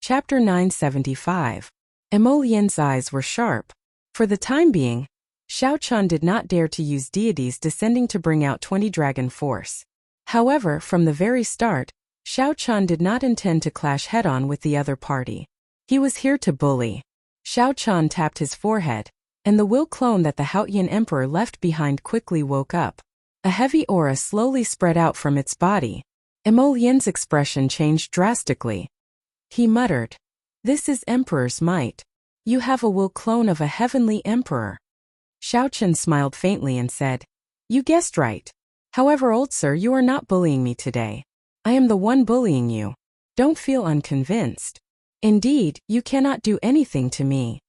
Chapter 975. Emolien's eyes were sharp. For the time being, Xiao Chan did not dare to use deities descending to bring out 20 dragon force. However, from the very start, Xiao Chan did not intend to clash head-on with the other party. He was here to bully. Xiao Chan tapped his forehead, and the will clone that the Haotian emperor left behind quickly woke up. A heavy aura slowly spread out from its body. Emolien's expression changed drastically. He muttered, "This is Emperor's might. You have a will clone of a heavenly emperor." Xiao Chan smiled faintly and said, "You guessed right. However, old sir, you are not bullying me today. I am the one bullying you. Don't feel unconvinced. Indeed, you cannot do anything to me."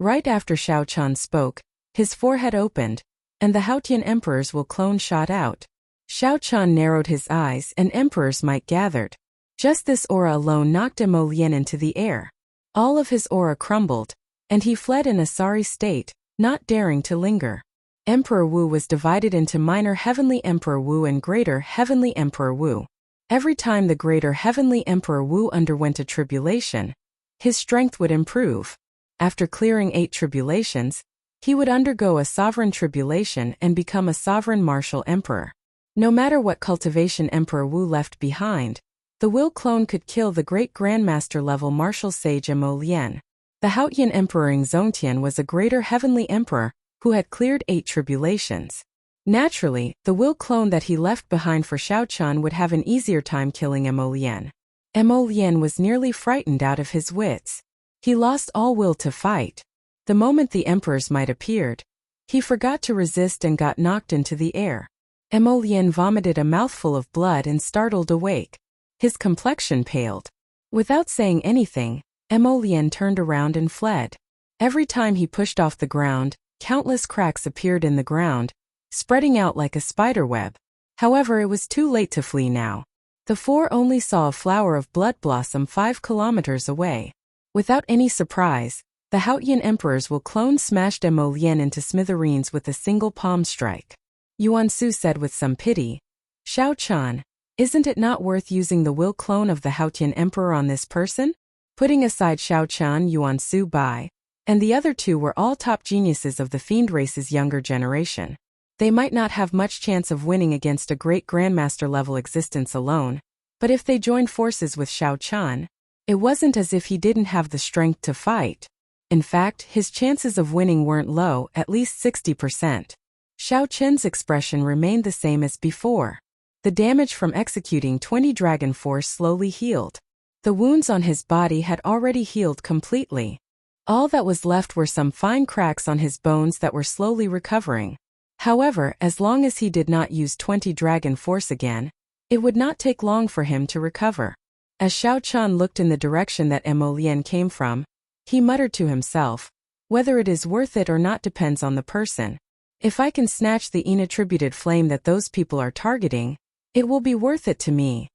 Right after Xiao Chan spoke, his forehead opened, and the Haotian emperor's will clone shot out. Xiao Chan narrowed his eyes and Emperor's might gathered. Just this aura alone knocked Emolien into the air. All of his aura crumbled, and he fled in a sorry state, not daring to linger. Emperor Wu was divided into Minor Heavenly Emperor Wu and Greater Heavenly Emperor Wu. Every time the Greater Heavenly Emperor Wu underwent a tribulation, his strength would improve. After clearing 8 tribulations, he would undergo a sovereign tribulation and become a sovereign martial emperor. No matter what cultivation Emperor Wu left behind, the will clone could kill the great grandmaster level martial sage Emolien. The Haotian Emperor Zongtian was a greater heavenly emperor who had cleared 8 tribulations. Naturally, the will clone that he left behind for Xiao Chan would have an easier time killing Emolien. Emolien was nearly frightened out of his wits. He lost all will to fight. The moment the emperor's might appeared, he forgot to resist and got knocked into the air. Emolien vomited a mouthful of blood and startled awake. His complexion paled. Without saying anything, Emolien turned around and fled. Every time he pushed off the ground, countless cracks appeared in the ground, spreading out like a spiderweb. However, it was too late to flee now. The four only saw a flower of blood blossom 5 kilometers away. Without any surprise, the Haotian emperor's will clone smashed Emolien into smithereens with a single palm strike. Yuan Su said with some pity, "Xiao Chan, isn't it not worth using the will clone of the Haotian emperor on this person?" Putting aside Xiao Chan, Yuan Su Bai, and the other two were all top geniuses of the fiend race's younger generation. They might not have much chance of winning against a great grandmaster level existence alone, but if they joined forces with Xiao Chan, it wasn't as if he didn't have the strength to fight. In fact, his chances of winning weren't low, at least 60%. Xiao Chen's expression remained the same as before. The damage from executing 20 dragon force slowly healed. The wounds on his body had already healed completely. All that was left were some fine cracks on his bones that were slowly recovering. However, as long as he did not use 20 dragon force again, it would not take long for him to recover. As Xiao Chan looked in the direction that Emolien came from, he muttered to himself, "Whether it is worth it or not depends on the person. If I can snatch the inattributed flame that those people are targeting, it will be worth it to me."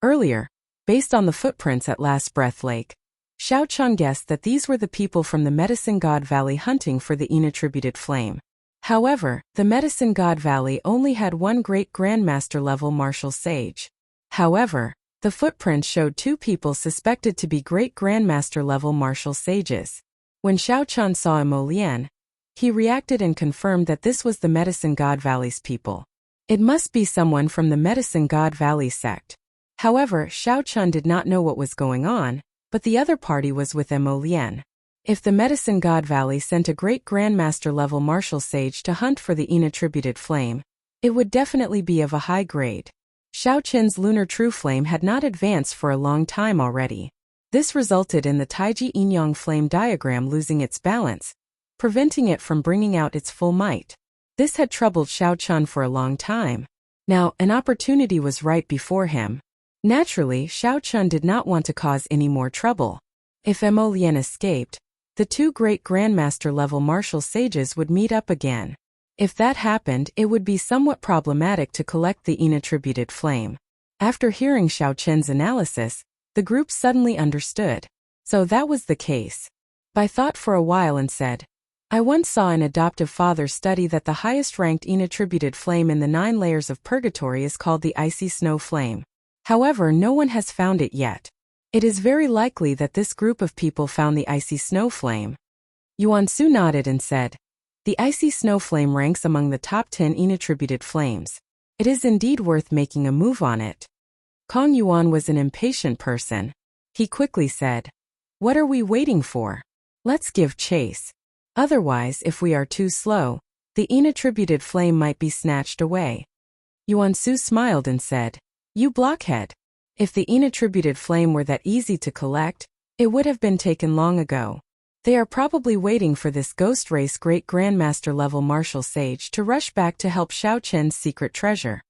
Earlier, based on the footprints at Last Breath Lake, Xiao Chan guessed that these were the people from the Medicine God Valley hunting for the inattributed flame. However, the Medicine God Valley only had one great grandmaster level martial sage. However, the footprints showed 2 people suspected to be great grandmaster level martial sages. When Xiao Chan saw Emolien, he reacted and confirmed that this was the Medicine God Valley's people. It must be someone from the Medicine God Valley sect. However, Xiao Chan did not know what was going on, but the other party was with Emolien. If the Medicine God Valley sent a great grandmaster level martial sage to hunt for the inattributed flame, it would definitely be of a high grade. Xiao Chen's lunar true flame had not advanced for a long time already. This resulted in the Taiji Yin-Yang flame diagram losing its balance, preventing it from bringing out its full might. This had troubled Xiao Chan for a long time. Now, an opportunity was right before him. Naturally, Xiao Chan did not want to cause any more trouble. If Emolien escaped, the 2 great grandmaster level martial sages would meet up again. If that happened, it would be somewhat problematic to collect the inattributed flame. After hearing Xiao Chen's analysis, the group suddenly understood. So that was the case. Bai thought for a while and said, "I once saw an adoptive father study that the highest ranked inattributed flame in the 9 layers of purgatory is called the icy snow flame. However, no one has found it yet. It is very likely that this group of people found the icy snow flame. Yuan Su nodded and said, "The icy snow flame ranks among the top 10 inattributed flames. It is indeed worth making a move on it." Kong Yuan was an impatient person. He quickly said, "What are we waiting for? Let's give chase. Otherwise, if we are too slow, the inattributed flame might be snatched away." Yuan Su smiled and said, "You blockhead. If the inattributed flame were that easy to collect, it would have been taken long ago. They are probably waiting for this ghost race great grandmaster level martial sage to rush back to help Xiao Chen's secret treasure.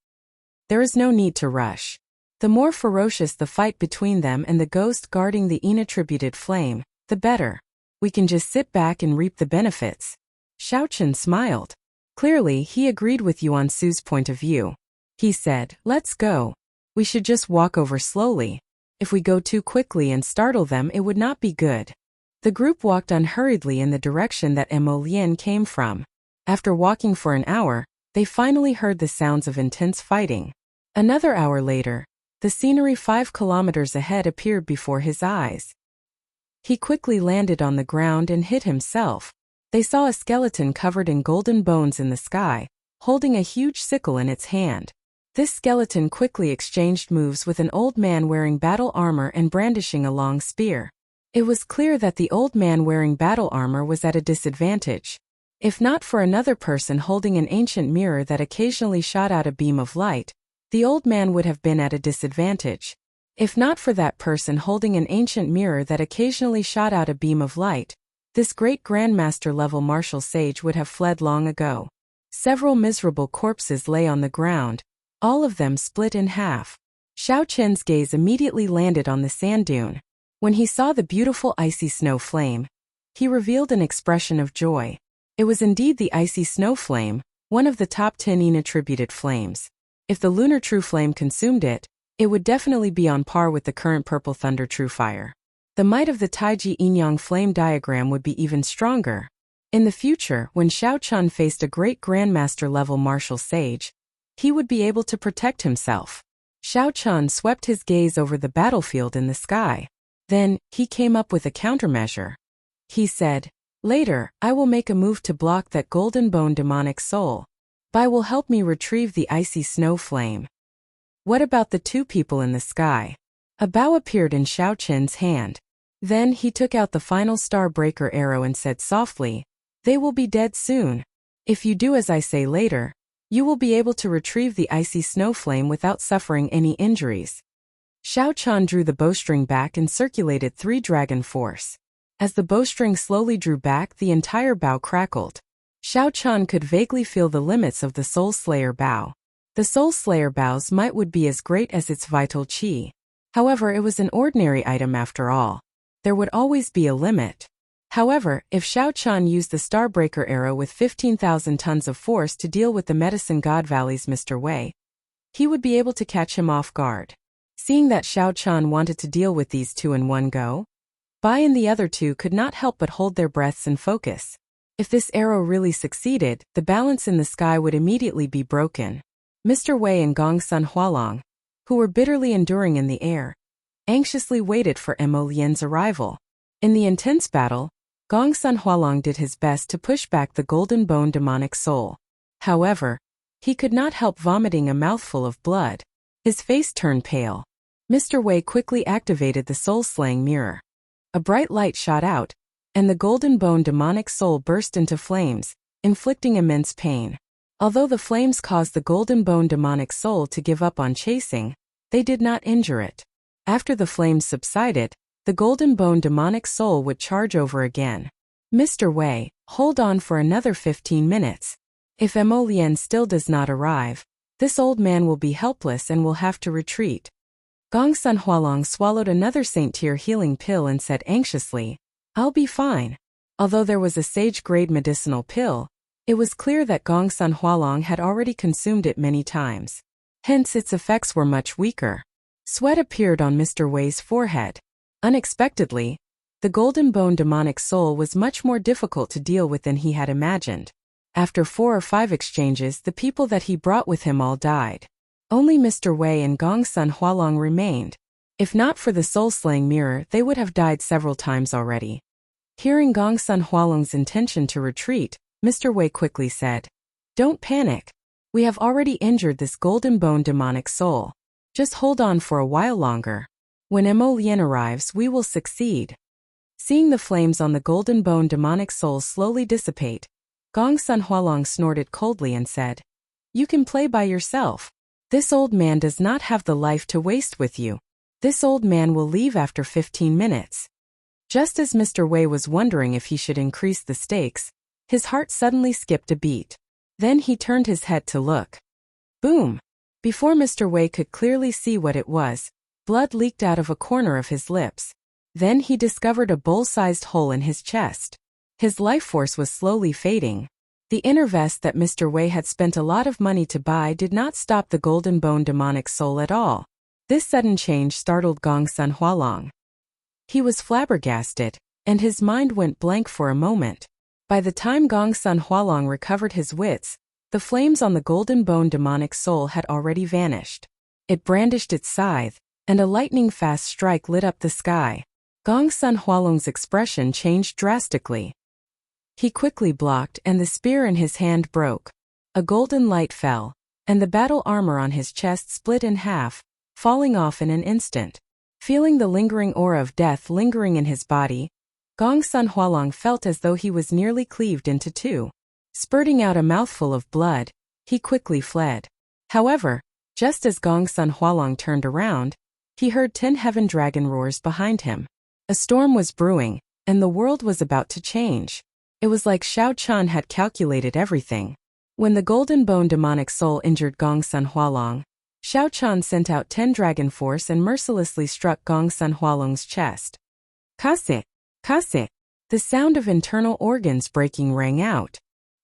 There is no need to rush. The more ferocious the fight between them and the ghost guarding the inattributed flame, the better. We can just sit back and reap the benefits." Xiao Chen smiled. Clearly, he agreed with Yuan Su's point of view. He said, "Let's go. We should just walk over slowly. If we go too quickly and startle them, it would not be good." The group walked unhurriedly in the direction that Mo Lian came from. After walking for an hour, they finally heard the sounds of intense fighting. Another hour later, the scenery 5 kilometers ahead appeared before his eyes. He quickly landed on the ground and hit himself. They saw a skeleton covered in golden bones in the sky, holding a huge sickle in its hand. This skeleton quickly exchanged moves with an old man wearing battle armor and brandishing a long spear. It was clear that the old man wearing battle armor was at a disadvantage. If not for another person holding an ancient mirror that occasionally shot out a beam of light, the old man would have been at a disadvantage. If not for that person holding an ancient mirror that occasionally shot out a beam of light, this great grandmaster level martial sage would have fled long ago. Several miserable corpses lay on the ground, all of them split in half. Xiao Chen's gaze immediately landed on the sand dune. When he saw the beautiful icy snow flame, he revealed an expression of joy. It was indeed the icy snow flame, one of the top 10 inattributed flames. If the lunar true flame consumed it, it would definitely be on par with the current purple thunder true fire. The might of the Taiji Yin-Yang flame diagram would be even stronger. In the future, when Xiao Chun faced a great grandmaster level martial sage, he would be able to protect himself. Xiao Chun swept his gaze over the battlefield in the sky. Then, he came up with a countermeasure. He said, "Later, I will make a move to block that golden bone demonic soul. Bai will help me retrieve the icy snow flame." What about the two people in the sky? A bow appeared in Xiao Chen's hand. Then he took out the final star breaker arrow and said softly, "They will be dead soon. If you do as I say later, you will be able to retrieve the icy snow flame without suffering any injuries." Xiao Chan drew the bowstring back and circulated 3 dragon force. As the bowstring slowly drew back, the entire bow crackled. Xiao Chan could vaguely feel the limits of the Soul Slayer bow. The Soul Slayer bow's might would be as great as its vital chi. However, it was an ordinary item after all. There would always be a limit. However, if Xiao Chan used the Starbreaker arrow with 15,000 tons of force to deal with the Medicine God Valley's Mr. Wei, he would be able to catch him off guard. Seeing that Xiao Chan wanted to deal with these two in one go, Bai and the other two could not help but hold their breaths and focus. If this arrow really succeeded, the balance in the sky would immediately be broken. Mr. Wei and Gong Sun Hualong, who were bitterly enduring in the air, anxiously waited for Mo Lian's arrival. In the intense battle, Gong Sun Hualong did his best to push back the golden bone demonic soul. However, he could not help vomiting a mouthful of blood. His face turned pale. Mr. Wei quickly activated the soul-slaying mirror. A bright light shot out, and the golden bone demonic soul burst into flames, inflicting immense pain. Although the flames caused the golden bone demonic soul to give up on chasing, they did not injure it. After the flames subsided, the golden bone demonic soul would charge over again. "Mr. Wei, hold on for another 15 minutes. If Mo Lian still does not arrive, this old man will be helpless and will have to retreat." Gong Sun Hualong swallowed another Saint Tier healing pill and said anxiously, "I'll be fine." Although there was a sage-grade medicinal pill, it was clear that Gong Sun Hualong had already consumed it many times. Hence its effects were much weaker. Sweat appeared on Mr. Wei's forehead. Unexpectedly, the golden bone demonic soul was much more difficult to deal with than he had imagined. After 4 or 5 exchanges, the people that he brought with him all died. Only Mr. Wei and Gong Sun Hualong remained. If not for the soul-slaying mirror, they would have died several times already. Hearing Gongsun Hualong's intention to retreat, Mr. Wei quickly said, "Don't panic. We have already injured this golden bone demonic soul. Just hold on for a while longer. When Mo Lian arrives, we will succeed." Seeing the flames on the golden bone demonic soul slowly dissipate, Gongsun Hualong snorted coldly and said, "You can play by yourself. This old man does not have the life to waste with you. This old man will leave after 15 minutes. Just as Mr. Wei was wondering if he should increase the stakes, his heart suddenly skipped a beat. Then he turned his head to look. Boom! Before Mr. Wei could clearly see what it was, blood leaked out of a corner of his lips. Then he discovered a bowl-sized hole in his chest. His life force was slowly fading. The inner vest that Mr. Wei had spent a lot of money to buy did not stop the golden bone demonic soul at all. This sudden change startled Gongsun Hualong. He was flabbergasted, and his mind went blank for a moment. By the time Gongsun Hualong recovered his wits, the flames on the golden bone demonic soul had already vanished. It brandished its scythe, and a lightning-fast strike lit up the sky. Gongsun Hualong's expression changed drastically. He quickly blocked, and the spear in his hand broke. A golden light fell, and the battle armor on his chest split in half, falling off in an instant. Feeling the lingering aura of death lingering in his body, Gongsun Hualong felt as though he was nearly cleaved into two. Spurting out a mouthful of blood, he quickly fled. However, just as Gongsun Hualong turned around, he heard 10 heaven dragon roars behind him. A storm was brewing, and the world was about to change. It was like Xiao Chan had calculated everything. When the golden bone demonic soul injured Gongsun Hualong, Xiao Chan sent out 10 dragon force and mercilessly struck Gongsun Hualong's chest. Kase! Kase! The sound of internal organs breaking rang out.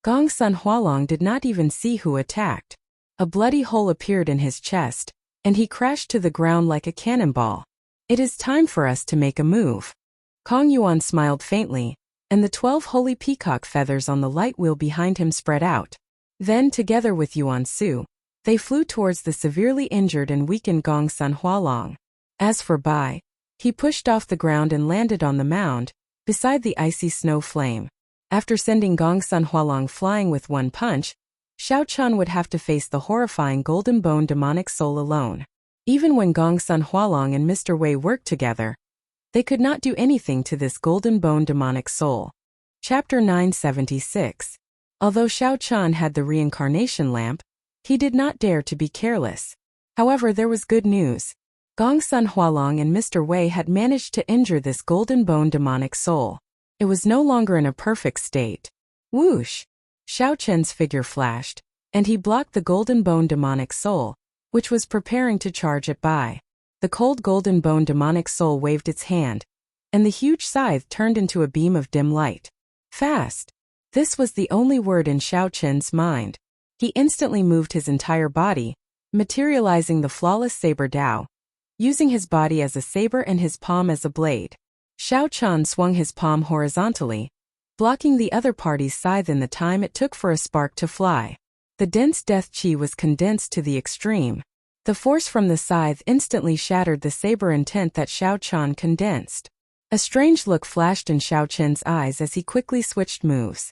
Gongsun Hualong did not even see who attacked. A bloody hole appeared in his chest, and he crashed to the ground like a cannonball. "It is time for us to make a move." Kong Yuan smiled faintly, and the 12 holy peacock feathers on the light wheel behind him spread out. Then, together with Yuan Su, they flew towards the severely injured and weakened Gongsun Hualong. As for Bai, he pushed off the ground and landed on the mound, beside the icy snow flame. After sending Gongsun Hualong flying with one punch, Xiao Chan would have to face the horrifying golden bone demonic soul alone. Even when Gongsun Hualong and Mr. Wei worked together, they could not do anything to this golden bone demonic soul. Chapter 976. Although Xiao Chan had the reincarnation lamp, he did not dare to be careless. However, there was good news. Gongsun Hualong and Mr. Wei had managed to injure this golden bone demonic soul. It was no longer in a perfect state. Whoosh! Xiao Chen's figure flashed, and he blocked the golden bone demonic soul, which was preparing to charge at Bai. The cold golden bone demonic soul waved its hand, and the huge scythe turned into a beam of dim light. Fast! This was the only word in Xiao Chen's mind. He instantly moved his entire body, materializing the flawless saber Dao, using his body as a saber and his palm as a blade. Xiao Chan swung his palm horizontally, blocking the other party's scythe in the time it took for a spark to fly. The dense death chi was condensed to the extreme. The force from the scythe instantly shattered the saber intent that Xiao Chan condensed. A strange look flashed in Xiao Chen's eyes as he quickly switched moves.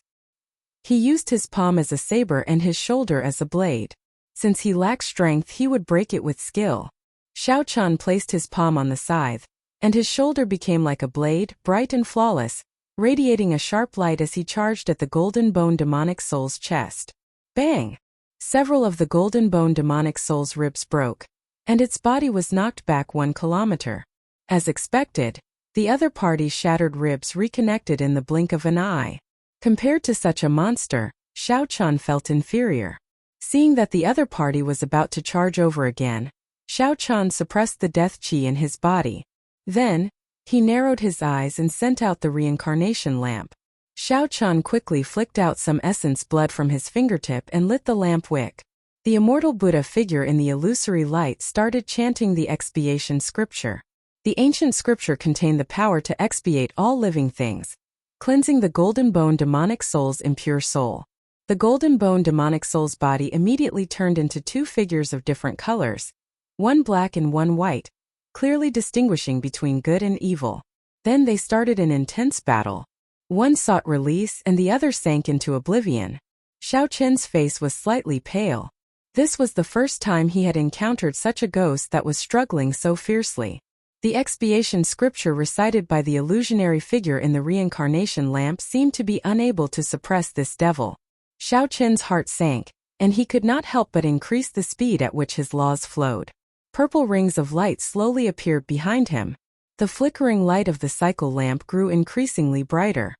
He used his palm as a saber and his shoulder as a blade. Since he lacked strength, he would break it with skill. Xiao Chan placed his palm on the scythe, and his shoulder became like a blade, bright and flawless, radiating a sharp light as he charged at the golden bone demonic soul's chest. Bang! Several of the golden bone demonic soul's ribs broke, and its body was knocked back 1 kilometer. As expected, the other party's shattered ribs reconnected in the blink of an eye. Compared to such a monster, Xiao Chan felt inferior. Seeing that the other party was about to charge over again, Xiao Chan suppressed the death chi in his body. Then, he narrowed his eyes and sent out the reincarnation lamp. Xiao Chan quickly flicked out some essence blood from his fingertip and lit the lamp wick. The immortal Buddha figure in the illusory light started chanting the expiation scripture. The ancient scripture contained the power to expiate all living things, cleansing the golden bone demonic soul's impure soul. The golden bone demonic soul's body immediately turned into 2 figures of different colors, one black and one white, clearly distinguishing between good and evil. Then they started an intense battle. One sought release and the other sank into oblivion. Xiao Chen's face was slightly pale. This was the first time he had encountered such a ghost that was struggling so fiercely. The expiation scripture recited by the illusionary figure in the reincarnation lamp seemed to be unable to suppress this devil. Xiao Chen's heart sank, and he could not help but increase the speed at which his laws flowed. Purple rings of light slowly appeared behind him. The flickering light of the cycle lamp grew increasingly brighter.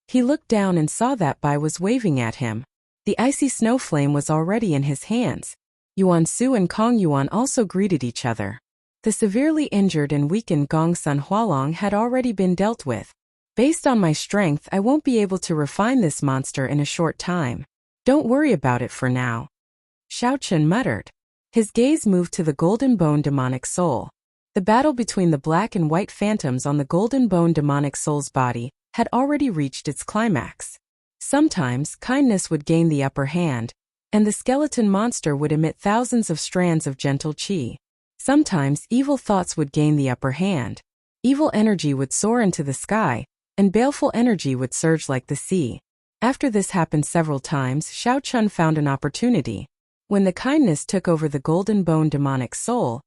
He looked down and saw that Bai was waving at him. The icy snow flame was already in his hands. Yuan Su and Kong Yuan also greeted each other. The severely injured and weakened Gong Sun Hualong had already been dealt with. Based on my strength, I won't be able to refine this monster in a short time. Don't worry about it for now. Xiao Chen muttered. His gaze moved to the Golden Bone demonic soul. The battle between the black and white phantoms on the Golden Bone demonic soul's body had already reached its climax. Sometimes, kindness would gain the upper hand, and the skeleton monster would emit thousands of strands of gentle qi. Sometimes, evil thoughts would gain the upper hand. Evil energy would soar into the sky, and baleful energy would surge like the sea. After this happened several times, Xiao Chun found an opportunity. When the kindness took over the Golden Bone demonic soul,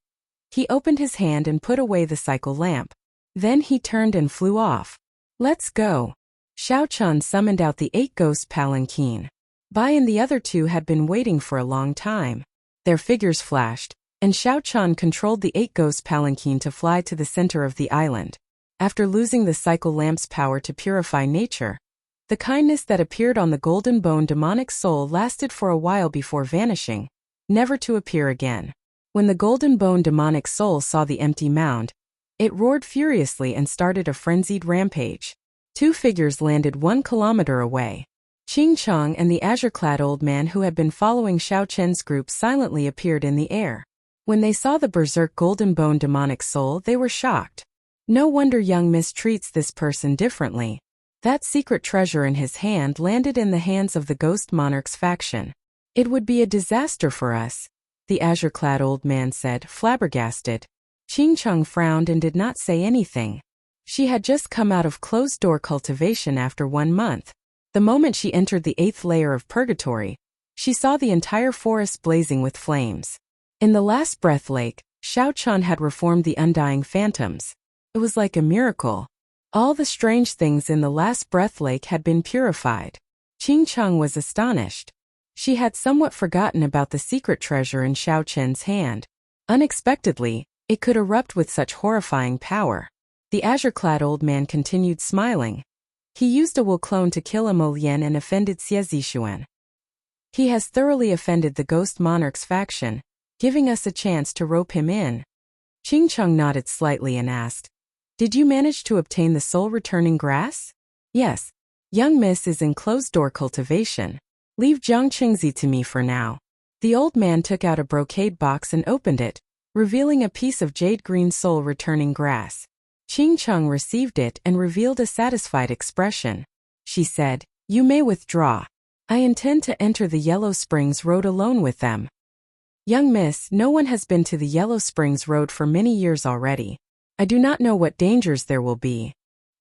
he opened his hand and put away the cycle lamp. Then he turned and flew off. Let's go. Xiao Chun summoned out the 8 ghost palanquin. Bai and the other 2 had been waiting for a long time. Their figures flashed, and Xiao Chun controlled the 8 ghost palanquin to fly to the center of the island. After losing the cycle lamp's power to purify nature, the kindness that appeared on the Golden Bone demonic soul lasted for a while before vanishing, never to appear again. When the Golden Bone demonic soul saw the empty mound, it roared furiously and started a frenzied rampage. 2 figures landed 1 kilometer away. Qing Chong and the azure-clad old man who had been following Xiao Chen's group silently appeared in the air. When they saw the berserk Golden Bone demonic soul, they were shocked. No wonder young Miss treats this person differently. That secret treasure in his hand landed in the hands of the Ghost Monarch's faction. It would be a disaster for us, the azure-clad old man said, flabbergasted. Qing Chong frowned and did not say anything. She had just come out of closed-door cultivation after 1 month. The moment she entered the 8th layer of purgatory, she saw the entire forest blazing with flames. In the last breath lake, Xiao Chun had reformed the undying phantoms. It was like a miracle. All the strange things in the last breath lake had been purified. Qing Chong was astonished. She had somewhat forgotten about the secret treasure in Xiao Chen's hand. Unexpectedly, it could erupt with such horrifying power. The azure-clad old man continued smiling. He used a will clone to kill Emolian and offended Xie Zixuan. He has thoroughly offended the Ghost Monarch's faction, giving us a chance to rope him in. Qing Chong nodded slightly and asked, "Did you manage to obtain the soul-returning grass?" "Yes. Young Miss is in closed-door cultivation. Leave Jiang Qingzi to me for now." The old man took out a brocade box and opened it, revealing a piece of jade-green soul-returning grass. Qing Chong received it and revealed a satisfied expression. She said, "You may withdraw. I intend to enter the Yellow Springs Road alone with them." "Young Miss, no one has been to the Yellow Springs Road for many years already. I do not know what dangers there will be.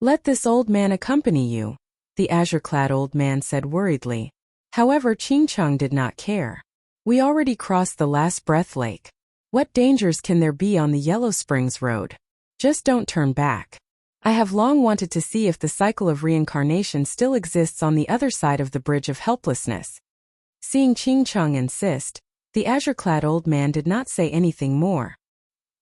Let this old man accompany you," the azure-clad old man said worriedly. However, Qing Chong did not care. "We already crossed the last breath lake. What dangers can there be on the Yellow Springs Road? Just don't turn back. I have long wanted to see if the cycle of reincarnation still exists on the other side of the bridge of helplessness." Seeing Qing Chong insist, the azure-clad old man did not say anything more.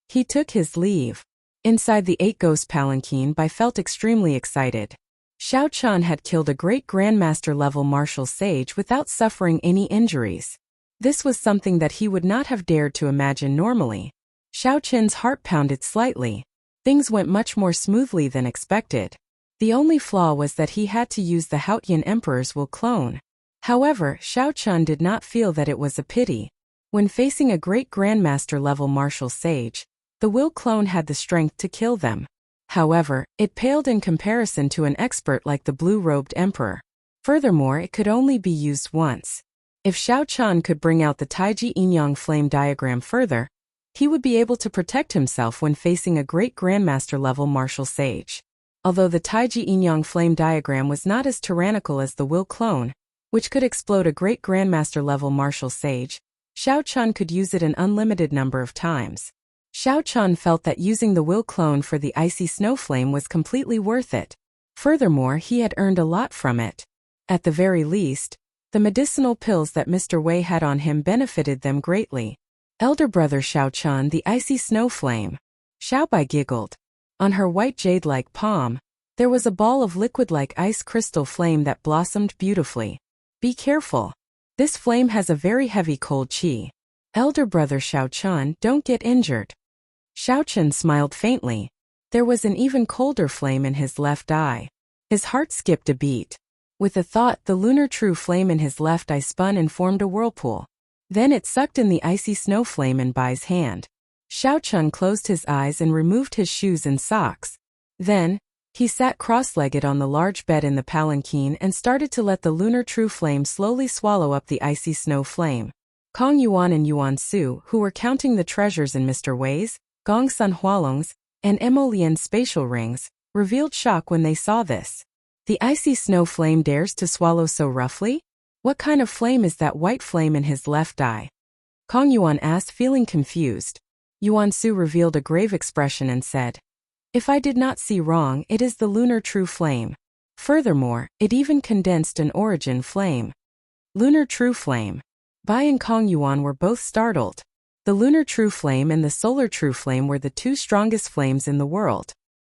He took his leave. Inside the 8 ghost palanquin, Bai felt extremely excited. Xiao Chun had killed a great grandmaster-level martial sage without suffering any injuries. This was something that he would not have dared to imagine normally. Xiao Chen's heart pounded slightly. Things went much more smoothly than expected. The only flaw was that he had to use the Haotian Emperor's will clone. However, Xiao Chun did not feel that it was a pity. When facing a great grandmaster-level martial sage, the will clone had the strength to kill them. However, it paled in comparison to an expert like the blue-robed emperor. Furthermore, it could only be used once. If Xiao Chun could bring out the Taiji Yin-Yang flame diagram further, He would be able to protect himself when facing a great grandmaster-level martial sage. Although the Taiji Inyang flame diagram was not as tyrannical as the will clone, which could explode a great grandmaster-level martial sage, Xiao Chun could use it an unlimited number of times. Xiao Chun felt that using the will clone for the icy snow flame was completely worth it. Furthermore, he had earned a lot from it. At the very least, the medicinal pills that Mr. Wei had on him benefited them greatly. Elder brother Xiao Chun, the icy snow flame. Xiaobai giggled. On her white jade-like palm, there was a ball of liquid-like ice crystal flame that blossomed beautifully. Be careful. This flame has a very heavy cold qi. Elder brother Xiao Chun, don't get injured. Xiao Chun smiled faintly. There was an even colder flame in his left eye. His heart skipped a beat. With a thought, the lunar true flame in his left eye spun and formed a whirlpool. Then it sucked in the icy snow flame in Bai's hand. Xiao Chun closed his eyes and removed his shoes and socks. Then, he sat cross-legged on the large bed in the palanquin and started to let the lunar true flame slowly swallow up the icy snow flame. Kong Yuan and Yuan Su, who were counting the treasures in Mr. Wei's, Gong Sun Hualong's, and Emolian's spatial rings, revealed shock when they saw this. The icy snow flame dares to swallow so roughly? What kind of flame is that white flame in his left eye? Kong Yuan asked, feeling confused. Yuan Su revealed a grave expression and said, "If I did not see wrong, it is the lunar true flame. Furthermore, it even condensed an origin flame." Lunar true flame. Bai and Kong Yuan were both startled. The lunar true flame and the solar true flame were the two strongest flames in the world.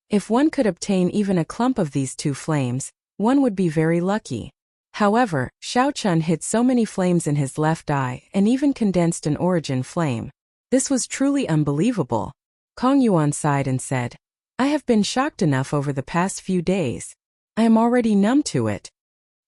If one could obtain even a clump of these two flames, one would be very lucky. However, Xiao Chun hid so many flames in his left eye and even condensed an origin flame. This was truly unbelievable. Kong Yuan sighed and said, "I have been shocked enough over the past few days. I am already numb to it.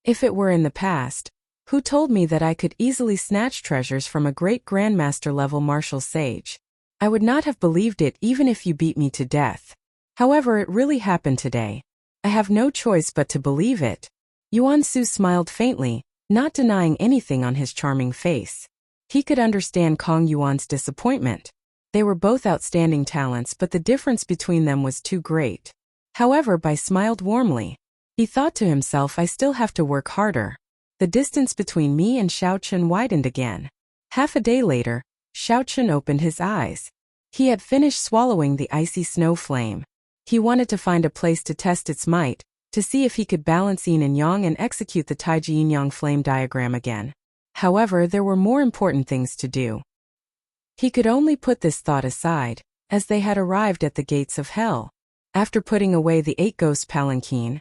If it were in the past, who told me that I could easily snatch treasures from a great grandmaster-level martial sage? I would not have believed it even if you beat me to death. However, it really happened today. I have no choice but to believe it." Yuan Su smiled faintly, not denying anything on his charming face. He could understand Kong Yuan's disappointment. They were both outstanding talents, but the difference between them was too great. However, Bai smiled warmly. He thought to himself, "I still have to work harder." The distance between me and Xiao Chun widened again. Half a day later, Xiao Chun opened his eyes. He had finished swallowing the icy snow flame. He wanted to find a place to test its might, to see if he could balance yin and yang and execute the Taiji Yin-Yang flame diagram again. However, there were more important things to do. He could only put this thought aside, as they had arrived at the gates of hell. After putting away the 8 ghost palanquin,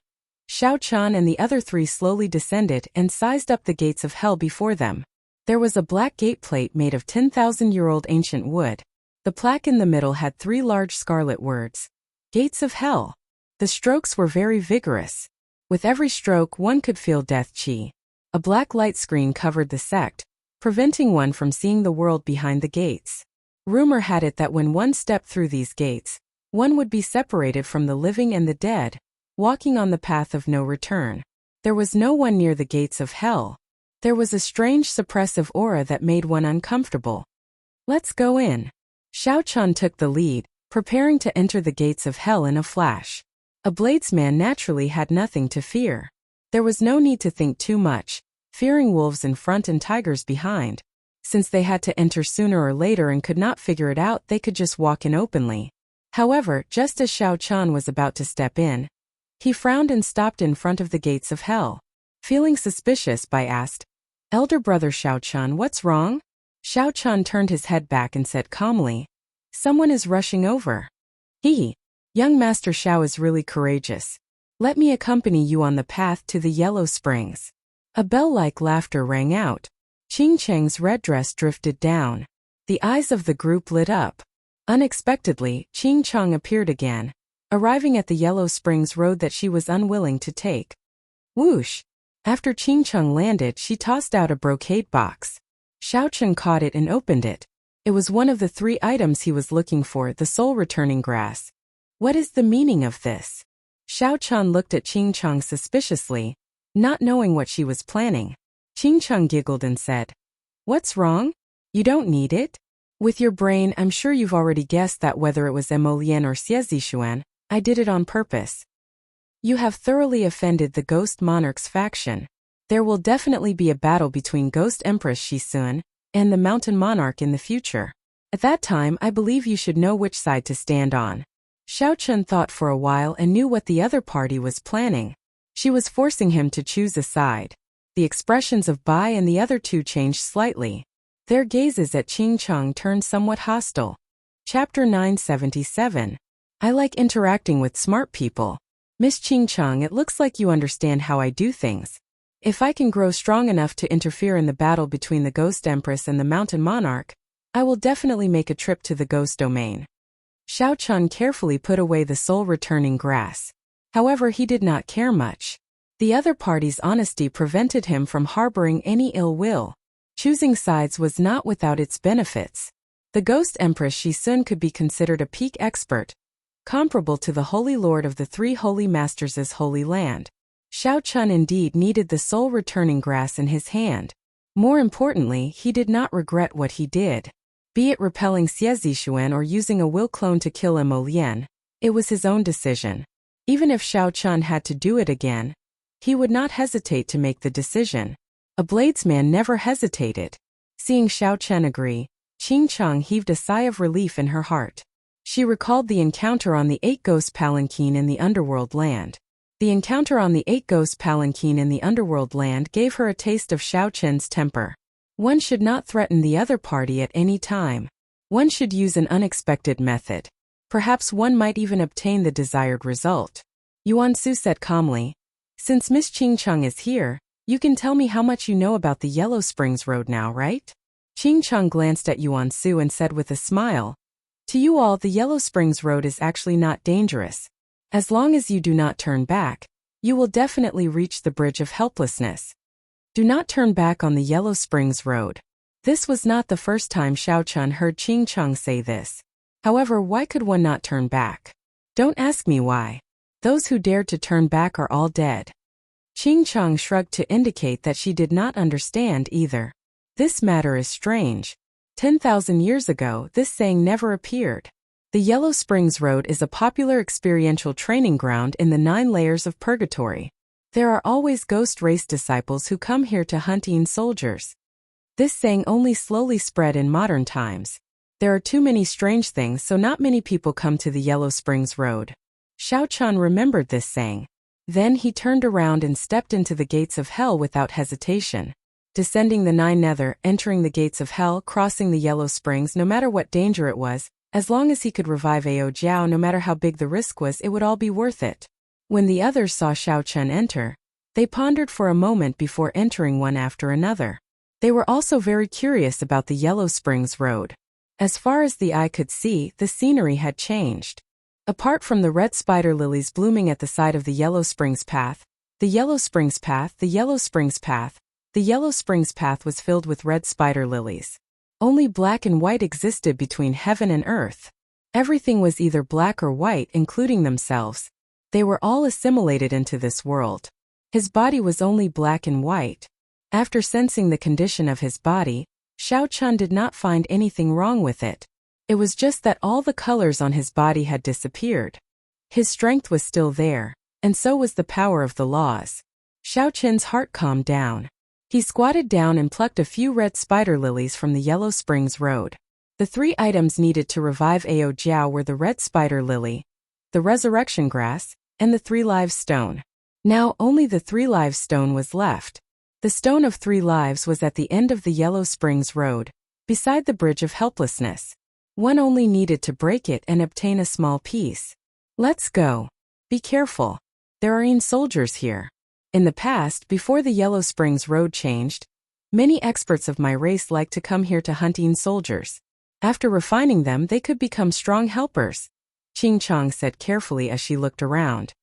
Xiao Chun and the other 3 slowly descended and sized up the gates of hell before them. There was a black gate plate made of 10,000-year-old ancient wood. The plaque in the middle had 3 large scarlet words. Gates of Hell. The strokes were very vigorous. With every stroke, one could feel death chi. A black light screen covered the sect, preventing one from seeing the world behind the gates. Rumor had it that when one stepped through these gates, one would be separated from the living and the dead, walking on the path of no return. There was no one near the gates of hell. There was a strange suppressive aura that made one uncomfortable. "Let's go in." Xiao Chun took the lead, preparing to enter the gates of hell in a flash. A bladesman naturally had nothing to fear. There was no need to think too much, fearing wolves in front and tigers behind. Since they had to enter sooner or later and could not figure it out, they could just walk in openly. However, just as Xiao Chun was about to step in, he frowned and stopped in front of the gates of hell. Feeling suspicious, Bai asked, "Elder brother Xiao Chun, what's wrong?" Xiao Chun turned his head back and said calmly, "Someone is rushing over." Young Master Xiao is really courageous. Let me accompany you on the path to the Yellow Springs." A bell-like laughter rang out. Qing Cheng's red dress drifted down. The eyes of the group lit up. Unexpectedly, Qing Cheng appeared again, arriving at the Yellow Springs road that she was unwilling to take. Whoosh! After Qing Cheng landed, she tossed out a brocade box. Xiao Chun caught it and opened it. It was one of the 3 items he was looking for, the soul-returning grass. What is the meaning of this? Xiao Chun looked at Qing Cheng suspiciously, not knowing what she was planning. Qing Cheng giggled and said, "What's wrong? You don't need it?" With your brain, I'm sure you've already guessed that whether it was Emolien or Xiezixuan, I did it on purpose. You have thoroughly offended the Ghost Monarch's faction. There will definitely be a battle between Ghost Empress Shizun and the Mountain Monarch in the future. At that time, I believe you should know which side to stand on. Xiaochun thought for a while and knew what the other party was planning. She was forcing him to choose a side. The expressions of Bai and the other two changed slightly. Their gazes at Qing Cheng turned somewhat hostile. Chapter 977. I like interacting with smart people. Miss Qing Cheng, it looks like you understand how I do things. If I can grow strong enough to interfere in the battle between the Ghost Empress and the Mountain Monarch, I will definitely make a trip to the Ghost Domain. Xiaochun carefully put away the soul-returning grass. However, he did not care much. The other party's honesty prevented him from harboring any ill will. Choosing sides was not without its benefits. The Ghost Empress Shizun could be considered a peak expert, comparable to the Holy Lord of the Three Holy Masters' Holy Land. Xiaochun indeed needed the soul-returning grass in his hand. More importantly, he did not regret what he did. Be it repelling Xiezixuan or using a will clone to kill Emolien, it was his own decision. Even if Xiaochun had to do it again, he would not hesitate to make the decision. A bladesman never hesitated. Seeing Xiaochun agree, Qing Cheng heaved a sigh of relief in her heart. She recalled the encounter on the Eight Ghost Palanquin in the Underworld Land. The encounter on the Eight Ghost Palanquin in the Underworld Land gave her a taste of Xiaochun's temper. One should not threaten the other party at any time. One should use an unexpected method. Perhaps one might even obtain the desired result. Yuan Su said calmly, "Since Miss Qing Cheng is here, you can tell me how much you know about the Yellow Springs Road now, right?" Qing Cheng glanced at Yuan Su and said with a smile, "To you all, the Yellow Springs Road is actually not dangerous. As long as you do not turn back, you will definitely reach the Bridge of Helplessness. Do not turn back on the Yellow Springs Road." This was not the first time Xiaochun heard Qing Cheng say this. However, why could one not turn back? Don't ask me why. Those who dared to turn back are all dead. Qing Cheng shrugged to indicate that she did not understand either. This matter is strange. 10,000 years ago, this saying never appeared. The Yellow Springs Road is a popular experiential training ground in the 9 layers of purgatory. There are always ghost race disciples who come here to hunt soldiers. This saying only slowly spread in modern times. There are too many strange things, so not many people come to the Yellow Springs Road. Xiaochun remembered this saying. Then he turned around and stepped into the gates of hell without hesitation. Descending the 9 nether, entering the gates of hell, crossing the Yellow Springs, no matter what danger it was, as long as he could revive Ao Jiao, no matter how big the risk was, it would all be worth it. When the others saw Xiaochun enter, they pondered for a moment before entering one after another. They were also very curious about the Yellow Springs Road. As far as the eye could see, the scenery had changed. Apart from the red spider lilies blooming at the side of the Yellow Springs Path, the Yellow Springs Path, the Yellow Springs Path, the Yellow Springs Path was filled with red spider lilies. Only black and white existed between heaven and earth. Everything was either black or white, including themselves. They were all assimilated into this world. His body was only black and white. After sensing the condition of his body, Xiaochun did not find anything wrong with it. It was just that all the colors on his body had disappeared. His strength was still there, and so was the power of the laws. Xiaochun's heart calmed down. He squatted down and plucked a few red spider lilies from the Yellow Springs Road. The 3 items needed to revive Ao Jiao were the red spider lily, the resurrection grass, and the 3 lives stone. Now only the 3 lives stone was left. The stone of 3 lives was at the end of the Yellow Springs Road, beside the Bridge of Helplessness. One only needed to break it and obtain a small piece. Let's go. Be careful. There are soldiers here. In the past, before the Yellow Springs Road changed, many experts of my race liked to come here to hunt soldiers. After refining them, they could become strong helpers. Qing Cheng said carefully as she looked around.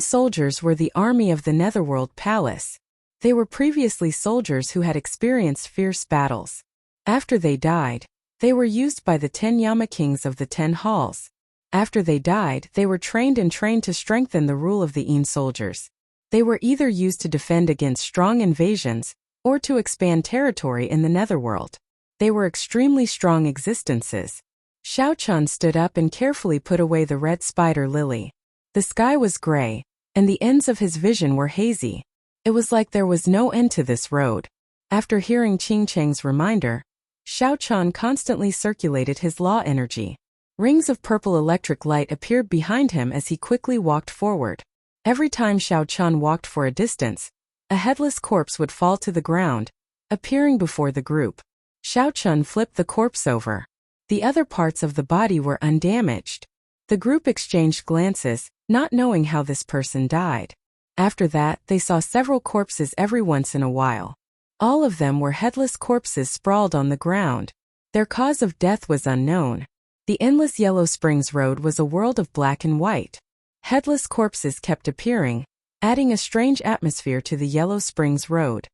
Soldiers were the army of the Netherworld Palace. They were previously soldiers who had experienced fierce battles. After they died, they were used by the 10 Yama Kings of the 10 Halls. After they died, they were trained to strengthen the rule of the soldiers. They were either used to defend against strong invasions, or to expand territory in the Netherworld. They were extremely strong existences. Xiao Chun stood up and carefully put away the red spider lily. The sky was gray, and the ends of his vision were hazy. It was like there was no end to this road. After hearing Qing Cheng's reminder, Xiao Chun constantly circulated his law energy. Rings of purple electric light appeared behind him as he quickly walked forward. Every time Xiao Chun walked for a distance, a headless corpse would fall to the ground, appearing before the group. Xiao Chun flipped the corpse over. The other parts of the body were undamaged. The group exchanged glances, not knowing how this person died. After that, they saw several corpses every once in a while. All of them were headless corpses sprawled on the ground. Their cause of death was unknown. The endless Yellow Springs Road was a world of black and white. Headless corpses kept appearing, adding a strange atmosphere to the Yellow Springs Road.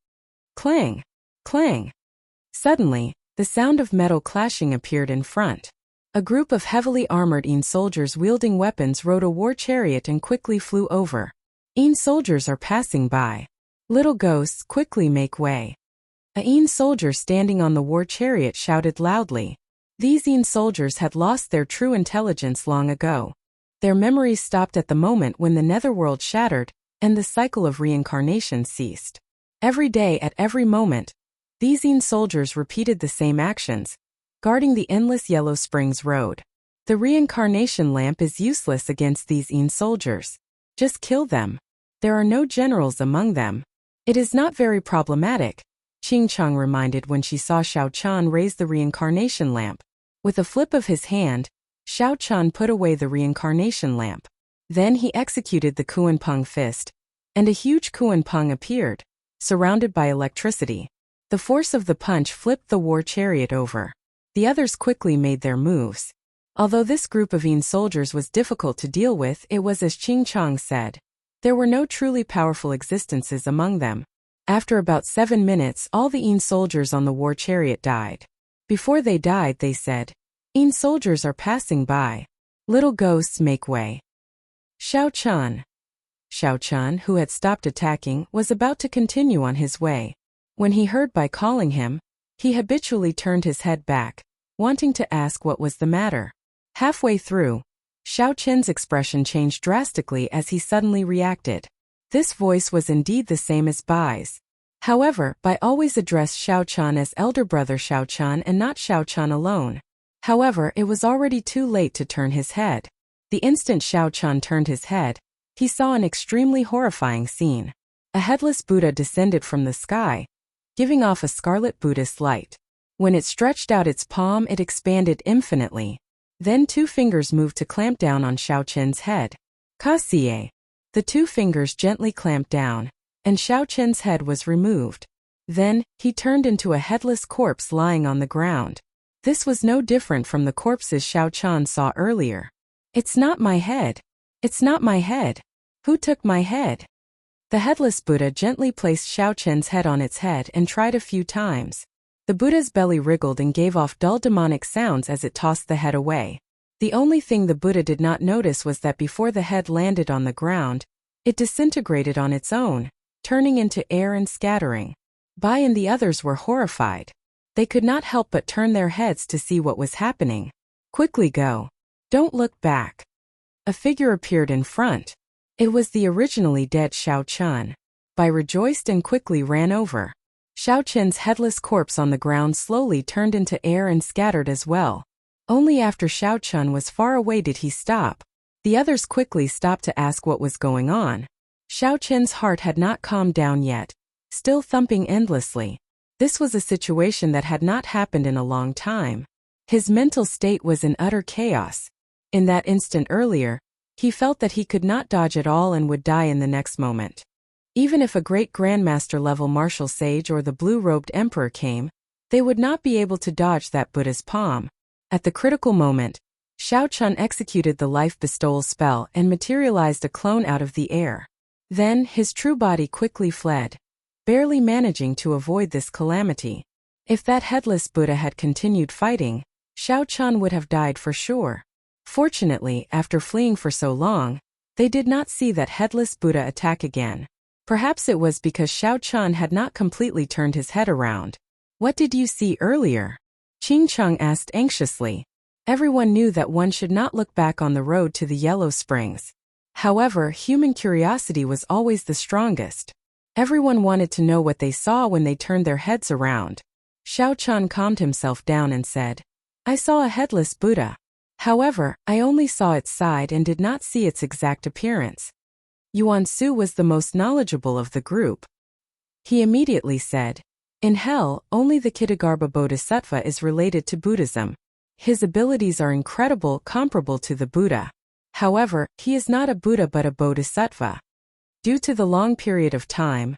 Clang! Clang! Suddenly, the sound of metal clashing appeared in front. A group of heavily armored Yin soldiers wielding weapons rode a war chariot and quickly flew over. Yin soldiers are passing by. Little ghosts, quickly make way. A Yin soldier standing on the war chariot shouted loudly. These Yin soldiers had lost their true intelligence long ago. Their memories stopped at the moment when the netherworld shattered, and the cycle of reincarnation ceased. Every day at every moment, these Yin soldiers repeated the same actions, guarding the endless Yellow Springs Road. The reincarnation lamp is useless against these Yin soldiers. Just kill them. There are no generals among them. It is not very problematic, Qing Cheng reminded when she saw Xiao Chun raise the reincarnation lamp. With a flip of his hand, Xiao Chun put away the reincarnation lamp. Then he executed the Kuan Peng fist, and a huge Kuan Peng appeared, surrounded by electricity. The force of the punch flipped the war chariot over. The others quickly made their moves. Although this group of Yin soldiers was difficult to deal with, it was as Qing Cheng said. There were no truly powerful existences among them. After about 7 minutes, all the Yin soldiers on the war chariot died. Before they died, they said, Yin soldiers are passing by. Little ghosts make way. Xiao Chun. Xiao Chun, who had stopped attacking, was about to continue on his way. When he heard by calling him, he habitually turned his head back, wanting to ask what was the matter. Halfway through, Xiao Chen's expression changed drastically as he suddenly reacted. This voice was indeed the same as Bai's. However, Bai always addressed Xiao Chun as elder brother Xiao Chun and not Xiao Chun alone. However, it was already too late to turn his head. The instant Xiao Chun turned his head, he saw an extremely horrifying scene. A headless Buddha descended from the sky, giving off a scarlet Buddhist light. When it stretched out its palm, it expanded infinitely. Then 2 fingers moved to clamp down on Xiao Chen's head. Kasie. The 2 fingers gently clamped down, and Xiao Chen's head was removed. Then, he turned into a headless corpse lying on the ground. This was no different from the corpses Xiao Chun saw earlier. It's not my head. It's not my head. Who took my head? The headless Buddha gently placed Xiao Chen's head on its head and tried a few times. The Buddha's belly wriggled and gave off dull demonic sounds as it tossed the head away. The only thing the Buddha did not notice was that before the head landed on the ground, it disintegrated on its own, turning into air and scattering. Bai and the others were horrified. They could not help but turn their heads to see what was happening. Quickly go. Don't look back. A figure appeared in front. It was the originally dead Xiao Chun. Bai rejoiced and quickly ran over. Xiao Chen's headless corpse on the ground slowly turned into air and scattered as well. Only after Xiao Chun was far away did he stop. The others quickly stopped to ask what was going on. Xiao Chen's heart had not calmed down yet, still thumping endlessly. This was a situation that had not happened in a long time. His mental state was in utter chaos. In that instant earlier, he felt that he could not dodge at all and would die in the next moment. Even if a great grandmaster-level martial sage or the blue-robed emperor came, they would not be able to dodge that Buddha's palm. At the critical moment, Xiao Chun executed the life bestowal spell and materialized a clone out of the air. Then, his true body quickly fled, barely managing to avoid this calamity. If that headless Buddha had continued fighting, Xiao Chun would have died for sure. Fortunately, after fleeing for so long, they did not see that headless Buddha attack again. Perhaps it was because Xiao Chun had not completely turned his head around. What did you see earlier? Ching Chang asked anxiously. Everyone knew that one should not look back on the road to the Yellow Springs. However, human curiosity was always the strongest. Everyone wanted to know what they saw when they turned their heads around. Xiao Chun calmed himself down and said, I saw a headless Buddha. However, I only saw its side and did not see its exact appearance. Yuan Su was the most knowledgeable of the group. He immediately said, in hell, only the Kittagarbha Bodhisattva is related to Buddhism. His abilities are incredible, comparable to the Buddha. However, he is not a Buddha but a Bodhisattva. Due to the long period of time,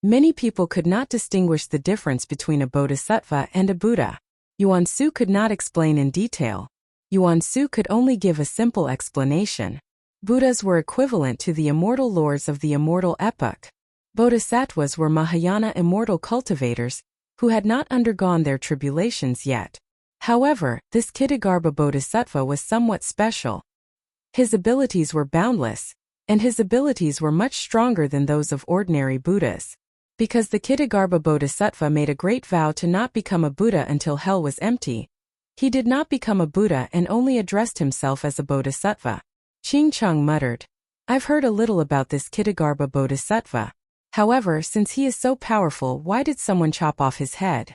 many people could not distinguish the difference between a Bodhisattva and a Buddha. Yuan Su could not explain in detail. Yuan Su could only give a simple explanation. Buddhas were equivalent to the immortal lords of the immortal epoch. Bodhisattvas were Mahayana immortal cultivators, who had not undergone their tribulations yet. However, this Kittagarbha Bodhisattva was somewhat special. His abilities were boundless, and his abilities were much stronger than those of ordinary Buddhas. Because the Kittagarbha Bodhisattva made a great vow to not become a Buddha until hell was empty, he did not become a Buddha and only addressed himself as a Bodhisattva. Ching Chang muttered, I've heard a little about this Kittagarbha Bodhisattva. However, since he is so powerful, why did someone chop off his head?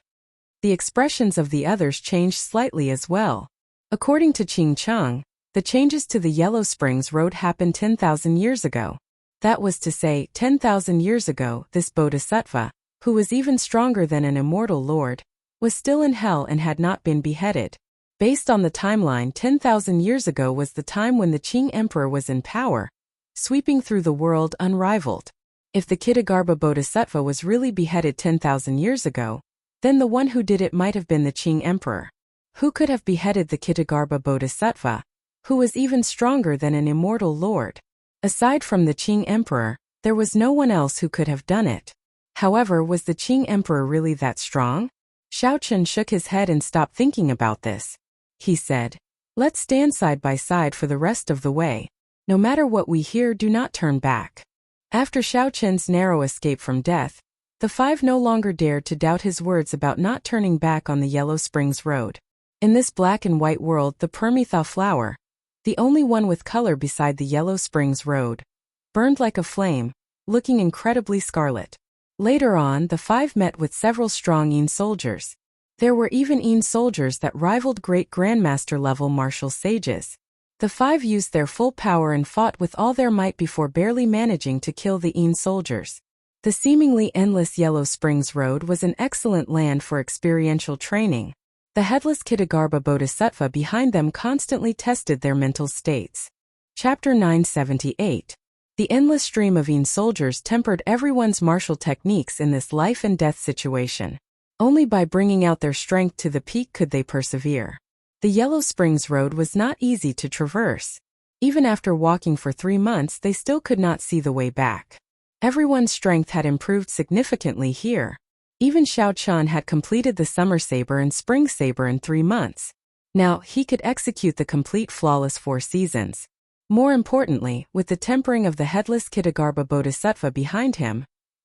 The expressions of the others changed slightly as well. According to Ching Chang, the changes to the Yellow Springs Road happened 10,000 years ago. That was to say, 10,000 years ago, this Bodhisattva, who was even stronger than an immortal lord, was still in hell and had not been beheaded. Based on the timeline, 10,000 years ago was the time when the Qing Emperor was in power, sweeping through the world unrivaled. If the Kittagarbha Bodhisattva was really beheaded 10,000 years ago, then the one who did it might have been the Qing Emperor. Who could have beheaded the Kittagarbha Bodhisattva, who was even stronger than an immortal lord? Aside from the Qing Emperor, there was no one else who could have done it. However, was the Qing Emperor really that strong? Xiao Chun shook his head and stopped thinking about this. He said, let's stand side by side for the rest of the way. No matter what we hear, do not turn back. After Xiao Chun's narrow escape from death, the five no longer dared to doubt his words about not turning back on the Yellow Springs Road. In this black and white world, the Permitha flower, the only one with color beside the Yellow Springs Road, burned like a flame, looking incredibly scarlet. Later on, the five met with several strong Yin soldiers. There were even Yin soldiers that rivaled great grandmaster level martial sages. The five used their full power and fought with all their might before barely managing to kill the Yin soldiers. The seemingly endless Yellow Springs Road was an excellent land for experiential training. The headless Kittagarbha Bodhisattva behind them constantly tested their mental states. Chapter 978. The endless stream of Yin soldiers tempered everyone's martial techniques in this life and death situation. Only by bringing out their strength to the peak could they persevere. The Yellow Springs Road was not easy to traverse. Even after walking for 3 months, they still could not see the way back. Everyone's strength had improved significantly here. Even Xiao Chun had completed the Summer Saber and Spring Saber in 3 months. Now, he could execute the complete flawless 4 seasons. More importantly, with the tempering of the headless Kittagarbha Bodhisattva behind him,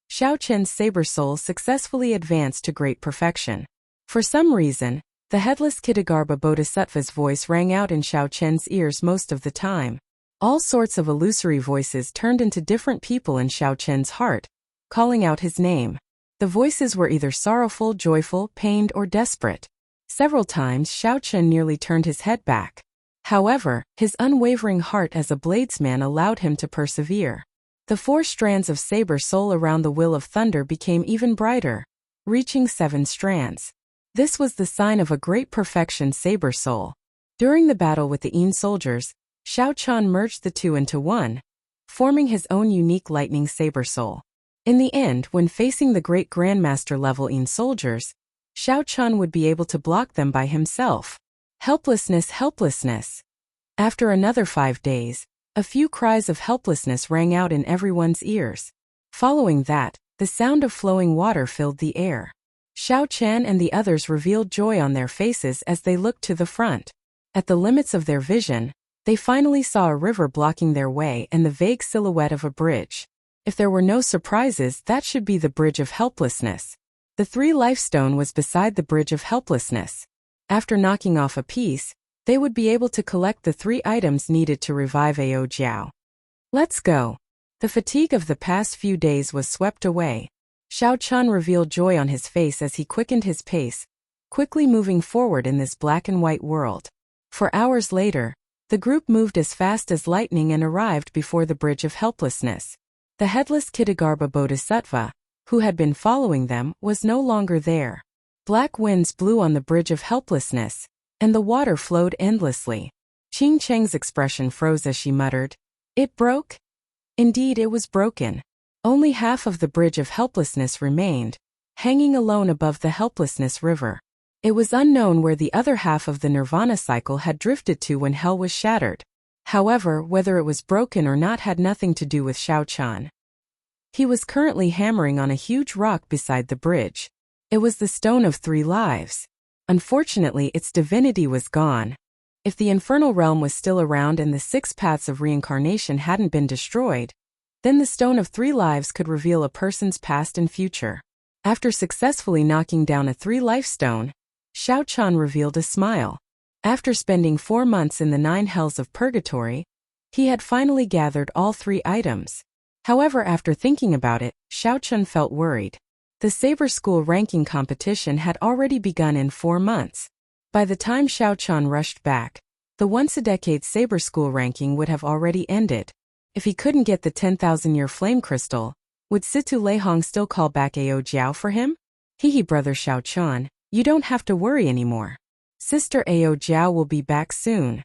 Xiao Chun's saber soul successfully advanced to great perfection. For some reason, the headless Kittagarbha Bodhisattva's voice rang out in Xiao Chun's ears most of the time. All sorts of illusory voices turned into different people in Xiao Chun's heart, calling out his name. The voices were either sorrowful, joyful, pained, or desperate. Several times Xiao Chun nearly turned his head back. However, his unwavering heart as a bladesman allowed him to persevere. The 4 strands of saber soul around the Will of Thunder became even brighter, reaching 7 strands. This was the sign of a great perfection saber soul. During the battle with the Yin soldiers, Xiao Chun merged the 2 into 1, forming his own unique lightning saber soul. In the end, when facing the great grandmaster level Yin soldiers, Xiao Chun would be able to block them by himself. Helplessness, helplessness. After another 5 days, a few cries of helplessness rang out in everyone's ears. Following that, the sound of flowing water filled the air. Xiao Chun and the others revealed joy on their faces as they looked to the front. At the limits of their vision, they finally saw a river blocking their way and the vague silhouette of a bridge. If there were no surprises, that should be the Bridge of Helplessness. The 3 Lifestone was beside the Bridge of Helplessness. After knocking off a piece, they would be able to collect the 3 items needed to revive Ao Jiao. Let's go. The fatigue of the past few days was swept away. Xiao Chun revealed joy on his face as he quickened his pace, quickly moving forward in this black and white world. For hours later, the group moved as fast as lightning and arrived before the Bridge of Helplessness. The headless Kitagarbha Bodhisattva, who had been following them, was no longer there. Black winds blew on the Bridge of Helplessness, and the water flowed endlessly. Qing Cheng's expression froze as she muttered, "It broke?" Indeed, it was broken. Only half of the Bridge of Helplessness remained, hanging alone above the Helplessness River. It was unknown where the other half of the Nirvana cycle had drifted to when hell was shattered. However, whether it was broken or not had nothing to do with Xiao Chun. He was currently hammering on a huge rock beside the bridge. It was the Stone of 3 Lives. Unfortunately, its divinity was gone. If the infernal realm was still around and the 6 paths of reincarnation hadn't been destroyed, then the Stone of 3 Lives could reveal a person's past and future. After successfully knocking down a 3-life stone, Xiao Chun revealed a smile. After spending 4 months in the 9 hells of purgatory, he had finally gathered all 3 items. However, after thinking about it, Xiao Chun felt worried. The Saber School ranking competition had already begun in 4 months. By the time Xiao Chun rushed back, the once-a-decade Saber School ranking would have already ended. If he couldn't get the 10,000-year flame crystal, would Situ Leihong still call back Ao Jiao for him? Hehe, brother Xiao Chun, you don't have to worry anymore. Sister Ao Jiao will be back soon.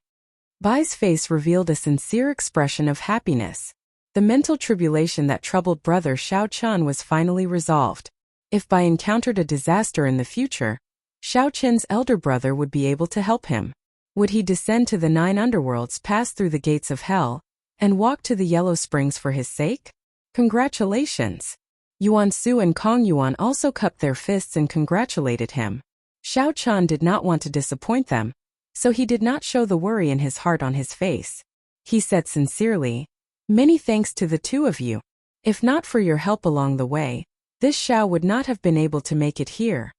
Bai's face revealed a sincere expression of happiness. The mental tribulation that troubled brother Xiao Chun was finally resolved. If Bai encountered a disaster in the future, Xiao Chun's elder brother would be able to help him. Would he descend to the 9 underworlds, pass through the gates of hell, and walk to the Yellow Springs for his sake? Congratulations! Yuan Su and Kong Yuan also cupped their fists and congratulated him. Xiao Chun did not want to disappoint them, so he did not show the worry in his heart on his face. He said sincerely, "Many thanks to the 2 of you. If not for your help along the way, this Xiao would not have been able to make it here."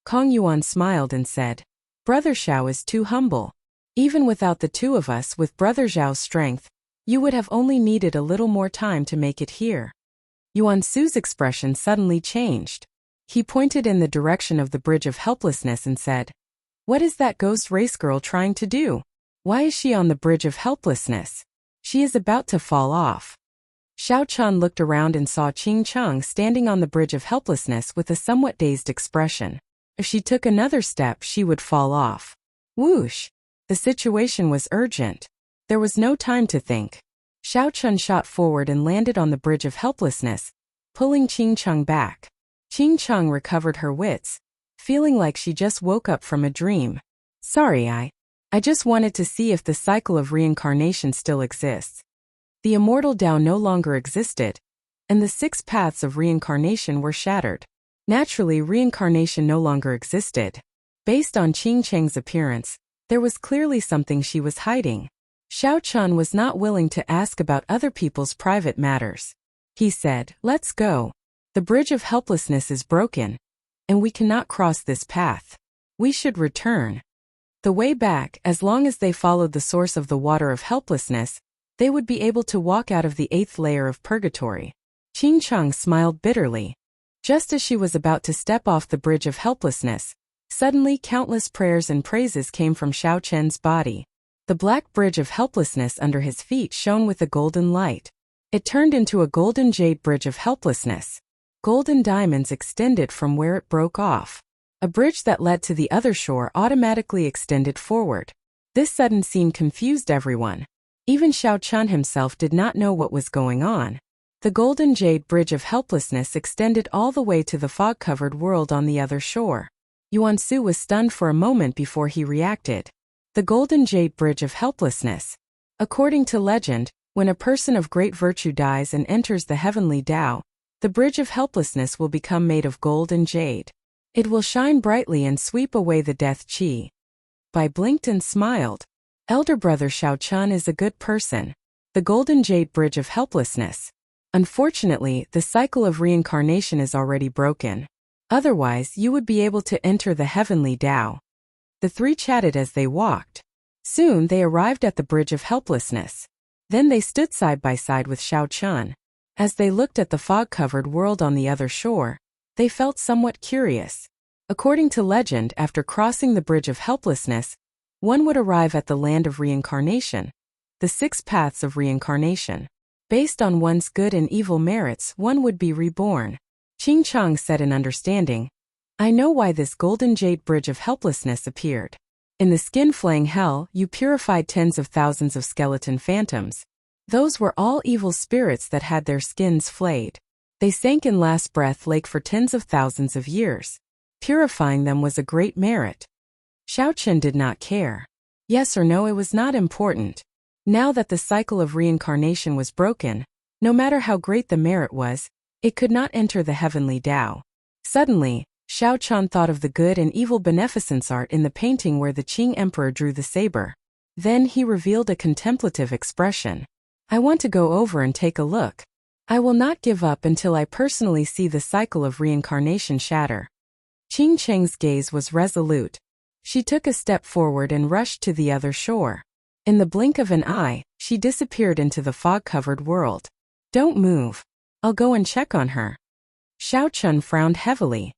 Kong Yuan smiled and said, "Brother Xiao is too humble. Even without the 2 of us, with Brother Xiao's strength, you would have only needed a little more time to make it here." Yuan Su's expression suddenly changed. He pointed in the direction of the Bridge of Helplessness and said, "What is that ghost race girl trying to do? Why is she on the Bridge of Helplessness? She is about to fall off." Xiao Chun looked around and saw Qing Cheng standing on the Bridge of Helplessness with a somewhat dazed expression. If she took another step, she would fall off. Whoosh! The situation was urgent. There was no time to think. Xiao Chun shot forward and landed on the Bridge of Helplessness, pulling Qing Cheng back. Qing Cheng recovered her wits, feeling like she just woke up from a dream. "Sorry, I just wanted to see if the cycle of reincarnation still exists." The immortal Tao no longer existed, and the 6 paths of reincarnation were shattered. Naturally, reincarnation no longer existed. Based on Qing Cheng's appearance, there was clearly something she was hiding. Xiao Chun was not willing to ask about other people's private matters. He said, "Let's go. The Bridge of Helplessness is broken, and we cannot cross this path. We should return." The way back, as long as they followed the source of the water of helplessness, they would be able to walk out of the 8th layer of purgatory. Qing Cheng smiled bitterly. Just as she was about to step off the Bridge of Helplessness, suddenly countless prayers and praises came from Xiao Chen's body. The black Bridge of Helplessness under his feet shone with a golden light. It turned into a golden jade Bridge of Helplessness. Golden diamonds extended from where it broke off. A bridge that led to the other shore automatically extended forward. This sudden scene confused everyone. Even Xiao Chun himself did not know what was going on. The golden jade Bridge of Helplessness extended all the way to the fog-covered world on the other shore. Yuan Su was stunned for a moment before he reacted. The golden jade Bridge of Helplessness. According to legend, when a person of great virtue dies and enters the heavenly Tao, the Bridge of Helplessness will become made of gold and jade. It will shine brightly and sweep away the death qi. Bai blinked and smiled. Elder brother Xiao Chun is a good person. The golden jade Bridge of Helplessness. Unfortunately, the cycle of reincarnation is already broken. Otherwise, you would be able to enter the heavenly Tao. The three chatted as they walked. Soon they arrived at the Bridge of Helplessness. Then they stood side by side with Xiao Chun. As they looked at the fog-covered world on the other shore, they felt somewhat curious. According to legend, after crossing the Bridge of Helplessness, one would arrive at the land of reincarnation, the 6 paths of reincarnation. Based on one's good and evil merits, one would be reborn. Ching Chong said in understanding, I know why this golden jade bridge of helplessness appeared. In the skin-flaying hell, you purified tens of thousands of skeleton phantoms. Those were all evil spirits that had their skins flayed. They sank in last breath lake for tens of thousands of years. Purifying them was a great merit. Xiao Chen did not care. Yes or no, it was not important. Now that the cycle of reincarnation was broken, no matter how great the merit was, it could not enter the heavenly Tao. Suddenly, Xiao Chun thought of the good and evil beneficence art in the painting where the Qing emperor drew the saber. Then he revealed a contemplative expression. I want to go over and take a look. I will not give up until I personally see the cycle of reincarnation shatter. Qing Cheng's gaze was resolute. She took a step forward and rushed to the other shore. In the blink of an eye, she disappeared into the fog-covered world. Don't move. I'll go and check on her. Xiao Chun frowned heavily.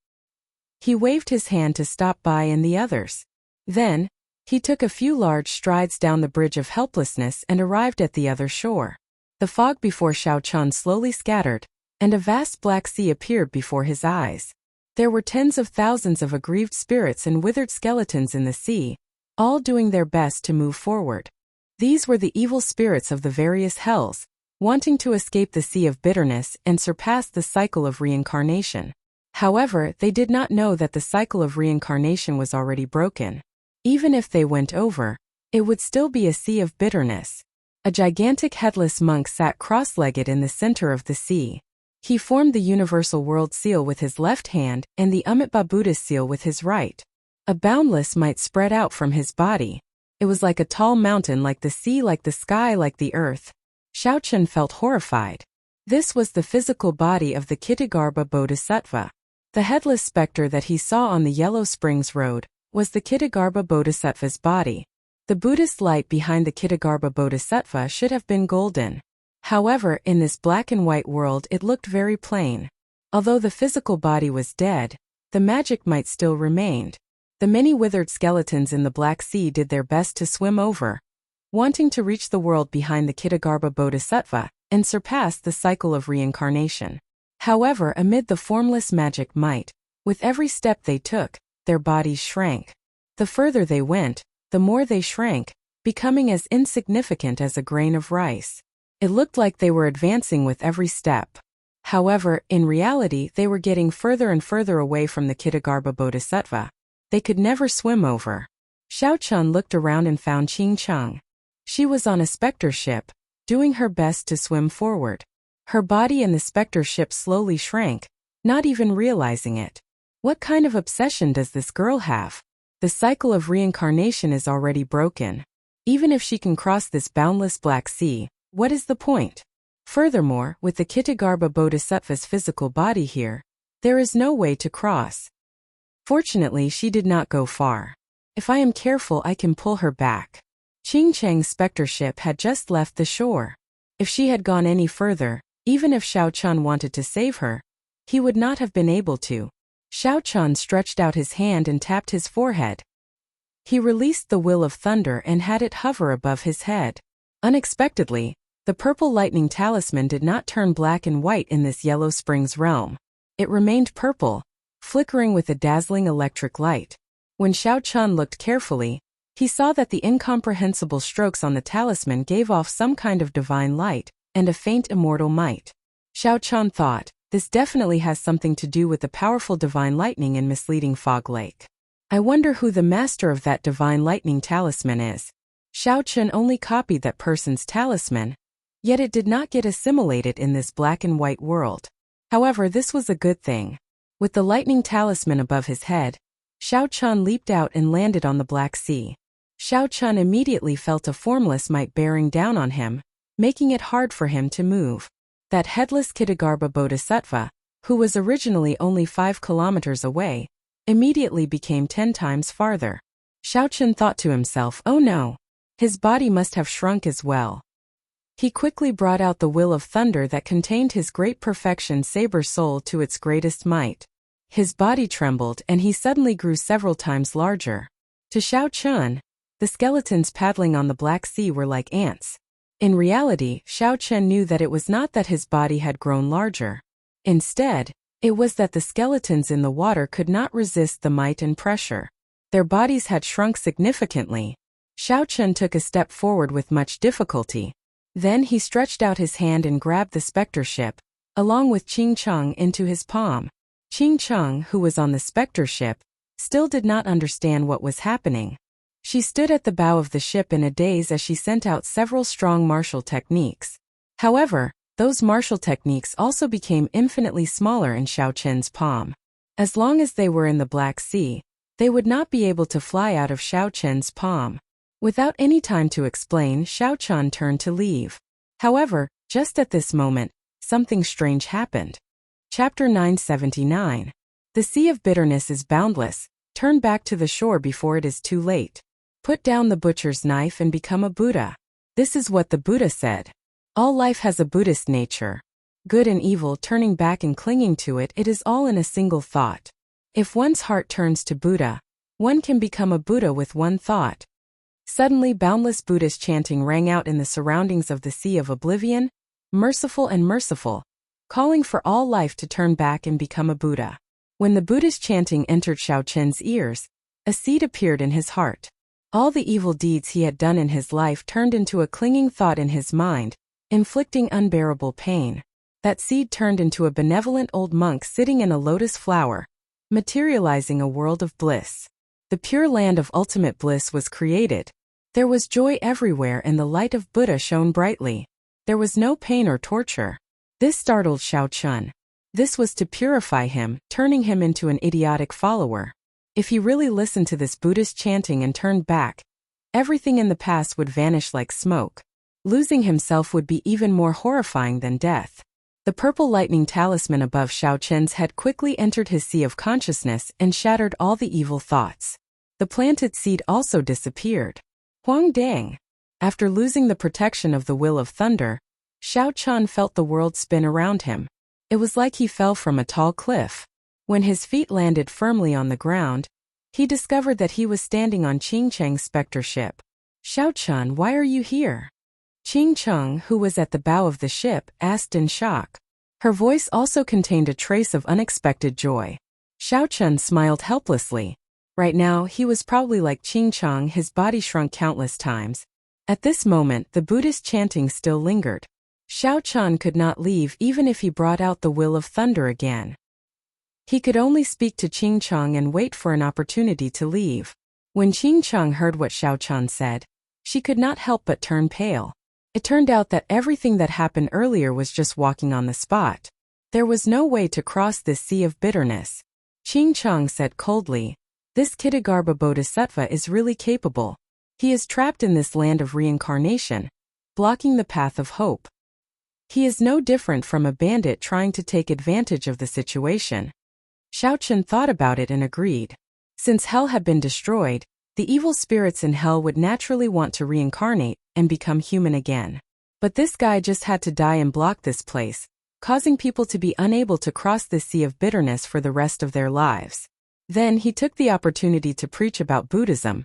He waved his hand to stop Bai and the others. Then, he took a few large strides down the bridge of helplessness and arrived at the other shore. The fog before Xiao Chun slowly scattered, and a vast black sea appeared before his eyes. There were tens of thousands of aggrieved spirits and withered skeletons in the sea, all doing their best to move forward. These were the evil spirits of the various hells, wanting to escape the sea of bitterness and surpass the cycle of reincarnation. However, they did not know that the cycle of reincarnation was already broken. Even if they went over, it would still be a sea of bitterness. A gigantic headless monk sat cross-legged in the center of the sea. He formed the Universal World Seal with his left hand and the Amitabha Buddhist seal with his right. A boundless might spread out from his body. It was like a tall mountain, like the sea, like the sky, like the earth. Xiao Chen felt horrified. This was the physical body of the Kittagarbha Bodhisattva. The headless specter that he saw on the Yellow Springs Road was the Kittagarbha Bodhisattva's body. The Buddhist light behind the Kittagarbha Bodhisattva should have been golden. However, in this black and white world it looked very plain. Although the physical body was dead, the magic might still remained. The many withered skeletons in the Black Sea did their best to swim over, wanting to reach the world behind the Kittagarbha Bodhisattva and surpass the cycle of reincarnation. However, amid the formless magic might, with every step they took, their bodies shrank. The further they went, the more they shrank, becoming as insignificant as a grain of rice. It looked like they were advancing with every step. However, in reality they were getting further and further away from the Kittagarbha Bodhisattva. They could never swim over. Xiao Chun looked around and found Qing Cheng. She was on a specter ship, doing her best to swim forward. Her body and the specter ship slowly shrank, not even realizing it. What kind of obsession does this girl have? The cycle of reincarnation is already broken. Even if she can cross this boundless Black Sea, what is the point? Furthermore, with the Kittagarbha Bodhisattva's physical body here, there is no way to cross. Fortunately, she did not go far. If I am careful, I can pull her back. Qing Cheng's specter ship had just left the shore. If she had gone any further, even if Xiao Chun wanted to save her, he would not have been able to. Xiao Chun stretched out his hand and tapped his forehead. He released the will of thunder and had it hover above his head. Unexpectedly, the purple lightning talisman did not turn black and white in this Yellow Springs realm. It remained purple, flickering with a dazzling electric light. When Xiao Chun looked carefully, he saw that the incomprehensible strokes on the talisman gave off some kind of divine light and a faint immortal might. Xiao Chun thought, this definitely has something to do with the powerful divine lightning in misleading Fog Lake. I wonder who the master of that divine lightning talisman is. Xiao Chun only copied that person's talisman, yet it did not get assimilated in this black and white world. However, this was a good thing. With the lightning talisman above his head, Xiao Chun leaped out and landed on the Black Sea. Xiao Chun immediately felt a formless might bearing down on him, making it hard for him to move. That headless Kittagarbha Bodhisattva, who was originally only 5 kilometers away, immediately became 10 times farther. Xiao Chun thought to himself, oh no. His body must have shrunk as well. He quickly brought out the will of thunder that contained his great perfection saber soul to its greatest might. His body trembled and he suddenly grew several times larger. To Xiao Chun, the skeletons paddling on the Black Sea were like ants. In reality, Xiao Chun knew that it was not that his body had grown larger. Instead, it was that the skeletons in the water could not resist the might and pressure. Their bodies had shrunk significantly. Xiao Chun took a step forward with much difficulty. Then he stretched out his hand and grabbed the specter ship, along with Qing Cheng, into his palm. Qing Cheng, who was on the specter ship, still did not understand what was happening. She stood at the bow of the ship in a daze as she sent out several strong martial techniques. However, those martial techniques also became infinitely smaller in Xiao Chun's palm. As long as they were in the Black Sea, they would not be able to fly out of Xiao Chun's palm. Without any time to explain, Xiao Chun turned to leave. However, just at this moment, something strange happened. Chapter 979. The sea of bitterness is boundless. Turn back to the shore before it is too late. Put down the butcher's knife and become a Buddha. This is what the Buddha said. All life has a Buddhist nature. Good and evil turning back and clinging to it, it is all in a single thought. If one's heart turns to Buddha, one can become a Buddha with one thought. Suddenly boundless Buddhist chanting rang out in the surroundings of the Sea of Oblivion, merciful and merciful, calling for all life to turn back and become a Buddha. When the Buddhist chanting entered Xiao Chun's ears, a seed appeared in his heart. All the evil deeds he had done in his life turned into a clinging thought in his mind, inflicting unbearable pain. That seed turned into a benevolent old monk sitting in a lotus flower, materializing a world of bliss. The pure land of ultimate bliss was created. There was joy everywhere and the light of Buddha shone brightly. There was no pain or torture. This startled Xiao Chun. This was to purify him, turning him into an idiotic follower. If he really listened to this Buddhist chanting and turned back, everything in the past would vanish like smoke. Losing himself would be even more horrifying than death. The purple lightning talisman above Xiao Chun's head quickly entered his sea of consciousness and shattered all the evil thoughts. The planted seed also disappeared. Huang Dang. After losing the protection of the will of thunder, Xiao Chun felt the world spin around him. It was like he fell from a tall cliff. When his feet landed firmly on the ground, he discovered that he was standing on Qing Cheng's specter ship. Xiao Chun, why are you here? Qing Cheng, who was at the bow of the ship, asked in shock. Her voice also contained a trace of unexpected joy. Xiao Chun smiled helplessly. Right now, he was probably like Qing Cheng, his body shrunk countless times. At this moment, the Buddhist chanting still lingered. Xiao Chun could not leave even if he brought out the will of thunder again. He could only speak to Qing Cheng and wait for an opportunity to leave. When Qing Cheng heard what Xiao Chun said, she could not help but turn pale. It turned out that everything that happened earlier was just walking on the spot. There was no way to cross this sea of bitterness. Qing Cheng said coldly, "This Kitagarbha Bodhisattva is really capable. He is trapped in this land of reincarnation, blocking the path of hope. He is no different from a bandit trying to take advantage of the situation." Xiao Chun thought about it and agreed. Since hell had been destroyed, the evil spirits in hell would naturally want to reincarnate and become human again. But this guy just had to die and block this place, causing people to be unable to cross this sea of bitterness for the rest of their lives. Then he took the opportunity to preach about Buddhism,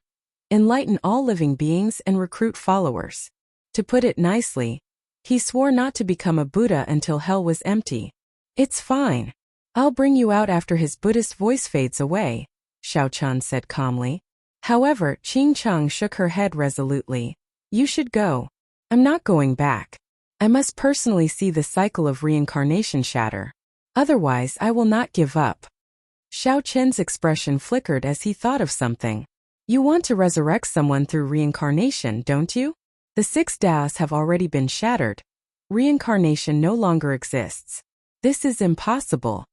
enlighten all living beings and recruit followers. To put it nicely, he swore not to become a Buddha until hell was empty. "It's fine. I'll bring you out after his Buddhist voice fades away," Xiao Chun said calmly. However, Qing Cheng shook her head resolutely. "You should go. I'm not going back. I must personally see the cycle of reincarnation shatter. Otherwise, I will not give up." Xiao Chen's expression flickered as he thought of something. "You want to resurrect someone through reincarnation, don't you? The 6 Taoists have already been shattered. Reincarnation no longer exists. This is impossible."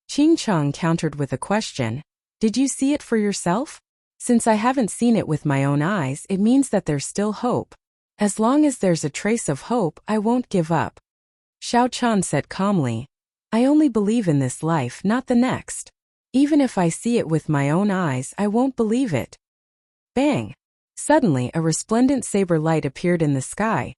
Qing Cheng countered with a question. "Did you see it for yourself? Since I haven't seen it with my own eyes, it means that there's still hope. As long as there's a trace of hope, I won't give up." Xiao Chun said calmly, "I only believe in this life, not the next. Even if I see it with my own eyes, I won't believe it." Bang! Suddenly, a resplendent saber light appeared in the sky,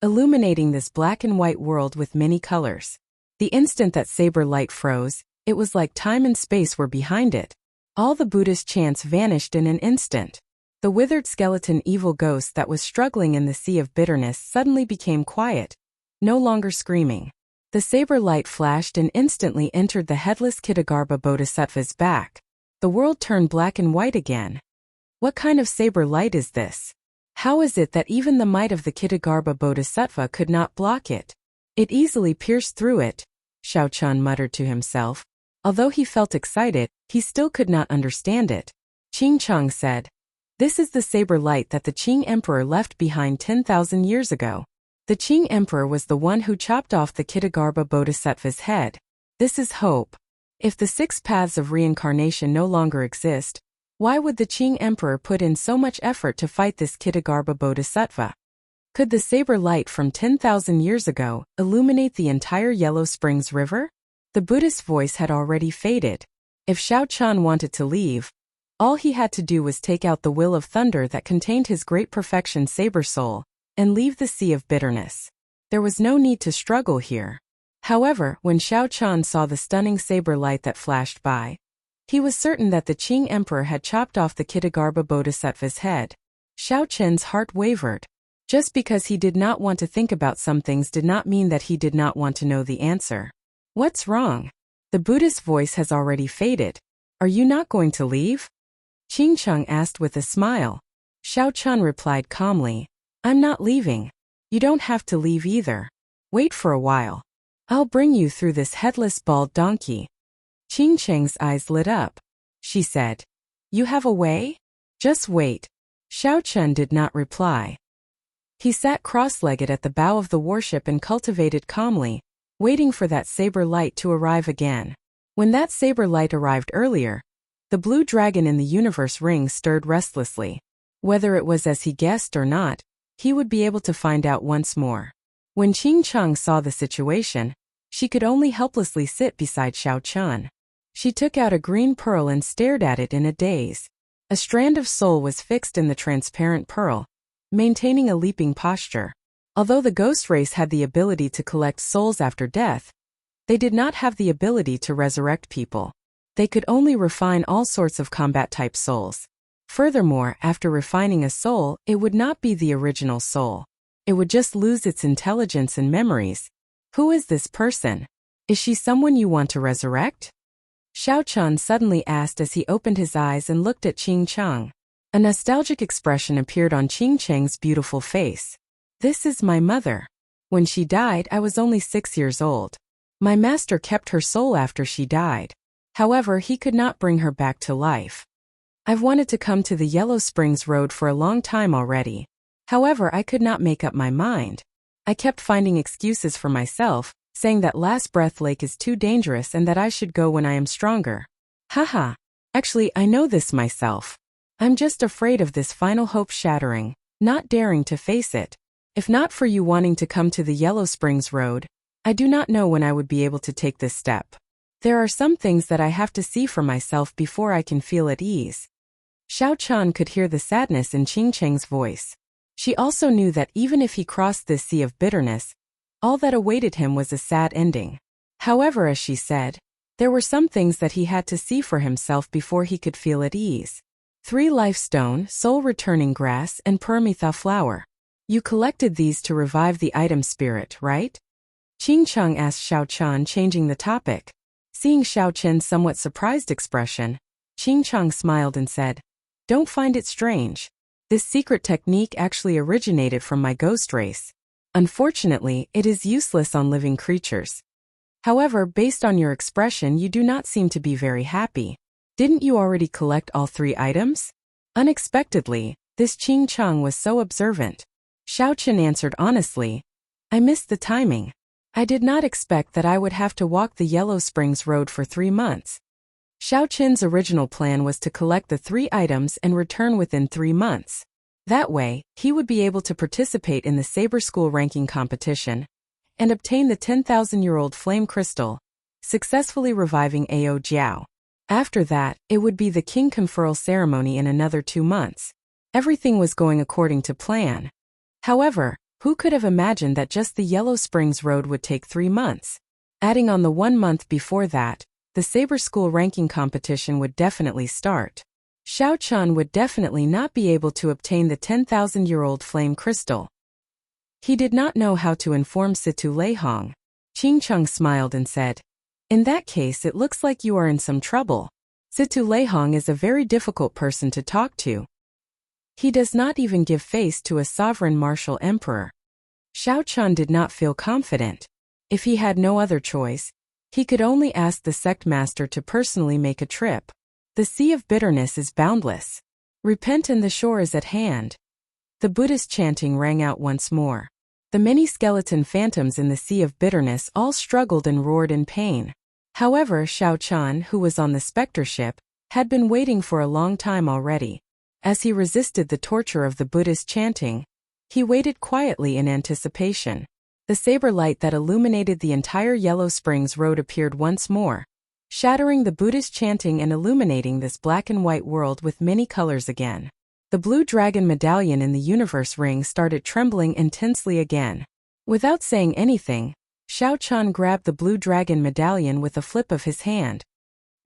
illuminating this black and white world with many colors. The instant that saber light froze, it was like time and space were behind it. All the Buddhist chants vanished in an instant. The withered skeleton evil ghost that was struggling in the sea of bitterness suddenly became quiet, no longer screaming. The saber light flashed and instantly entered the headless Kitagarbha Bodhisattva's back. The world turned black and white again. What kind of saber light is this? How is it that even the might of the Kitagarbha Bodhisattva could not block it? It easily pierced through it, Xiao Chun muttered to himself. Although he felt excited, he still could not understand it. Qing Chang said, "This is the saber light that the Qing Emperor left behind 10,000 years ago." The Qing Emperor was the one who chopped off the Kitagarbha Bodhisattva's head. This is hope. If the 6 paths of reincarnation no longer exist, why would the Qing Emperor put in so much effort to fight this Kitagarbha Bodhisattva? Could the saber light from 10,000 years ago illuminate the entire Yellow Springs River? The Buddhist voice had already faded. If Xiao Chun wanted to leave, all he had to do was take out the will of thunder that contained his great perfection saber soul, and leave the sea of bitterness. There was no need to struggle here. However, when Xiao Chun saw the stunning saber light that flashed by, he was certain that the Qing Emperor had chopped off the Kitagarbha Bodhisattva's head. Xiao Chun's heart wavered. Just because he did not want to think about some things did not mean that he did not want to know the answer. What's wrong? The Buddhist voice has already faded. Are you not going to leave? Qing Chang asked with a smile. Xiao Chun replied calmly, I'm not leaving. You don't have to leave either. Wait for a while. I'll bring you through this headless bald donkey. Qing Chang's eyes lit up. She said, You have a way? Just wait. Xiao Chun did not reply. He sat cross-legged at the bow of the warship and cultivated calmly, waiting for that saber light to arrive again. When that saber light arrived earlier, the blue dragon in the universe ring stirred restlessly. Whether it was as he guessed or not, he would be able to find out once more. When Qing Chang saw the situation, she could only helplessly sit beside Xiao Chun. She took out a green pearl and stared at it in a daze. A strand of soul was fixed in the transparent pearl, maintaining a leaping posture. Although the ghost race had the ability to collect souls after death, they did not have the ability to resurrect people. They could only refine all sorts of combat-type souls. Furthermore, after refining a soul, it would not be the original soul. It would just lose its intelligence and memories. Who is this person? Is she someone you want to resurrect? Xiao Chun suddenly asked as he opened his eyes and looked at Qing Chang. A nostalgic expression appeared on Qing Chang's beautiful face. This is my mother. When she died, I was only 6 years old. My master kept her soul after she died. However, he could not bring her back to life. I've wanted to come to the Yellow Springs Road for a long time already. However, I could not make up my mind. I kept finding excuses for myself, saying that Last Breath Lake is too dangerous and that I should go when I am stronger. Haha. Actually, I know this myself. I'm just afraid of this final hope shattering, not daring to face it. If not for you wanting to come to the Yellow Springs Road, I do not know when I would be able to take this step. There are some things that I have to see for myself before I can feel at ease. Xiao Chun could hear the sadness in Qing Chang's voice. She also knew that even if he crossed this sea of bitterness, all that awaited him was a sad ending. However, as she said, there were some things that he had to see for himself before he could feel at ease. 3 life stone, soul returning grass, and Paramitha flower. You collected these to revive the item spirit, right? Qing Chang asked Xiao Chun, changing the topic. Seeing Xiao Chun's somewhat surprised expression, Qing Chang smiled and said, Don't find it strange. This secret technique actually originated from my ghost race. Unfortunately, it is useless on living creatures. However, based on your expression, you do not seem to be very happy. Didn't you already collect all 3 items? Unexpectedly, this Qing Chang was so observant. Xiao Chun answered honestly, I missed the timing. I did not expect that I would have to walk the Yellow Springs Road for 3 months. Xiao Chun's original plan was to collect the 3 items and return within 3 months. That way, he would be able to participate in the Saber School ranking competition and obtain the 10,000-year-old flame crystal, successfully reviving Ao Jiao. After that, it would be the king conferral ceremony in another 2 months. Everything was going according to plan. However, who could have imagined that just the Yellow Springs Road would take 3 months? Adding on the 1 month before that, the Saber School ranking competition would definitely start. Xiao Chun would definitely not be able to obtain the 10,000-year-old flame crystal. He did not know how to inform Situ Leihong. Qing Cheng smiled and said, "In that case, it looks like you are in some trouble. Situ Leihong is a very difficult person to talk to. He does not even give face to a sovereign martial emperor." Xiao Chun did not feel confident. If he had no other choice, he could only ask the sect master to personally make a trip. The sea of bitterness is boundless. Repent and the shore is at hand. The Buddhist chanting rang out once more. The many skeleton phantoms in the sea of bitterness all struggled and roared in pain. However, Xiao Chun, who was on the specter ship, had been waiting for a long time already. As he resisted the torture of the Buddhist chanting, he waited quietly in anticipation. The saber light that illuminated the entire Yellow Springs Road appeared once more, shattering the Buddhist chanting and illuminating this black and white world with many colors again. The blue dragon medallion in the universe ring started trembling intensely again. Without saying anything, Xiao Chun grabbed the blue dragon medallion with a flip of his hand.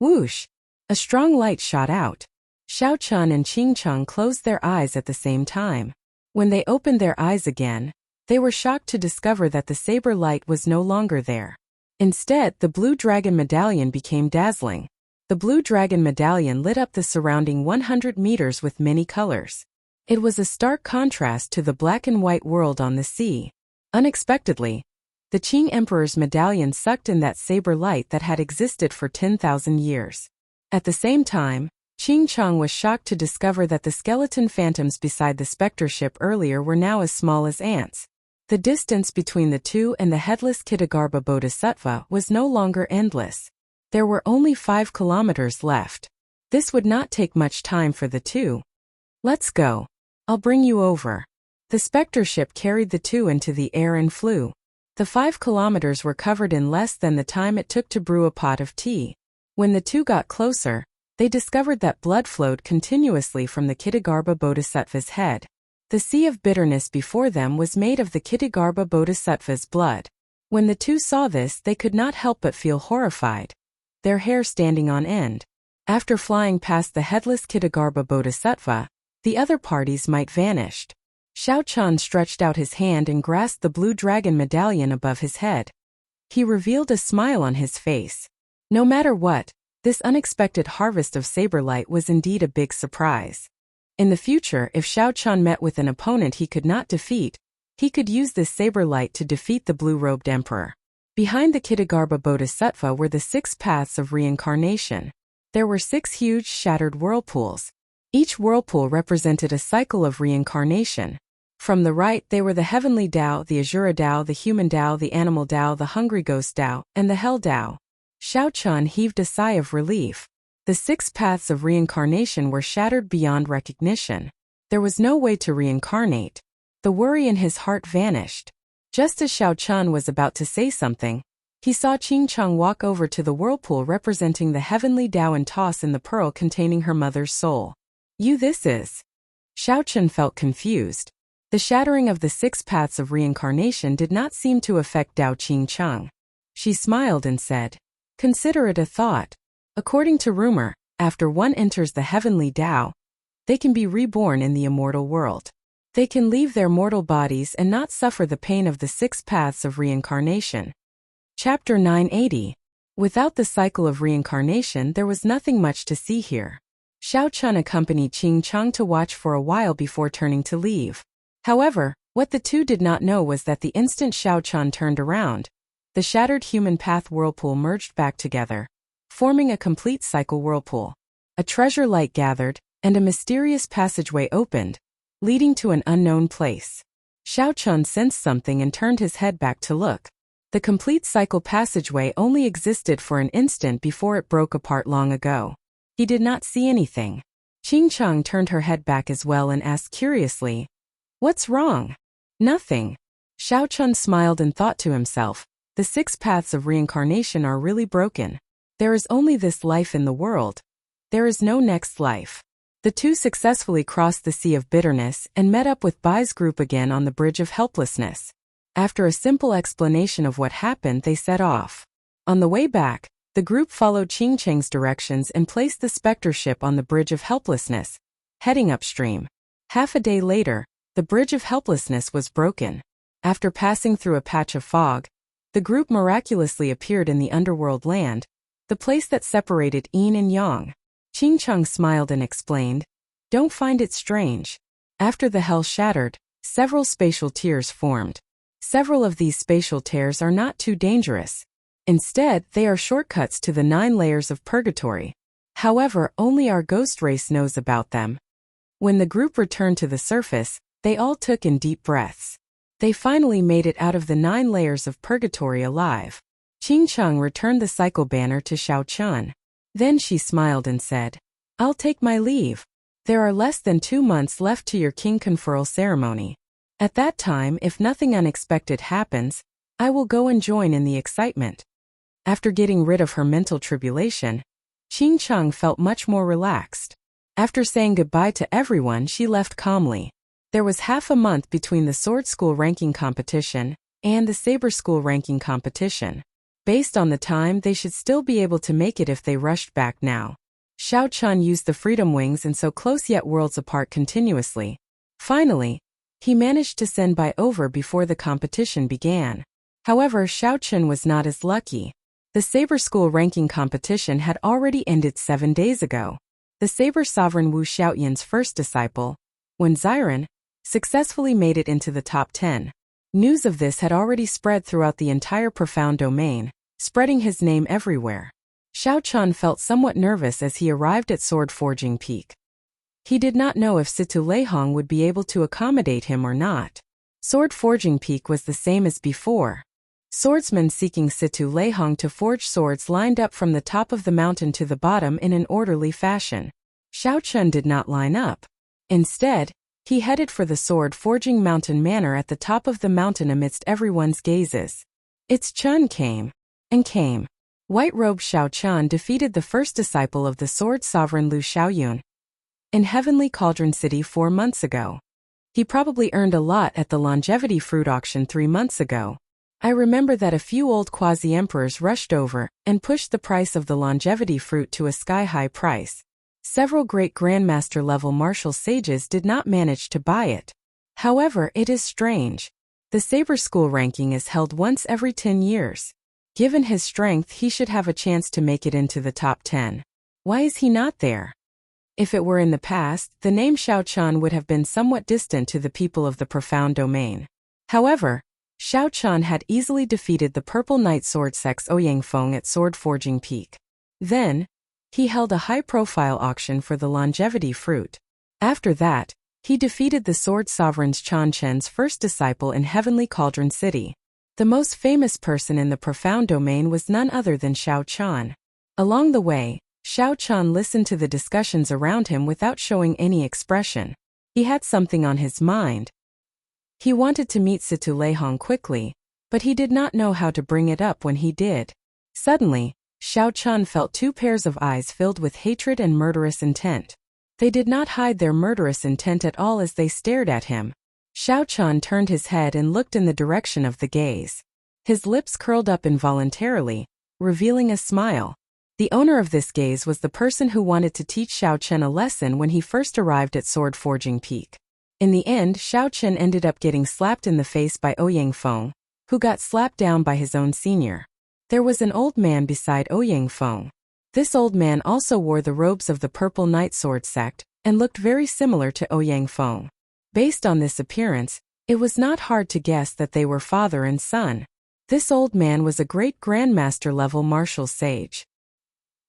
Whoosh! A strong light shot out. Xiao Chun and Qing Cheng closed their eyes at the same time. When they opened their eyes again, they were shocked to discover that the saber light was no longer there. Instead, the blue dragon medallion became dazzling. The blue dragon medallion lit up the surrounding 100 meters with many colors. It was a stark contrast to the black and white world on the sea. Unexpectedly, the Qing Emperor's medallion sucked in that saber light that had existed for 10,000 years. At the same time, Qing Cheng was shocked to discover that the skeleton phantoms beside the specter ship earlier were now as small as ants. The distance between the two and the headless Kitagarbha Bodhisattva was no longer endless. There were only 5 kilometers left. This would not take much time for the two. "Let's go. I'll bring you over." The specter ship carried the two into the air and flew. The 5 kilometers were covered in less than the time it took to brew a pot of tea. When the two got closer, they discovered that blood flowed continuously from the Kitagarbha Bodhisattva's head. The sea of bitterness before them was made of the Kitagarbha Bodhisattva's blood. When the two saw this, they could not help but feel horrified, their hair standing on end. After flying past the headless Kitagarbha Bodhisattva, the other parties might vanished. Xiao Chun stretched out his hand and grasped the blue dragon medallion above his head. He revealed a smile on his face. No matter what, this unexpected harvest of saber light was indeed a big surprise. In the future, if Xiao Chun met with an opponent he could not defeat, he could use this saber light to defeat the blue-robed emperor. Behind the Kitagarbha Bodhisattva were the 6 paths of reincarnation. There were 6 huge shattered whirlpools. Each whirlpool represented a cycle of reincarnation. From the right they were the heavenly Tao, the Azura Tao, the human Tao, the animal Tao, the hungry ghost Tao, and the hell Tao. Xiao Chun heaved a sigh of relief. The 6 paths of reincarnation were shattered beyond recognition. There was no way to reincarnate. The worry in his heart vanished. Just as Xiao Chun was about to say something, he saw Qing Cheng walk over to the whirlpool representing the heavenly Tao and toss in the pearl containing her mother's soul. This is. Xiao Chun felt confused. The shattering of the 6 paths of reincarnation did not seem to affect Tao Qing Cheng. She smiled and said, "Consider it a thought. According to rumor, after one enters the heavenly Tao, they can be reborn in the immortal world. They can leave their mortal bodies and not suffer the pain of the 6 paths of reincarnation." Chapter 980. Without the cycle of reincarnation there was nothing much to see here. Xiao Chun accompanied Qing Cheng to watch for a while before turning to leave. However, what the two did not know was that the instant Xiao Chun turned around, the shattered human path whirlpool merged back together, forming a complete cycle whirlpool. A treasure light gathered, and a mysterious passageway opened, leading to an unknown place. Xiao Chun sensed something and turned his head back to look. The complete cycle passageway only existed for an instant before it broke apart long ago. He did not see anything. Qing Cheng turned her head back as well and asked curiously, "What's wrong?" "Nothing." Xiao Chun smiled and thought to himself, the 6 paths of reincarnation are really broken. There is only this life in the world. There is no next life. The two successfully crossed the Sea of Bitterness and met up with Bai's group again on the Bridge of Helplessness. After a simple explanation of what happened, they set off. On the way back, the group followed Qing Cheng's directions and placed the Spectre ship on the Bridge of Helplessness, heading upstream. Half a day later, the Bridge of Helplessness was broken. After passing through a patch of fog, the group miraculously appeared in the underworld land, the place that separated yin and yang. Qing Cheng smiled and explained, "Don't find it strange. After the hell shattered, several spatial tiers formed. Several of these spatial tears are not too dangerous. Instead, they are shortcuts to the 9 layers of purgatory. However, only our ghost race knows about them." When the group returned to the surface, they all took in deep breaths. They finally made it out of the 9 layers of purgatory alive. Qing Cheng returned the cycle banner to Xiao Chun. Then she smiled and said, "I'll take my leave. There are less than 2 months left to your king conferral ceremony. At that time, if nothing unexpected happens, I will go and join in the excitement." After getting rid of her mental tribulation, Qing Cheng felt much more relaxed. After saying goodbye to everyone, she left calmly. There was half a month between the Sword School ranking competition and the Saber School ranking competition. Based on the time, they should still be able to make it if they rushed back now. Xiao Chun used the Freedom Wings and so close yet worlds apart continuously. Finally, he managed to send Bai over before the competition began. However, Xiao Chun was not as lucky. The Saber School ranking competition had already ended 7 days ago. The Saber Sovereign Wu Xiaoyan's first disciple, Wen Ziren, successfully made it into the top 10. News of this had already spread throughout the entire profound domain, spreading his name everywhere. Xiao Chun felt somewhat nervous as he arrived at Sword Forging Peak. He did not know if Situ Leihong would be able to accommodate him or not. Sword Forging Peak was the same as before. Swordsmen seeking Situ Leihong to forge swords lined up from the top of the mountain to the bottom in an orderly fashion. Xiao Chun did not line up. Instead, he headed for the sword forging mountain manor at the top of the mountain amidst everyone's gazes. Its Chun came and came. White-robed Xiao Chun defeated the first disciple of the sword sovereign Lu Xiaoyun in Heavenly Cauldron City 4 months ago. He probably earned a lot at the longevity fruit auction 3 months ago. I remember that a few old quasi-emperors rushed over and pushed the price of the longevity fruit to a sky-high price. Several great grandmaster-level martial sages did not manage to buy it. However, it is strange. The Saber School ranking is held once every 10 years. Given his strength, he should have a chance to make it into the top 10. Why is he not there? If it were in the past, the name Xiao Chun would have been somewhat distant to the people of the profound domain. However, Xiao Chun had easily defeated the Purple Knight Sword Sex Ouyang Feng at Sword Forging Peak. Then, he held a high-profile auction for the longevity fruit. After that, he defeated the Sword Sovereign's Chan Chen's first disciple in Heavenly Cauldron City. The most famous person in the profound domain was none other than Xiao Chun. Along the way, Xiao Chun listened to the discussions around him without showing any expression. He had something on his mind. He wanted to meet Situ Leihong quickly, but he did not know how to bring it up when he did. Suddenly, Xiao Chun felt 2 pairs of eyes filled with hatred and murderous intent. They did not hide their murderous intent at all as they stared at him. Xiao Chun turned his head and looked in the direction of the gaze. His lips curled up involuntarily, revealing a smile. The owner of this gaze was the person who wanted to teach Xiao Chun a lesson when he first arrived at Sword Forging Peak. In the end, Xiao Chun ended up getting slapped in the face by Ouyang Feng, who got slapped down by his own senior. There was an old man beside Ouyang Feng. This old man also wore the robes of the Purple Knight Sword sect and looked very similar to Ouyang Feng. Based on this appearance, it was not hard to guess that they were father and son. This old man was a great grandmaster-level martial sage.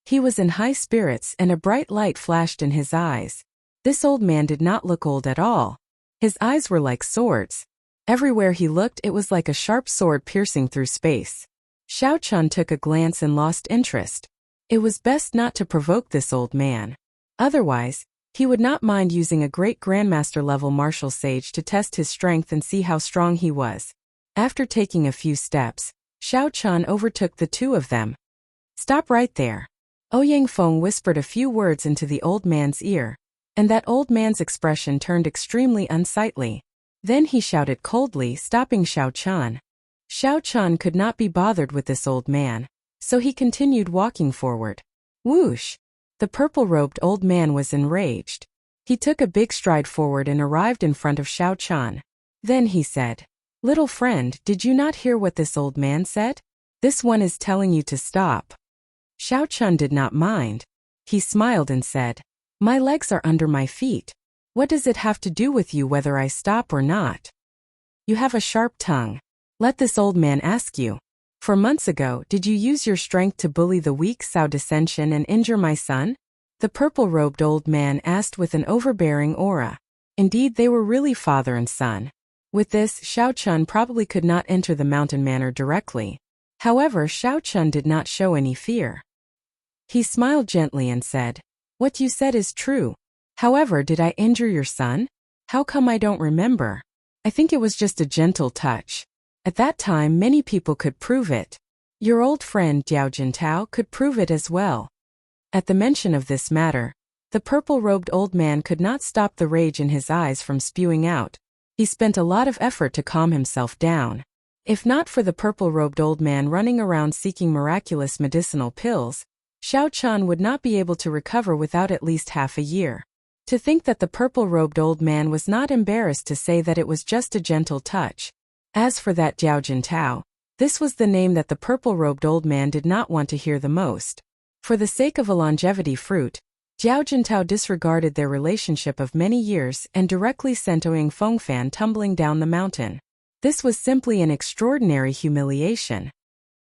He was in high spirits and a bright light flashed in his eyes. This old man did not look old at all. His eyes were like swords. Everywhere he looked, it was like a sharp sword piercing through space. Xiao Chun took a glance and lost interest. It was best not to provoke this old man. Otherwise, he would not mind using a great grandmaster-level martial sage to test his strength and see how strong he was. After taking a few steps, Xiao Chun overtook the 2 of them. "Stop right there." Ouyang Feng whispered a few words into the old man's ear. and that old man's expression turned extremely unsightly. Then he shouted coldly, stopping Xiao Chun. Xiao Chun could not be bothered with this old man, so he continued walking forward. Whoosh! The purple-robed old man was enraged. He took a big stride forward and arrived in front of Xiao Chun. Then he said, "Little friend, did you not hear what this old man said? This one is telling you to stop." Xiao Chun did not mind. He smiled and said, "My legs are under my feet. What does it have to do with you whether I stop or not? You have a sharp tongue. Let this old man ask you. For months ago, did you use your strength to bully the weak Cao Descension and injure my son?" The purple-robed old man asked with an overbearing aura. Indeed, they were really father and son. With this, Xiao Chun probably could not enter the mountain manor directly. However, Xiao Chun did not show any fear. He smiled gently and said, "What you said is true. However, did I injure your son? How come I don't remember? I think it was just a gentle touch. At that time, many people could prove it. Your old friend Diao Jintao could prove it as well." At the mention of this matter, the purple-robed old man could not stop the rage in his eyes from spewing out. He spent a lot of effort to calm himself down. If not for the purple-robed old man running around seeking miraculous medicinal pills, Xiao Chun would not be able to recover without at least half a year. To think that the purple-robed old man was not embarrassed to say that it was just a gentle touch. As for that Diao Jintao, this was the name that the purple-robed old man did not want to hear the most. For the sake of a longevity fruit, Diao Jintao disregarded their relationship of many years and directly sent Ouyang Fengfan tumbling down the mountain. This was simply an extraordinary humiliation.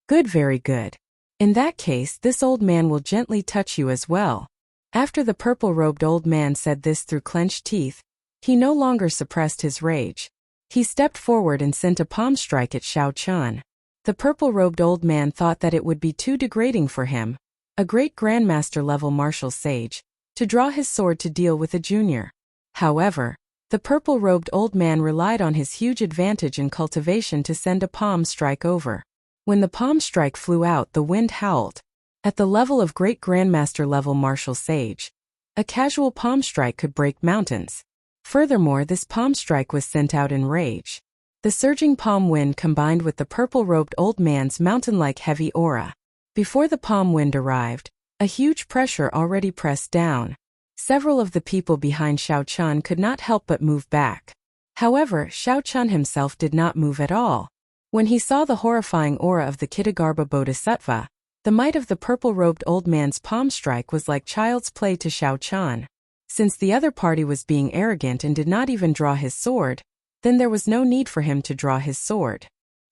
Good, very good. In that case, this old man will gently touch you as well. After the purple-robed old man said this through clenched teeth, he no longer suppressed his rage. He stepped forward and sent a palm strike at Xiao Chun. The purple-robed old man thought that it would be too degrading for him, a great grandmaster-level martial sage, to draw his sword to deal with a junior. However, the purple-robed old man relied on his huge advantage in cultivation to send a palm strike over. When the palm strike flew out, the wind howled. At the level of great grandmaster-level martial sage, a casual palm strike could break mountains. Furthermore, this palm strike was sent out in rage. The surging palm wind combined with the purple-robed old man's mountain-like heavy aura. Before the palm wind arrived, a huge pressure already pressed down. Several of the people behind Xiao Chun could not help but move back. However, Xiao Chun himself did not move at all. When he saw the horrifying aura of the Kittagarbha Bodhisattva, the might of the purple-robed old man's palm strike was like child's play to Xiao Chun. Since the other party was being arrogant and did not even draw his sword, then there was no need for him to draw his sword.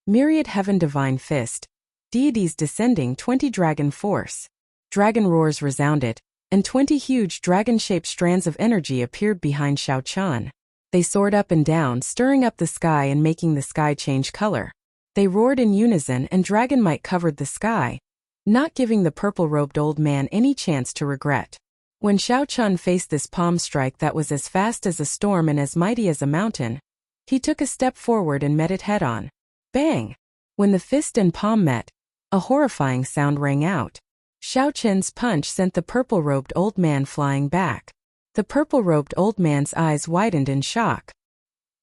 Myriad Heaven Divine Fist. Deities descending 20 Dragon Force. Dragon roars resounded, and 20 huge dragon-shaped strands of energy appeared behind Xiao Chun. They soared up and down, stirring up the sky and making the sky change color. They roared in unison and dragon might covered the sky, not giving the purple-robed old man any chance to regret. When Xiao Chun faced this palm strike that was as fast as a storm and as mighty as a mountain, he took a step forward and met it head-on. Bang! When the fist and palm met, a horrifying sound rang out. Xiao Chun's punch sent the purple-robed old man flying back. The purple-robed old man's eyes widened in shock.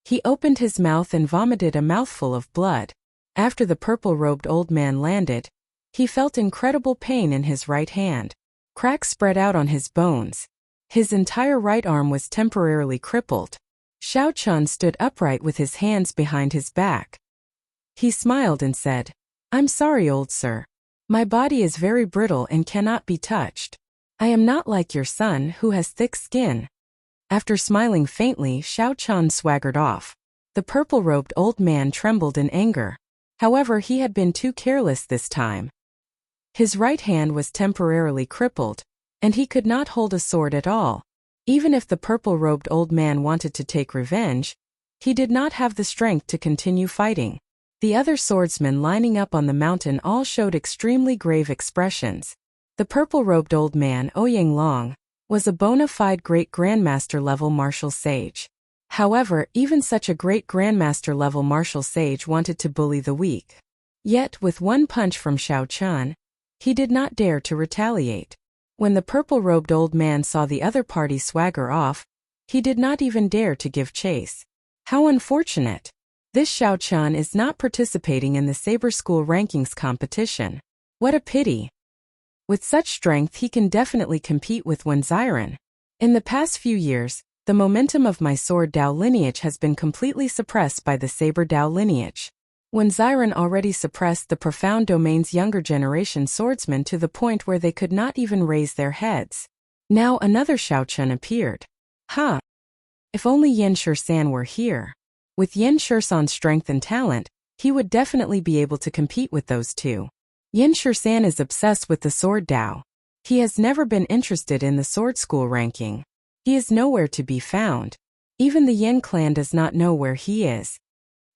He opened his mouth and vomited a mouthful of blood. After the purple-robed old man landed, he felt incredible pain in his right hand. Cracks spread out on his bones. His entire right arm was temporarily crippled. Xiao Chun stood upright with his hands behind his back. He smiled and said, "I'm sorry, old sir. My body is very brittle and cannot be touched. I am not like your son who has thick skin." After smiling faintly, Xiao Chun swaggered off. The purple-robed old man trembled in anger. However, he had been too careless this time. His right hand was temporarily crippled, and he could not hold a sword at all. Even if the purple-robed old man wanted to take revenge, he did not have the strength to continue fighting. The other swordsmen lining up on the mountain all showed extremely grave expressions. The purple-robed old man, Ouyang Long, was a bona fide great grandmaster-level martial sage. However, even such a great grandmaster-level martial sage wanted to bully the weak. Yet, with one punch from Xiao Chun, he did not dare to retaliate. When the purple-robed old man saw the other party swagger off, he did not even dare to give chase. How unfortunate! This Xiao Chun is not participating in the Saber School rankings competition. What a pity! With such strength he can definitely compete with Wen Xiren. In the past few years, the momentum of my Sword Dao lineage has been completely suppressed by the Saber Dao lineage. Wen Xiren already suppressed the Profound Domain's younger generation swordsmen to the point where they could not even raise their heads. Now another Xiao Chun appeared. Ha! If only Yan Shisan were here. With Yan Shisan's strength and talent, he would definitely be able to compete with those two. Yan Shisan is obsessed with the Sword Dao. He has never been interested in the sword school ranking. He is nowhere to be found. Even the Yan clan does not know where he is.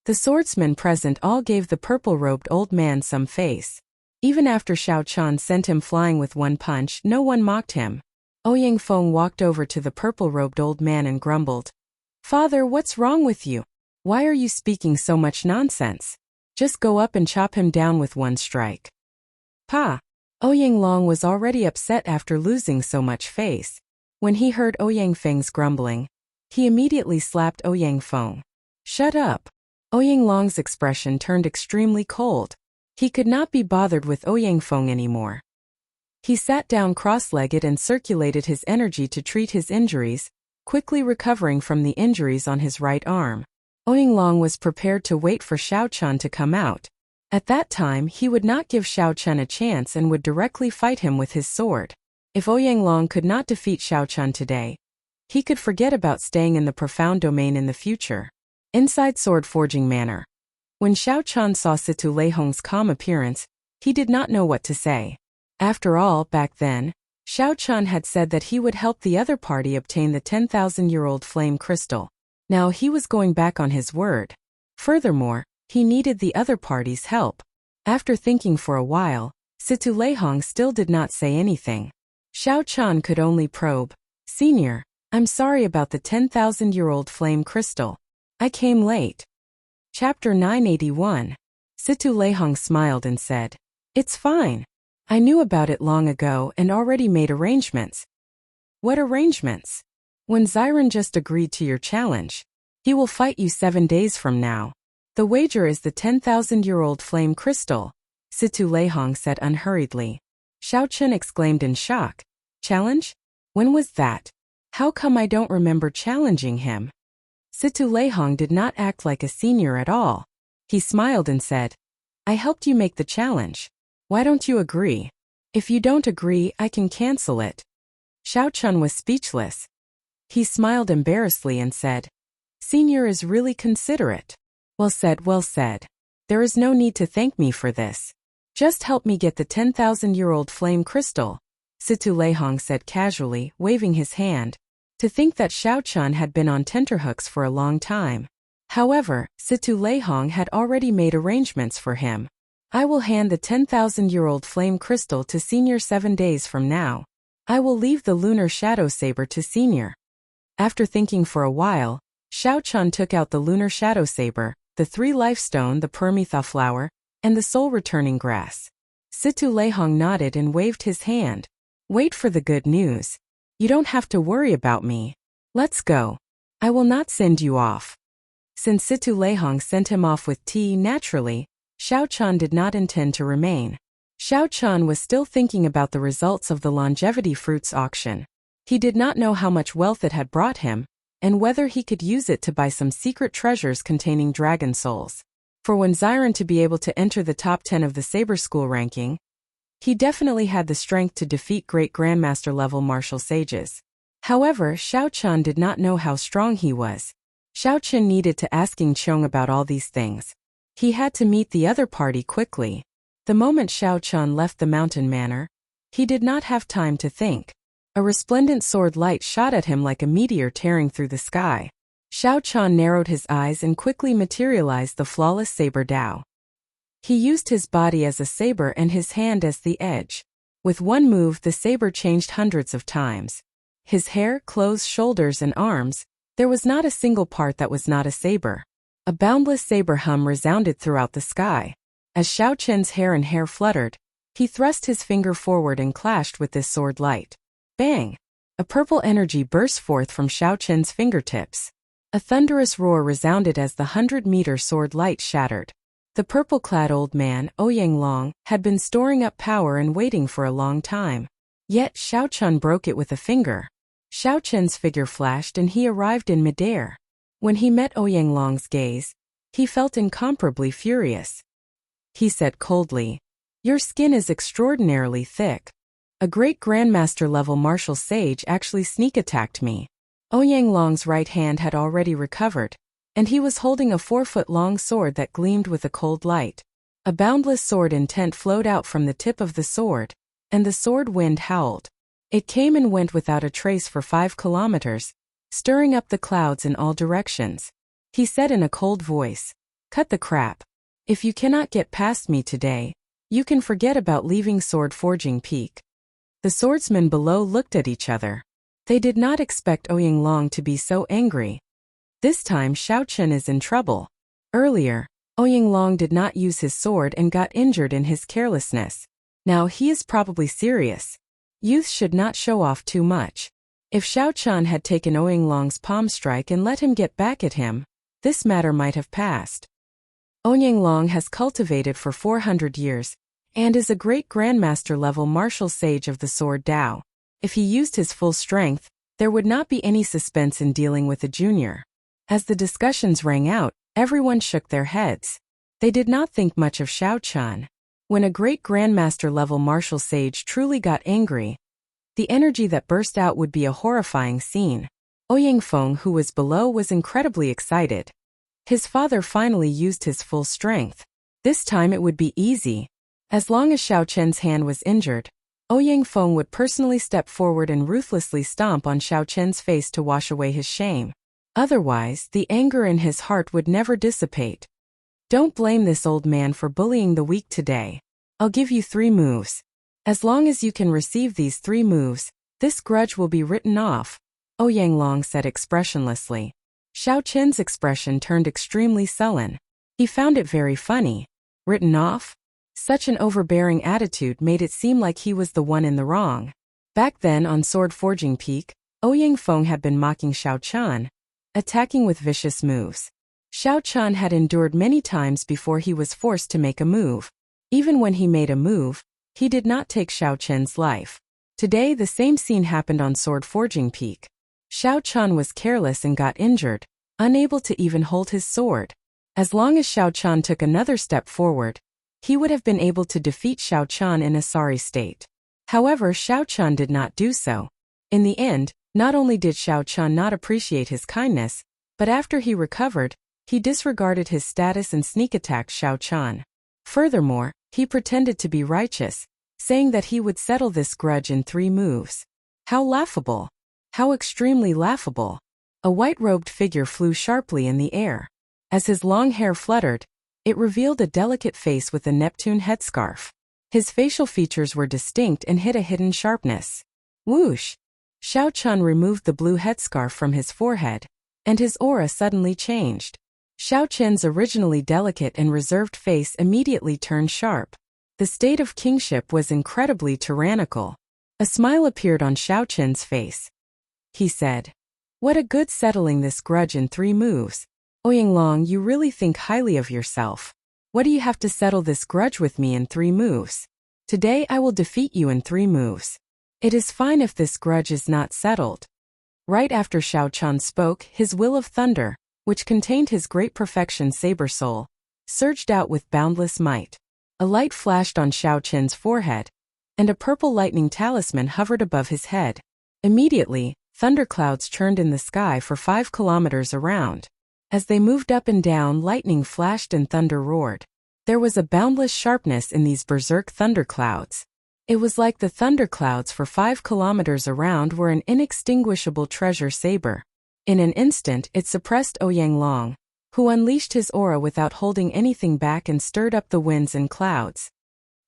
The swordsmen present all gave the purple-robed old man some face. Even after Xiao Chun sent him flying with one punch, no one mocked him. Ouyang Feng walked over to the purple-robed old man and grumbled. "Father, what's wrong with you? Why are you speaking so much nonsense? Just go up and chop him down with one strike." Pa! Ouyang Long was already upset after losing so much face. When he heard Ouyang Feng's grumbling, he immediately slapped Ouyang Feng. "Shut up!" Ouyang Long's expression turned extremely cold. He could not be bothered with Ouyang Feng anymore. He sat down cross-legged and circulated his energy to treat his injuries, quickly recovering from the injuries on his right arm. Ouyang Long was prepared to wait for Xiao Chun to come out. At that time, he would not give Xiao Chun a chance and would directly fight him with his sword. If Ouyang Long could not defeat Xiao Chun today, he could forget about staying in the Profound Domain in the future. Inside Sword Forging Manor. When Xiao Chun saw Situ Leihong's calm appearance, he did not know what to say. After all, back then, Xiao Chun had said that he would help the other party obtain the 10,000-year-old flame crystal. Now he was going back on his word. Furthermore, he needed the other party's help. After thinking for a while, Situ Leihong still did not say anything. Xiao Chun could only probe. "Senior, I'm sorry about the 10,000-year-old flame crystal. I came late." Chapter 981. Situ Leihong smiled and said, "It's fine. I knew about it long ago and already made arrangements." "What arrangements?" "Wen Xiren just agreed to your challenge. He will fight you 7 days from now. The wager is the 10,000-year-old flame crystal," Situ Leihong said unhurriedly. Xiao Chun exclaimed in shock. "Challenge? When was that? How come I don't remember challenging him?" Situ Leihong did not act like a senior at all. He smiled and said, "I helped you make the challenge. Why don't you agree? If you don't agree, I can cancel it." Xiao Chun was speechless. He smiled embarrassedly and said, "Senior is really considerate. Well said, well said. There is no need to thank me for this. Just help me get the 10,000-year-old flame crystal," Situ Leihong said casually, waving his hand. To think that Xiao Chun had been on tenterhooks for a long time. However, Situ Leihong had already made arrangements for him. "I will hand the 10,000-year-old flame crystal to Senior 7 days from now. I will leave the lunar shadow saber to Senior." After thinking for a while, Xiao Chun took out the lunar shadow saber, the 3 lifestone, the Permitha flower, and the soul-returning grass. Situ Leihong nodded and waved his hand. "Wait for the good news. You don't have to worry about me. Let's go. I will not send you off." Since Situ Leihong sent him off with tea, naturally, Xiao Chun did not intend to remain. Xiao Chun was still thinking about the results of the longevity fruits auction. He did not know how much wealth it had brought him, and whether he could use it to buy some secret treasures containing dragon souls. For Wen Xiren to be able to enter the top 10 of the Saber School ranking, he definitely had the strength to defeat great grandmaster level martial sages. However, Xiao Chun did not know how strong he was. Xiao Chun needed to asking Chong about all these things. He had to meet the other party quickly. The moment Xiao Chun left the mountain manor, he did not have time to think. A resplendent sword light shot at him like a meteor tearing through the sky. Xiao Chun narrowed his eyes and quickly materialized the flawless saber Dao. He used his body as a saber and his hand as the edge. With one move, the saber changed hundreds of times. His hair, clothes, shoulders, and arms, there was not a single part that was not a saber. A boundless saber hum resounded throughout the sky. As Xiao Chun's hair fluttered, He thrust his finger forward and clashed with this sword light. Bang! A purple energy burst forth from Xiao Chen's fingertips. A thunderous roar resounded as the 100-meter sword light shattered. The purple-clad old man, Ouyang Long, had been storing up power and waiting for a long time. Yet Xiao Chen broke it with a finger. Xiao Chen's figure flashed and he arrived in midair. When he met Ouyang Long's gaze, he felt incomparably furious. He said coldly, "Your skin is extraordinarily thick. A great grandmaster-level martial sage actually sneak-attacked me." Ouyang Long's right hand had already recovered, and he was holding a 4-foot-long sword that gleamed with a cold light. A boundless sword intent flowed out from the tip of the sword, and the sword wind howled. It came and went without a trace for 5 kilometers, stirring up the clouds in all directions. He said in a cold voice, "Cut the crap. If you cannot get past me today, you can forget about leaving Sword Forging Peak." The swordsmen below looked at each other. They did not expect Ouyang Long to be so angry. This time Xiao Chen is in trouble. Earlier, Ouyang Long did not use his sword and got injured in his carelessness. Now he is probably serious. Youth should not show off too much. If Xiao Chen had taken Ouyang Long's palm strike and let him get back at him, this matter might have passed. Ouyang Long has cultivated for 400 years, and is a great grandmaster-level martial sage of the sword Dao. If he used his full strength, there would not be any suspense in dealing with a junior. As the discussions rang out, everyone shook their heads. They did not think much of Xiao Chen. When a great grandmaster-level martial sage truly got angry, the energy that burst out would be a horrifying scene. Ouyang Feng, who was below, was incredibly excited. His father finally used his full strength. This time it would be easy. As long as Xiao Chen's hand was injured, Ouyang Feng would personally step forward and ruthlessly stomp on Xiao Chen's face to wash away his shame. Otherwise, the anger in his heart would never dissipate. "Don't blame this old man for bullying the weak today. I'll give you 3 moves. As long as you can receive these 3 moves, this grudge will be written off," Ouyang Long said expressionlessly. Xiao Chen's expression turned extremely sullen. He found it very funny. Written off? Such an overbearing attitude made it seem like he was the one in the wrong. Back then on Sword Forging Peak, Ouyang Feng had been mocking Xiao Chen, attacking with vicious moves. Xiao Chen had endured many times before he was forced to make a move. Even when he made a move, he did not take Xiao Chen's life. Today the same scene happened on Sword Forging Peak. Xiao Chen was careless and got injured, unable to even hold his sword. As long as Xiao Chen took another step forward, he would have been able to defeat Xiao Chen in a sorry state. However, Xiao Chen did not do so. In the end, not only did Xiao Chen not appreciate his kindness, but after he recovered, he disregarded his status and sneak-attacked Xiao Chen. Furthermore, he pretended to be righteous, saying that he would settle this grudge in 3 moves. How laughable! How extremely laughable! A white-robed figure flew sharply in the air. As his long hair fluttered, it revealed a delicate face with a Neptune headscarf. His facial features were distinct and hid a hidden sharpness. Whoosh! Xiao Chen removed the blue headscarf from his forehead, and his aura suddenly changed. Xiao Chen's originally delicate and reserved face immediately turned sharp. The state of kingship was incredibly tyrannical. A smile appeared on Xiao Chen's face. He said, "What a good settling this grudge in 3 moves. Ouyang Long, you really think highly of yourself. What do you have to settle this grudge with me in 3 moves? Today I will defeat you in 3 moves. It is fine if this grudge is not settled." Right after Xiao Chen spoke, his will of thunder, which contained his great perfection saber soul, surged out with boundless might. A light flashed on Xiao Chen's forehead, and a purple lightning talisman hovered above his head. Immediately, thunderclouds churned in the sky for 5 kilometers around. As they moved up and down, lightning flashed and thunder roared. There was a boundless sharpness in these berserk thunderclouds. It was like the thunderclouds for 5 kilometers around were an inextinguishable treasure saber. In an instant it suppressed Ouyang Long, who unleashed his aura without holding anything back and stirred up the winds and clouds.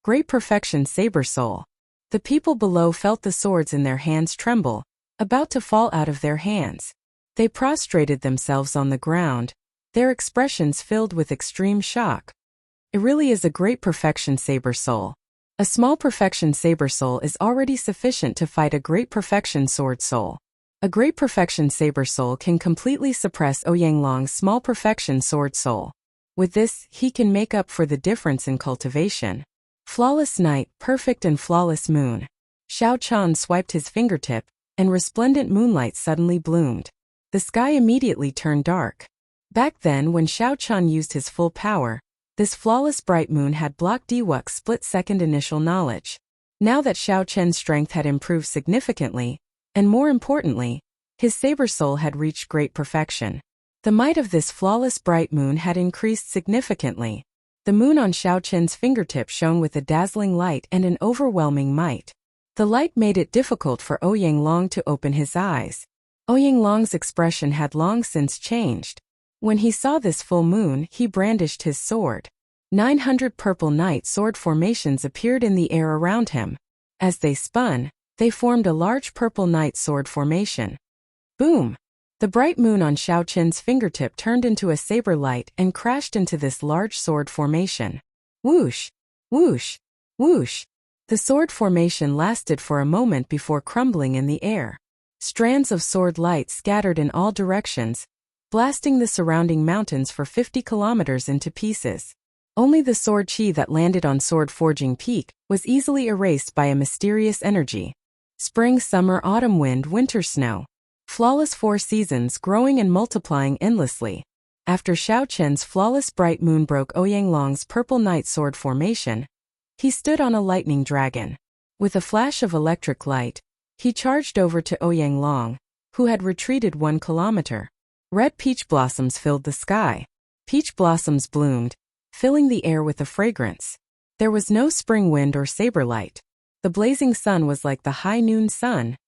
Great perfection saber soul. The people below felt the swords in their hands tremble, about to fall out of their hands. They prostrated themselves on the ground, their expressions filled with extreme shock. It really is a great perfection saber soul. A small perfection saber soul is already sufficient to fight a great perfection sword soul. A great perfection saber soul can completely suppress Oyanglong's small perfection sword soul. With this, he can make up for the difference in cultivation. Flawless night, perfect and flawless moon. Xiao Chan swiped his fingertip, and resplendent moonlight suddenly bloomed. The sky immediately turned dark. Back then, when Xiao Chan used his full power, this flawless bright moon had blocked Diwuk's split-second initial knowledge. Now that Xiao Chen's strength had improved significantly, and more importantly, his saber soul had reached great perfection. The might of this flawless bright moon had increased significantly. The moon on Xiao Chen's fingertip shone with a dazzling light and an overwhelming might. The light made it difficult for Oyanglong to open his eyes. Oyanglong's expression had long since changed. When he saw this full moon, he brandished his sword. 900 purple night sword formations appeared in the air around him. As they spun, they formed a large purple night sword formation. Boom! The bright moon on Xiao Chen's fingertip turned into a saber light and crashed into this large sword formation. Whoosh! Whoosh! Whoosh! The sword formation lasted for a moment before crumbling in the air. Strands of sword light scattered in all directions, blasting the surrounding mountains for 50 kilometers into pieces. Only the sword chi that landed on Sword Forging Peak was easily erased by a mysterious energy. Spring, summer, autumn, wind, winter, snow. Flawless 4 seasons growing and multiplying endlessly. After Xiao Chen's flawless bright moon broke Oyanglong's purple night sword formation, he stood on a lightning dragon. With a flash of electric light, he charged over to Oyanglong, who had retreated 1 kilometer. Red peach blossoms filled the sky. Peach blossoms bloomed, filling the air with a fragrance. There was no spring wind or saber light. The blazing sun was like the high noon sun,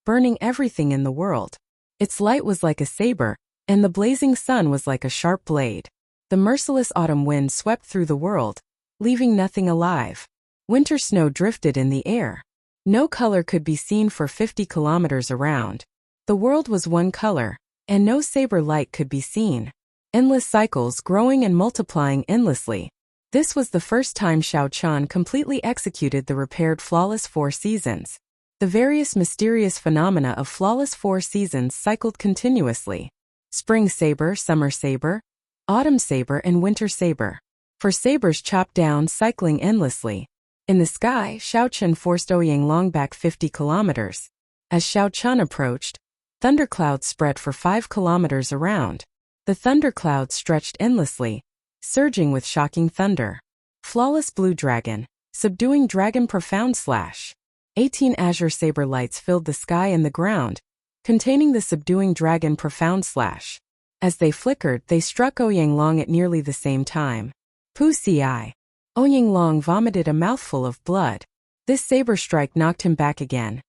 burning everything in the world. Its light was like a saber, and the blazing sun was like a sharp blade. The merciless autumn wind swept through the world, leaving nothing alive. Winter snow drifted in the air. No color could be seen for 50 kilometers around. The world was one color, and no saber light could be seen. Endless cycles growing and multiplying endlessly. This was the first time Xiao Chan completely executed the repaired flawless 4 seasons. The various mysterious phenomena of flawless 4 seasons cycled continuously. Spring saber, summer saber, autumn saber and winter saber. For sabers chopped down, cycling endlessly. In the sky, Xiao Chan forced Oyanglong back 50 kilometers. As Xiao Chan approached, thunderclouds spread for 5 kilometers around. The thunderclouds stretched endlessly, surging with shocking thunder. Flawless blue dragon, subduing dragon profound slash. 18 azure saber lights filled the sky and the ground, containing the subduing dragon profound slash. As they flickered, they struck Oyanglong at nearly the same time. Pu-ci. Oyanglong vomited a mouthful of blood. This saber strike knocked him back again,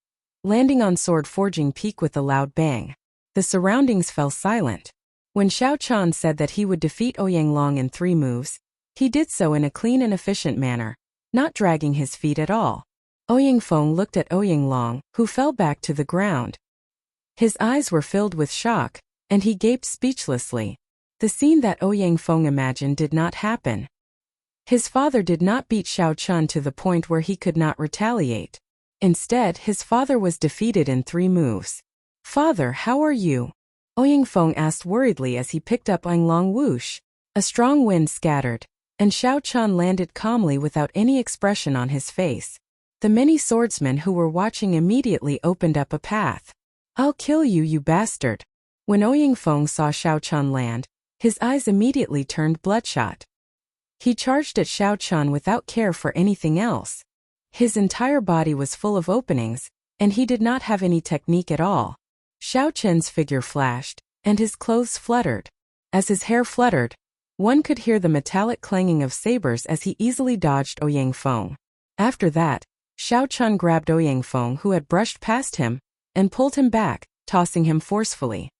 landing on Sword Forging Peak with a loud bang. The surroundings fell silent. When Xiao Chan said that he would defeat Oyanglong in 3 moves, he did so in a clean and efficient manner, not dragging his feet at all. Oyanglong looked at Oyanglong, who fell back to the ground. His eyes were filled with shock, and he gaped speechlessly. The scene that Oyanglong imagined did not happen. His father did not beat Xiao Chan to the point where he could not retaliate. Instead, his father was defeated in 3 moves. "Father, how are you?" Oyanglong asked worriedly as he picked up Oyanglong. Whoosh! A strong wind scattered, and Xiao Chan landed calmly without any expression on his face. The many swordsmen who were watching immediately opened up a path. "I'll kill you, you bastard." When Oyanglong saw Xiao Chan land, his eyes immediately turned bloodshot. He charged at Xiao Chan without care for anything else. His entire body was full of openings, and he did not have any technique at all. Xiao Chen's figure flashed, and his clothes fluttered. As his hair fluttered, one could hear the metallic clanging of sabers as he easily dodged Oyanglong. After that, Xiao Chan grabbed Oyanglong, who had brushed past him, and pulled him back, tossing him forcefully.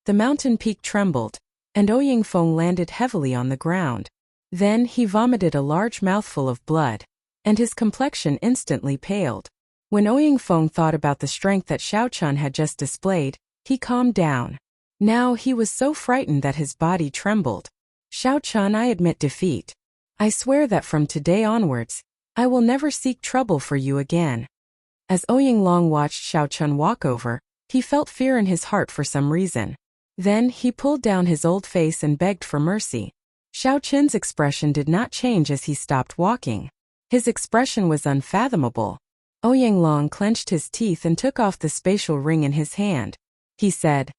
The mountain peak trembled, and Oyanglong landed heavily on the ground. Then he vomited a large mouthful of blood, and his complexion instantly paled. When Oyanglong thought about the strength that Xiao Chan had just displayed, he calmed down. Now he was so frightened that his body trembled. "Xiao Chan, I admit defeat. I swear that from today onwards, I will never seek trouble for you again. As Ouyang watched Xiao Chun walk over, he felt fear in his heart for some reason. Then he pulled down his old face and begged for mercy. Xiao Chun's expression did not change as he stopped walking. His expression was unfathomable. Ouyang clenched his teeth and took off the spatial ring in his hand. He said,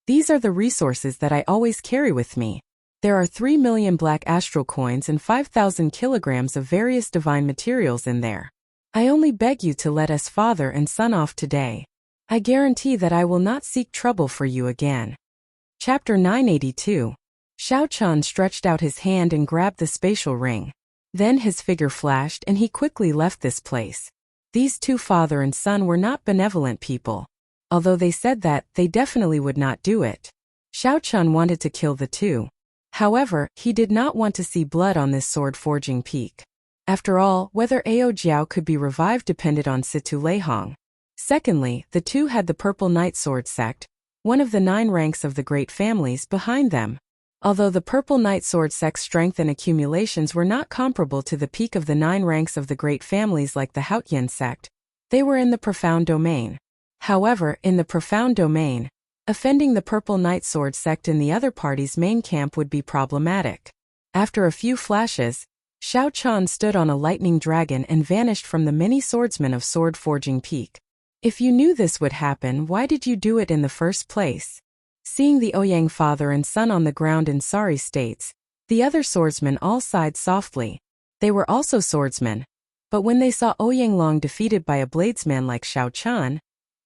"These are the resources that I always carry with me. There are 3 million black astral coins and 5,000 kilograms of various divine materials in there. I only beg you to let us father and son off today. I guarantee that I will not seek trouble for you again." Chapter 982. Xiao Chun stretched out his hand and grabbed the spatial ring. Then his figure flashed and he quickly left this place. These two father and son were not benevolent people. Although they said that, they definitely would not do it. Xiao Chun wanted to kill the two. However, he did not want to see blood on this sword-forging peak. After all, whether Ao Jiao could be revived depended on Situ Leihong. Secondly, the two had the Purple Knight Sword sect, one of the 9 ranks of the great families, behind them. Although the Purple Knight Sword sect's strength and accumulations were not comparable to the peak of the 9 ranks of the great families like the Haotian sect, they were in the profound domain. However, in the profound domain, offending the Purple Knight Sword sect in the other party's main camp would be problematic. After a few flashes, Xiao Chun stood on a lightning dragon and vanished from the many swordsmen of Sword Forging Peak. If you knew this would happen, why did you do it in the first place? Seeing the Ouyang father and son on the ground in sorry states, the other swordsmen all sighed softly. They were also swordsmen, but when they saw Ouyang defeated by a bladesman like Xiao Chun,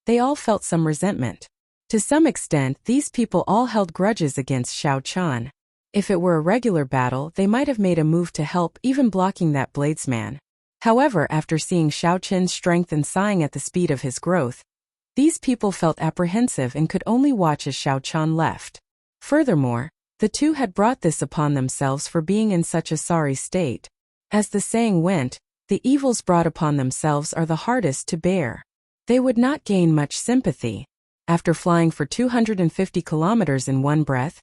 they all felt some resentment. To some extent, these people all held grudges against Xiao Chun. If it were a regular battle, they might have made a move to help, even blocking that bladesman. However, after seeing Xiao Chun's strength and sighing at the speed of his growth, these people felt apprehensive and could only watch as Xiao Chun left. Furthermore, the two had brought this upon themselves for being in such a sorry state. As the saying went, the evils brought upon themselves are the hardest to bear. They would not gain much sympathy. After flying for 250 kilometers in one breath,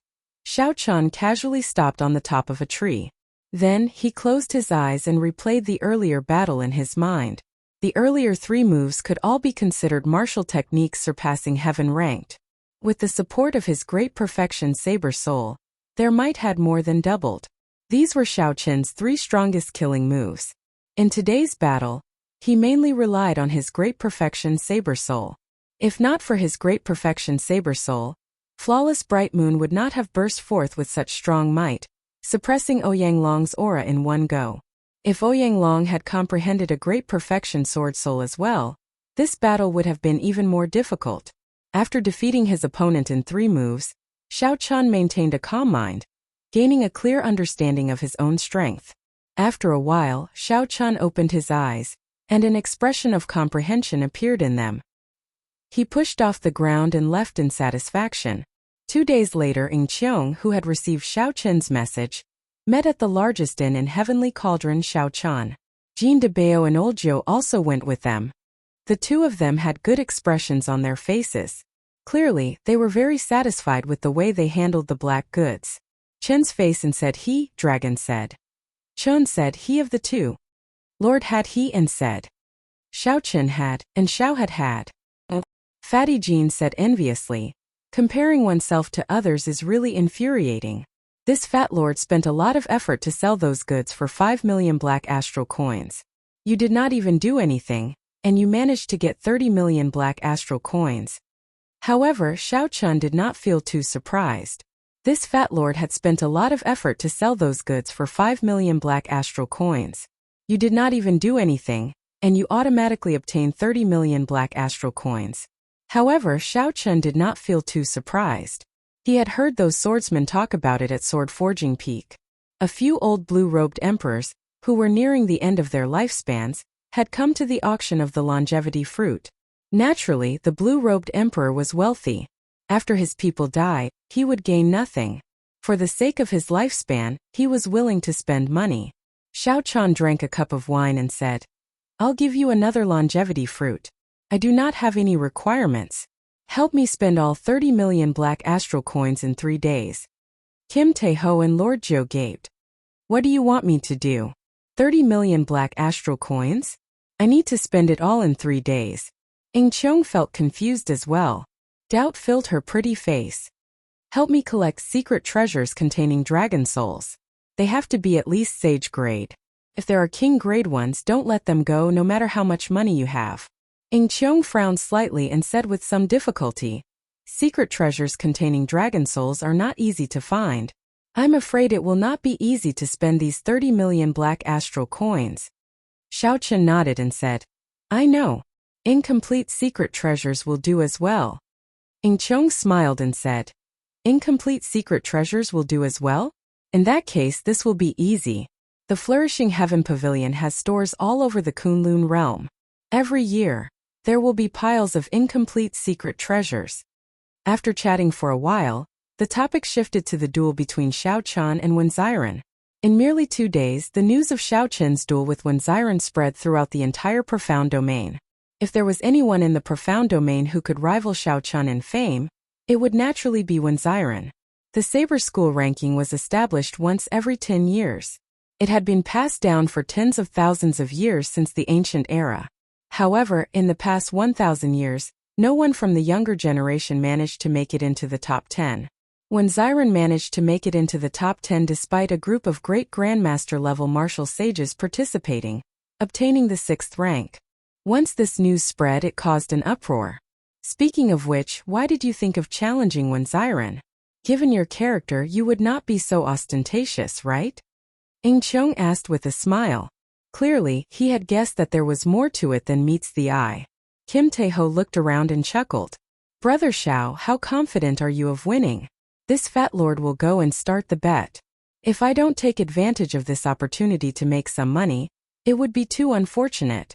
Xiao Chun casually stopped on the top of a tree. Then, he closed his eyes and replayed the earlier battle in his mind. The earlier 3 moves could all be considered martial techniques surpassing heaven-ranked. With the support of his great perfection saber soul, their might had more than doubled. These were Xiao Chun's 3 strongest killing moves. In today's battle, he mainly relied on his great perfection saber soul. If not for his great perfection saber soul, Flawless Bright Moon would not have burst forth with such strong might, suppressing Ouyang aura in one go. If Ouyang had comprehended a great perfection sword soul as well, this battle would have been even more difficult. After defeating his opponent in 3 moves, Xiao Chun maintained a calm mind, gaining a clear understanding of his own strength. After a while, Xiao Chun opened his eyes, and an expression of comprehension appeared in them. He pushed off the ground and left in satisfaction. 2 days later, Ng Qiong, who had received Xiao Chun's message, met at the largest inn in Heavenly Cauldron Xiao Chun. Jean de Bao and Old Zhou also went with them. The two of them had good expressions on their faces. Clearly, they were very satisfied with the way they handled the black goods. Chen's face and said he, Dragon said. Chun said he of the two. Lord had he and said. Xiao Chun had, and Xiao had. Fatty Jean said enviously. Comparing oneself to others is really infuriating. This fat lord spent a lot of effort to sell those goods for 5 million black astral coins. You did not even do anything, and you managed to get 30 million black astral coins. However, Xiao Chun did not feel too surprised. This fat lord had spent a lot of effort to sell those goods for 5 million black astral coins. You did not even do anything, and you automatically obtained 30 million black astral coins. However, Xiao Chun did not feel too surprised. He had heard those swordsmen talk about it at Sword Forging Peak. A few old blue-robed emperors, who were nearing the end of their lifespans, had come to the auction of the longevity fruit. Naturally, the blue-robed emperor was wealthy. After his people died, he would gain nothing. For the sake of his lifespan, he was willing to spend money. Xiao Chun drank a cup of wine and said, "I'll give you another longevity fruit. I do not have any requirements. Help me spend all 30 million black astral coins in 3 days." Kim Tae-ho and Lord Zhou gaped. "What do you want me to do?" 30 million black astral coins? I need to spend it all in 3 days. Cheong felt confused as well. Doubt filled her pretty face. Help me collect secret treasures containing dragon souls. They have to be at least sage grade. If there are king grade ones, don't let them go no matter how much money you have. Cheong frowned slightly and said with some difficulty, secret treasures containing dragon souls are not easy to find. I'm afraid it will not be easy to spend these 30 million black astral coins. Xiaochen nodded and said, I know. Incomplete secret treasures will do as well. Cheong smiled and said, incomplete secret treasures will do as well? In that case, this will be easy. The Flourishing Heaven Pavilion has stores all over the Kunlun realm. Every year, there will be piles of incomplete secret treasures. After chatting for a while, the topic shifted to the duel between Xiaochen and Wenziren. In merely 2 days, the news of Xiaochen's duel with Wenziren spread throughout the entire Profound Domain. If there was anyone in the Profound Domain who could rival Xiaochen in fame, it would naturally be Wenziren. The Saber School ranking was established once every 10 years. It had been passed down for tens of thousands of years since the ancient era. However, in the past 1,000 years, no one from the younger generation managed to make it into the top 10. Wenziren managed to make it into the top 10 despite a group of great grandmaster-level martial sages participating, obtaining the 6th rank. Once this news spread, it caused an uproar. Speaking of which, why did you think of challenging Wenziren? Given your character, you would not be so ostentatious, right? Cheong asked with a smile. Clearly, he had guessed that there was more to it than meets the eye. Kim Taeho looked around and chuckled. Brother Xiao, how confident are you of winning? This fat lord will go and start the bet. If I don't take advantage of this opportunity to make some money, it would be too unfortunate.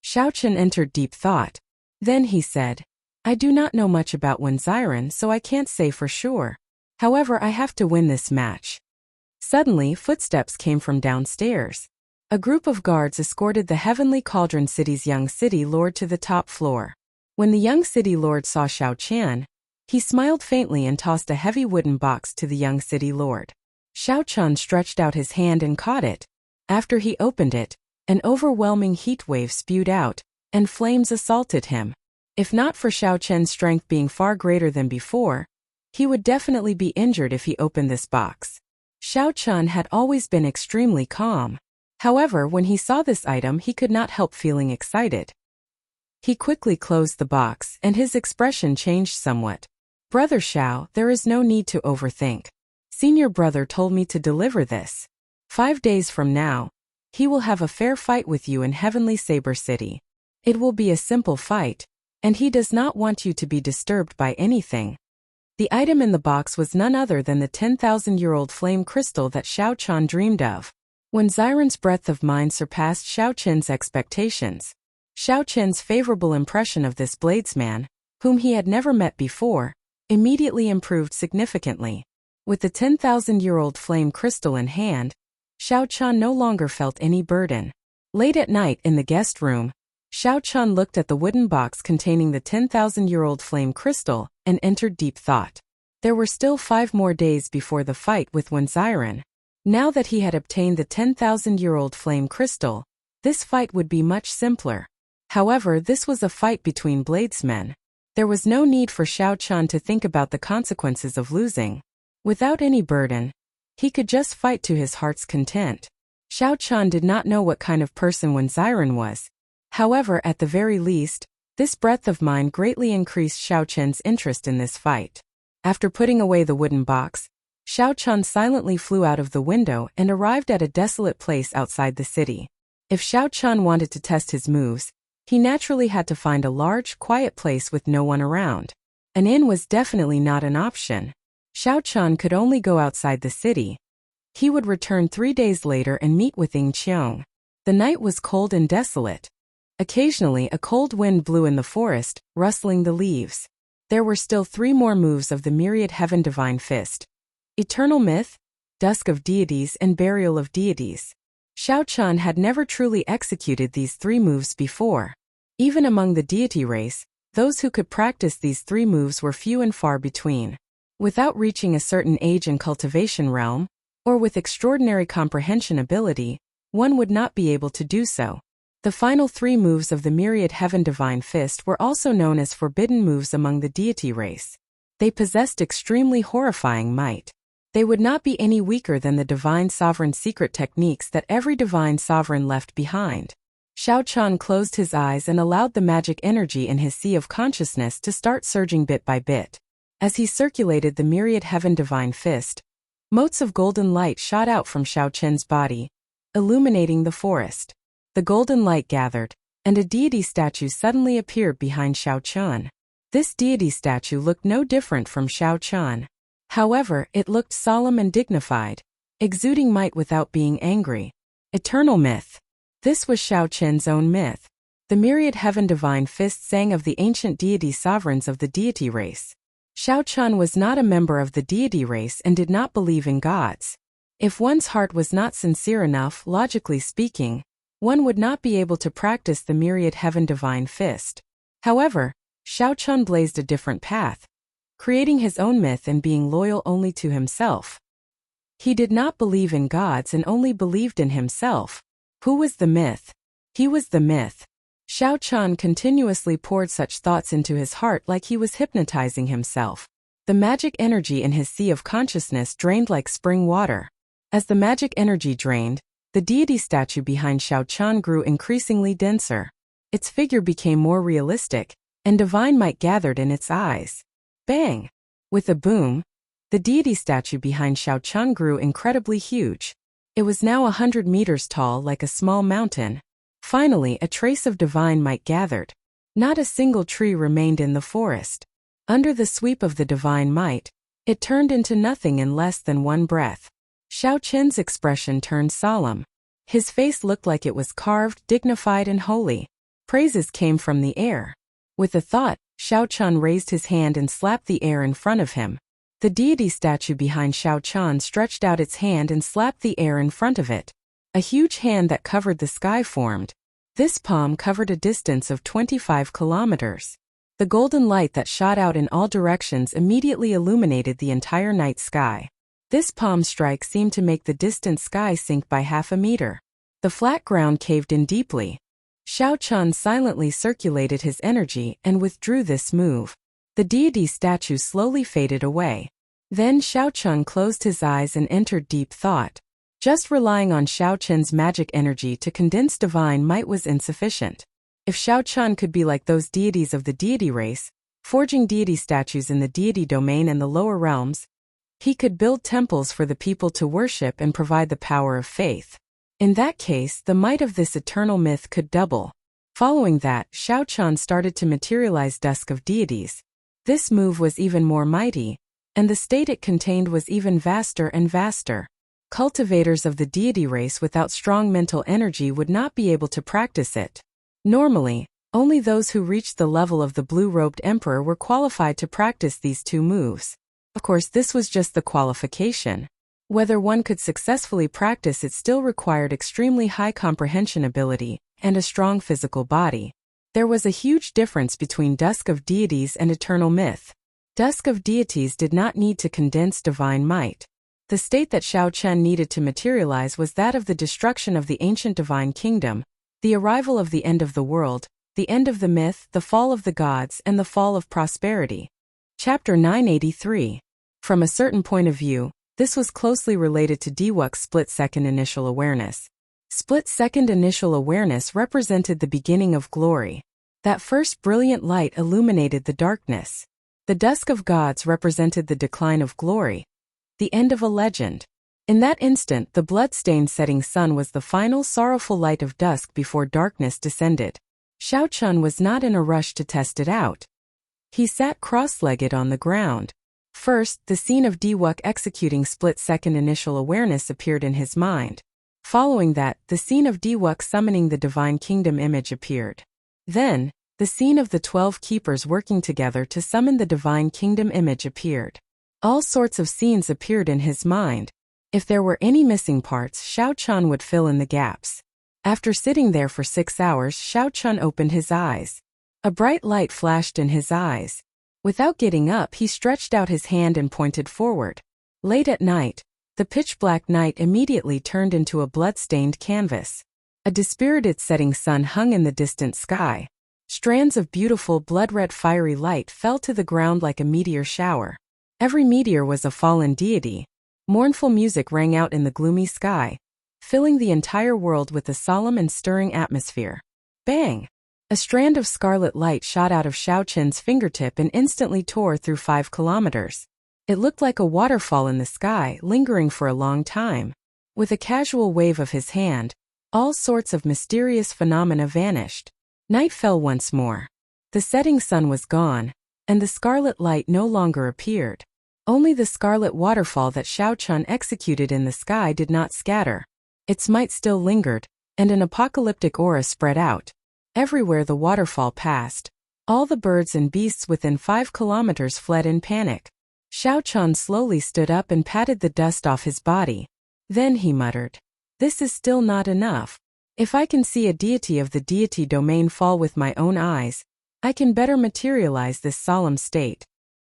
Xiaochen entered deep thought. Then he said, I do not know much about Wenziren, so I can't say for sure. However, I have to win this match. Suddenly, footsteps came from downstairs. A group of guards escorted the Heavenly Cauldron City's young city lord to the top floor. When the young city lord saw Xiaochen, he smiled faintly and tossed a heavy wooden box to the young city lord. Xiaochen stretched out his hand and caught it. After he opened it, an overwhelming heat wave spewed out, and flames assaulted him. If not for Xiaochen's strength being far greater than before, he would definitely be injured if he opened this box. Xiaochen had always been extremely calm. However, when he saw this item, he could not help feeling excited. He quickly closed the box, and his expression changed somewhat. Brother Xiao, there is no need to overthink. Senior brother told me to deliver this. 5 days from now, he will have a fair fight with you in Heavenly Saber City. It will be a simple fight, and he does not want you to be disturbed by anything. The item in the box was none other than the 10,000-year-old flame crystal that Xiaochen dreamed of. Wenziren's breadth of mind surpassed Xiaochen's expectations. Xiaochen's favorable impression of this bladesman, whom he had never met before, immediately improved significantly. With the 10,000-year-old flame crystal in hand, Xiaochen no longer felt any burden. Late at night in the guest room, Xiaochen looked at the wooden box containing the 10,000-year-old flame crystal and entered deep thought. There were still 5 more days before the fight with Wenziren. Now that he had obtained the 10,000-year-old flame crystal, this fight would be much simpler. However, this was a fight between bladesmen. There was no need for Xiaochen to think about the consequences of losing. Without any burden, he could just fight to his heart's content. Xiaochen did not know what kind of person Wenziren was. However, at the very least, this breadth of mind greatly increased Xiaochen's interest in this fight. After putting away the wooden box, Xiaochen silently flew out of the window and arrived at a desolate place outside the city. If Xiaochen wanted to test his moves, he naturally had to find a large, quiet place with no one around. An inn was definitely not an option. Xiaochen could only go outside the city. He would return 3 days later and meet with Cheong. The night was cold and desolate. Occasionally, a cold wind blew in the forest, rustling the leaves. There were still 3 more moves of the myriad Heaven Divine Fist: Eternal Myth, Dusk of Deities, and Burial of Deities. Xiaochen had never truly executed these 3 moves before. Even among the deity race, those who could practice these 3 moves were few and far between. Without reaching a certain age in cultivation realm, or with extraordinary comprehension ability, one would not be able to do so. The final 3 moves of the myriad heaven divine fist were also known as forbidden moves among the deity race. They possessed extremely horrifying might. They would not be any weaker than the divine sovereign secret techniques that every divine sovereign left behind. Xiao Chun closed his eyes and allowed the magic energy in his sea of consciousness to start surging bit by bit. As he circulated the myriad heaven divine fist, motes of golden light shot out from Xiao Chun's body, illuminating the forest. The golden light gathered, and a deity statue suddenly appeared behind Xiao Chun. This deity statue looked no different from Xiao Chun. However, it looked solemn and dignified, exuding might without being angry. Eternal myth. This was Xiao Chun's own myth. The myriad heaven divine fist sang of the ancient deity sovereigns of the deity race. Xiao Chun was not a member of the deity race and did not believe in gods. If one's heart was not sincere enough, logically speaking, one would not be able to practice the myriad heaven divine fist. However, Xiao Chun blazed a different path, creating his own myth and being loyal only to himself. He did not believe in gods and only believed in himself. Who was the myth? He was the myth. Xiao Chun continuously poured such thoughts into his heart like he was hypnotizing himself. The magic energy in his sea of consciousness drained like spring water. As the magic energy drained, the deity statue behind Xiao Chun grew increasingly denser. Its figure became more realistic, and divine might gathered in its eyes. Bang! With a boom, the deity statue behind Xiao Chun grew incredibly huge. It was now 100 meters tall like a small mountain. Finally, a trace of divine might gathered. Not a single tree remained in the forest. Under the sweep of the divine might, it turned into nothing in less than one breath. Xiao Chun's expression turned solemn. His face looked like it was carved, dignified and holy. Praises came from the air. With a thought, Xiao Chun raised his hand and slapped the air in front of him. The deity statue behind Xiao Chun stretched out its hand and slapped the air in front of it. A huge hand that covered the sky formed. This palm covered a distance of 25 kilometers. The golden light that shot out in all directions immediately illuminated the entire night sky. This palm strike seemed to make the distant sky sink by half a meter. The flat ground caved in deeply. Xiao Chun silently circulated his energy and withdrew this move. The deity statue slowly faded away. Then Xiao Chun closed his eyes and entered deep thought. Just relying on Xiao Chun's magic energy to condense divine might was insufficient. If Xiao Chun could be like those deities of the deity race, forging deity statues in the deity domain and the lower realms, he could build temples for the people to worship and provide the power of faith. In that case, the might of this eternal myth could double. Following that, Xiao Chun started to materialize Dusk of Deities. This move was even more mighty, and the state it contained was even vaster and vaster. Cultivators of the deity race without strong mental energy would not be able to practice it. Normally, only those who reached the level of the blue-robed emperor were qualified to practice these 2 moves. Of course, this was just the qualification. Whether one could successfully practice it still required extremely high comprehension ability and a strong physical body. There was a huge difference between Dusk of Deities and Eternal Myth. Dusk of Deities did not need to condense divine might. The state that Xiao Chun needed to materialize was that of the destruction of the ancient divine kingdom, the arrival of the end of the world, the end of the myth, the fall of the gods, and the fall of prosperity. Chapter 983. From a certain point of view, this was closely related to Diwuk's split-second initial awareness. Split-second initial awareness represented the beginning of glory. That first brilliant light illuminated the darkness. The dusk of gods represented the decline of glory, the end of a legend. In that instant, the blood-stained setting sun was the final sorrowful light of dusk before darkness descended. Xiao Chun was not in a rush to test it out. He sat cross-legged on the ground. First, the scene of Diwuk executing split-second initial awareness appeared in his mind. Following that, the scene of Diwuk summoning the Divine Kingdom image appeared. Then, the scene of the 12 keepers working together to summon the Divine Kingdom image appeared. All sorts of scenes appeared in his mind. If there were any missing parts, Xiao Chun would fill in the gaps. After sitting there for 6 hours, Xiao Chun opened his eyes. A bright light flashed in his eyes. Without getting up, he stretched out his hand and pointed forward. Late at night, The pitch-black night immediately turned into a blood-stained canvas. A dispirited setting sun hung in the distant sky. Strands of beautiful blood-red fiery light fell to the ground like a meteor shower. Every meteor was a fallen deity. Mournful music rang out in the gloomy sky, filling the entire world with a solemn and stirring atmosphere. Bang! A strand of scarlet light shot out of Xiao Chen's fingertip and instantly tore through 5 kilometers. It looked like a waterfall in the sky, lingering for a long time. With a casual wave of his hand, all sorts of mysterious phenomena vanished. Night fell once more. The setting sun was gone, and the scarlet light no longer appeared. Only the scarlet waterfall that Xiao Chen executed in the sky did not scatter. Its might still lingered, and an apocalyptic aura spread out. Everywhere the waterfall passed, all the birds and beasts within 5 kilometers fled in panic. Xiao Chen slowly stood up and patted the dust off his body. Then he muttered, "This is still not enough. If I can see a deity of the deity domain fall with my own eyes, I can better materialize this solemn state.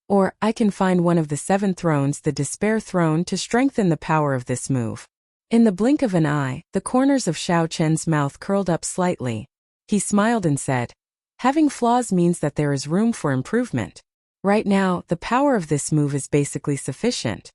Or I can find one of the 7 thrones, the despair throne, to strengthen the power of this move." In the blink of an eye, the corners of Xiao Chen's mouth curled up slightly. He smiled and said, "Having flaws means that there is room for improvement. Right now, the power of this move is basically sufficient."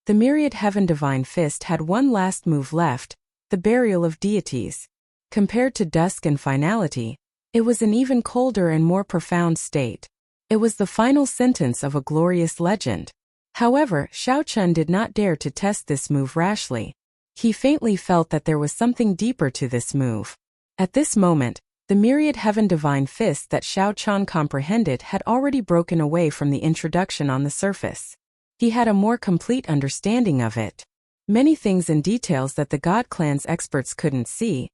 The myriad heaven divine fist had one last move left, the burial of deities. Compared to dusk and finality, it was an even colder and more profound state. It was the final sentence of a glorious legend. However, Xiao Chen did not dare to test this move rashly. He faintly felt that there was something deeper to this move. At this moment, the myriad heaven divine fist that Xiao Chen comprehended had already broken away from the introduction on the surface. He had a more complete understanding of it. Many things and details that the God Clan's experts couldn't see.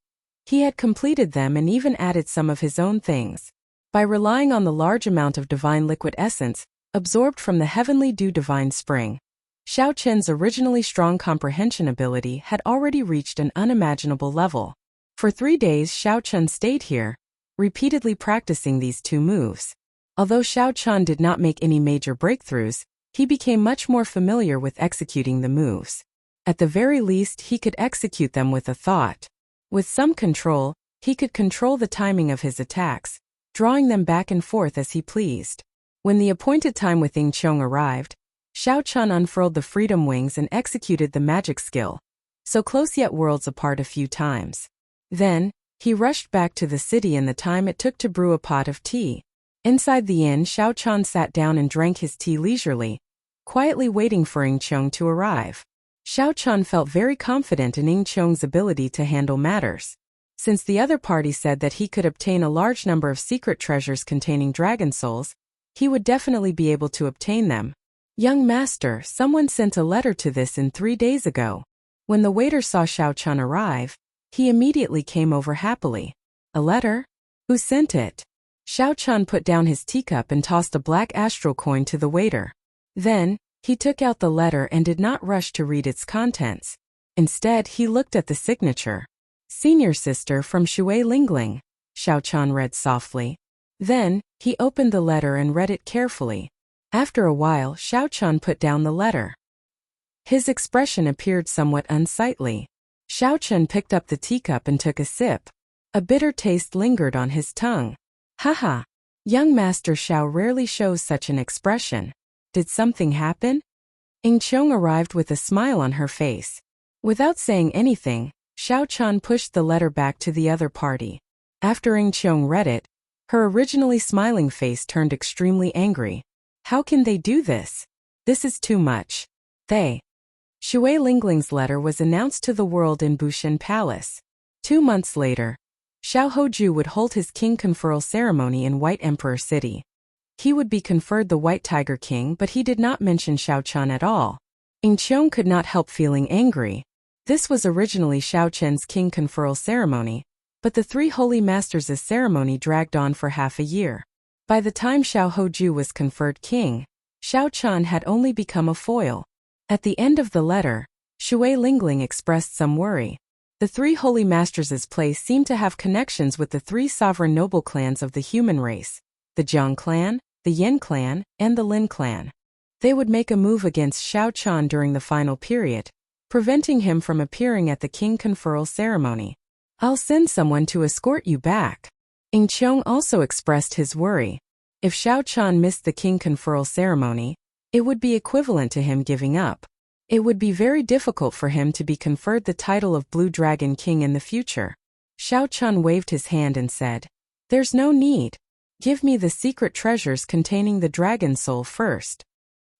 He had completed them and even added some of his own things. By relying on the large amount of divine liquid essence, absorbed from the heavenly dew divine spring, Xiao Chen's originally strong comprehension ability had already reached an unimaginable level. For 3 days Xiao Chen stayed here, repeatedly practicing these 2 moves. Although Xiao Chen did not make any major breakthroughs, he became much more familiar with executing the moves. At the very least, he could execute them with a thought. With some control, he could control the timing of his attacks, drawing them back and forth as he pleased. When the appointed time with Ying Qiong arrived, Xiao Chen unfurled the freedom wings and executed the magic skill, so close yet worlds apart a few times. Then, he rushed back to the city in the time it took to brew a pot of tea. Inside the inn, Xiao Chen sat down and drank his tea leisurely, quietly waiting for Ying Qiong to arrive. Xiao Chen felt very confident in Ying Qiong's ability to handle matters. Since the other party said that he could obtain a large number of secret treasures containing dragon souls, he would definitely be able to obtain them. "Young master, someone sent a letter to this inn 3 days ago." When the waiter saw Xiao Chen arrive, he immediately came over happily. "A letter? Who sent it?" Xiao Chen put down his teacup and tossed a black astral coin to the waiter. Then, he took out the letter and did not rush to read its contents. Instead, he looked at the signature. "Senior sister from Shui Lingling," Xiao Chen read softly. Then, he opened the letter and read it carefully. After a while, Xiao Chen put down the letter. His expression appeared somewhat unsightly. Xiao Chen picked up the teacup and took a sip. A bitter taste lingered on his tongue. Haha, young Master Xiao rarely shows such an expression. Did something happen? Ying Qiong arrived with a smile on her face. Without saying anything, Xiao Chen pushed the letter back to the other party. After Ying Qiong read it, her originally smiling face turned extremely angry. How can they do this? This is too much. Shui Lingling's letter was announced to the world in Bushan Palace. 2 months later, Xiao Hoju would hold his king conferral ceremony in White Emperor City. He would be conferred the White Tiger King, but he did not mention Xiao Chen at all. Ying Qiong could not help feeling angry. This was originally Xiao Chen's king conferral ceremony, but the 3 holy masters' ceremony dragged on for half a year. By the time Xiao Hoju was conferred king, Xiao Chen had only become a foil. At the end of the letter, Shui Lingling expressed some worry. The 3 holy masters' place seemed to have connections with the 3 sovereign noble clans of the human race, the Jiang clan, the Yin clan, and the Lin clan. They would make a move against Xiao Chen during the final period, preventing him from appearing at the king conferral ceremony. I'll send someone to escort you back. Ing Cheong also expressed his worry. If Xiao Chan missed the king conferral ceremony, it would be equivalent to him giving up. It would be very difficult for him to be conferred the title of Blue Dragon King in the future. Xiao Chan waved his hand and said, "There's no need. Give me the secret treasures containing the dragon soul first."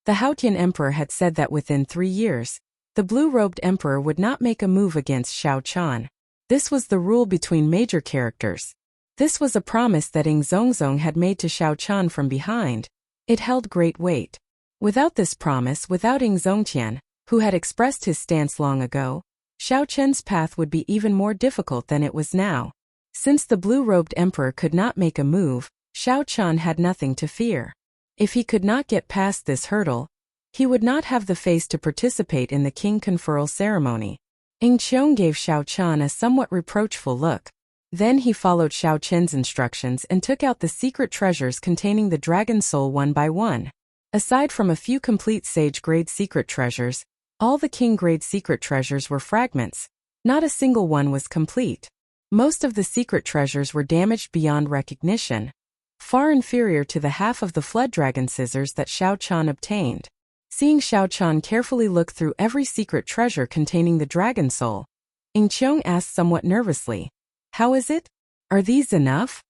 The Haotian emperor had said that within 3 years, the blue-robed emperor would not make a move against Xiao Chan. This was the rule between major characters. This was a promise that Ing Zongzong had made to Xiao Chan from behind. It held great weight. Without this promise, without Ing Zongtian, who had expressed his stance long ago, Xiao Chen's path would be even more difficult than it was now. Since the blue-robed emperor could not make a move, Xiao Chan had nothing to fear. If he could not get past this hurdle, he would not have the face to participate in the king conferral ceremony. Ing Cheong gave Xiao Chan a somewhat reproachful look. Then he followed Xiao Chen's instructions and took out the secret treasures containing the dragon soul one by one. Aside from a few complete sage-grade secret treasures, all the king-grade secret treasures were fragments. Not a single one was complete. Most of the secret treasures were damaged beyond recognition, far inferior to the half of the flood dragon scissors that Xiao Chan obtained. Seeing Xiao Chan carefully look through every secret treasure containing the dragon soul, Ing Cheong asked somewhat nervously, "How is it? Are these enough?"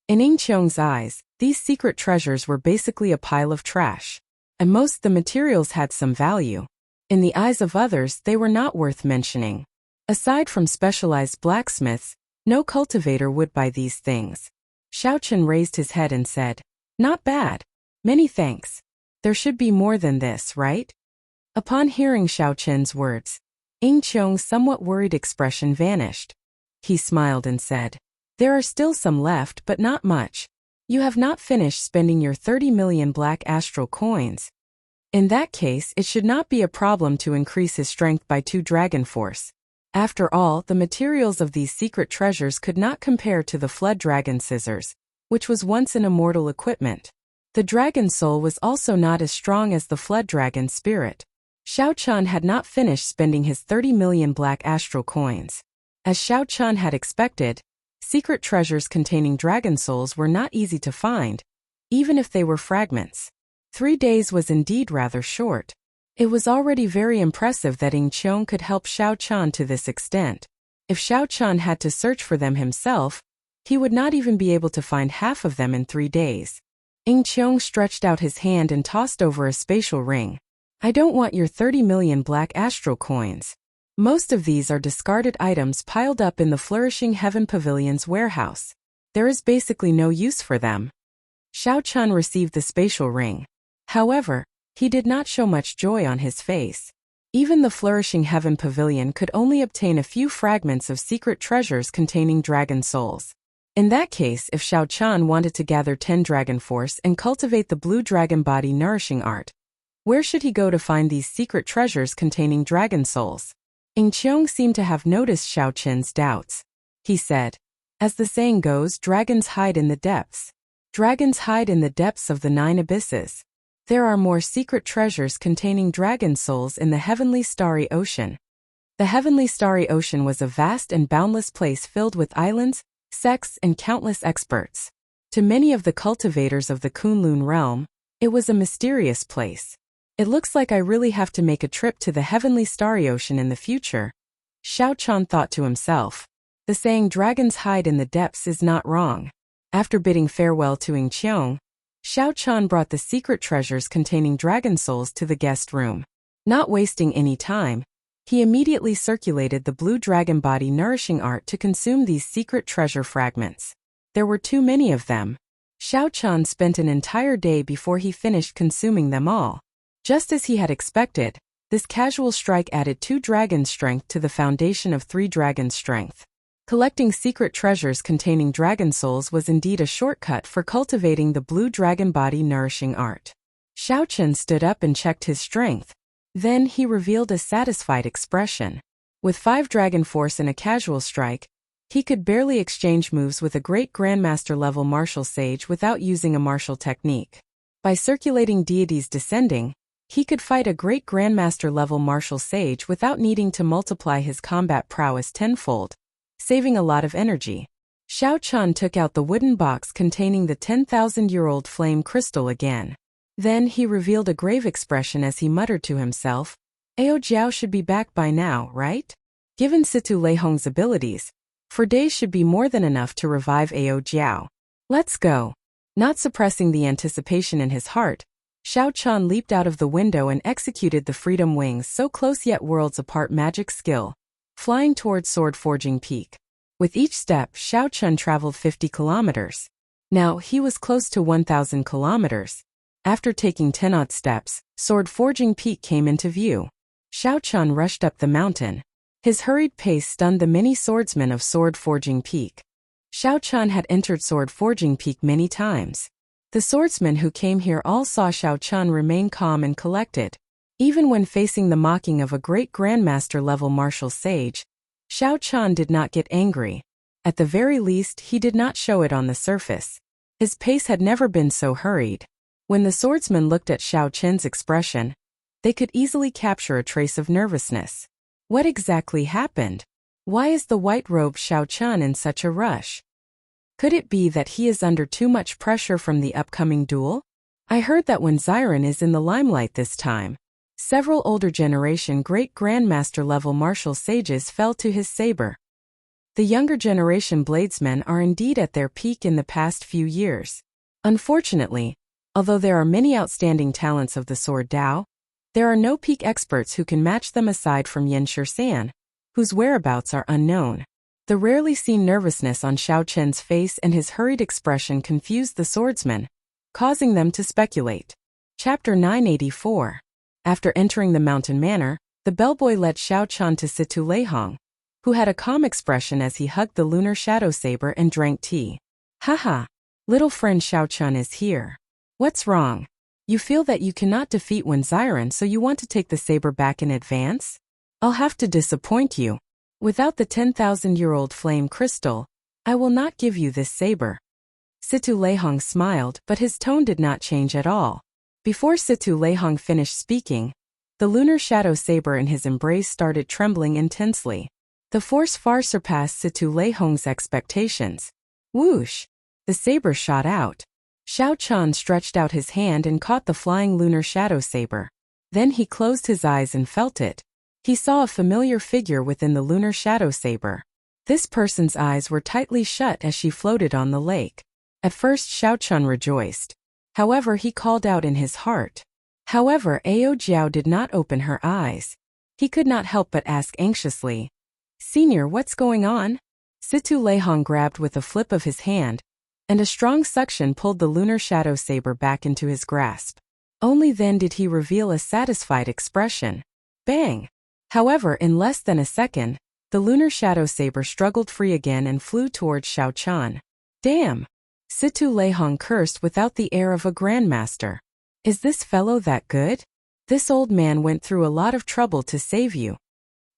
In Ing Cheong's eyes, these secret treasures were basically a pile of trash. And most the materials had some value. In the eyes of others, they were not worth mentioning. Aside from specialized blacksmiths, no cultivator would buy these things. Xiao Chen raised his head and said, "Not bad. Many thanks. There should be more than this, right?" Upon hearing Xiao Chen's words, Ing Cheong's somewhat worried expression vanished. He smiled and said, "There are still some left, but not much. You have not finished spending your 30 million black astral coins. In that case, it should not be a problem to increase his strength by 2 dragon force. After all, the materials of these secret treasures could not compare to the flood dragon scissors, which was once an immortal equipment. The dragon soul was also not as strong as the flood dragon spirit. Xiao Chan had not finished spending his 30 million black astral coins. As Xiao Chan had expected, secret treasures containing dragon souls were not easy to find, even if they were fragments. 3 days was indeed rather short. It was already very impressive that Ing Cheong could help Xiao Chan to this extent. If Xiao Chan had to search for them himself, he would not even be able to find half of them in 3 days. Ing Cheong stretched out his hand and tossed over a spatial ring. "I don't want your 30 million black astral coins. Most of these are discarded items piled up in the Flourishing Heaven Pavilion's warehouse. There is basically no use for them." Xiao Chan received the spatial ring. However, he did not show much joy on his face. Even the Flourishing Heaven Pavilion could only obtain a few fragments of secret treasures containing dragon souls. In that case, if Xiao Chan wanted to gather 10 dragon force and cultivate the blue dragon body nourishing art, where should he go to find these secret treasures containing dragon souls? Ing Cheong seemed to have noticed Xiao Chen's doubts. He said, "As the saying goes, dragons hide in the depths. Dragons hide in the depths of the 9 abysses. There are more secret treasures containing dragon souls in the heavenly starry ocean." The heavenly starry ocean was a vast and boundless place filled with islands, sects, and countless experts. To many of the cultivators of the Kunlun realm, it was a mysterious place. "It looks like I really have to make a trip to the heavenly starry ocean in the future," Xiao Chan thought to himself. The saying dragons hide in the depths is not wrong. After bidding farewell to Ing Cheong, Xiao Chan brought the secret treasures containing dragon souls to the guest room. Not wasting any time, he immediately circulated the blue dragon body nourishing art to consume these secret treasure fragments. There were too many of them. Xiao Chan spent an entire day before he finished consuming them all. Just as he had expected, this casual strike added 2 dragon strength to the foundation of 3 dragon strength. Collecting secret treasures containing dragon souls was indeed a shortcut for cultivating the blue dragon body nourishing art. Xiao Chen stood up and checked his strength. Then he revealed a satisfied expression. With 5 dragon force and a casual strike, he could barely exchange moves with a great grandmaster level martial sage without using a martial technique. By circulating deities descending, He could fight a great grandmaster-level martial sage without needing to multiply his combat prowess tenfold, saving a lot of energy. Xiao Chun took out the wooden box containing the 10,000-year-old flame crystal again. Then he revealed a grave expression as he muttered to himself, Ao Jiao should be back by now, right? Given Situ Lei Hong's abilities, 4 days should be more than enough to revive Ao Jiao. Let's go. Not suppressing the anticipation in his heart, Xiao Chun leaped out of the window and executed the freedom wings so close yet worlds apart magic skill, flying towards Sword Forging Peak. With each step, Xiao Chun traveled 50 kilometers. Now he was close to 1,000 kilometers. After taking 10-odd steps, Sword Forging Peak came into view. Xiao Chun rushed up the mountain. His hurried pace stunned the many swordsmen of Sword Forging Peak. Xiao Chun had entered Sword Forging Peak many times. The swordsmen who came here all saw Xiao Chun remain calm and collected. Even when facing the mocking of a great grandmaster-level martial sage, Xiao Chun did not get angry. At the very least, he did not show it on the surface. His pace had never been so hurried. When the swordsmen looked at Xiao Chun's expression, they could easily capture a trace of nervousness. What exactly happened? Why is the white-robed Xiao Chun in such a rush? Could it be that he is under too much pressure from the upcoming duel? I heard that when Xiren is in the limelight this time, several older generation great grandmaster-level martial sages fell to his saber. The younger generation bladesmen are indeed at their peak in the past few years. Unfortunately, although there are many outstanding talents of the sword Dao, there are no peak experts who can match them aside from Yen Shisan, whose whereabouts are unknown. The rarely seen nervousness on Xiao Chun's face and his hurried expression confused the swordsmen, causing them to speculate. Chapter 984. After entering the mountain manor, the bellboy led Xiao Chun to Situ Lei Hong, who had a calm expression as he hugged the lunar shadow saber and drank tea. Haha, little friend Xiao Chun is here. What's wrong? You feel that you cannot defeat Wen Xiren, so you want to take the saber back in advance? I'll have to disappoint you. Without the 10,000-year-old flame crystal, I will not give you this saber. Situ Lei Hong smiled, but his tone did not change at all. Before Situ Lei Hong finished speaking, the lunar shadow saber in his embrace started trembling intensely. The force far surpassed Situ Lei Hong's expectations. Whoosh! The saber shot out. Xiao Chun stretched out his hand and caught the flying lunar shadow saber. Then he closed his eyes and felt it. He saw a familiar figure within the lunar shadow saber. This person's eyes were tightly shut as she floated on the lake. At first Xiao Chun rejoiced. However, he called out in his heart. However, Ao Jiao did not open her eyes. He could not help but ask anxiously, Senior, what's going on? Situ Lei Hong grabbed with a flip of his hand, and a strong suction pulled the lunar shadow saber back into his grasp. Only then did he reveal a satisfied expression. Bang! However, in less than a second, the lunar shadow saber struggled free again and flew towards Xiao Chun. Damn! Situ Lei Hong cursed without the air of a grandmaster. Is this fellow that good? This old man went through a lot of trouble to save you.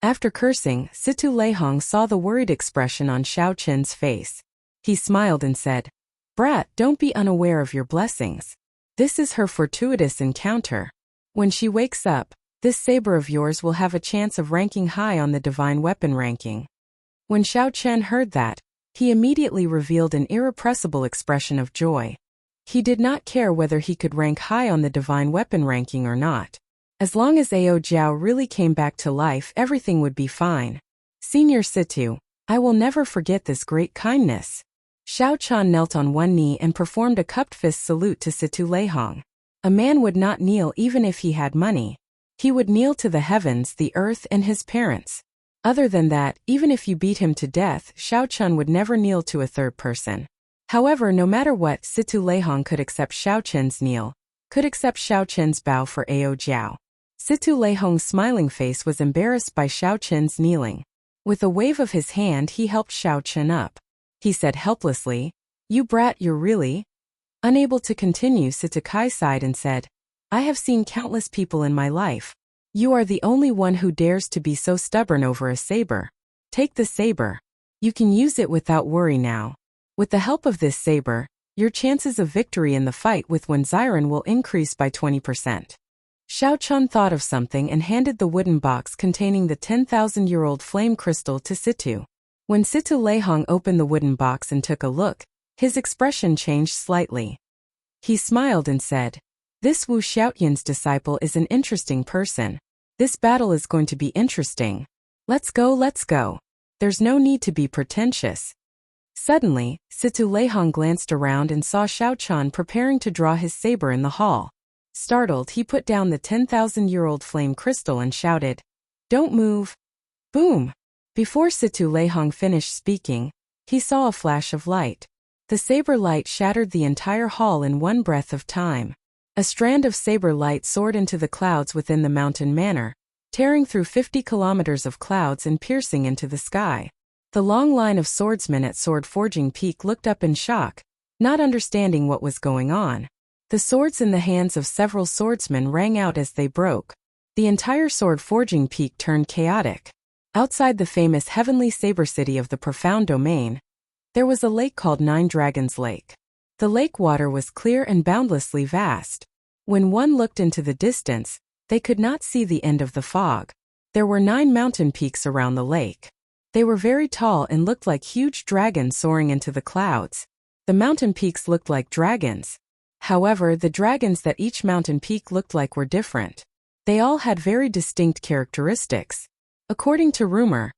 After cursing, Situ Lei Hong saw the worried expression on Xiao Chun's face. He smiled and said, Brat, don't be unaware of your blessings. This is her fortuitous encounter. When she wakes up, this saber of yours will have a chance of ranking high on the divine weapon ranking. When Xiao Chun heard that, he immediately revealed an irrepressible expression of joy. He did not care whether he could rank high on the divine weapon ranking or not. As long as Ao Jiao really came back to life, everything would be fine. Senior Situ, I will never forget this great kindness. Xiao Chun knelt on one knee and performed a cupped fist salute to Situ Lei Hong. A man would not kneel even if he had money. He would kneel to the heavens, the earth, and his parents. Other than that, even if you beat him to death, Xiao Chun would never kneel to a third person. However, no matter what, Situ Lei Hong could accept Xiao Chun's kneel, could accept Xiao Chun's bow for Ao Jiao. Situ Lei Hong's smiling face was embarrassed by Xiao Chun's kneeling. With a wave of his hand, he helped Xiao Chun up. He said helplessly, You brat, you're really? Unable to continue, Situ Kai sighed and said, I have seen countless people in my life. You are the only one who dares to be so stubborn over a saber. Take the saber. You can use it without worry now. With the help of this saber, your chances of victory in the fight with Wen Xiren will increase by 20%. Xiao Chun thought of something and handed the wooden box containing the 10,000-year-old flame crystal to Situ. When Situ Leihong opened the wooden box and took a look, his expression changed slightly. He smiled and said, "This Wu Xiaotian's disciple is an interesting person. This battle is going to be interesting. Let's go, let's go. There's no need to be pretentious." Suddenly, Situ Leihong glanced around and saw Xiao Chun preparing to draw his saber in the hall. Startled, he put down the 10,000-year-old flame crystal and shouted, "Don't move!" Boom! Before Situ Leihong finished speaking, he saw a flash of light. The saber light shattered the entire hall in one breath of time. A strand of saber light soared into the clouds within the mountain manor, tearing through 50 kilometers of clouds and piercing into the sky. The long line of swordsmen at Sword Forging Peak looked up in shock, not understanding what was going on. The swords in the hands of several swordsmen rang out as they broke. The entire Sword Forging Peak turned chaotic. Outside the famous heavenly saber city of the profound domain, there was a lake called Nine Dragons Lake. The lake water was clear and boundlessly vast. When one looked into the distance, they could not see the end of the fog. There were 9 mountain peaks around the lake. They were very tall and looked like huge dragons soaring into the clouds. The mountain peaks looked like dragons. However, the dragons that each mountain peak looked like were different. They all had very distinct characteristics. According to rumor,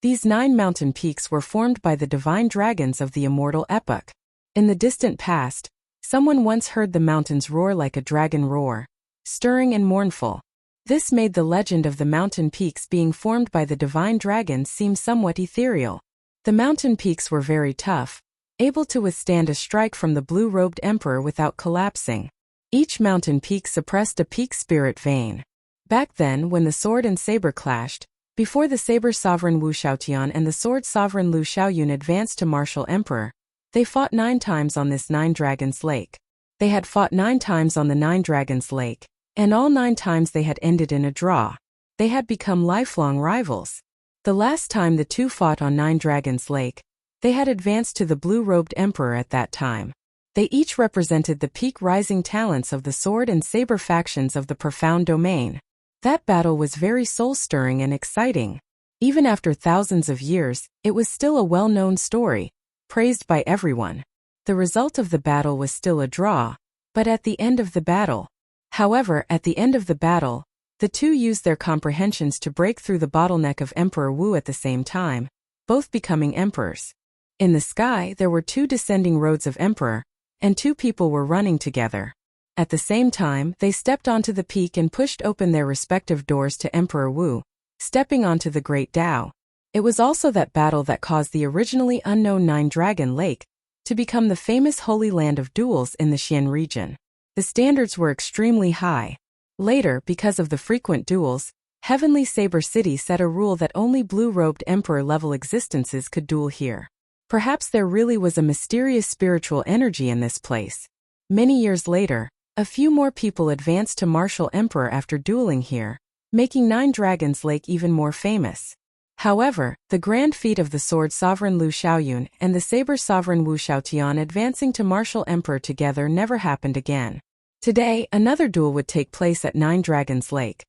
these 9 mountain peaks were formed by the divine dragons of the immortal epoch. In the distant past, someone once heard the mountains roar like a dragon roar, stirring and mournful. This made the legend of the mountain peaks being formed by the divine dragons seem somewhat ethereal. The mountain peaks were very tough, able to withstand a strike from the blue-robed emperor without collapsing. Each mountain peak suppressed a peak spirit vein. Back then, when the sword and saber clashed, before the saber sovereign Wu Xiaotian and the sword sovereign Lu Xiaoyun advanced to martial emperor, they fought 9 times on this 9 Dragons Lake. They had fought 9 times on the 9 Dragons Lake, and all 9 times they had ended in a draw. They had become lifelong rivals. The last time the two fought on 9 Dragons Lake, they had advanced to the blue-robed emperor at that time. They each represented the peak-rising talents of the sword and saber factions of the profound domain. That battle was very soul-stirring and exciting. Even after thousands of years, it was still a well-known story, praised by everyone. The result of the battle was still a draw, but at the end of the battle. However, at the end of the battle, the two used their comprehensions to break through the bottleneck of Emperor Wu at the same time, both becoming emperors. In the sky, there were 2 descending roads of emperor, and 2 people were running together. At the same time, they stepped onto the peak and pushed open their respective doors to Emperor Wu, stepping onto the Great Tao. It was also that battle that caused the originally unknown 9 Dragon Lake to become the famous holy land of duels in the Xian region. The standards were extremely high. Later, because of the frequent duels, Heavenly Saber City set a rule that only blue-robed emperor-level existences could duel here. Perhaps there really was a mysterious spiritual energy in this place. Many years later, a few more people advanced to martial emperor after dueling here, making 9 Dragons Lake even more famous. However, the grand feat of the sword sovereign Lu Xiaoyun and the saber sovereign Wu Xiaotian advancing to martial emperor together never happened again. Today, another duel would take place at 9 Dragons Lake,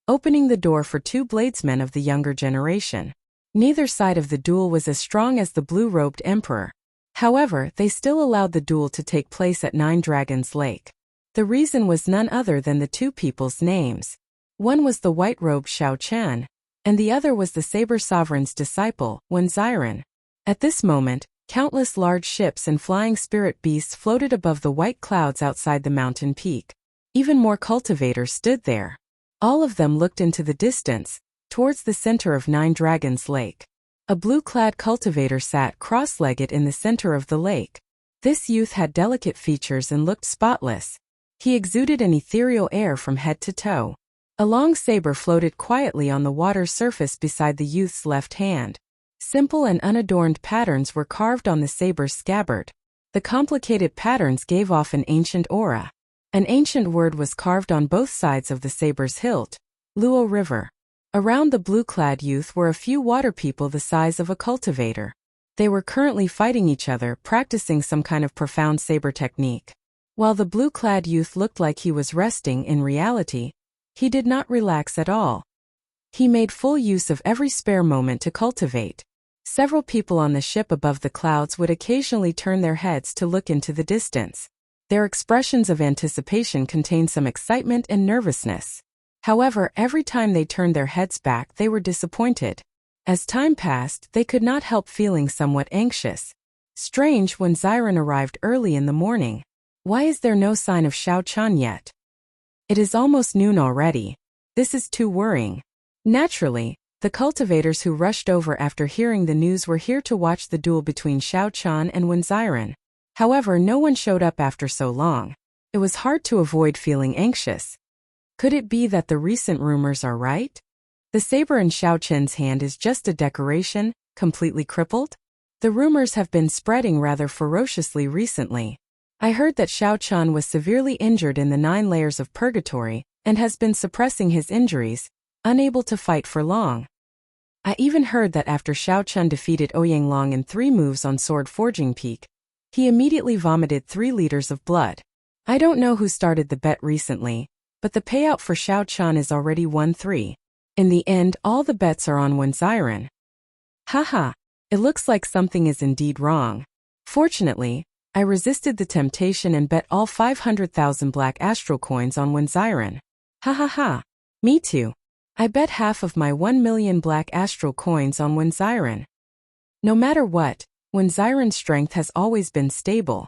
opening the door for 2 bladesmen of the younger generation. Neither side of the duel was as strong as the blue-robed emperor. However, they still allowed the duel to take place at 9 Dragons Lake. The reason was none other than the 2 people's names. One was the white-robed Xiao Chen, and the other was the saber sovereign's disciple, Wen Ziren. At this moment, countless large ships and flying spirit beasts floated above the white clouds outside the mountain peak. Even more cultivators stood there. All of them looked into the distance, towards the center of 9 Dragons Lake. A blue-clad cultivator sat cross-legged in the center of the lake. This youth had delicate features and looked spotless. He exuded an ethereal air from head to toe. A long saber floated quietly on the water's surface beside the youth's left hand. Simple and unadorned patterns were carved on the saber's scabbard. The complicated patterns gave off an ancient aura. An ancient word was carved on both sides of the saber's hilt, Luo River. Around the blue-clad youth were a few water people the size of a cultivator. They were currently fighting each other, practicing some kind of profound saber technique. While the blue-clad youth looked like he was resting, in reality, He did not relax at all. He made full use of every spare moment to cultivate. Several people on the ship above the clouds would occasionally turn their heads to look into the distance. Their expressions of anticipation contained some excitement and nervousness. However, every time they turned their heads back, they were disappointed. As time passed, they could not help feeling somewhat anxious. Strange, when Xiren arrived early in the morning. Why is there no sign of Xiao-chan yet? It is almost noon already. This is too worrying. Naturally, the cultivators who rushed over after hearing the news were here to watch the duel between Xiao-chan and Xiren. However, no one showed up after so long. It was hard to avoid feeling anxious. Could it be that the recent rumors are right? The saber in Xiao-chen's hand is just a decoration, completely crippled? The rumors have been spreading rather ferociously recently. I heard that Xiao-chan was severely injured in the 9 layers of purgatory and has been suppressing his injuries, unable to fight for long. I even heard that after Xiao-chan defeated Ouyang Long in 3 moves on Sword Forging Peak, he immediately vomited 3 liters of blood. I don't know who started the bet recently, but the payout for Xiao-chan is already 1-3. In the end, all the bets are on Xiren. Haha, it looks like something is indeed wrong. Fortunately, I resisted the temptation and bet all 500,000 black astral coins on Xiren. Ha ha ha. Me too. I bet half of my 1 million black astral coins on Xiren. No matter what, Xiren's strength has always been stable.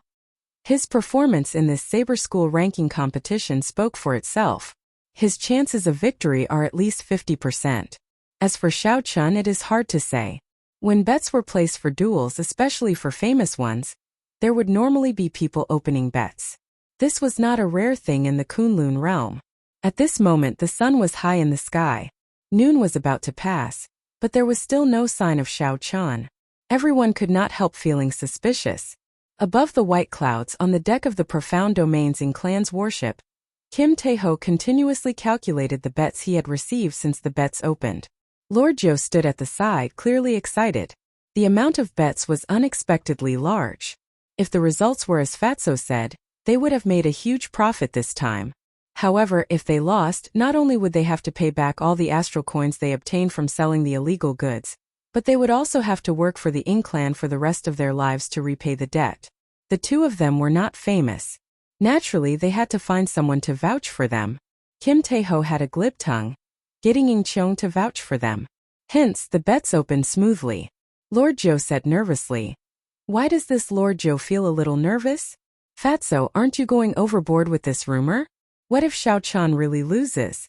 His performance in this Saber School ranking competition spoke for itself. His chances of victory are at least 50%. As for Xiao-chan, it is hard to say. When bets were placed for duels, especially for famous ones, there would normally be people opening bets. This was not a rare thing in the Kunlun realm. At this moment the sun was high in the sky. Noon was about to pass, but there was still no sign of Xiao-chan. Everyone could not help feeling suspicious. Above the white clouds on the deck of the Profound Domains in Clan's warship, Kim Tae-ho continuously calculated the bets he had received since the bets opened. Lord Jo stood at the side, clearly excited. The amount of bets was unexpectedly large. If the results were as Fatso said, they would have made a huge profit this time. However, if they lost, not only would they have to pay back all the astral coins they obtained from selling the illegal goods, but they would also have to work for the Ing clan for the rest of their lives to repay the debt. The two of them were not famous. Naturally, they had to find someone to vouch for them. Kim Tae-ho had a glib tongue, getting Ing Cheong to vouch for them. Hence, the bets opened smoothly. Lord Jo said nervously. Why does this Lord Jo feel a little nervous? Fatso, aren't you going overboard with this rumor? What if Xiao-chan really loses?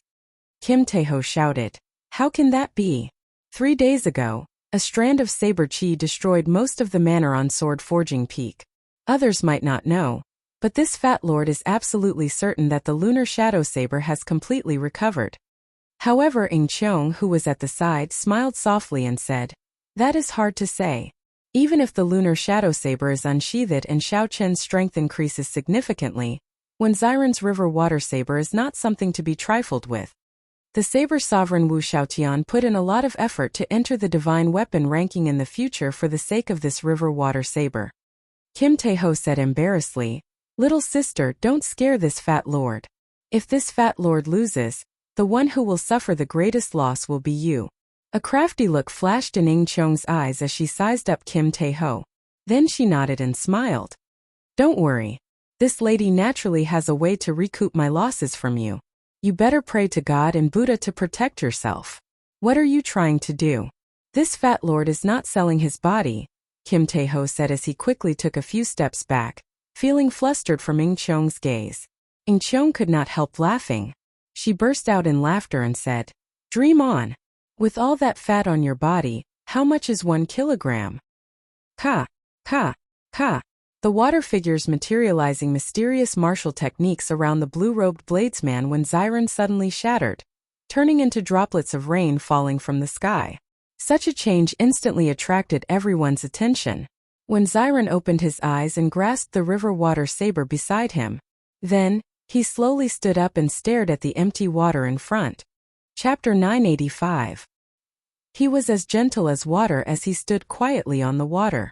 Kim Tae-ho shouted. How can that be? 3 days ago, a strand of saber chi destroyed most of the manor on Sword Forging Peak. Others might not know, but this fat lord is absolutely certain that the lunar shadow saber has completely recovered. However, Ing Cheong, who was at the side, smiled softly and said, that is hard to say. Even if the lunar shadow saber is unsheathed and Xiao-chen's strength increases significantly, Xiren's river water saber is not something to be trifled with. The saber sovereign Wu Xiaotian put in a lot of effort to enter the divine weapon ranking in the future for the sake of this river water saber. Kim Tae-ho said embarrassedly, little sister, don't scare this fat lord. If this fat lord loses, the one who will suffer the greatest loss will be you. A crafty look flashed in Ing Cheong's eyes as she sized up Kim Tae-ho. Then she nodded and smiled. Don't worry. This lady naturally has a way to recoup my losses from you. You better pray to God and Buddha to protect yourself. What are you trying to do? This fat lord is not selling his body, Kim Tae-ho said as he quickly took a few steps back, feeling flustered from Ing Cheong's gaze. Ing Cheong could not help laughing. She burst out in laughter and said, dream on. With all that fat on your body, how much is 1 kilogram? Ka, ka, ka. The water figures materializing mysterious martial techniques around the blue-robed bladesman when Xiren suddenly shattered, turning into droplets of rain falling from the sky. Such a change instantly attracted everyone's attention. When Xiren opened his eyes and grasped the river water saber beside him, then, he slowly stood up and stared at the empty water in front. Chapter 985. He was as gentle as water as he stood quietly on the water.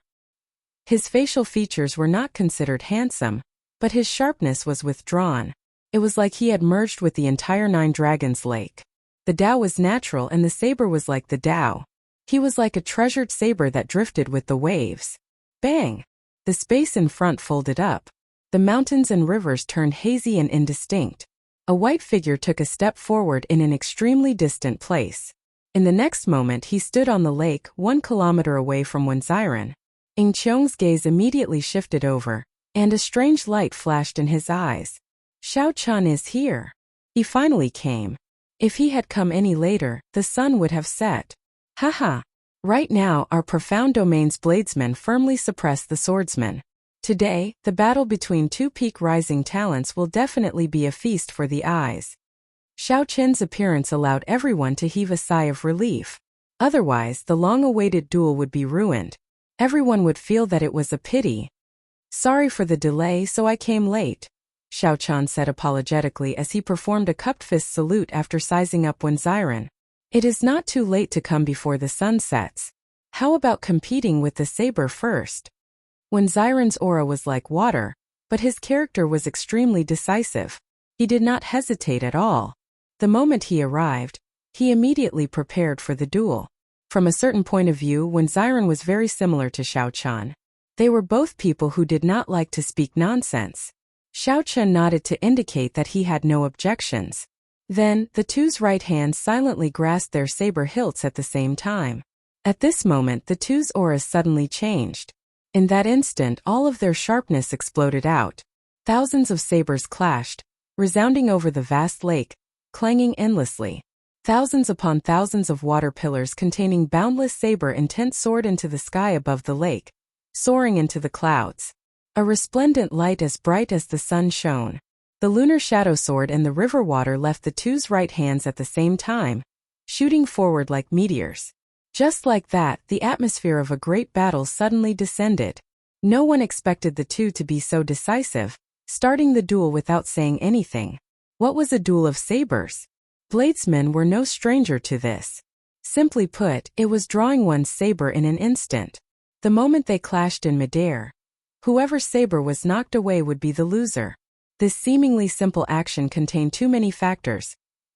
His facial features were not considered handsome, but his sharpness was withdrawn. It was like he had merged with the entire Nine Dragons lake. The Tao was natural and the saber was like the Tao. He was like a treasured saber that drifted with the waves. Bang! The space in front folded up. The mountains and rivers turned hazy and indistinct. A white figure took a step forward in an extremely distant place. In the next moment he stood on the lake 1 kilometer away from Wenziren. Ing Qiong's gaze immediately shifted over, and a strange light flashed in his eyes. Xiao Chun is here. He finally came. If he had come any later, the sun would have set. Haha. Right now our profound domain's bladesmen firmly suppress the swordsmen. Today, the battle between two peak rising talents will definitely be a feast for the eyes. Xiao Qin's appearance allowed everyone to heave a sigh of relief. Otherwise, the long-awaited duel would be ruined. Everyone would feel that it was a pity. Sorry for the delay, so I came late, Xiao Chun said apologetically as he performed a cupped fist salute after sizing up Wenziren. It is not too late to come before the sun sets. How about competing with the saber first? Wenziren's aura was like water, but his character was extremely decisive. He did not hesitate at all. The moment he arrived, he immediately prepared for the duel. From a certain point of view, Wenziren was very similar to Xiao Chun. They were both people who did not like to speak nonsense. Xiao Chun nodded to indicate that he had no objections. Then, the two's right hands silently grasped their saber hilts at the same time. At this moment, the two's auras suddenly changed. In that instant, all of their sharpness exploded out. Thousands of sabers clashed, resounding over the vast lake, clanging endlessly. Thousands upon thousands of water pillars containing boundless saber intent soared into the sky above the lake, soaring into the clouds. A resplendent light as bright as the sun shone. The lunar shadow sword and the river water left the two's right hands at the same time, shooting forward like meteors. Just like that, the atmosphere of a great battle suddenly descended. No one expected the two to be so decisive, starting the duel without saying anything. What was a duel of sabers? Bladesmen were no stranger to this. Simply put, it was drawing one's saber in an instant. The moment they clashed in midair, whoever's saber was knocked away would be the loser. This seemingly simple action contained too many factors: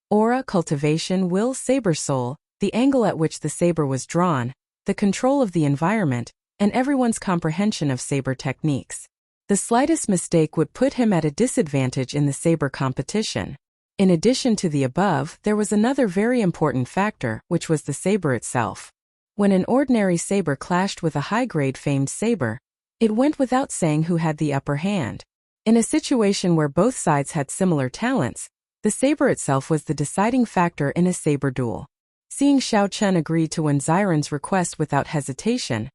aura, cultivation, will, saber soul, the angle at which the saber was drawn, the control of the environment, and everyone's comprehension of saber techniques. The slightest mistake would put him at a disadvantage in the saber competition. In addition to the above, there was another very important factor, which was the saber itself. When an ordinary saber clashed with a high-grade famed saber, it went without saying who had the upper hand. In a situation where both sides had similar talents, the saber itself was the deciding factor in a saber duel. Seeing Xiao Chun agree to Wenziren's request without hesitation,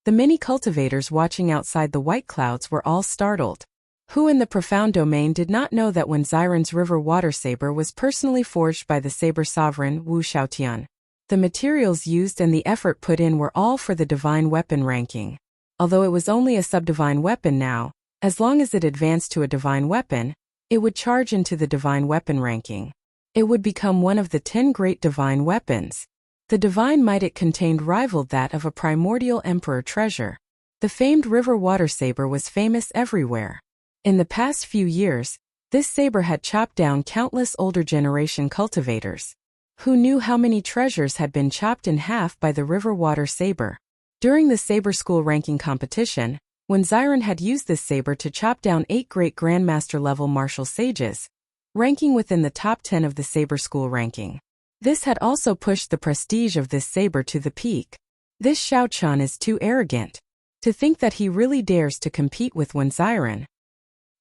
the many cultivators watching outside the white clouds were all startled. Who in the profound domain did not know that Wenziren's river water saber was personally forged by the saber sovereign Wu Xiaotian? The materials used and the effort put in were all for the divine weapon ranking. Although it was only a subdivine weapon now, as long as it advanced to a divine weapon, it would charge into the divine weapon ranking. It would become one of the 10 great divine weapons. The divine might it contained rivaled that of a primordial emperor treasure. The famed river water saber was famous everywhere. In the past few years, this saber had chopped down countless older generation cultivators. Who knew how many treasures had been chopped in half by the river water saber? During the saber school ranking competition, Wenziren had used this saber to chop down 8 great grandmaster-level martial sages, ranking within the top 10 of the saber school ranking. This had also pushed the prestige of this saber to the peak. This Xiao Chun is too arrogant. To think that he really dares to compete with Wenziren.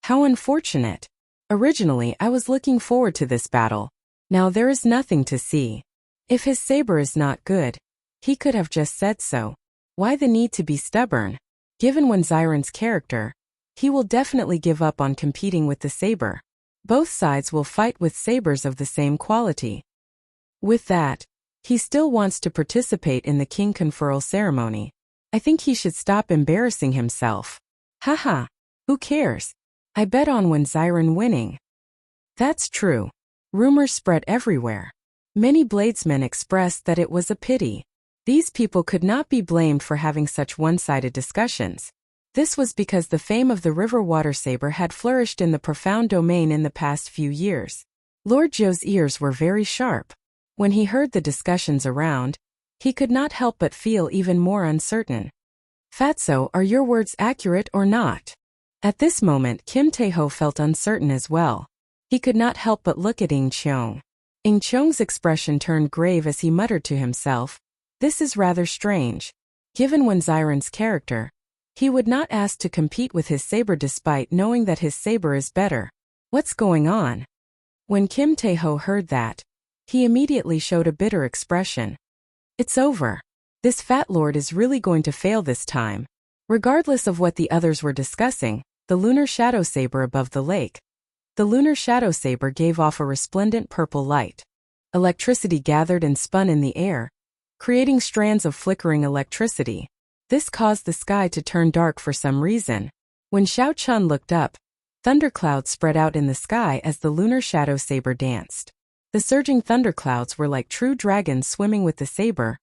How unfortunate. Originally, I was looking forward to this battle. Now there is nothing to see. If his saber is not good, he could have just said so. Why the need to be stubborn? Given Wenziren's character, he will definitely give up on competing with the saber. Both sides will fight with sabers of the same quality. With that, he still wants to participate in the king conferral ceremony. I think he should stop embarrassing himself. Haha, who cares? I bet on Wenziren winning. That's true. Rumors spread everywhere. Many bladesmen expressed that it was a pity. These people could not be blamed for having such one-sided discussions. This was because the fame of the river water saber had flourished in the profound domain in the past few years. Lord Joe's ears were very sharp. When he heard the discussions around, he could not help but feel even more uncertain. Fatso, are your words accurate or not? At this moment Kim Tae-ho felt uncertain as well. He could not help but look at Ing Cheong. Ing Cheong's expression turned grave as he muttered to himself, "This is rather strange. Given Wenziren's character, he would not ask to compete with his saber despite knowing that his saber is better. What's going on?" When Kim Tae-ho heard that, he immediately showed a bitter expression. It's over. This fat lord is really going to fail this time. Regardless of what the others were discussing, the lunar shadow saber above the lake. The lunar shadow saber gave off a resplendent purple light. Electricity gathered and spun in the air, creating strands of flickering electricity. This caused the sky to turn dark for some reason. When Xiao Chun looked up, thunderclouds spread out in the sky as the lunar shadow saber danced. The surging thunderclouds were like true dragons swimming with the saber,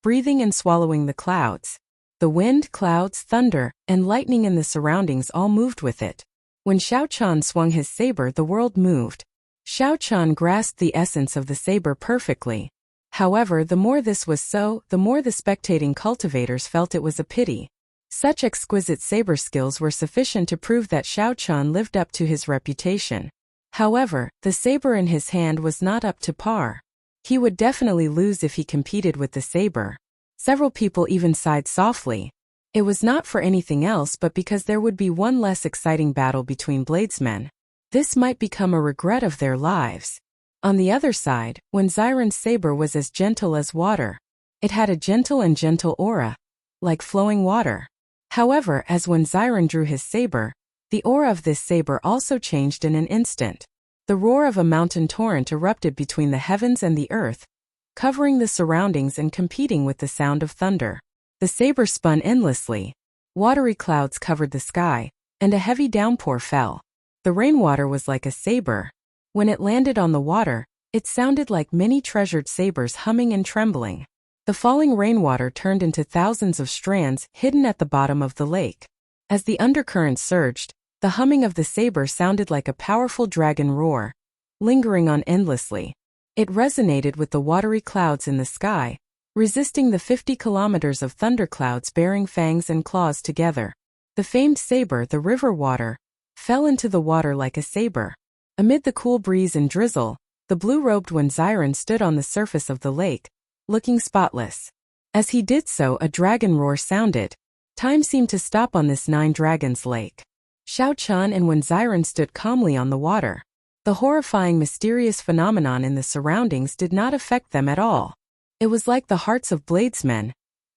breathing and swallowing the clouds. The wind, clouds, thunder, and lightning in the surroundings all moved with it. When Xiao Chun swung his saber, the world moved. Xiao Chun grasped the essence of the saber perfectly. However, the more this was so, the more the spectating cultivators felt it was a pity. Such exquisite saber skills were sufficient to prove that Xiao Chun lived up to his reputation. However, the saber in his hand was not up to par. He would definitely lose if he competed with the saber. Several people even sighed softly. It was not for anything else but because there would be one less exciting battle between bladesmen. This might become a regret of their lives. On the other side, Wenziren's saber was as gentle as water. It had a gentle aura, like flowing water. However, as Wenziren drew his saber, the aura of this saber also changed in an instant. The roar of a mountain torrent erupted between the heavens and the earth, covering the surroundings and competing with the sound of thunder. The saber spun endlessly. Watery clouds covered the sky, and a heavy downpour fell. The rainwater was like a saber. When it landed on the water, it sounded like many treasured sabers humming and trembling. The falling rainwater turned into thousands of strands hidden at the bottom of the lake. As the undercurrent surged, the humming of the saber sounded like a powerful dragon roar, lingering on endlessly. It resonated with the watery clouds in the sky, resisting the 50 kilometers of thunderclouds bearing fangs and claws together. The famed saber, the river water, fell into the water like a saber. Amid the cool breeze and drizzle, the blue-robed Wenziren stood on the surface of the lake, looking spotless. As he did so, a dragon roar sounded. Time seemed to stop on this 9 dragons lake. Xiao Chun and Wenziren stood calmly on the water. The horrifying, mysterious phenomenon in the surroundings did not affect them at all. It was like the hearts of bladesmen,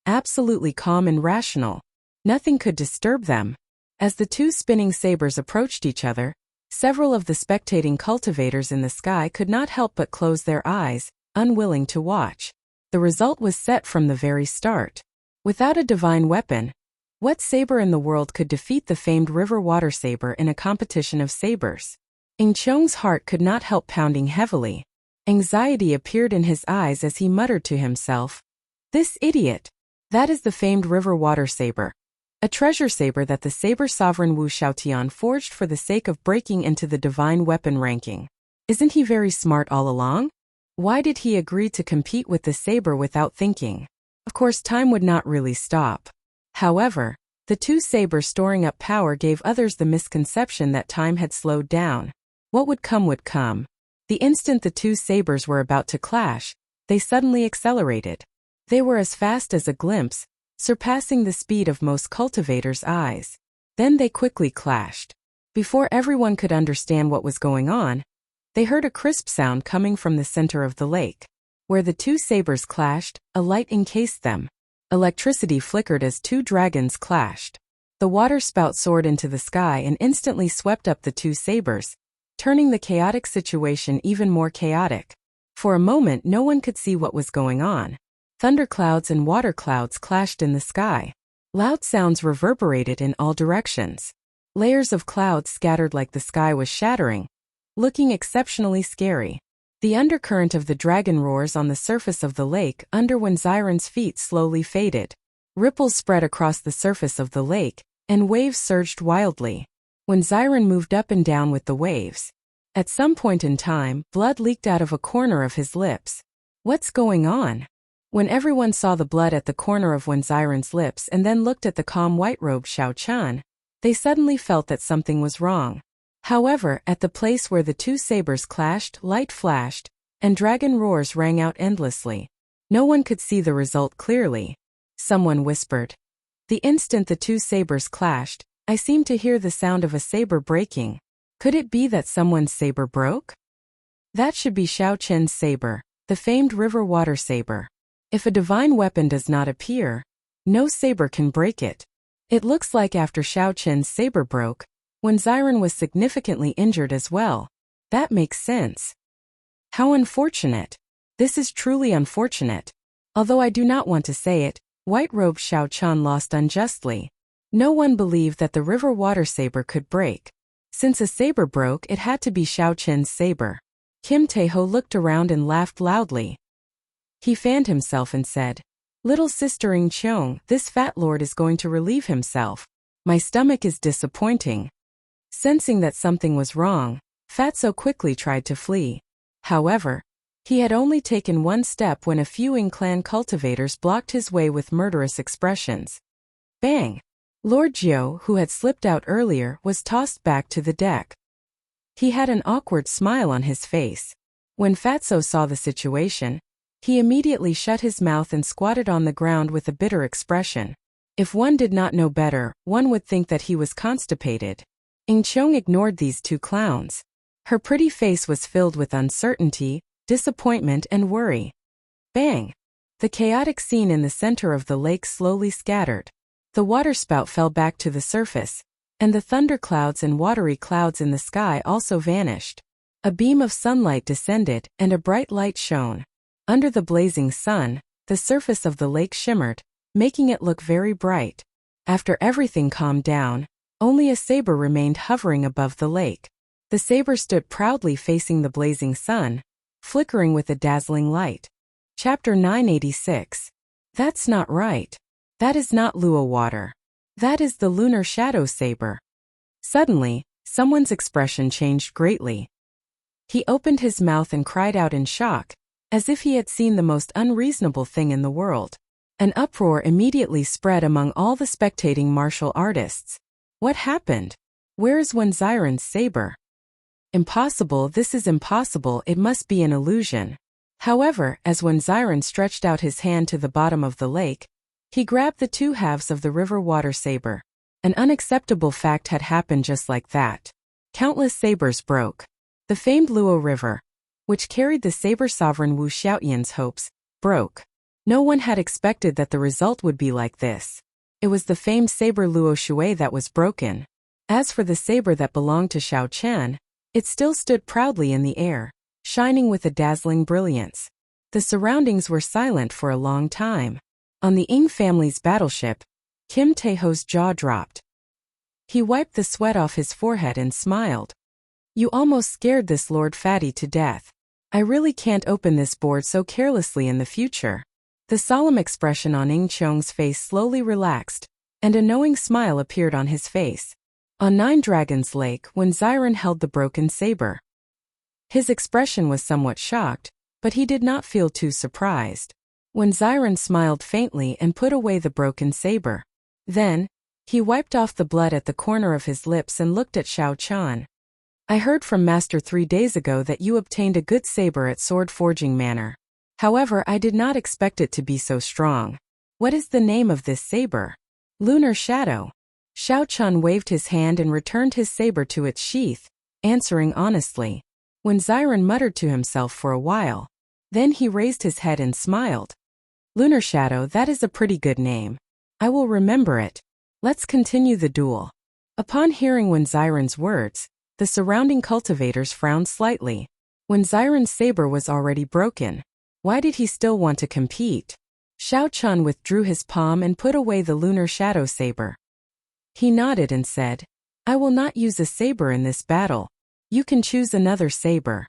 absolutely calm and rational. Nothing could disturb them. As the 2 spinning sabers approached each other, several of the spectating cultivators in the sky could not help but close their eyes, unwilling to watch. The result was set from the very start. Without a divine weapon, what saber in the world could defeat the famed river water saber in a competition of sabers? Ing Cheong's heart could not help pounding heavily. Anxiety appeared in his eyes as he muttered to himself, "This idiot! That is the famed river water saber. A treasure saber that the saber sovereign Wu Xiaotian forged for the sake of breaking into the divine weapon ranking. Isn't he very smart all along? Why did he agree to compete with the saber without thinking?" Of course, time would not really stop. However, the 2 sabers storing up power gave others the misconception that time had slowed down. What would come would come. The instant the 2 sabers were about to clash, they suddenly accelerated. They were as fast as a glimpse, surpassing the speed of most cultivators' eyes. Then they quickly clashed. Before everyone could understand what was going on, they heard a crisp sound coming from the center of the lake. Where the 2 sabers clashed, a light encased them. Electricity flickered as 2 dragons clashed. The water spout soared into the sky and instantly swept up the 2 sabers, turning the chaotic situation even more chaotic. For a moment, no one could see what was going on. Thunderclouds and water clouds clashed in the sky. Loud sounds reverberated in all directions. Layers of clouds scattered like the sky was shattering, looking exceptionally scary. The undercurrent of the dragon roars on the surface of the lake under Wenziren's feet slowly faded. Ripples spread across the surface of the lake, and waves surged wildly. When Xiren moved up and down with the waves. At some point in time, blood leaked out of a corner of his lips. What's going on? When everyone saw the blood at the corner of Xiren's lips and then looked at the calm white-robed Xiao Chun, they suddenly felt that something was wrong. However, at the place where the two sabers clashed, light flashed, and dragon roars rang out endlessly. No one could see the result clearly. Someone whispered. The instant the two sabers clashed, I seemed to hear the sound of a saber breaking. Could it be that someone's saber broke? That should be Xiao Chen's saber, the famed river water saber. If a divine weapon does not appear, no saber can break it. It looks like after Xiao Chen's saber broke, when Xiren was significantly injured as well. That makes sense. How unfortunate. This is truly unfortunate. Although I do not want to say it, white-robed Xiao Chun lost unjustly. No one believed that the river water saber could break. Since a saber broke, it had to be Xiao Chen's saber. Kim Taeho looked around and laughed loudly. He fanned himself and said, Little sister Ing Cheong, this fat lord is going to relieve himself. My stomach is disappointing. Sensing that something was wrong, Fatso quickly tried to flee. However, he had only taken one step when a few Ing clan cultivators blocked his way with murderous expressions. Bang! Lord Jiao, who had slipped out earlier, was tossed back to the deck. He had an awkward smile on his face. When Fatso saw the situation, he immediately shut his mouth and squatted on the ground with a bitter expression. If one did not know better, one would think that he was constipated. Ing Cheong ignored these two clowns. Her pretty face was filled with uncertainty, disappointment and worry. Bang! The chaotic scene in the center of the lake slowly scattered. The waterspout fell back to the surface, and the thunderclouds and watery clouds in the sky also vanished. A beam of sunlight descended, and a bright light shone. Under the blazing sun, the surface of the lake shimmered, making it look very bright. After everything calmed down, only a saber remained hovering above the lake. The saber stood proudly facing the blazing sun, flickering with a dazzling light. Chapter 986. That's not right. That is not Luo water. That is the lunar shadow saber. Suddenly, someone's expression changed greatly. He opened his mouth and cried out in shock, as if he had seen the most unreasonable thing in the world. An uproar immediately spread among all the spectating martial artists. What happened? Where is Xiren's saber? Impossible, this is impossible, it must be an illusion. However, as Xiren stretched out his hand to the bottom of the lake, he grabbed the two halves of the river water saber. An unacceptable fact had happened just like that. Countless sabers broke. The famed Luo River, which carried the saber sovereign Wu Xiaoyan's hopes, broke. No one had expected that the result would be like this. It was the famed saber Luo Shui that was broken. As for the saber that belonged to Xiao Chen, it still stood proudly in the air, shining with a dazzling brilliance. The surroundings were silent for a long time. On the Ing family's battleship, Kim Taeho's jaw dropped. He wiped the sweat off his forehead and smiled. You almost scared this Lord Fatty to death. I really can't open this board so carelessly in the future. The solemn expression on Ing Cheong's face slowly relaxed, and a knowing smile appeared on his face. On Nine Dragons Lake, when Xiren held the broken saber, his expression was somewhat shocked, but he did not feel too surprised. When Xiren smiled faintly and put away the broken saber. Then, he wiped off the blood at the corner of his lips and looked at Xiao Chan. I heard from Master 3 days ago that you obtained a good saber at Sword Forging Manor. However, I did not expect it to be so strong. What is the name of this saber? Lunar Shadow. Xiao Chun waved his hand and returned his saber to its sheath, answering honestly. When Xiren muttered to himself for a while, then he raised his head and smiled. Lunar Shadow, that is a pretty good name. I will remember it. Let's continue the duel. Upon hearing Xiren's words, the surrounding cultivators frowned slightly. When Xiren's saber was already broken, why did he still want to compete? Xiao Chun withdrew his palm and put away the lunar shadow saber. He nodded and said, I will not use a saber in this battle. You can choose another saber.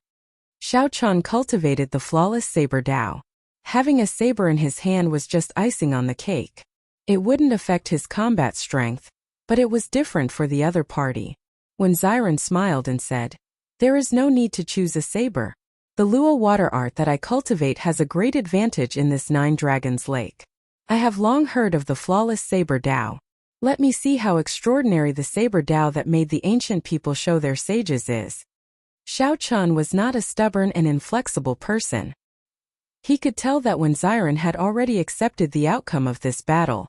Xiao Chun cultivated the flawless saber Dao. Having a saber in his hand was just icing on the cake. It wouldn't affect his combat strength, But it was different for the other party. When Xiren smiled and said, "There is no need to choose a saber. The Lua water art that I cultivate has a great advantage in this 9 Dragons Lake. I have long heard of the flawless saber Dao. Let me see how extraordinary the saber Dao that made the ancient people show their sages is." Xiao Chun was not a stubborn and inflexible person. He could tell that when Xiren had already accepted the outcome of this battle,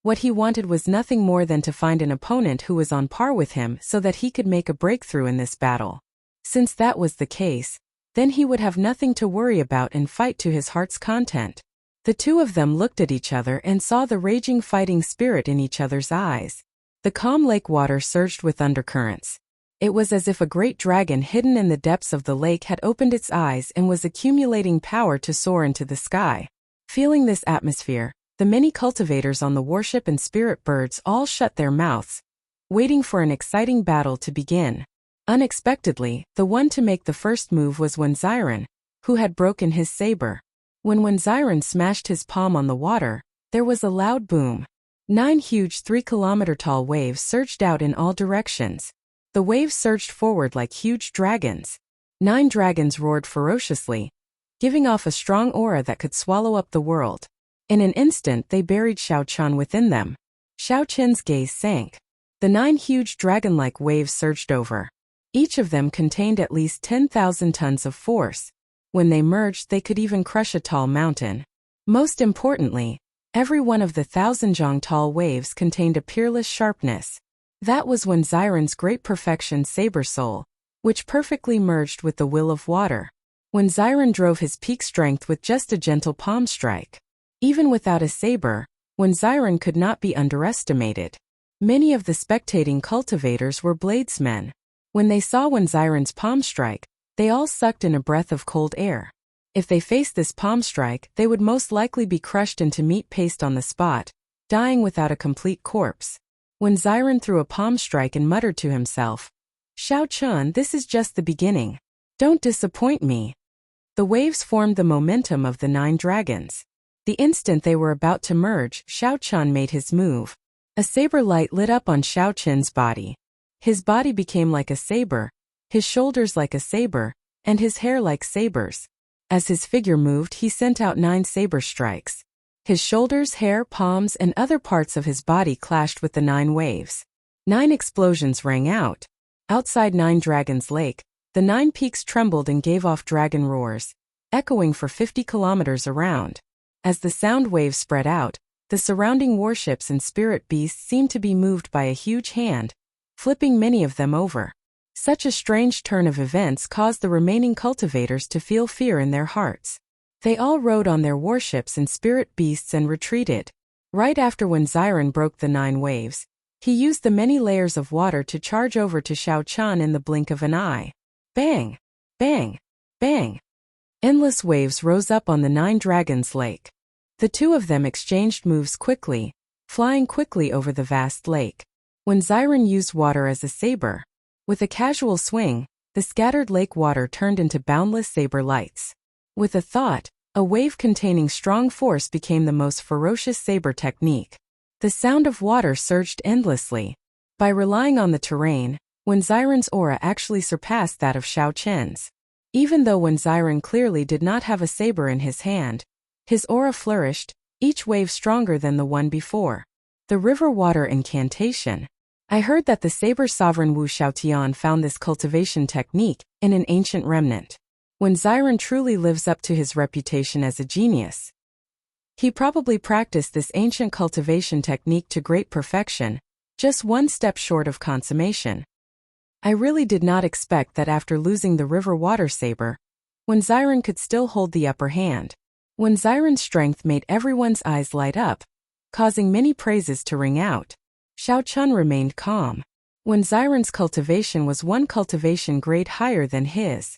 what he wanted was nothing more than to find an opponent who was on par with him so that he could make a breakthrough in this battle. Since that was the case, then he would have nothing to worry about and fight to his heart's content. The two of them looked at each other and saw the raging fighting spirit in each other's eyes. The calm lake water surged with undercurrents. It was as if a great dragon hidden in the depths of the lake had opened its eyes and was accumulating power to soar into the sky. Feeling this atmosphere, the many cultivators on the warship and spirit birds all shut their mouths, waiting for an exciting battle to begin. Unexpectedly, the one to make the first move was Xiren, who had broken his saber. When Xiren smashed his palm on the water, there was a loud boom. 9 huge 3-kilometer-tall waves surged out in all directions. The waves surged forward like huge dragons. 9 dragons roared ferociously, giving off a strong aura that could swallow up the world. In an instant they buried Xiao Chun within them. Xiao Chun's gaze sank. The 9 huge dragon-like waves surged over. Each of them contained at least 10,000 tons of force. When they merged, they could even crush a tall mountain. Most importantly, every one of the 1,000-zhang tall waves contained a peerless sharpness. That was Xiren's great perfection saber soul, which perfectly merged with the will of water. Xiren drove his peak strength with just a gentle palm strike. Even without a saber, Xiren could not be underestimated. Many of the spectating cultivators were bladesmen. When they saw Xiren's palm strike, they all sucked in a breath of cold air. If they faced this palm strike, they would most likely be crushed into meat paste on the spot, dying without a complete corpse. Xiren threw a palm strike and muttered to himself, "Xiao Chun, this is just the beginning. Don't disappoint me." The waves formed the momentum of the 9 dragons. The instant they were about to merge, Xiao Chun made his move. A saber light lit up on Xiao Chun's body. His body became like a saber, his shoulders like a saber, and his hair like sabers. As his figure moved, he sent out 9 saber strikes. His shoulders, hair, palms, and other parts of his body clashed with the 9 waves. 9 explosions rang out. Outside 9 Dragons Lake, the 9 peaks trembled and gave off dragon roars, echoing for 50 kilometers around. As the sound waves spread out, the surrounding warships and spirit beasts seemed to be moved by a huge hand, flipping many of them over. Such a strange turn of events caused the remaining cultivators to feel fear in their hearts. They all rode on their warships and spirit beasts and retreated. Right after Xiren broke the 9 waves, he used the many layers of water to charge over to Xiao Chun in the blink of an eye. Bang! Bang! Bang! Endless waves rose up on the 9 Dragons Lake. The two of them exchanged moves quickly, flying quickly over the vast lake. Xiren used water as a saber. With a casual swing, the scattered lake water turned into boundless saber lights. With a thought, a wave containing strong force became the most ferocious saber technique. The sound of water surged endlessly. By relying on the terrain, Xiren's aura actually surpassed that of Xiao Chun's. Even though Xiren clearly did not have a saber in his hand, his aura flourished, each wave stronger than the one before. The river water incantation. I heard that the saber sovereign Wu Xiaotian found this cultivation technique in an ancient remnant. Xiren truly lives up to his reputation as a genius. He probably practiced this ancient cultivation technique to great perfection, just one step short of consummation. I really did not expect that after losing the river water saber, Xiren could still hold the upper hand. Xiren's strength made everyone's eyes light up, causing many praises to ring out. Xiao Chun remained calm. Xiren's cultivation was one cultivation grade higher than his.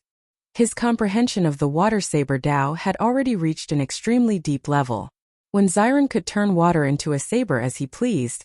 His comprehension of the water saber Dao had already reached an extremely deep level. Xiren could turn water into a saber as he pleased,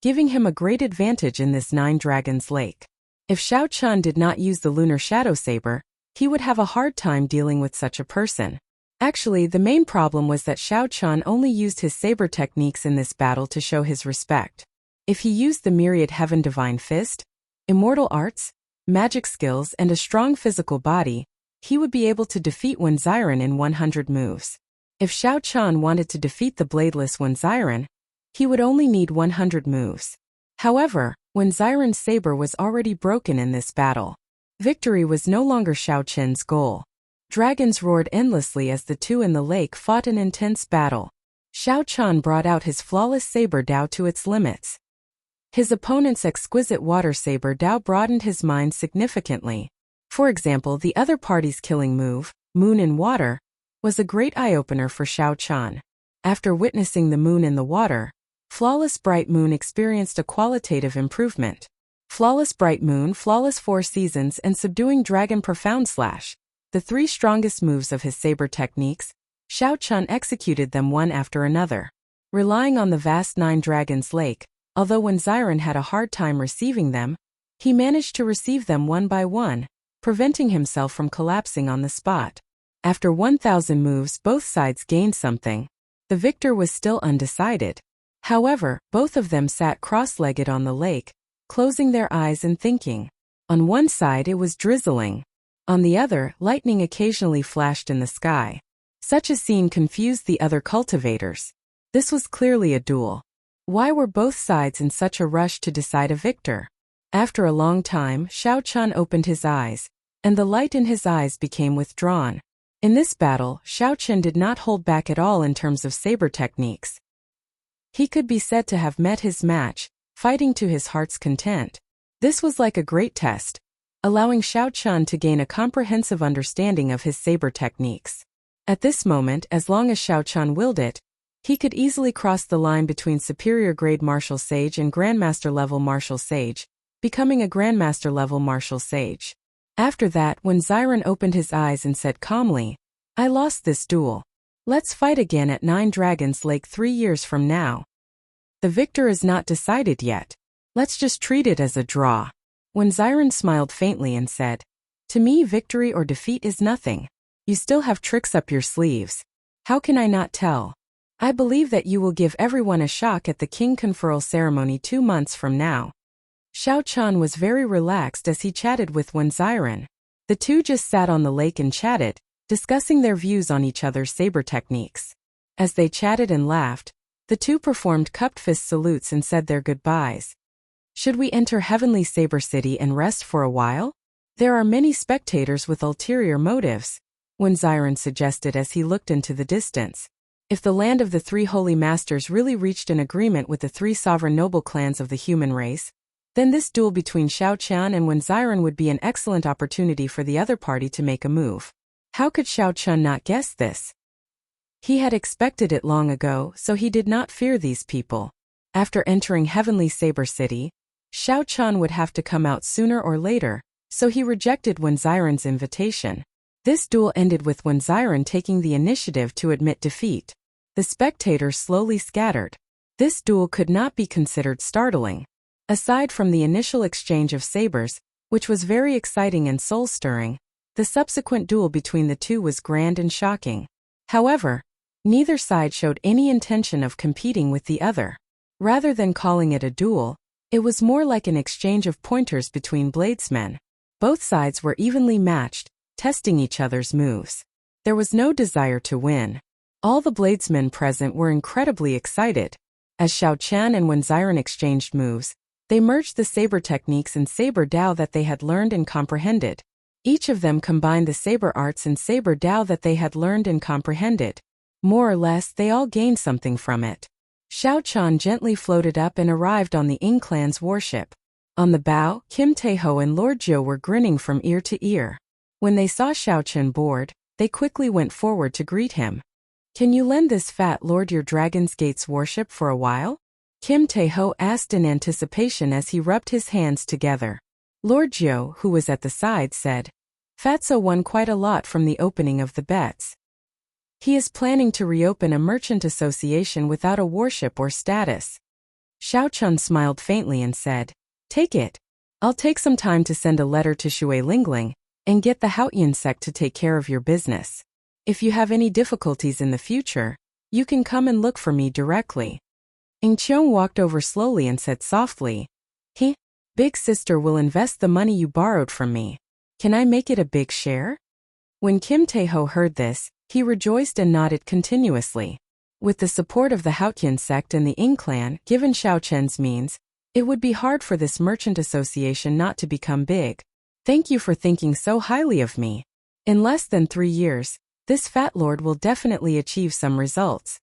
giving him a great advantage in this 9 Dragons Lake. If Xiao Chun did not use the lunar shadow saber, he would have a hard time dealing with such a person. Actually, the main problem was that Xiao Chun only used his saber techniques in this battle to show his respect. If he used the myriad heaven divine fist, immortal arts, magic skills and a strong physical body, he would be able to defeat Wenziren in 100 moves. If Xiao Chan wanted to defeat the bladeless Wenziren, he would only need 100 moves. However, Wenziren's saber was already broken in this battle. Victory was no longer Xiao Chen's goal. Dragons roared endlessly as the two in the lake fought an intense battle. Xiao Chan brought out his flawless saber Dao to its limits. His opponent's exquisite water saber Dao broadened his mind significantly. For example, the other party's killing move, Moon in Water, was a great eye-opener for Xiao Chan. After witnessing the moon in the water, Flawless Bright Moon experienced a qualitative improvement. Flawless Bright Moon, Flawless Four Seasons and Subduing Dragon Profound Slash, the three strongest moves of his saber techniques, Xiao Chan executed them one after another. Relying on the vast Nine Dragons Lake, although Wenziren had a hard time receiving them, he managed to receive them one by one, preventing himself from collapsing on the spot. After 1,000 moves, both sides gained something. The victor was still undecided. However, both of them sat cross-legged on the lake, closing their eyes and thinking. On one side it was drizzling. On the other, lightning occasionally flashed in the sky. Such a scene confused the other cultivators. This was clearly a duel. Why were both sides in such a rush to decide a victor? After a long time, Xiao Chan opened his eyes, and the light in his eyes became withdrawn. In this battle, Xiao Chen did not hold back at all in terms of saber techniques. He could be said to have met his match, fighting to his heart's content. This was like a great test, allowing Xiao Chan to gain a comprehensive understanding of his saber techniques. At this moment, as long as Xiao Chan willed it, he could easily cross the line between superior grade martial sage and grandmaster level martial sage, becoming a grandmaster level martial sage. After that, when Wenziren opened his eyes and said calmly, "I lost this duel. Let's fight again at Nine Dragons Lake 3 years from now. The victor is not decided yet. Let's just treat it as a draw." Wenziren smiled faintly and said, "To me, victory or defeat is nothing. You still have tricks up your sleeves. How can I not tell? I believe that you will give everyone a shock at the king conferral ceremony 2 months from now." Xiao Chan was very relaxed as he chatted with Wenziren. The two just sat on the lake and chatted, discussing their views on each other's saber techniques. As they chatted and laughed, the two performed cupped fist salutes and said their goodbyes. "Should we enter Heavenly Saber City and rest for a while? There are many spectators with ulterior motives," Wenziren suggested as he looked into the distance. If the land of the three holy masters really reached an agreement with the three sovereign noble clans of the human race, then this duel between Xiao Chan and Wenziren would be an excellent opportunity for the other party to make a move. How could Xiao Chan not guess this? He had expected it long ago, so he did not fear these people. After entering Heavenly Saber City, Xiao Chan would have to come out sooner or later, so he rejected Wenziren's invitation. This duel ended with Wenziren taking the initiative to admit defeat. The spectators slowly scattered. This duel could not be considered startling. Aside from the initial exchange of sabers, which was very exciting and soul-stirring, the subsequent duel between the two was grand and shocking. However, neither side showed any intention of competing with the other. Rather than calling it a duel, it was more like an exchange of pointers between bladesmen. Both sides were evenly matched, testing each other's moves. There was no desire to win. All the bladesmen present were incredibly excited. As Xiao Chan and Wenziren exchanged moves, they merged the saber techniques and saber Dao that they had learned and comprehended. Each of them combined the saber arts and saber Dao that they had learned and comprehended. More or less, they all gained something from it. Xiao Chan gently floated up and arrived on the Ying clan's warship. On the bow, Kim Taeho and Lord Jiu were grinning from ear to ear. When they saw Xiao Chan board, they quickly went forward to greet him. "Can you lend this fat lord your Dragon's Gate's warship for a while?" Kim Taeho asked in anticipation as he rubbed his hands together. Lord Jiu, who was at the side, said, "Fatso won quite a lot from the opening of the bets. He is planning to reopen a merchant association without a warship or status." Xiao Chun smiled faintly and said, "Take it. I'll take some time to send a letter to Shui Lingling and get the Haotian sect to take care of your business. If you have any difficulties in the future, you can come and look for me directly." Cheong walked over slowly and said softly, "He, big sister will invest the money you borrowed from me. Can I make it a big share?" When Kim Tae-ho heard this, he rejoiced and nodded continuously. With the support of the Hautian sect and the Ing clan, given Xiao Chen's means, it would be hard for this merchant association not to become big. Thank you for thinking so highly of me. In less than 3 years, this fat lord will definitely achieve some results.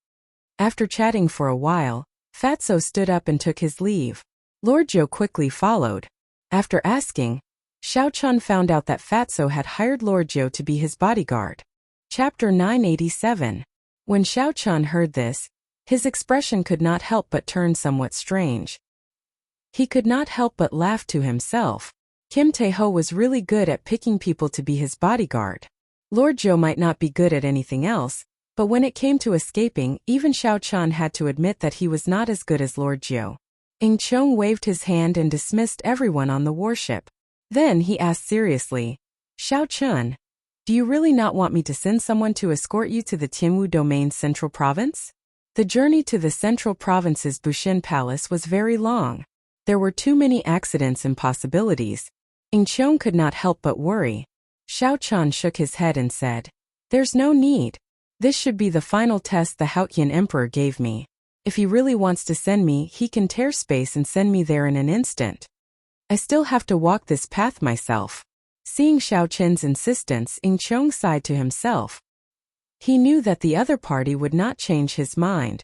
After chatting for a while, Fatso stood up and took his leave. Lord Zhou quickly followed. After asking, Xiao Chun found out that Fatso had hired Lord Zhou to be his bodyguard. Chapter 987. When Xiao Chun heard this, his expression could not help but turn somewhat strange. He could not help but laugh to himself. Kim Tae-ho was really good at picking people to be his bodyguard. Lord Zhou might not be good at anything else, but when it came to escaping, even Xiao Chun had to admit that he was not as good as Lord Zhou. Cheong waved his hand and dismissed everyone on the warship. Then he asked seriously, "Xiao Chun, do you really not want me to send someone to escort you to the Tianwu Domain's central province?" The journey to the central province's Bushin Palace was very long. There were too many accidents and possibilities. Cheong could not help but worry. Xiao Chun shook his head and said, "There's no need. This should be the final test the Hautian Emperor gave me. If he really wants to send me, he can tear space and send me there in an instant. I still have to walk this path myself." Seeing Xiao Chen's insistence, Cheong sighed to himself. He knew that the other party would not change his mind.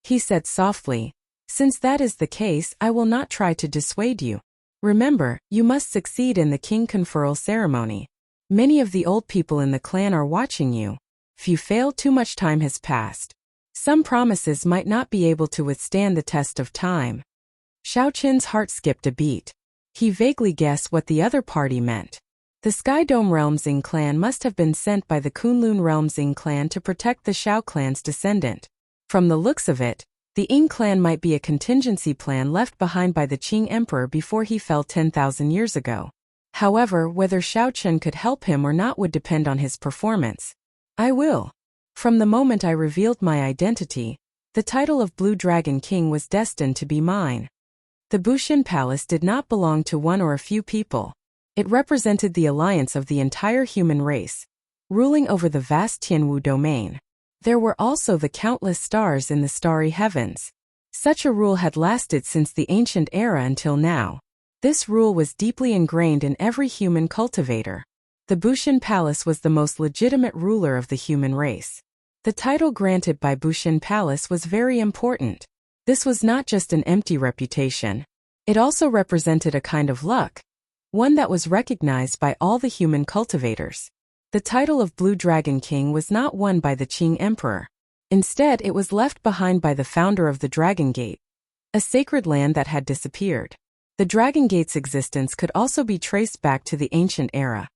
He said softly, "Since that is the case, I will not try to dissuade you. Remember, you must succeed in the king conferral ceremony. Many of the old people in the clan are watching you. If you fail, too much time has passed. Some promises might not be able to withstand the test of time." Xiao Chen's heart skipped a beat. He vaguely guessed what the other party meant. The Sky Dome Realm's Ing clan must have been sent by the Kunlun Realm's Ing clan to protect the Xiao clan's descendant. From the looks of it, the Ing clan might be a contingency plan left behind by the Qing Emperor before he fell 10,000 years ago. However, whether Xiao Chen could help him or not would depend on his performance. "I will." From the moment I revealed my identity, the title of Blue Dragon King was destined to be mine. The Bushin Palace did not belong to one or a few people. It represented the alliance of the entire human race, ruling over the vast Tianwu domain. There were also the countless stars in the starry heavens. Such a rule had lasted since the ancient era until now. This rule was deeply ingrained in every human cultivator. The Bushin Palace was the most legitimate ruler of the human race. The title granted by Bushin Palace was very important. This was not just an empty reputation. It also represented a kind of luck, one that was recognized by all the human cultivators. The title of Blue Dragon King was not won by the Qing Emperor. Instead, it was left behind by the founder of the Dragon Gate, a sacred land that had disappeared. The Dragon Gate's existence could also be traced back to the ancient era,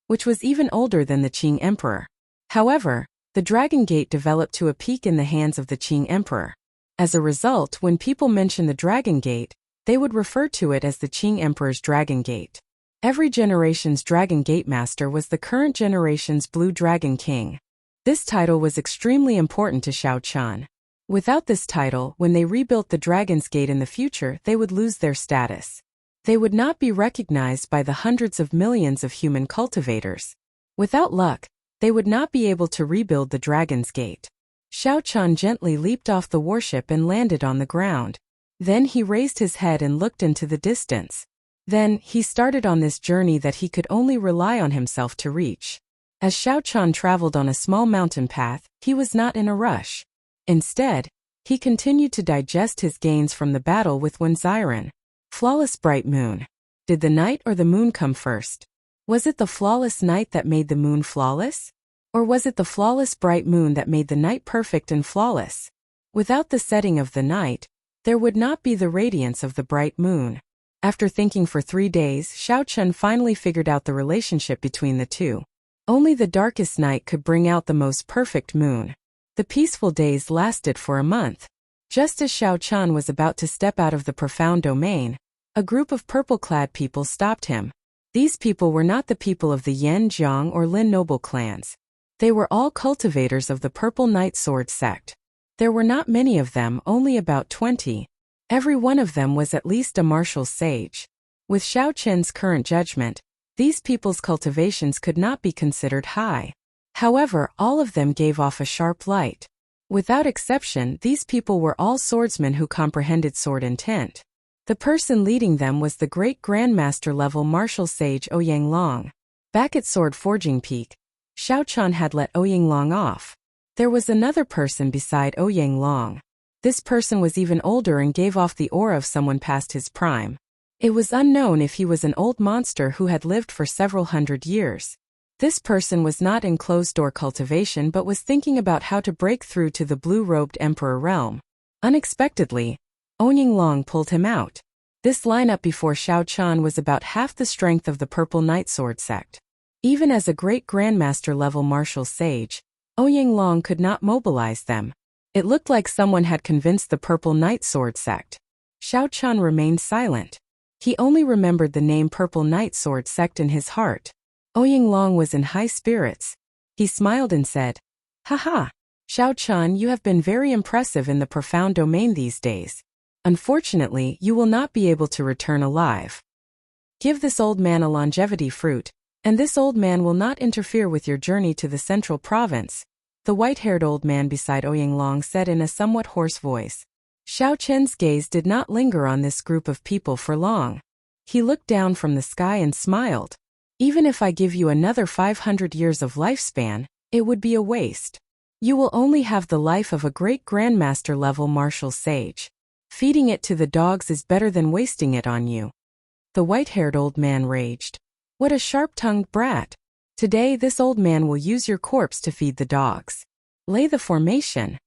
which was even older than the Qing Emperor. However, the Dragon Gate developed to a peak in the hands of the Qing Emperor. As a result, when people mention the Dragon Gate, they would refer to it as the Qing Emperor's Dragon Gate. Every generation's Dragon Gate Master was the current generation's Blue Dragon King. This title was extremely important to Xiao Chun. Without this title, when they rebuilt the Dragon's Gate in the future, they would lose their status. They would not be recognized by the hundreds of millions of human cultivators. Without luck, they would not be able to rebuild the Dragon's Gate. Xiao Chun gently leaped off the warship and landed on the ground. Then he raised his head and looked into the distance. Then, he started on this journey that he could only rely on himself to reach. As Xiao Chun traveled on a small mountain path, he was not in a rush. Instead, he continued to digest his gains from the battle with Wenziren. Flawless bright moon. Did the night or the moon come first? Was it the flawless night that made the moon flawless? Or was it the flawless bright moon that made the night perfect and flawless? Without the setting of the night, there would not be the radiance of the bright moon. After thinking for 3 days, Xiao Chun finally figured out the relationship between the two. Only the darkest night could bring out the most perfect moon. The peaceful days lasted for a month. Just as Xiao Chun was about to step out of the profound domain, a group of purple-clad people stopped him. These people were not the people of the Yan Jiang or Lin noble clans. They were all cultivators of the Purple Knight Sword sect. There were not many of them, only about 20. Every one of them was at least a martial sage. With Xiao Chen's current judgment, these people's cultivations could not be considered high. However, all of them gave off a sharp light. Without exception, these people were all swordsmen who comprehended sword intent. The person leading them was the great grandmaster level martial sage Ouyang Long. Back at Sword Forging Peak, Xiao Chan had let Ouyang Long off. There was another person beside Ouyang Long. This person was even older and gave off the aura of someone past his prime. It was unknown if he was an old monster who had lived for several hundred years. This person was not in closed-door cultivation but was thinking about how to break through to the blue-robed emperor realm. Unexpectedly, Ouyang Long pulled him out. This lineup before Xiao Chan was about half the strength of the Purple Night Sword sect. Even as a great grandmaster-level martial sage, Ouyang Long could not mobilize them. It looked like someone had convinced the Purple Night Sword sect. Xiao Chan remained silent. He only remembered the name Purple Night Sword sect in his heart. Ouyang Long was in high spirits. He smiled and said, "Haha, Xiao Chan, you have been very impressive in the profound domain these days. Unfortunately, you will not be able to return alive. Give this old man a longevity fruit, and this old man will not interfere with your journey to the central province," the white-haired old man beside Ouyang Long said in a somewhat hoarse voice. Xiao Chen's gaze did not linger on this group of people for long. He looked down from the sky and smiled. "Even if I give you another 500 years of lifespan, it would be a waste. You will only have the life of a great grandmaster-level martial sage. Feeding it to the dogs is better than wasting it on you." The white-haired old man raged. "What a sharp-tongued brat! Today this old man will use your corpse to feed the dogs. Lay the formation."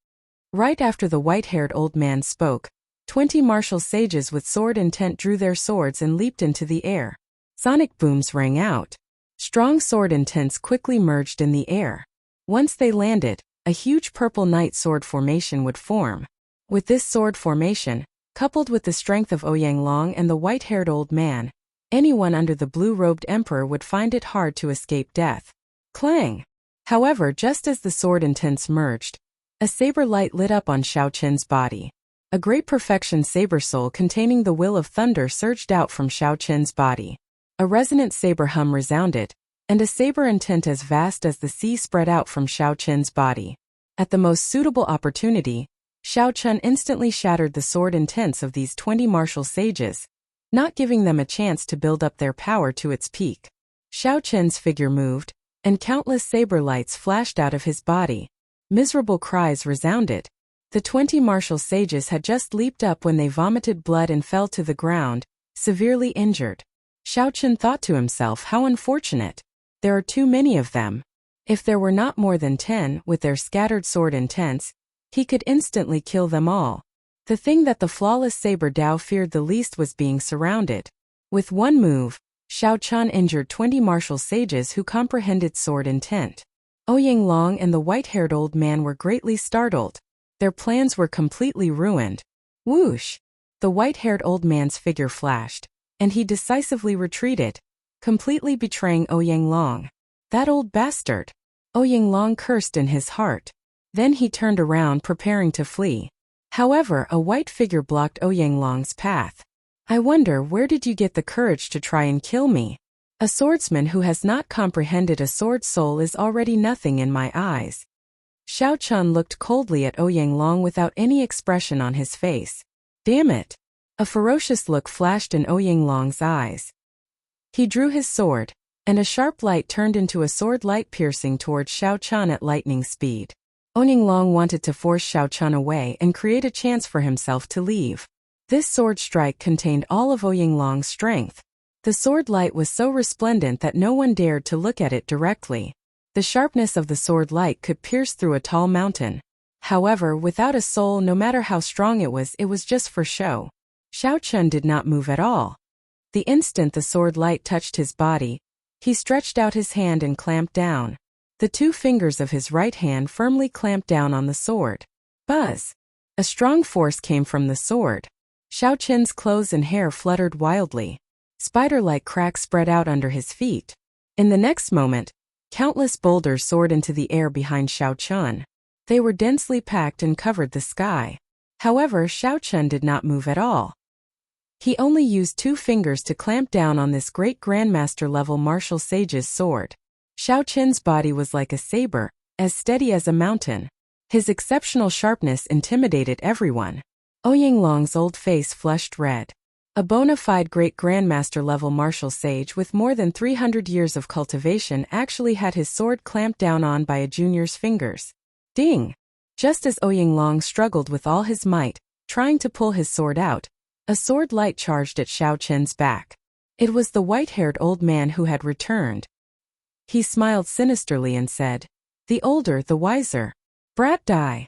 Right after the white-haired old man spoke, 20 martial sages with sword intent drew their swords and leaped into the air. Sonic booms rang out. Strong sword intents quickly merged in the air. Once they landed, a huge purple night sword formation would form. With this sword formation, coupled with the strength of Ouyang Long and the white-haired old man, anyone under the blue-robed emperor would find it hard to escape death. Clang! However, just as the sword intents merged, a saber light lit up on Xiao Chen's body. A great perfection saber soul containing the will of thunder surged out from Xiao Chen's body. A resonant saber hum resounded, and a saber intent as vast as the sea spread out from Xiao Chen's body. At the most suitable opportunity, Xiao Chen instantly shattered the sword intents of these 20 martial sages, not giving them a chance to build up their power to its peak. Xiao Chen's figure moved, and countless saber lights flashed out of his body. Miserable cries resounded. The 20 martial sages had just leaped up when they vomited blood and fell to the ground, severely injured. Xiao Chen thought to himself, how unfortunate. There are too many of them. If there were not more than 10 with their scattered sword intents, he could instantly kill them all. The thing that the flawless saber Dao feared the least was being surrounded. With one move, Xiao Chen injured 20 martial sages who comprehended sword intent. Ouyang Long and the white-haired old man were greatly startled. Their plans were completely ruined. Whoosh! The white-haired old man's figure flashed, and he decisively retreated, completely betraying Ouyang Long. That old bastard! Ouyang Long cursed in his heart. Then he turned around preparing to flee. However, a white figure blocked Ouyang Long's path. "I wonder, where did you get the courage to try and kill me? A swordsman who has not comprehended a sword soul is already nothing in my eyes." Xiao Chen looked coldly at Ouyang Long without any expression on his face. Damn it! A ferocious look flashed in Ouyang Long's eyes. He drew his sword, and a sharp light turned into a sword light piercing towards Xiao Chen at lightning speed. Ouyang Long wanted to force Xiao Chen away and create a chance for himself to leave. This sword strike contained all of Ouyang Long's strength. The sword light was so resplendent that no one dared to look at it directly. The sharpness of the sword light could pierce through a tall mountain. However, without a soul, no matter how strong it was just for show. Xiao Chen did not move at all. The instant the sword light touched his body, he stretched out his hand and clamped down. The two fingers of his right hand firmly clamped down on the sword. Buzz! A strong force came from the sword. Xiao Chen's clothes and hair fluttered wildly. Spider-like cracks spread out under his feet. In the next moment, countless boulders soared into the air behind Xiao Chen. They were densely packed and covered the sky. However, Xiao Chun did not move at all. He only used 2 fingers to clamp down on this great grandmaster-level martial sage's sword. Xiao Chun's body was like a saber, as steady as a mountain. His exceptional sharpness intimidated everyone. Ouyang-long's old face flushed red. A bona fide great grandmaster-level martial sage with more than 300 years of cultivation actually had his sword clamped down on by a junior's fingers. Ding! Just as Ouyang-long struggled with all his might, trying to pull his sword out, a sword light charged at Xiao Chun's back. It was the white-haired old man who had returned. He smiled sinisterly and said, "The older, the wiser. Brat die."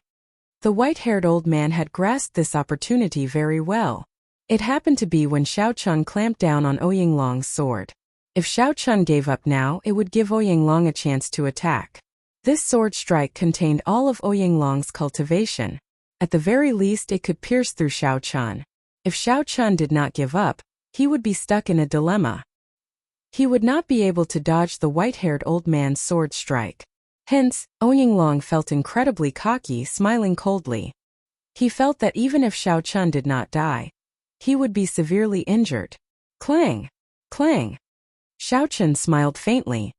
The white-haired old man had grasped this opportunity very well. It happened to be when Xiao Chun clamped down on Ouyang-long's sword. If Xiao Chun gave up now, it would give Ouyang-long a chance to attack. This sword strike contained all of Ouyang-long's cultivation. At the very least, it could pierce through Xiao Chun. If Xiao Chun did not give up, he would be stuck in a dilemma. He would not be able to dodge the white-haired old man's sword strike. Hence, Ouyang-long felt incredibly cocky, smiling coldly. He felt that even if Xiao Chun did not die, he would be severely injured. Clang! Clang! Xiao Chun smiled faintly.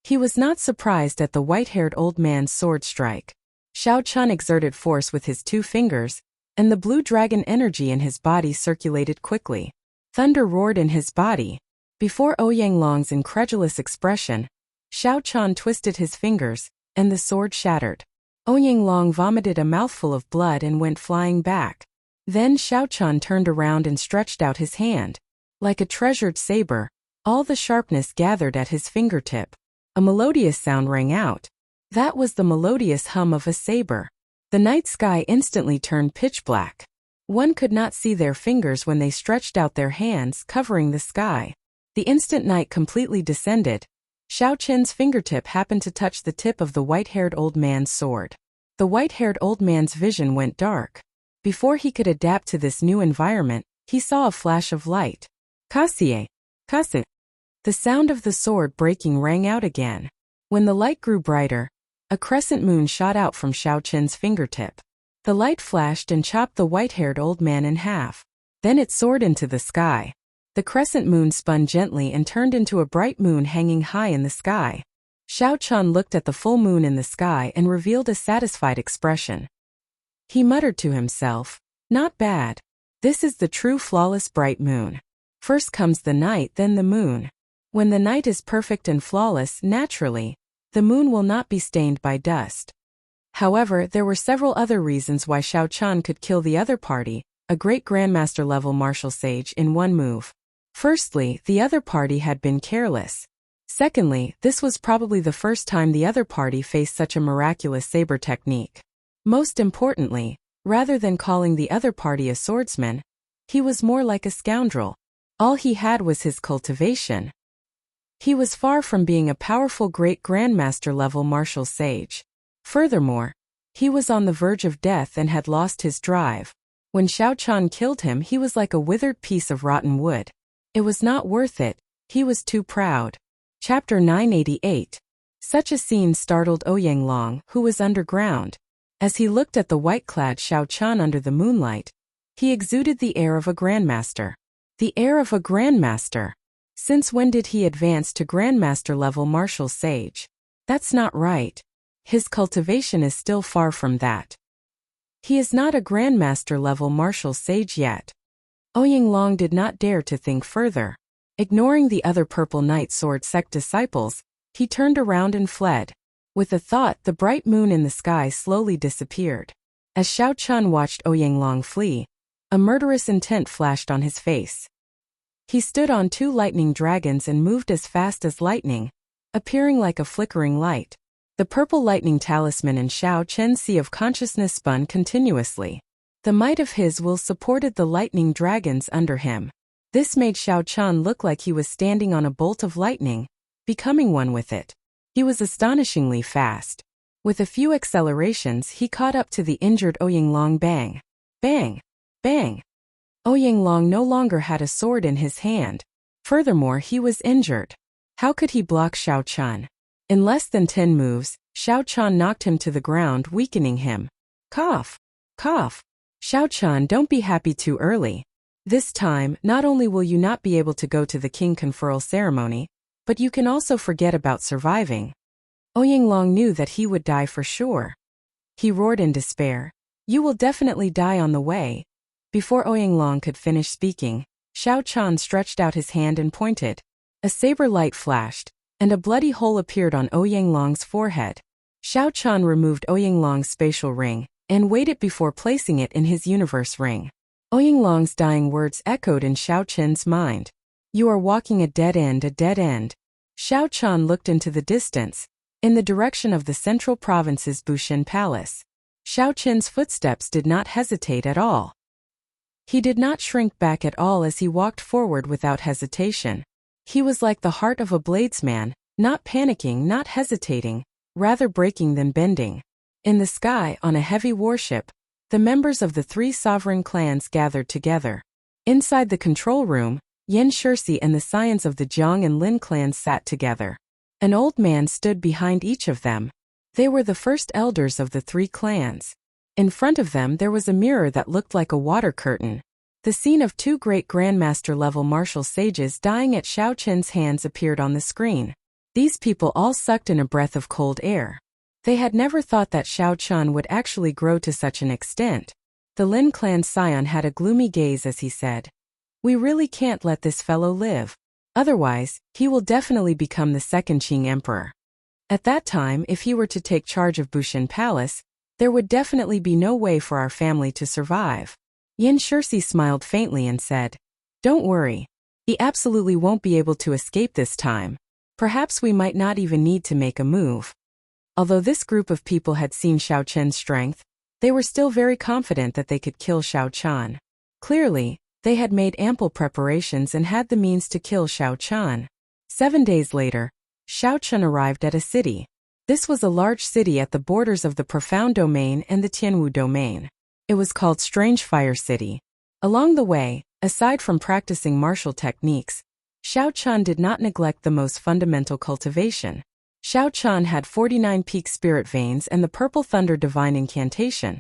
He was not surprised at the white-haired old man's sword strike. Xiao Chun exerted force with his 2 fingers, and the blue dragon energy in his body circulated quickly. Thunder roared in his body. Before Ouyang-long's incredulous expression, Xiao Chun twisted his fingers, and the sword shattered. Ouyang-long vomited a mouthful of blood and went flying back. Then Xiao Chun turned around and stretched out his hand. Like a treasured saber, all the sharpness gathered at his fingertip. A melodious sound rang out. That was the melodious hum of a saber. The night sky instantly turned pitch black. One could not see their fingers when they stretched out their hands, covering the sky. The instant night completely descended. Xiao Chun's fingertip happened to touch the tip of the white-haired old man's sword. The white-haired old man's vision went dark. Before he could adapt to this new environment, he saw a flash of light. Kasie! Kasie! The sound of the sword breaking rang out again. When the light grew brighter, a crescent moon shot out from Xiao Chun's fingertip. The light flashed and chopped the white-haired old man in half. Then it soared into the sky. The crescent moon spun gently and turned into a bright moon hanging high in the sky. Xiao Chun looked at the full moon in the sky and revealed a satisfied expression. He muttered to himself, "Not bad. This is the true flawless bright moon. First comes the night, then the moon. When the night is perfect and flawless, naturally, the moon will not be stained by dust." However, there were several other reasons why Xiao Chun could kill the other party, a great grandmaster-level martial sage, in one move. Firstly, the other party had been careless. Secondly, this was probably the first time the other party faced such a miraculous saber technique. Most importantly, rather than calling the other party a swordsman, he was more like a scoundrel. All he had was his cultivation. He was far from being a powerful great grandmaster-level martial sage. Furthermore, he was on the verge of death and had lost his drive. When Xiao Chun killed him, he was like a withered piece of rotten wood. It was not worth it. He was too proud. Chapter 988. Such a scene startled Ouyang-long, who was underground. As he looked at the white-clad Xiao Chun under the moonlight, he exuded the air of a grandmaster. The air of a grandmaster. Since when did he advance to grandmaster-level martial sage? That's not right. His cultivation is still far from that. He is not a grandmaster-level martial sage yet. Ouyang-long did not dare to think further. Ignoring the other Purple Knight Sword sect disciples, he turned around and fled. With a thought, the bright moon in the sky slowly disappeared. As Xiao Chun watched Ouyang-long flee, a murderous intent flashed on his face. He stood on 2 lightning dragons and moved as fast as lightning, appearing like a flickering light. The purple lightning talisman in Xiao Chun's sea of consciousness spun continuously. The might of his will supported the lightning dragons under him. This made Xiao Chun look like he was standing on a bolt of lightning, becoming one with it. He was astonishingly fast. With a few accelerations, he caught up to the injured Ouyang-long. Bang! Bang! Bang! Ouyang-long no longer had a sword in his hand. Furthermore, he was injured. How could he block Xiao Chun? In less than 10 moves, Xiao Chan knocked him to the ground, weakening him. Cough! Cough! Xiao Chan, don't be happy too early. This time, not only will you not be able to go to the king conferral ceremony, but you can also forget about surviving. Ouyang knew that he would die for sure. He roared in despair. You will definitely die on the way. Before Ouyang could finish speaking, Xiao Chan stretched out his hand and pointed. A saber light flashed, and a bloody hole appeared on Ouyang forehead. Xiao Chan removed Ouyang spatial ring, and weighed it before placing it in his universe ring. Ouyang dying words echoed in Xiao Chen's mind. You are walking a dead end, a dead end. Xiao Chan looked into the distance, in the direction of the central province's Bushin Palace. Xiao Chen's footsteps did not hesitate at all. He did not shrink back at all as he walked forward without hesitation. He was like the heart of a bladesman, not panicking, not hesitating, rather breaking than bending. In the sky, on a heavy warship, the members of the 3 sovereign clans gathered together. Inside the control room, Yan Shirsi and the scions of the Jiang and Lin clans sat together. An old man stood behind each of them. They were the first elders of the 3 clans. In front of them there was a mirror that looked like a water curtain. The scene of 2 great Grandmaster-level martial sages dying at Xiao Chen's hands appeared on the screen. These people all sucked in a breath of cold air. They had never thought that Xiao Chen would actually grow to such an extent. The Lin clan scion had a gloomy gaze as he said, We really can't let this fellow live. Otherwise, he will definitely become the second Qing emperor. At that time, if he were to take charge of Bushin Palace, there would definitely be no way for our family to survive. Yan Shirsi smiled faintly and said, Don't worry. He absolutely won't be able to escape this time. Perhaps we might not even need to make a move. Although this group of people had seen Xiao Chen's strength, they were still very confident that they could kill Xiao Chen. Clearly, they had made ample preparations and had the means to kill Xiao Chen. 7 days later, Xiao Chen arrived at a city. This was a large city at the borders of the Profound Domain and the Tianwu Domain. It was called Strange Fire City. Along the way, aside from practicing martial techniques, Xiao Chen did not neglect the most fundamental cultivation. Xiao Chen had 49 peak spirit veins and the Purple Thunder Divine Incantation,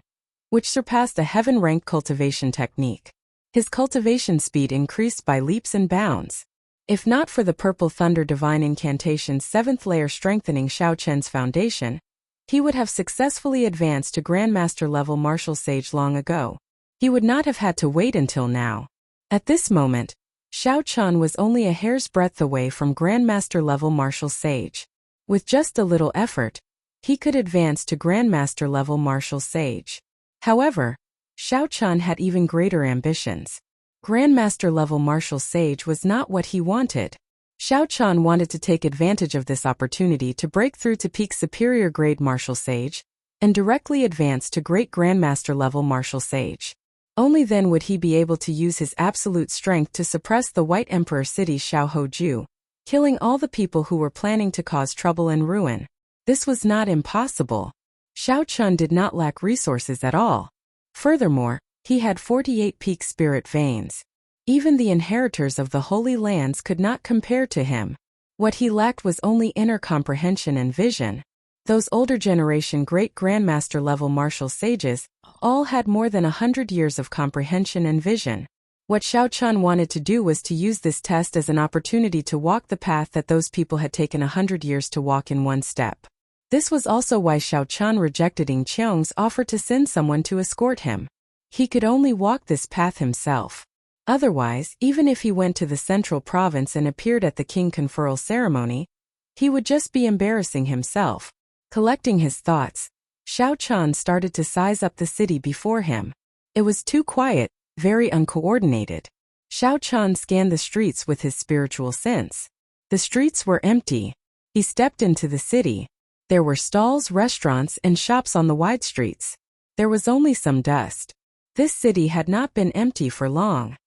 which surpassed a heaven-ranked cultivation technique. His cultivation speed increased by leaps and bounds. If not for the Purple Thunder Divine Incantation's 7th layer strengthening Xiao Chen's foundation, he would have successfully advanced to Grandmaster-level Martial Sage long ago. He would not have had to wait until now. At this moment, Xiao Chen was only a hair's breadth away from Grandmaster-level Martial Sage. With just a little effort, he could advance to Grandmaster-level Martial Sage. However, Xiao Chen had even greater ambitions. Grandmaster-level Martial Sage was not what he wanted. Xiao Chen wanted to take advantage of this opportunity to break through to peak superior grade Martial Sage and directly advance to great Grandmaster-level Martial Sage. Only then would he be able to use his absolute strength to suppress the White Emperor city Xiaohoju, killing all the people who were planning to cause trouble and ruin. This was not impossible. Xiao Chen did not lack resources at all. Furthermore, he had 48 peak spirit veins. Even the inheritors of the Holy Lands could not compare to him. What he lacked was only inner comprehension and vision. Those older generation great Grandmaster level martial sages all had more than 100 years of comprehension and vision. What Xiao Chen wanted to do was to use this test as an opportunity to walk the path that those people had taken 100 years to walk in one step. This was also why Xiao Chen rejected Ying Qiong's offer to send someone to escort him. He could only walk this path himself. Otherwise, even if he went to the central province and appeared at the king conferral ceremony, he would just be embarrassing himself. Collecting his thoughts, Xiao Chen started to size up the city before him. It was too quiet, very uncoordinated. Xiao Chen scanned the streets with his spiritual sense. The streets were empty. He stepped into the city. There were stalls, restaurants, and shops on the wide streets. There was only some dust. This city had not been empty for long.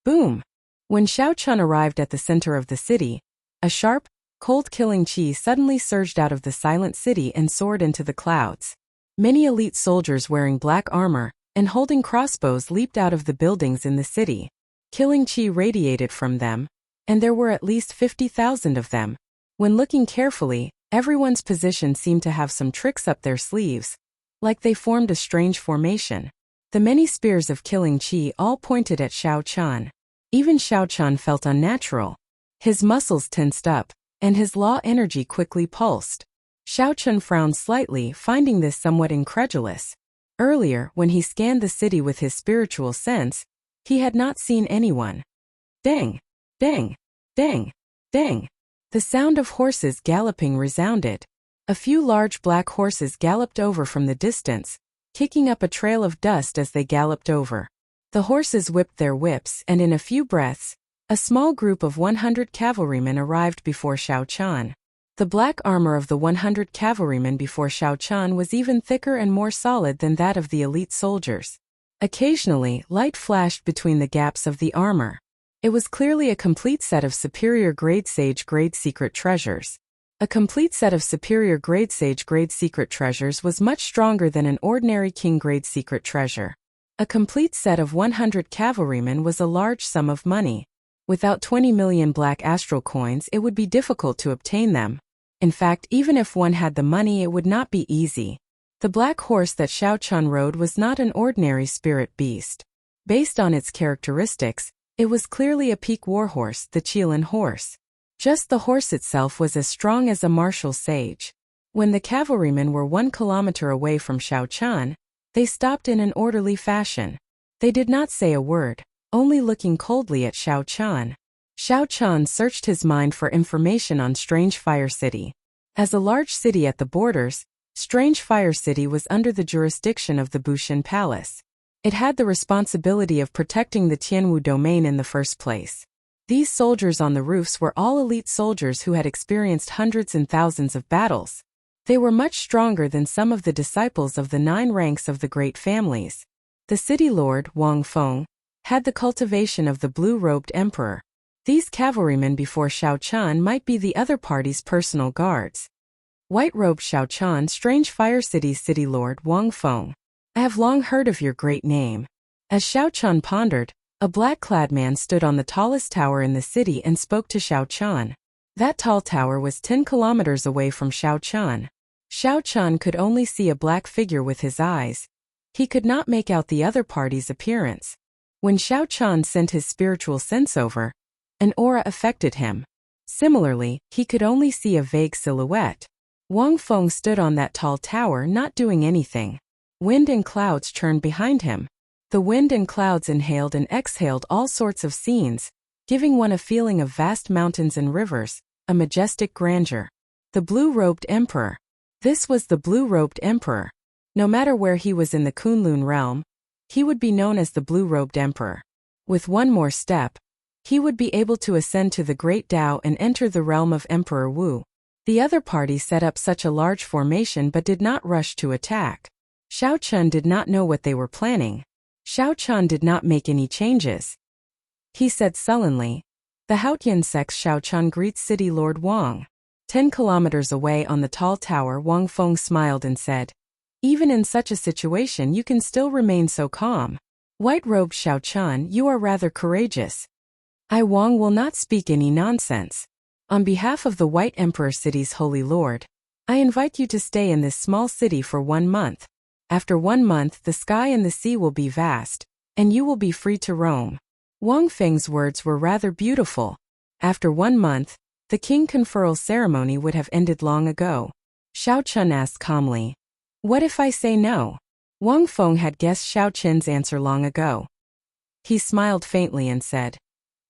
Boom! When Xiao Chen arrived at the center of the city, a sharp, cold-killing qi suddenly surged out of the silent city and soared into the clouds. Many elite soldiers wearing black armor and holding crossbows leaped out of the buildings in the city. Killing qi radiated from them, and there were at least 50,000 of them. When looking carefully, Everyone's position seemed to have some tricks up their sleeves, like they formed a strange formation. The many spears of killing chi all pointed at Xiao Chan. Even Xiao Chan felt unnatural. His muscles tensed up, and his law energy quickly pulsed. Xiao Chan frowned slightly, finding this somewhat incredulous. Earlier, when he scanned the city with his spiritual sense, he had not seen anyone. Ding! Ding! Ding! Ding! The sound of horses galloping resounded. A few large black horses galloped over from the distance, kicking up a trail of dust as they galloped over. The horses whipped their whips, and in a few breaths, a small group of 100 cavalrymen arrived before Xiao Chan. The black armor of the 100 cavalrymen before Xiao Chan was even thicker and more solid than that of the elite soldiers. Occasionally, light flashed between the gaps of the armor. It was clearly a complete set of superior grade sage grade secret treasures. A complete set of superior grade sage grade secret treasures was much stronger than an ordinary king grade secret treasure. A complete set of 100 cavalrymen was a large sum of money. Without 20 million black astral coins, it would be difficult to obtain them. In fact, even if one had the money, it would not be easy. The black horse that Xiao Chan rode was not an ordinary spirit beast. Based on its characteristics, it was clearly a peak warhorse, the Qilin horse. Just the horse itself was as strong as a martial sage. When the cavalrymen were 1 kilometer away from Xiao Chan, they stopped in an orderly fashion. They did not say a word, only looking coldly at Xiao Chan. Xiao Chan searched his mind for information on Strange Fire City. As a large city at the borders, Strange Fire City was under the jurisdiction of the Bushin Palace. It had the responsibility of protecting the Tianwu domain in the first place. These soldiers on the roofs were all elite soldiers who had experienced hundreds and thousands of battles. They were much stronger than some of the disciples of the 9 ranks of the great families. The city lord, Wang Feng, had the cultivation of the blue-robed emperor. These cavalrymen before Xiao Chan might be the other party's personal guards. White-robed Xiao Chan, Strange Fire City's city lord, Wang Feng. I have long heard of your great name. As Xiao Chan pondered, a black-clad man stood on the tallest tower in the city and spoke to Xiao Chan. That tall tower was 10 kilometers away from Xiao Chan. Xiao Chan could only see a black figure with his eyes. He could not make out the other party's appearance. When Xiao Chan sent his spiritual sense over, an aura affected him. Similarly, he could only see a vague silhouette. Wang Feng stood on that tall tower not doing anything. Wind and clouds churned behind him. The wind and clouds inhaled and exhaled all sorts of scenes, giving one a feeling of vast mountains and rivers, a majestic grandeur. The blue-robed emperor. This was the blue-robed emperor. No matter where he was in the Kunlun realm, he would be known as the blue-robed emperor. With one more step, he would be able to ascend to the Great Tao and enter the realm of Emperor Wu. The other party set up such a large formation but did not rush to attack. Xiao Chan did not know what they were planning. Xiao Chan did not make any changes. He said sullenly, "The Haotian sex Xiao Chan greets City Lord Wang." 10 kilometers away on the tall tower, Wang Feng smiled and said, "Even in such a situation you can still remain so calm. White-robed Xiao Chan, you are rather courageous. I Wang will not speak any nonsense. On behalf of the White Emperor City's Holy Lord, I invite you to stay in this small city for 1 month. After 1 month, the sky and the sea will be vast, and you will be free to roam." Wang Feng's words were rather beautiful. After 1 month, the king conferral ceremony would have ended long ago. Xiao Chan asked calmly, "What if I say no?" Wang Feng had guessed Xiao Chen's answer long ago. He smiled faintly and said,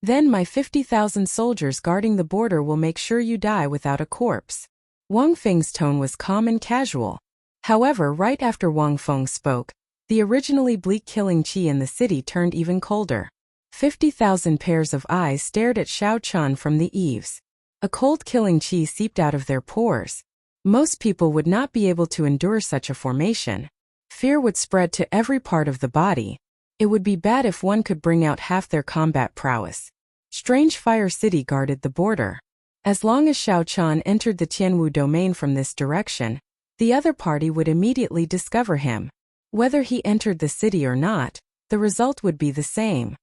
"Then my 50,000 soldiers guarding the border will make sure you die without a corpse." Wang Feng's tone was calm and casual. However, right after Wang Feng spoke, the originally bleak killing chi in the city turned even colder. 50,000 pairs of eyes stared at Xiao Chan from the eaves. A cold killing chi seeped out of their pores. Most people would not be able to endure such a formation. Fear would spread to every part of the body. It would be bad if one could bring out half their combat prowess. Strange Fire City guarded the border. As long as Xiao Chan entered the Tianwu domain from this direction, the other party would immediately discover him. Whether he entered the city or not, the result would be the same.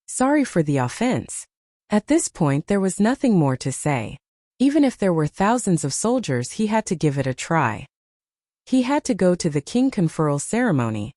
Sorry for the offense. At this point there was nothing more to say. Even if there were thousands of soldiers, he had to give it a try. He had to go to the king conferral ceremony.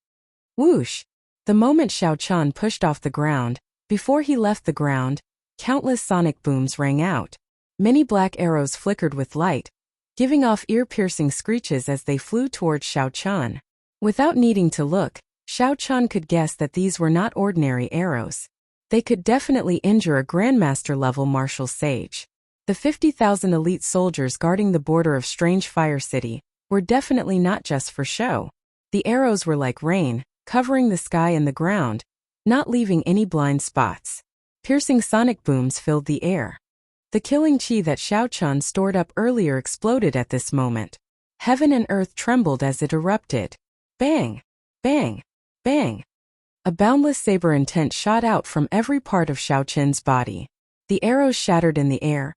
Whoosh! The moment Xiao Chan pushed off the ground, before he left the ground, countless sonic booms rang out. Many black arrows flickered with light, giving off ear-piercing screeches as they flew towards Xiao Chan. Without needing to look, Xiao Chan could guess that these were not ordinary arrows. They could definitely injure a Grandmaster-level martial sage. The 50,000 elite soldiers guarding the border of Strange Fire City were definitely not just for show. The arrows were like rain, covering the sky and the ground, not leaving any blind spots. Piercing sonic booms filled the air. The killing chi that Xiao Chan stored up earlier exploded at this moment. Heaven and earth trembled as it erupted. Bang! Bang! Bang! A boundless saber intent shot out from every part of Xiao Chen's body. The arrows shattered in the air.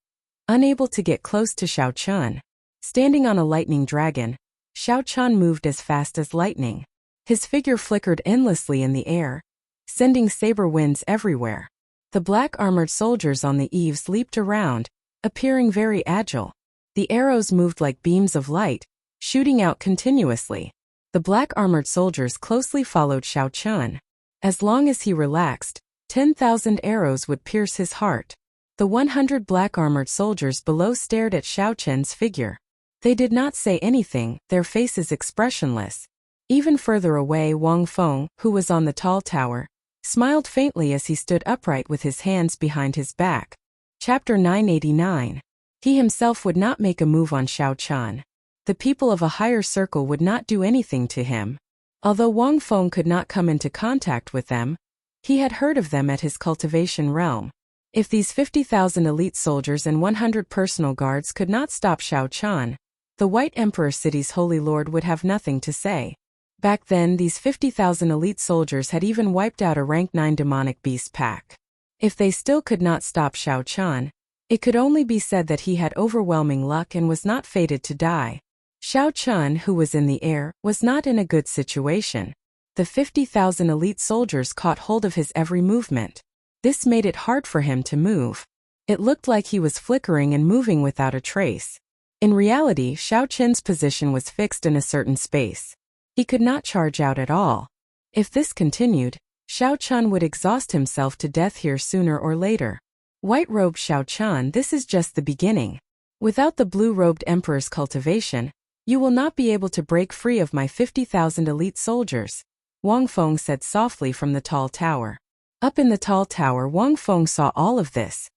Unable to get close to Xiao Chan, standing on a lightning dragon, Xiao Chan moved as fast as lightning. His figure flickered endlessly in the air, sending saber winds everywhere. The black-armored soldiers on the eaves leaped around, appearing very agile. The arrows moved like beams of light, shooting out continuously. The black-armored soldiers closely followed Xiao Chan. As long as he relaxed, 10,000 arrows would pierce his heart. The 100 black-armored soldiers below stared at Xiao Chen's figure. They did not say anything, their faces expressionless. Even further away, Wang Feng, who was on the tall tower, smiled faintly as he stood upright with his hands behind his back. Chapter 989. He himself would not make a move on Xiao Chan. The people of a higher circle would not do anything to him. Although Wang Feng could not come into contact with them, he had heard of them at his cultivation realm. If these 50,000 elite soldiers and 100 personal guards could not stop Xiao Chan, the White Emperor City's Holy Lord would have nothing to say. Back then, these 50,000 elite soldiers had even wiped out a rank 9 demonic beast pack. If they still could not stop Xiao Chan, it could only be said that he had overwhelming luck and was not fated to die. Xiao Chan, who was in the air, was not in a good situation. The 50,000 elite soldiers caught hold of his every movement. This made it hard for him to move. It looked like he was flickering and moving without a trace. In reality, Xiao Chen's position was fixed in a certain space. He could not charge out at all. If this continued, Xiao Chan would exhaust himself to death here sooner or later. White-robed Xiao Chan, this is just the beginning. Without the blue-robed Emperor's cultivation, you will not be able to break free of my 50,000 elite soldiers, Wang Feng said softly from the tall tower. Up in the tall tower, Wang Feng saw all of this.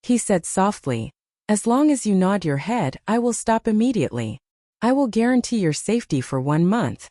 He said softly, "As long as you nod your head, I will stop immediately. I will guarantee your safety for 1 month.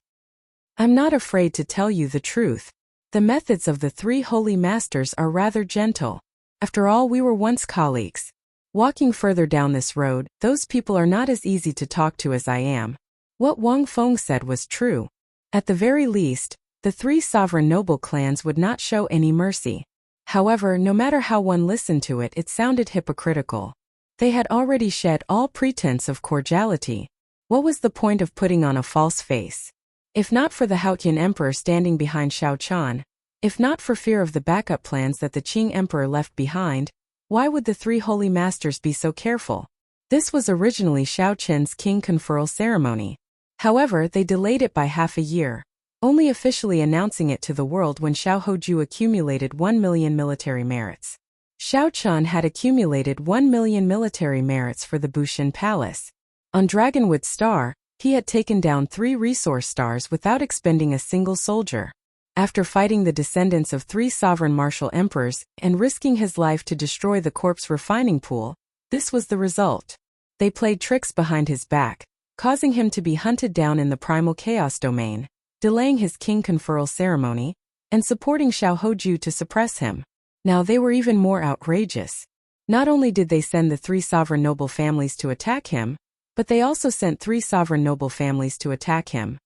I'm not afraid to tell you the truth. The methods of the 3 holy masters are rather gentle. After all, we were once colleagues. Walking further down this road, those people are not as easy to talk to as I am." What Wang Feng said was true. At the very least, the 3 sovereign noble clans would not show any mercy. However, no matter how one listened to it, it sounded hypocritical. They had already shed all pretense of cordiality. What was the point of putting on a false face? If not for the Haotian Emperor standing behind Xiao Chan, if not for fear of the backup plans that the Qing Emperor left behind, why would the 3 holy masters be so careful? This was originally Xiao Chen's king conferral ceremony. However, they delayed it by half a year, only officially announcing it to the world when Xiao Hoju accumulated 1 million military merits. Xiao Chan had accumulated 1 million military merits for the Bushin Palace. On Dragonwood Star, he had taken down 3 resource stars without expending a single soldier. After fighting the descendants of 3 sovereign martial emperors and risking his life to destroy the corpse refining pool, this was the result. They played tricks behind his back, causing him to be hunted down in the primal chaos domain, delaying his king conferral ceremony, and supporting Xiao Hoju to suppress him. Now they were even more outrageous. Not only did they send the 3 sovereign noble families to attack him, but they also sent 3 sovereign noble families to attack him.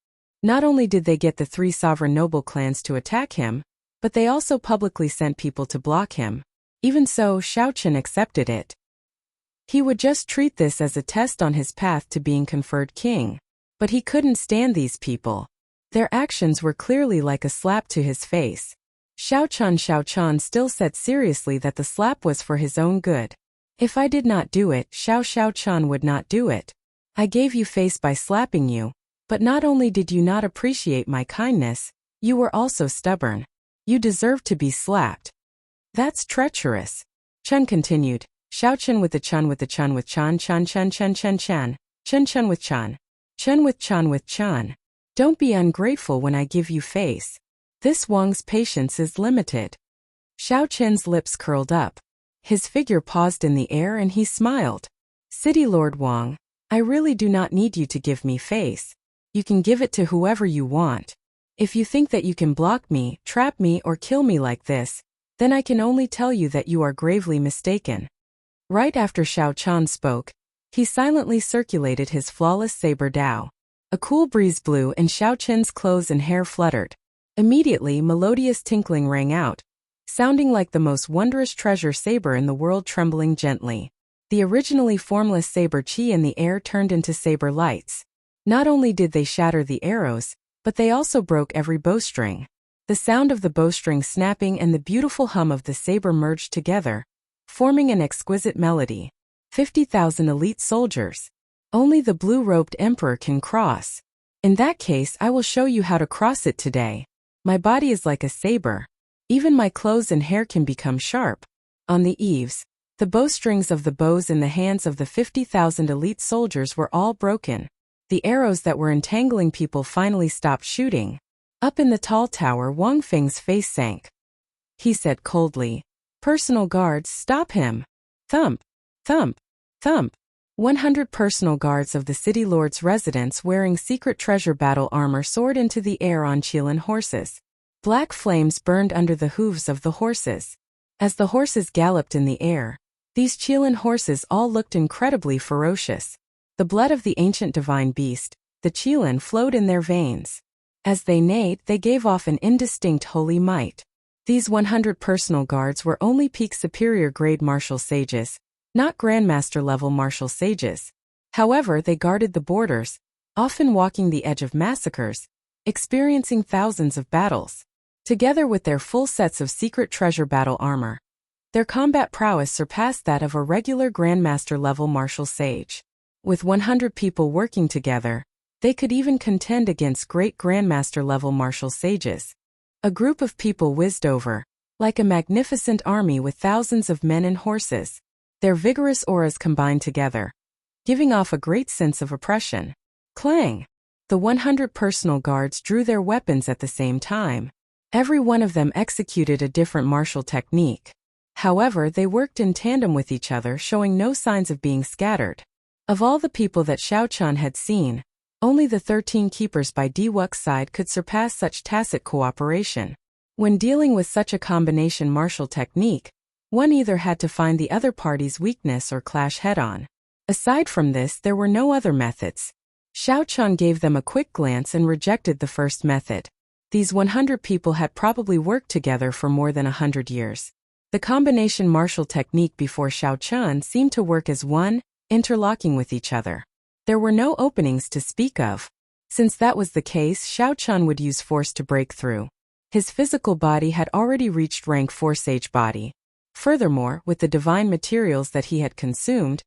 Not only did they get the 3 sovereign noble clans to attack him, but they also publicly sent people to block him. Even so, Xiao Chen accepted it. He would just treat this as a test on his path to being conferred king. But he couldn't stand these people. Their actions were clearly like a slap to his face. Xiao Chan still said seriously that the slap was for his own good. If I did not do it, Xiao Chun would not do it. I gave you face by slapping you, but not only did you not appreciate my kindness, you were also stubborn. You deserve to be slapped. That's treacherous. Chun continued. Xiao Chun with the Chun with the Chun with Chun Chun Chun Chun Chun Chun. Chun Chun with Chun. Chun with Chun with Chun. Don't be ungrateful when I give you face. This Wang's patience is limited. Xiao Chun's lips curled up. His figure paused in the air and he smiled. City Lord Wang, I really do not need you to give me face. You can give it to whoever you want. If you think that you can block me, trap me or kill me like this, then I can only tell you that you are gravely mistaken. Right after Xiao Chun spoke, he silently circulated his flawless saber Dao. A cool breeze blew and Xiao Chun's clothes and hair fluttered. Immediately, melodious tinkling rang out, sounding like the most wondrous treasure saber in the world trembling gently. The originally formless saber chi in the air turned into saber lights. Not only did they shatter the arrows, but they also broke every bowstring. The sound of the bowstring snapping and the beautiful hum of the saber merged together, forming an exquisite melody. 50,000 elite soldiers. Only the blue-robed emperor can cross. In that case, I will show you how to cross it today. My body is like a saber. Even my clothes and hair can become sharp. On the eaves, the bowstrings of the bows in the hands of the 50,000 elite soldiers were all broken. The arrows that were entangling people finally stopped shooting. Up in the tall tower, Wang Feng's face sank. He said coldly, "Personal guards, stop him." Thump, thump, thump. 100 personal guards of the city lord's residence wearing secret treasure battle armor soared into the air on Qilin horses. Black flames burned under the hooves of the horses. As the horses galloped in the air, these Qilin horses all looked incredibly ferocious. The blood of the ancient divine beast, the Qilin, flowed in their veins. As they neighed, they gave off an indistinct holy might. These 100 personal guards were only peak superior grade martial sages, not grandmaster-level martial sages. However, they guarded the borders, often walking the edge of massacres, experiencing thousands of battles. Together with their full sets of secret treasure battle armor, their combat prowess surpassed that of a regular grandmaster-level martial sage. With 100 people working together, they could even contend against great grandmaster-level martial sages. A group of people whizzed over, like a magnificent army with thousands of men and horses. Their vigorous auras combined together, giving off a great sense of oppression. Clang! The 100 personal guards drew their weapons at the same time. Every one of them executed a different martial technique. However, they worked in tandem with each other, showing no signs of being scattered. Of all the people that Xiao Chun had seen, only the 13 keepers by Diwuk's side could surpass such tacit cooperation. When dealing with such a combination martial technique, one either had to find the other party's weakness or clash head-on. Aside from this, there were no other methods. Xiao Chun gave them a quick glance and rejected the first method. These 100 people had probably worked together for more than 100 years. The combination martial technique before Xiao Chun seemed to work as one, interlocking with each other. There were no openings to speak of. Since that was the case, Xiao Chun would use force to break through. His physical body had already reached rank 4 sage body. Furthermore, with the divine materials that he had consumed,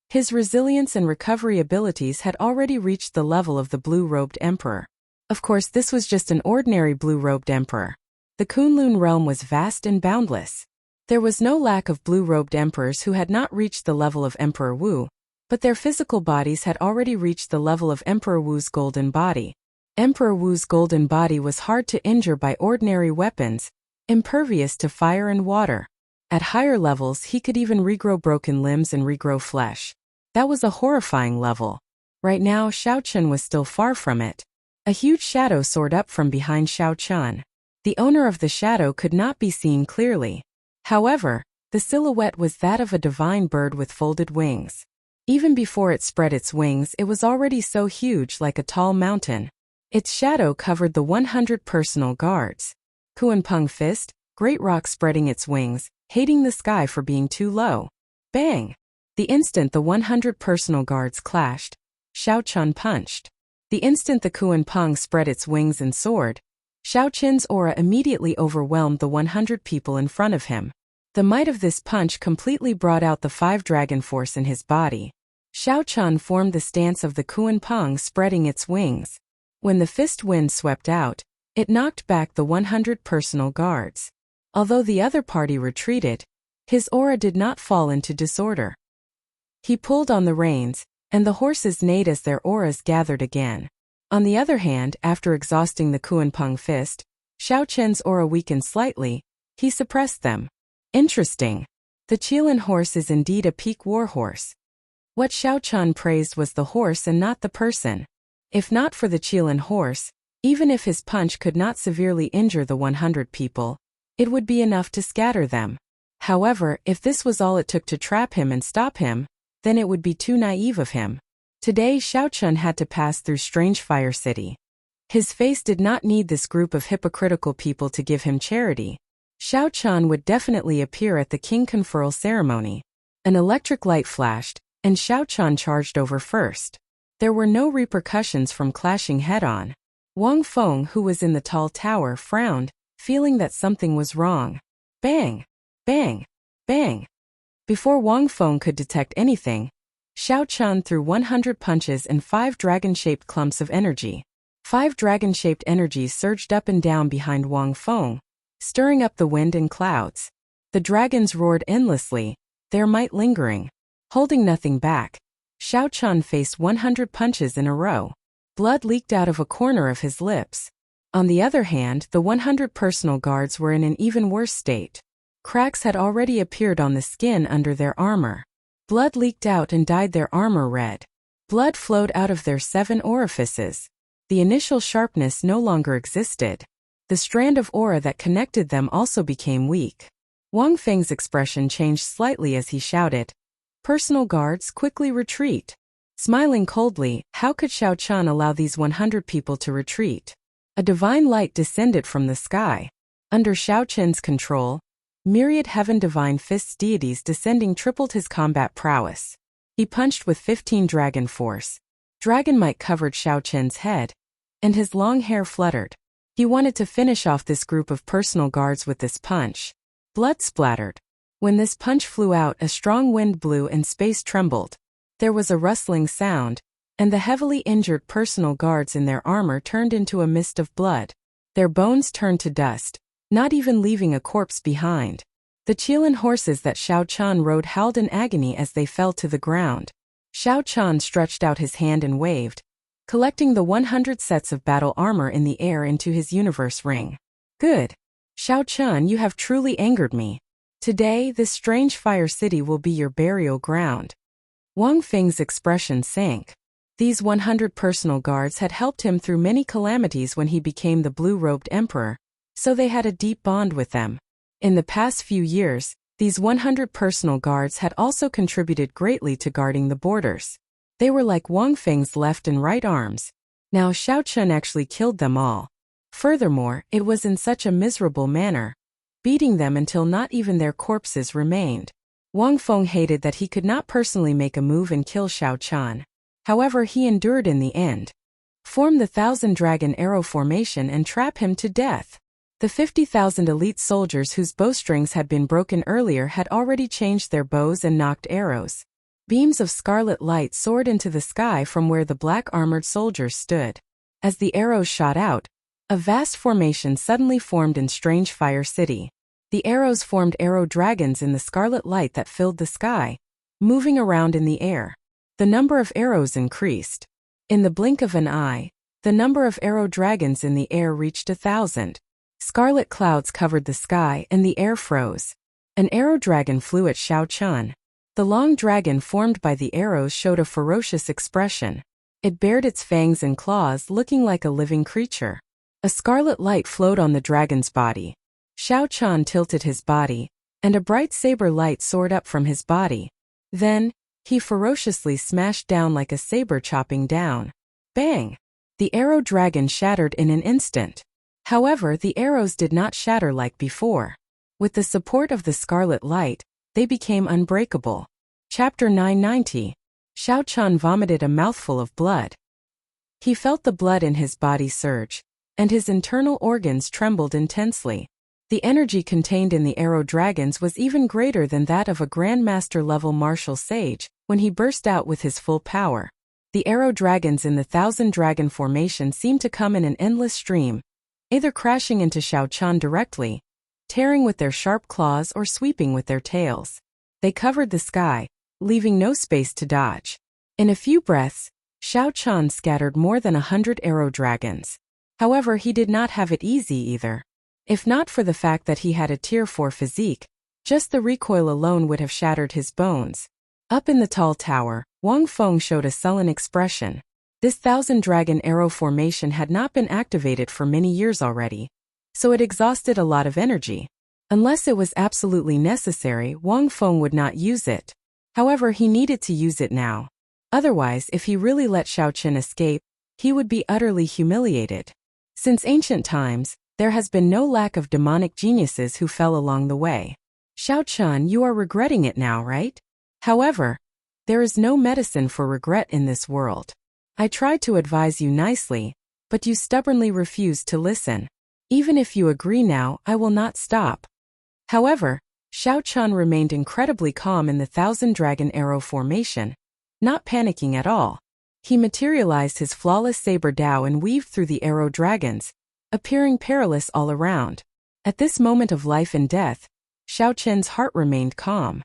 his resilience and recovery abilities had already reached the level of the blue-robed emperor. Of course, this was just an ordinary blue-robed emperor. The Kunlun realm was vast and boundless. There was no lack of blue-robed emperors who had not reached the level of Emperor Wu, but their physical bodies had already reached the level of Emperor Wu's golden body. Emperor Wu's golden body was hard to injure by ordinary weapons, impervious to fire and water. At higher levels, he could even regrow broken limbs and regrow flesh. That was a horrifying level. Right now, Xiao Chun was still far from it. A huge shadow soared up from behind Xiao Chun. The owner of the shadow could not be seen clearly. However, the silhouette was that of a divine bird with folded wings. Even before it spread its wings, it was already so huge, like a tall mountain. Its shadow covered the 100 personal guards. Kuanpeng fist, great rock spreading its wings, hating the sky for being too low. Bang! The instant the 100 personal guards clashed, Xiao Chun punched. The instant the Kuanpeng spread its wings and soared, Xiao Chun's aura immediately overwhelmed the 100 people in front of him. The might of this punch completely brought out the 5 dragon force in his body. Xiao Chun formed the stance of the Kuan Peng, spreading its wings. When the fist wind swept out, it knocked back the 100 personal guards. Although the other party retreated, his aura did not fall into disorder. He pulled on the reins, and the horses neighed as their auras gathered again. On the other hand, after exhausting the Kuan Peng fist, Xiao Chen's aura weakened slightly. He suppressed them. Interesting. The Qilin horse is indeed a peak war horse. What Xiao Chun praised was the horse and not the person. If not for the Qilin horse, even if his punch could not severely injure the 100 people, it would be enough to scatter them. However, if this was all it took to trap him and stop him, then it would be too naive of him. Today Xiao Chun had to pass through Strange Fire City. His face did not need this group of hypocritical people to give him charity. Xiao Chun would definitely appear at the king conferral ceremony. An electric light flashed, and Xiao Chun charged over first. There were no repercussions from clashing head-on. Wang Feng, who was in the tall tower, frowned, feeling that something was wrong. Bang! Bang! Bang! Before Wang Feng could detect anything, Xiao Chun threw 100 punches and 5 dragon-shaped clumps of energy. 5 dragon-shaped energies surged up and down behind Wang Feng, stirring up the wind and clouds. The dragons roared endlessly, their might lingering. Holding nothing back, Xiao Chun faced 100 punches in a row. Blood leaked out of a corner of his lips. On the other hand, the 100 personal guards were in an even worse state. Cracks had already appeared on the skin under their armor. Blood leaked out and dyed their armor red. Blood flowed out of their 7 orifices. The initial sharpness no longer existed. The strand of aura that connected them also became weak. Wang Feng's expression changed slightly as he shouted, "Personal guards, quickly retreat." Smiling coldly, how could Xiao Chun allow these 100 people to retreat? A divine light descended from the sky. Under Xiao Chun's control, myriad heaven divine fists deities descending tripled his combat prowess. He punched with 15 dragon force. Dragon might covered Xiao Chun's head, and his long hair fluttered. He wanted to finish off this group of personal guards with this punch. Blood splattered. When this punch flew out, a strong wind blew and space trembled. There was a rustling sound, and the heavily injured personal guards in their armor turned into a mist of blood. Their bones turned to dust, not even leaving a corpse behind. The Qilin horses that Xiao Chun rode howled in agony as they fell to the ground. Xiao Chun stretched out his hand and waved, collecting the 100 sets of battle armor in the air into his universe ring. Good. Xiao Chun, you have truly angered me. Today, this strange fire city will be your burial ground. Wang Feng's expression sank. These 100 personal guards had helped him through many calamities when he became the blue-robed emperor, so they had a deep bond with them. In the past few years, these 100 personal guards had also contributed greatly to guarding the borders. They were like Wang Feng's left and right arms. Now Xiao Chun actually killed them all. Furthermore, it was in such a miserable manner, beating them until not even their corpses remained. Wang Feng hated that he could not personally make a move and kill Xiao Chun. However, he endured in the end. Form the 1,000 dragon arrow formation and trap him to death. The 50,000 elite soldiers whose bowstrings had been broken earlier had already changed their bows and nocked arrows. Beams of scarlet light soared into the sky from where the black-armored soldiers stood. As the arrows shot out, a vast formation suddenly formed in Strange Fire City. The arrows formed arrow dragons in the scarlet light that filled the sky, moving around in the air. The number of arrows increased. In the blink of an eye, the number of arrow dragons in the air reached 1,000. Scarlet clouds covered the sky and the air froze. An arrow dragon flew at Xiao Chun. The long dragon formed by the arrows showed a ferocious expression. It bared its fangs and claws, looking like a living creature. A scarlet light flowed on the dragon's body. Xiao Chun tilted his body, and a bright saber light soared up from his body. Then, he ferociously smashed down like a saber chopping down. Bang! The arrow dragon shattered in an instant. However, the arrows did not shatter like before. With the support of the scarlet light, they became unbreakable. Chapter 990. Xiao Chun vomited a mouthful of blood. He felt the blood in his body surge, and his internal organs trembled intensely. The energy contained in the arrow dragons was even greater than that of a Grandmaster-level martial sage when he burst out with his full power. The arrow dragons in the Thousand Dragon formation seemed to come in an endless stream, either crashing into Xiao Qian directly, tearing with their sharp claws or sweeping with their tails. They covered the sky, leaving no space to dodge. In a few breaths, Xiao Qian scattered more than 100 arrow dragons. However, he did not have it easy either. If not for the fact that he had a Tier 4 physique, just the recoil alone would have shattered his bones. Up in the tall tower, Wang Feng showed a sullen expression. This Thousand Dragon arrow formation had not been activated for many years already, so it exhausted a lot of energy. Unless it was absolutely necessary, Wang Feng would not use it. However, he needed to use it now. Otherwise, if he really let Xiao Qian escape, he would be utterly humiliated. Since ancient times, there has been no lack of demonic geniuses who fell along the way. Xiao Qian, you are regretting it now, right? However, there is no medicine for regret in this world. I tried to advise you nicely, but you stubbornly refused to listen. Even if you agree now, I will not stop. However, Xiao Qian remained incredibly calm in the Thousand Dragon arrow formation, not panicking at all. He materialized his flawless saber dao and weaved through the arrow dragons, appearing perilous all around. At this moment of life and death, Xiao Qian's heart remained calm.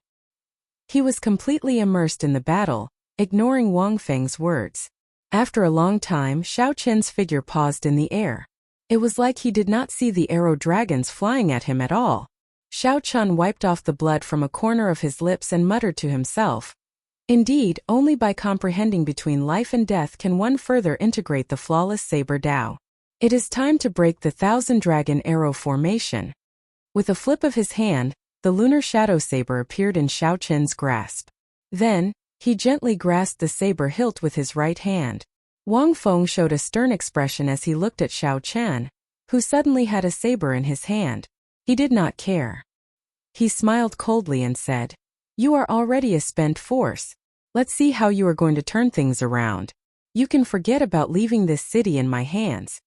He was completely immersed in the battle, ignoring Wang Feng's words. After a long time, Xiao Qian's figure paused in the air. It was like he did not see the arrow dragons flying at him at all. Xiao Qian wiped off the blood from a corner of his lips and muttered to himself. Indeed, only by comprehending between life and death can one further integrate the flawless saber dao. It is time to break the Thousand Dragon arrow formation. With a flip of his hand, the lunar shadow saber appeared in Xiao Qian's grasp. Then, he gently grasped the saber hilt with his right hand. Wang Feng showed a stern expression as he looked at Xiao Qian, who suddenly had a saber in his hand. He did not care. He smiled coldly and said, "You are already a spent force. Let's see how you are going to turn things around. You can forget about leaving this city in my hands."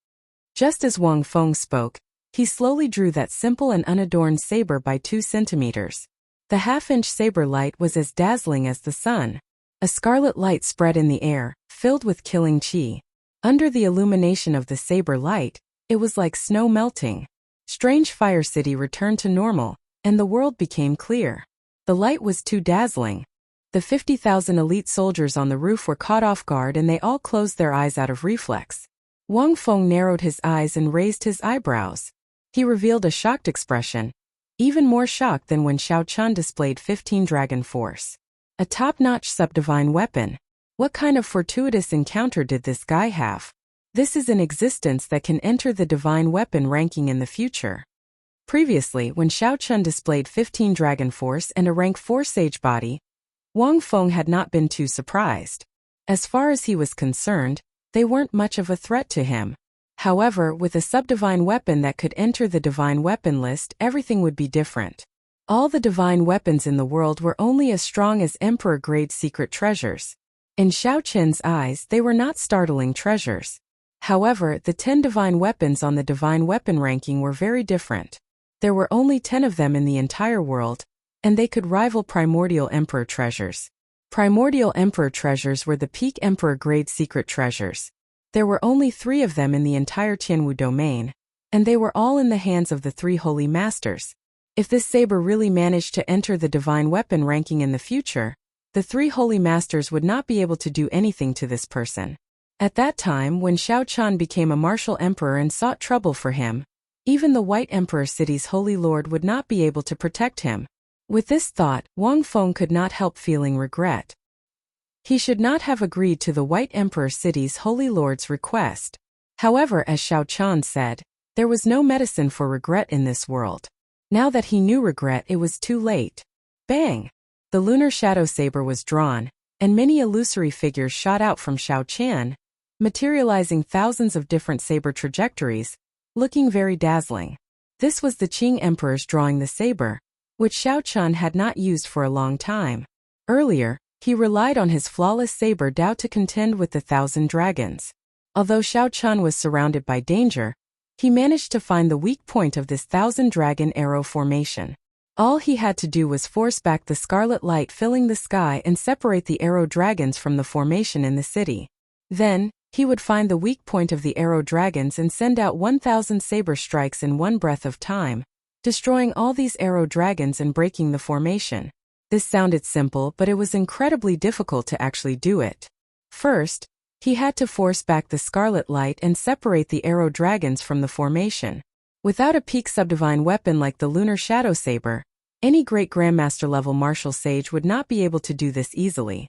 Just as Wang Feng spoke, he slowly drew that simple and unadorned saber by 2 centimeters. The half-inch saber light was as dazzling as the sun. A scarlet light spread in the air, filled with killing qi. Under the illumination of the saber light, it was like snow melting. Strange Fire City returned to normal, and the world became clear. The light was too dazzling. The 50,000 elite soldiers on the roof were caught off guard and they all closed their eyes out of reflex. Wang Feng narrowed his eyes and raised his eyebrows. He revealed a shocked expression, even more shocked than when Xiao Qian displayed 15 dragon force. A top-notch subdivine weapon. What kind of fortuitous encounter did this guy have? This is an existence that can enter the divine weapon ranking in the future. Previously, when Xiao Qian displayed 15 dragon force and a rank 4 sage body, Wang Feng had not been too surprised. As far as he was concerned, they weren't much of a threat to him. However, with a subdivine weapon that could enter the divine weapon list, everything would be different. All the divine weapons in the world were only as strong as emperor-grade secret treasures. In Xiao Qian's eyes, they were not startling treasures. However, the 10 divine weapons on the divine weapon ranking were very different. There were only 10 of them in the entire world, and they could rival primordial emperor treasures. Primordial emperor treasures were the peak emperor-grade secret treasures. There were only 3 of them in the entire Tianwu domain, and they were all in the hands of the 3 holy masters. If this saber really managed to enter the divine weapon ranking in the future, the 3 holy masters would not be able to do anything to this person. At that time, when Xiao Qian became a martial emperor and sought trouble for him, even the White Emperor City's holy lord would not be able to protect him. With this thought, Wang Feng could not help feeling regret. He should not have agreed to the White Emperor City's holy lord's request. However, as Xiao Qian said, there was no medicine for regret in this world. Now that he knew regret, it was too late. Bang! The lunar shadow saber was drawn, and many illusory figures shot out from Xiao Qian, materializing thousands of different saber trajectories, looking very dazzling. This was the Qing emperors drawing the saber, which Xiao Qian had not used for a long time. Earlier, he relied on his flawless saber dao to contend with the 1,000 dragons. Although Xiao Qian was surrounded by danger, He managed to find the weak point of this thousand-dragon arrow formation. All he had to do was force back the scarlet light filling the sky and separate the arrow dragons from the formation in the city. Then, he would find the weak point of the arrow dragons and send out 1,000 saber strikes in one breath of time, destroying all these arrow dragons and breaking the formation. This sounded simple, but it was incredibly difficult to actually do it. First, he had to force back the scarlet light and separate the arrow dragons from the formation. Without a peak subdivine weapon like the lunar shadow saber, any great grandmaster level martial sage would not be able to do this easily.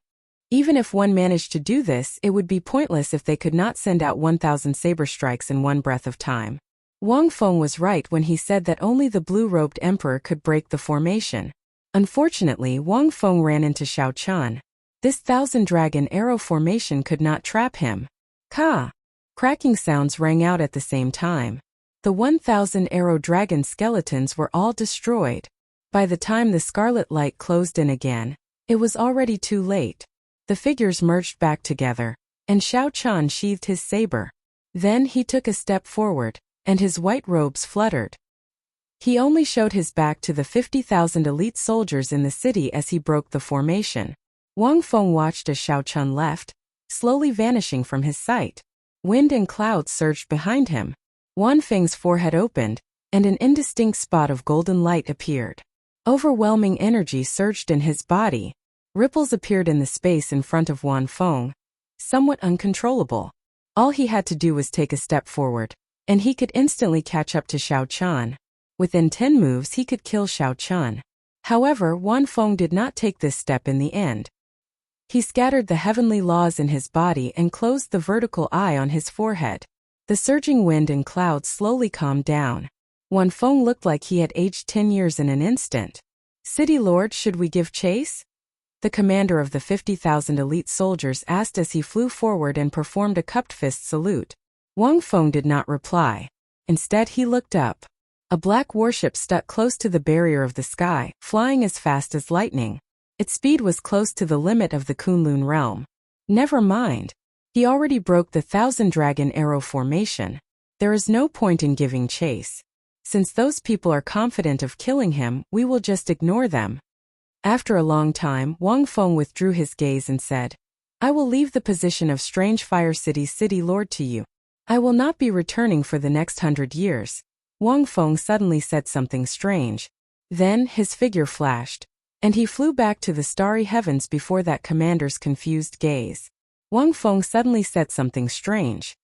Even if one managed to do this, it would be pointless if they could not send out 1,000 saber strikes in one breath of time. Wang Feng was right when he said that only the blue-robed emperor could break the formation. Unfortunately, Wang Feng ran into Xiao Chun. This thousand-dragon arrow formation could not trap him. Ka! Cracking sounds rang out at the same time. The 1,000 arrow dragon skeletons were all destroyed. By the time the scarlet light closed in again, it was already too late. The figures merged back together, and Xiao Chun sheathed his saber. Then he took a step forward, and his white robes fluttered. He only showed his back to the 50,000 elite soldiers in the city as he broke the formation. Wang Feng watched as Xiao Chun left, slowly vanishing from his sight. Wind and clouds surged behind him. Wan Feng's forehead opened, and an indistinct spot of golden light appeared. Overwhelming energy surged in his body. Ripples appeared in the space in front of Wan Feng, somewhat uncontrollable. All he had to do was take a step forward, and he could instantly catch up to Xiao Chun. Within 10 moves he could kill Xiao Chun. However, Wan Feng did not take this step in the end. He scattered the heavenly laws in his body and closed the vertical eye on his forehead. The surging wind and clouds slowly calmed down. Wan Feng looked like he had aged 10 years in an instant. "City Lord, should we give chase?" The commander of the 50,000 elite soldiers asked as he flew forward and performed a cupped fist salute. Wang Feng did not reply. Instead he looked up. A black warship stuck close to the barrier of the sky, flying as fast as lightning. Its speed was close to the limit of the Kunlun realm. Never mind. He already broke the thousand-dragon arrow formation. There is no point in giving chase. Since those people are confident of killing him, we will just ignore them. After a long time, Wang Feng withdrew his gaze and said, "I will leave the position of Strange Fire City's city lord to you. I will not be returning for the next 100 years. Wang Feng suddenly said something strange. Then his figure flashed, and he flew back to the starry heavens before that commander's confused gaze. Wang Feng suddenly said something strange.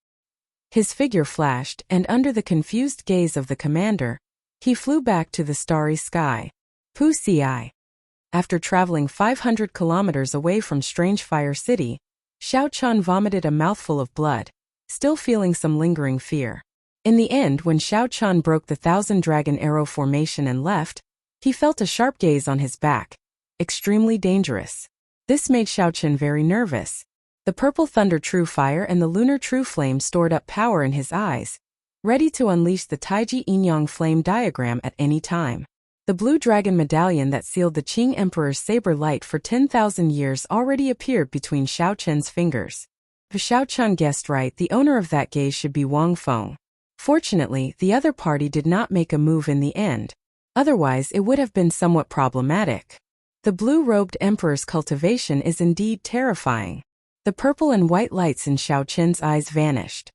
His figure flashed, and under the confused gaze of the commander, he flew back to the starry sky. Pu Ci. After traveling 500 kilometers away from Strange Fire City, Xiao Chun vomited a mouthful of blood, still feeling some lingering fear. In the end, when Xiao Chun broke the thousand-dragon arrow formation and left, he felt a sharp gaze on his back. Extremely dangerous. This made Xiao Chun very nervous. The purple thunder true fire and the lunar true flame stored up power in his eyes, ready to unleash the Taiji Yin-Yang flame diagram at any time. The blue dragon medallion that sealed the Qing Emperor's saber light for 10,000 years already appeared between Xiao Chun's fingers. If Xiao Chun guessed right, the owner of that gaze should be Wang Feng. Fortunately, the other party did not make a move in the end. Otherwise, it would have been somewhat problematic. The blue-robed Emperor's cultivation is indeed terrifying. The purple and white lights in Xiao Chun's eyes vanished.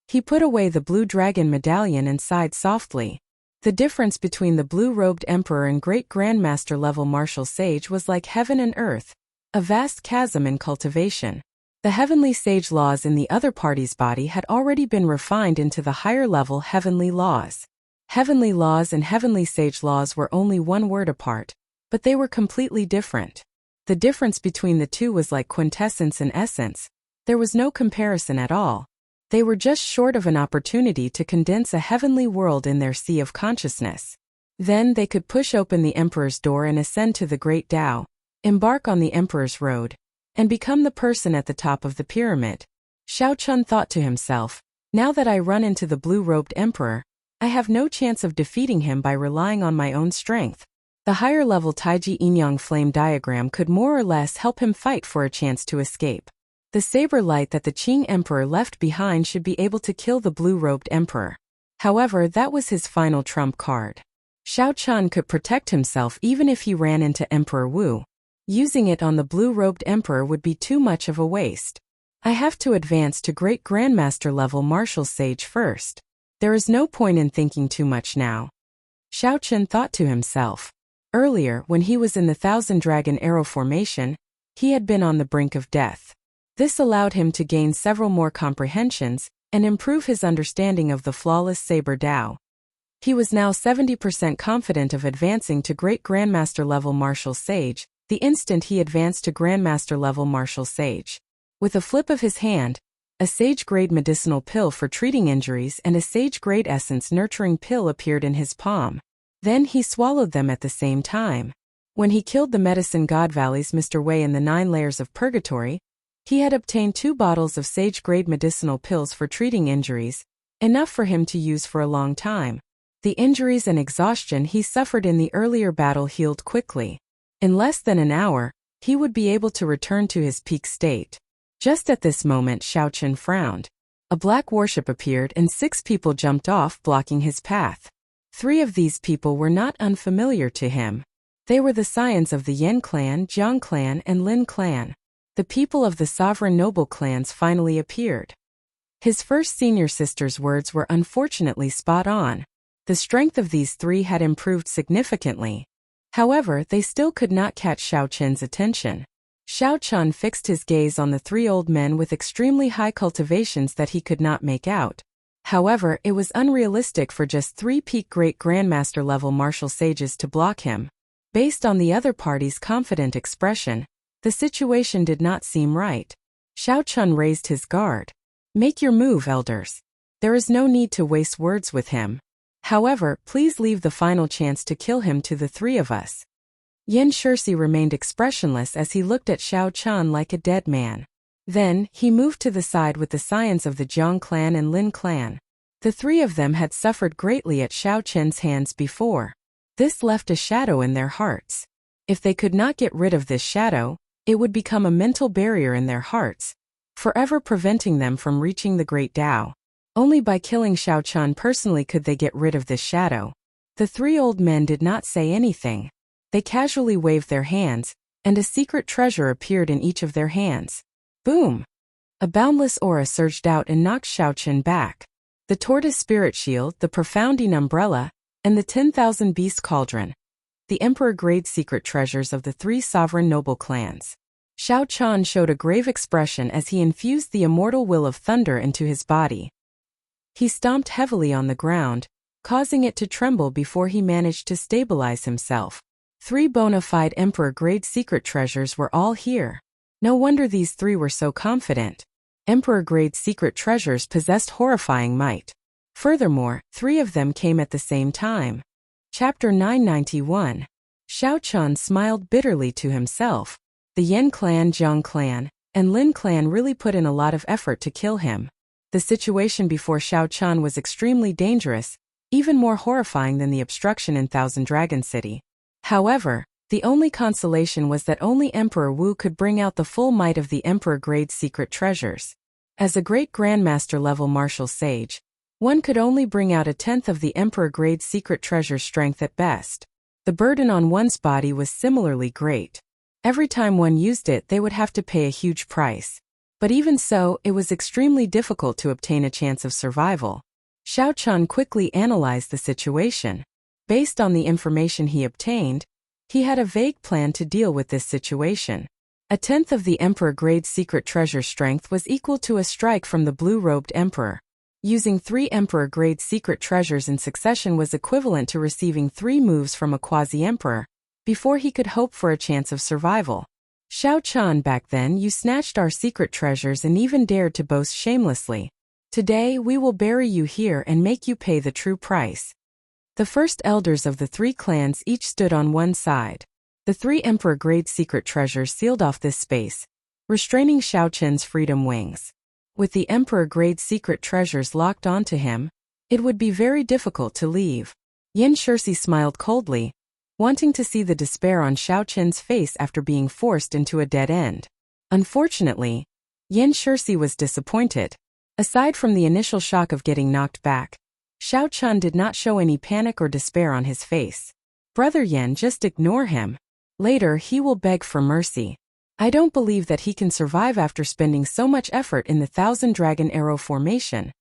He put away the blue dragon medallion and sighed softly. The difference between the blue-robed emperor and great grandmaster level martial sage was like heaven and earth, a vast chasm in cultivation. The heavenly sage laws in the other party's body had already been refined into the higher level heavenly laws. Heavenly laws and heavenly sage laws were only one word apart, but they were completely different. The difference between the two was like quintessence and essence. There was no comparison at all. They were just short of an opportunity to condense a heavenly world in their sea of consciousness. Then they could push open the Emperor's door and ascend to the Great Tao, embark on the Emperor's road, and become the person at the top of the pyramid. Xiao Chun thought to himself, now that I run into the blue-robed Emperor, I have no chance of defeating him by relying on my own strength. The higher-level Taiji Yin-Yang flame diagram could more or less help him fight for a chance to escape. The saber light that the Qing Emperor left behind should be able to kill the blue-robed Emperor. However, that was his final trump card. Xiao Chun could protect himself even if he ran into Emperor Wu. Using it on the blue-robed emperor would be too much of a waste. I have to advance to Great Grandmaster level Martial Sage first. There is no point in thinking too much now. Xiao Chun thought to himself. Earlier, when he was in the Thousand Dragon Arrow formation, he had been on the brink of death. This allowed him to gain several more comprehensions and improve his understanding of the flawless Saber Dao. He was now 70% confident of advancing to Great Grandmaster level Martial Sage, the instant he advanced to Grandmaster level Martial Sage. With a flip of his hand, a Sage-grade medicinal pill for treating injuries and a Sage-grade essence nurturing pill appeared in his palm. Then he swallowed them at the same time. When he killed the medicine god Valley's Mr. Wei in the 9 layers of purgatory, he had obtained 2 bottles of Sage-grade medicinal pills for treating injuries, enough for him to use for a long time. The injuries and exhaustion he suffered in the earlier battle healed quickly. In less than an hour, he would be able to return to his peak state. Just at this moment, Xiao Chun frowned. A black warship appeared and 6 people jumped off, blocking his path. 3 of these people were not unfamiliar to him. They were the scions of the Yen clan, Jiang clan, and Lin clan. The people of the sovereign noble clans finally appeared. His first senior sister's words were unfortunately spot on. The strength of these 3 had improved significantly. However, they still could not catch Xiao Chun's attention. Xiao Chun fixed his gaze on the 3 old men with extremely high cultivations that he could not make out. However, it was unrealistic for just 3 peak Great Grandmaster level martial sages to block him. Based on the other party's confident expression, the situation did not seem right. Xiao Chun raised his guard. Make your move, elders. There is no need to waste words with him. However, please leave the final chance to kill him to the 3 of us. Yen Shirsi remained expressionless as he looked at Xiao Chun like a dead man. Then, he moved to the side with the scions of the Jiang clan and Lin clan. The 3 of them had suffered greatly at Xiao Chun's hands before. This left a shadow in their hearts. If they could not get rid of this shadow, it would become a mental barrier in their hearts, forever preventing them from reaching the Great Tao. Only by killing Xiao Chun personally could they get rid of this shadow. The 3 old men did not say anything. They casually waved their hands, and a secret treasure appeared in each of their hands. Boom! A boundless aura surged out and knocked Xiao Chun back. The Tortoise Spirit Shield, the Profounding Umbrella, and the 10,000 Beast Cauldron. The Emperor-grade secret treasures of the 3 sovereign noble clans. Xiao Chun showed a grave expression as he infused the immortal will of thunder into his body. He stomped heavily on the ground, causing it to tremble before he managed to stabilize himself. 3 bona fide Emperor-grade secret treasures were all here. No wonder these 3 were so confident. Emperor-grade secret treasures possessed horrifying might. Furthermore, 3 of them came at the same time. Chapter 991. Xiao Chun smiled bitterly to himself. The Yen clan, Jiang clan, and Lin clan really put in a lot of effort to kill him. The situation before Xiao Chun was extremely dangerous, even more horrifying than the obstruction in Thousand Dragon City. However, the only consolation was that only Emperor Wu could bring out the full might of the Emperor-grade secret treasures. As a Great Grandmaster level martial sage, one could only bring out 1/10 of the Emperor-grade secret treasure's strength at best. The burden on one's body was similarly great. Every time one used it, they would have to pay a huge price. But even so, it was extremely difficult to obtain a chance of survival. Xiao Chun quickly analyzed the situation. Based on the information he obtained, he had a vague plan to deal with this situation. 1/10 of the Emperor-grade secret treasure strength was equal to a strike from the blue-robed Emperor. Using 3 Emperor-grade secret treasures in succession was equivalent to receiving 3 moves from a quasi-emperor, before he could hope for a chance of survival. Xiao Chun, back then you snatched our secret treasures and even dared to boast shamelessly. Today we will bury you here and make you pay the true price. The first elders of the 3 clans each stood on one side. The 3 Emperor-grade secret treasures sealed off this space, restraining Xiao Chun's freedom wings. With the Emperor-grade secret treasures locked onto him, it would be very difficult to leave. Yen Shirsi smiled coldly, wanting to see the despair on Xiao Chun's face after being forced into a dead end. Unfortunately, Yen Shirsi was disappointed. Aside from the initial shock of getting knocked back, Xiao Chun did not show any panic or despair on his face. Brother Yan, just ignore him. Later he will beg for mercy. I don't believe that he can survive after spending so much effort in the 1,000 Dragon Arrow formation,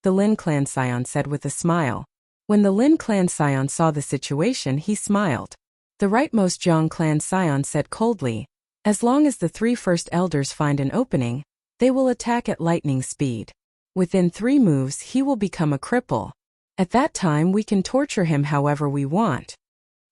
the Lin Clan Scion said with a smile. When the Lin Clan Scion saw the situation, he smiled. The rightmost Zhang Clan Scion said coldly, as long as the 3 first elders find an opening, they will attack at lightning speed. Within 3 moves he will become a cripple. At that time we can torture him however we want.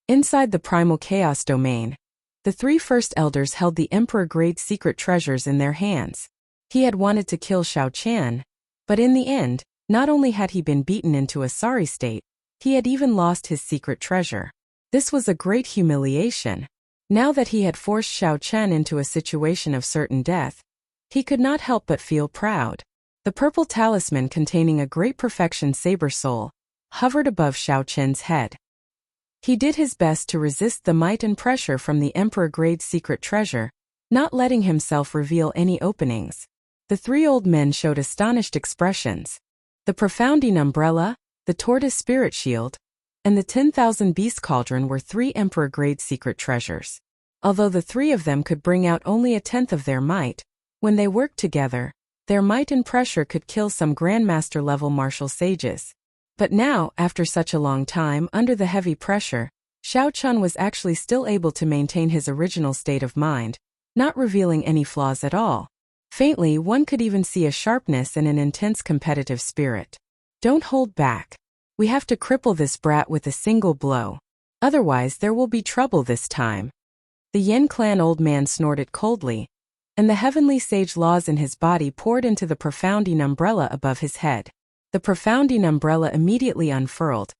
Inside the primal chaos domain, the 3 first elders held the emperor-grade secret treasures in their hands. He had wanted to kill Xiao Qian, but in the end, not only had he been beaten into a sorry state, he had even lost his secret treasure. This was a great humiliation. Now that he had forced Xiao Qian into a situation of certain death, he could not help but feel proud. The purple talisman containing a great perfection saber soul hovered above Xiao Qian's head. He did his best to resist the might and pressure from the emperor-grade secret treasure, not letting himself reveal any openings. The 3 old men showed astonished expressions. The profounding umbrella, the tortoise spirit shield, and the 10,000 beast cauldron were 3 emperor-grade secret treasures. Although the 3 of them could bring out only a tenth of their might, when they worked together, their might and pressure could kill some grandmaster-level martial sages. But now, after such a long time under the heavy pressure, Xiao Chun was actually still able to maintain his original state of mind, not revealing any flaws at all. Faintly, one could even see a sharpness and an intense competitive spirit. Don't hold back. We have to cripple this brat with a single blow. Otherwise there will be trouble this time. The Yin clan old man snorted coldly, and the heavenly sage laws in his body poured into the profounding umbrella above his head. The profounding umbrella immediately unfurled,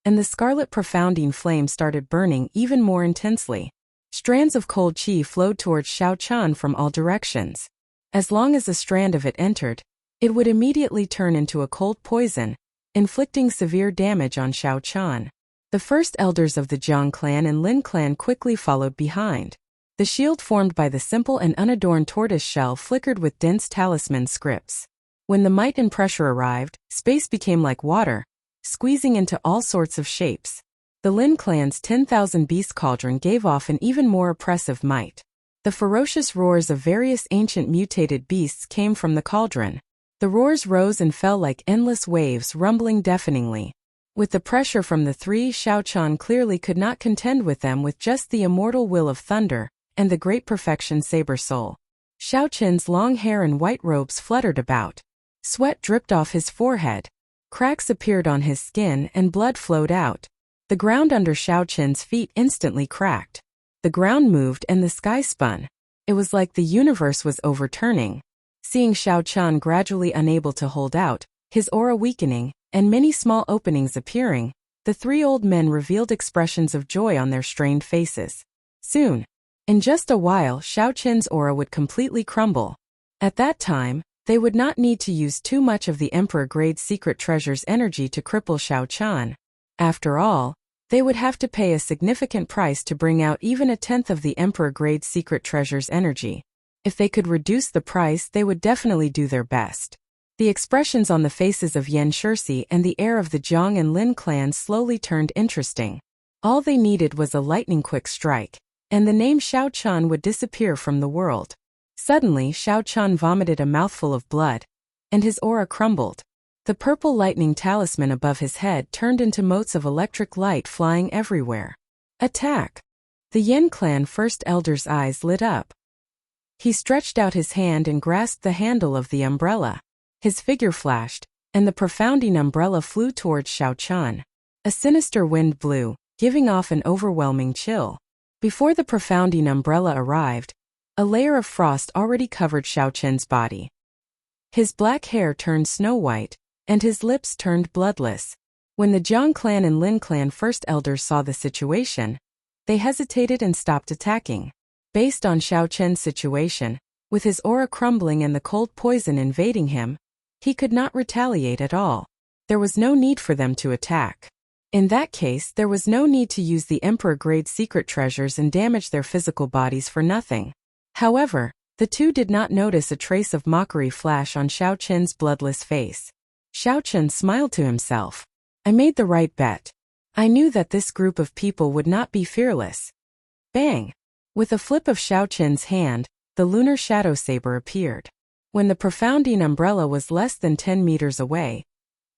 and the scarlet profounding flame started burning even more intensely. Strands of cold qi flowed towards Xiao Chun from all directions. As long as a strand of it entered, it would immediately turn into a cold poison, inflicting severe damage on Xiao Chun. The first elders of the Zhang clan and Lin clan quickly followed behind. The shield formed by the simple and unadorned tortoise shell flickered with dense talisman scripts. When the might and pressure arrived, space became like water, squeezing into all sorts of shapes. The Lin clan's 10,000 beast cauldron gave off an even more oppressive might. The ferocious roars of various ancient mutated beasts came from the cauldron. The roars rose and fell like endless waves, rumbling deafeningly. With the pressure from the 3, Xiao Chun clearly could not contend with them with just the immortal will of thunder and the great perfection saber soul. Xiao Chun's long hair and white robes fluttered about. Sweat dripped off his forehead. Cracks appeared on his skin and blood flowed out. The ground under Xiao Chun's feet instantly cracked. The ground moved and the sky spun. It was like the universe was overturning. Seeing Xiao Chun gradually unable to hold out, his aura weakening, and many small openings appearing, the 3 old men revealed expressions of joy on their strained faces. Soon, in just a while, Xiao Chun's aura would completely crumble. At that time, they would not need to use too much of the emperor-grade secret treasure's energy to cripple Xiao Chun. After all, they would have to pay a significant price to bring out even a tenth of the emperor-grade secret treasure's energy. If they could reduce the price, they would definitely do their best. The expressions on the faces of Yan Shirsi and the heir of the Zhang and Lin clans slowly turned interesting. All they needed was a lightning-quick strike, and the name Xiao Chun would disappear from the world. Suddenly, Xiao Chun vomited a mouthful of blood, and his aura crumbled. The purple lightning talisman above his head turned into motes of electric light flying everywhere. Attack! The Yin clan first elder's eyes lit up. He stretched out his hand and grasped the handle of the umbrella. His figure flashed, and the profounding umbrella flew towards Xiao Chun. A sinister wind blew, giving off an overwhelming chill. Before the profounding umbrella arrived, a layer of frost already covered Xiao Chun's body. His black hair turned snow-white, and his lips turned bloodless. When the Zhang clan and Lin clan first elders saw the situation, they hesitated and stopped attacking. Based on Xiao Chun's situation, with his aura crumbling and the cold poison invading him, he could not retaliate at all. There was no need for them to attack. In that case, there was no need to use the emperor-grade secret treasures and damage their physical bodies for nothing. However, the 2 did not notice a trace of mockery flash on Xiao Chun's bloodless face. Xiao Chun smiled to himself. I made the right bet. I knew that this group of people would not be fearless. Bang! With a flip of Xiaoqin's hand, the lunar shadow saber appeared. When the profounding umbrella was less than 10 meters away,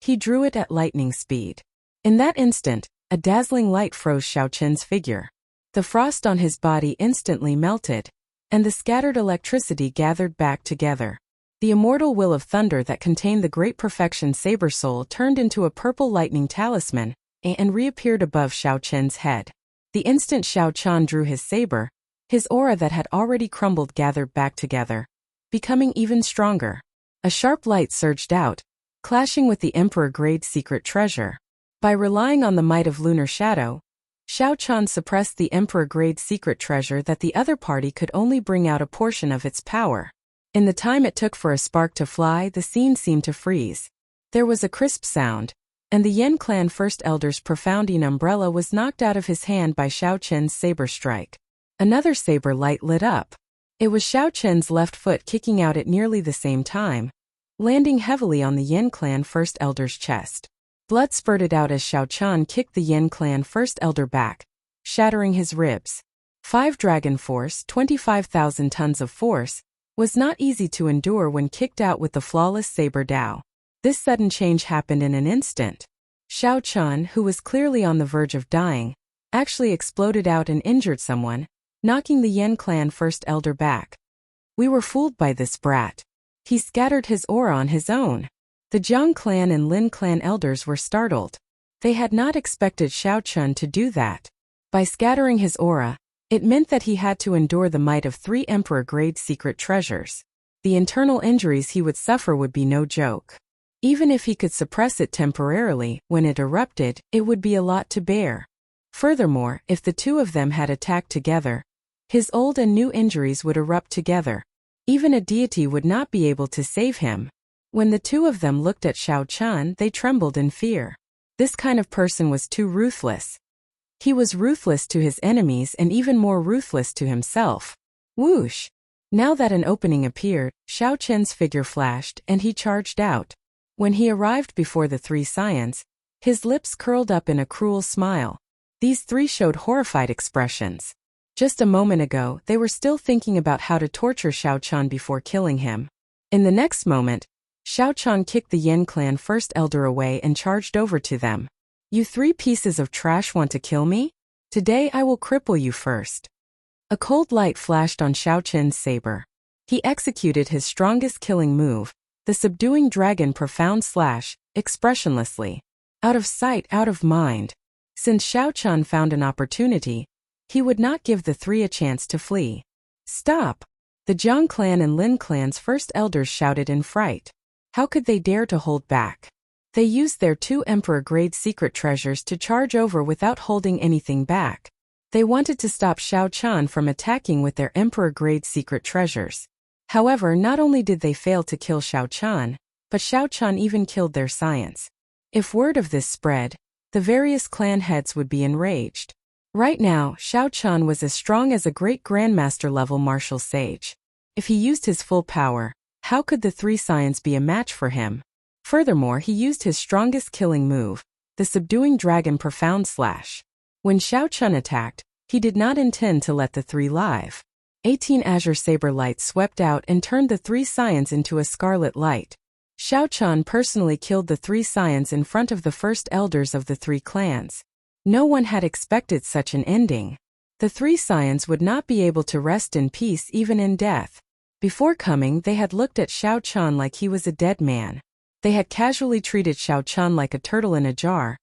he drew it at lightning speed. In that instant, a dazzling light froze Xiaoqin's figure. The frost on his body instantly melted, and the scattered electricity gathered back together. The immortal will of thunder that contained the great perfection saber soul turned into a purple lightning talisman and reappeared above Xiaoqin's head. The instant Xiaoqian drew his saber, his aura that had already crumbled gathered back together, becoming even stronger. A sharp light surged out, clashing with the Emperor-grade secret treasure. By relying on the might of lunar shadow, Xiaoqian suppressed the Emperor-grade secret treasure that the other party could only bring out a portion of its power. In the time it took for a spark to fly, the scene seemed to freeze. There was a crisp sound, and the Yen clan first elder's profounding umbrella was knocked out of his hand by Xiaoqin's saber strike. Another saber light lit up. It was Xiaoqin's left foot kicking out at nearly the same time, landing heavily on the Yen clan first elder's chest. Blood spurted out as Xiaoqian kicked the Yen clan first elder back, shattering his ribs. 5 dragon force, 25,000 tons of force, was not easy to endure when kicked out with the flawless saber Dao. This sudden change happened in an instant. Xiaoqian, who was clearly on the verge of dying, actually exploded out and injured someone, knocking the Yen clan first elder back. We were fooled by this brat. He scattered his aura on his own. The Jiang clan and Lin clan elders were startled. They had not expected Xiaoqian to do that. By scattering his aura, it meant that he had to endure the might of 3 Emperor-grade secret treasures. The internal injuries he would suffer would be no joke. Even if he could suppress it temporarily, when it erupted, it would be a lot to bear. Furthermore, if the two of them had attacked together, his old and new injuries would erupt together. Even a deity would not be able to save him. When the two of them looked at Xiaoqian, they trembled in fear. This kind of person was too ruthless. He was ruthless to his enemies and even more ruthless to himself. Whoosh! Now that an opening appeared, Xiaoqian's figure flashed and he charged out. When he arrived before the 3 scions, his lips curled up in a cruel smile. These 3 showed horrified expressions. Just a moment ago, they were still thinking about how to torture Xiaoqian before killing him. In the next moment, Xiaoqian kicked the Yen clan first elder away and charged over to them. You 3 pieces of trash want to kill me? Today I will cripple you first. A cold light flashed on Xiaoqin's saber. He executed his strongest killing move, the subduing dragon profound slash, expressionlessly. Out of sight, out of mind. Since Xiaoqian found an opportunity, he would not give the 3 a chance to flee. Stop! The Jiang clan and Lin clan's first elders shouted in fright. How could they dare to hold back? They used their 2 Emperor-grade secret treasures to charge over without holding anything back. They wanted to stop Xiaoqian from attacking with their Emperor-grade secret treasures. However, not only did they fail to kill Xiaoqian, but Xiaoqian even killed their scions. If word of this spread, the various clan heads would be enraged. Right now, Xiaoqian was as strong as a great grandmaster-level martial sage. If he used his full power, how could the 3 scions be a match for him? Furthermore, he used his strongest killing move, the subduing dragon profound slash. When Xiaoqian attacked, he did not intend to let the 3 live. 18 azure saber lights swept out and turned the 3 scions into a scarlet light. Xiaoqian personally killed the 3 scions in front of the first elders of the 3 clans. No one had expected such an ending. The 3 scions would not be able to rest in peace even in death. Before coming, they had looked at Xiaoqian like he was a dead man. They had casually treated Xiaoqian like a turtle in a jar,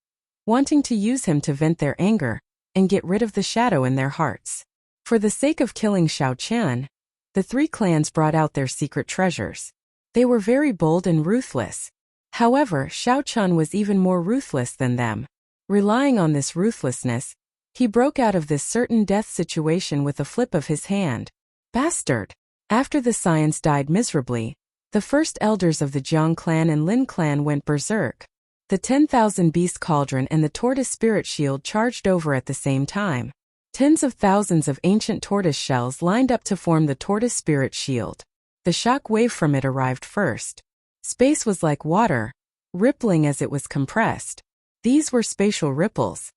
wanting to use him to vent their anger and get rid of the shadow in their hearts. For the sake of killing Xiaoqian, the 3 clans brought out their secret treasures. They were very bold and ruthless. However, Xiaoqian was even more ruthless than them. Relying on this ruthlessness, he broke out of this certain death situation with a flip of his hand. Bastard! After the scions died miserably, the first elders of the Jiang clan and Lin clan went berserk. The 10,000 beast cauldron and the tortoise spirit shield charged over at the same time. Tens of thousands of ancient tortoise shells lined up to form the tortoise spirit shield. The shock wave from it arrived first. Space was like water, rippling as it was compressed. These were spatial ripples.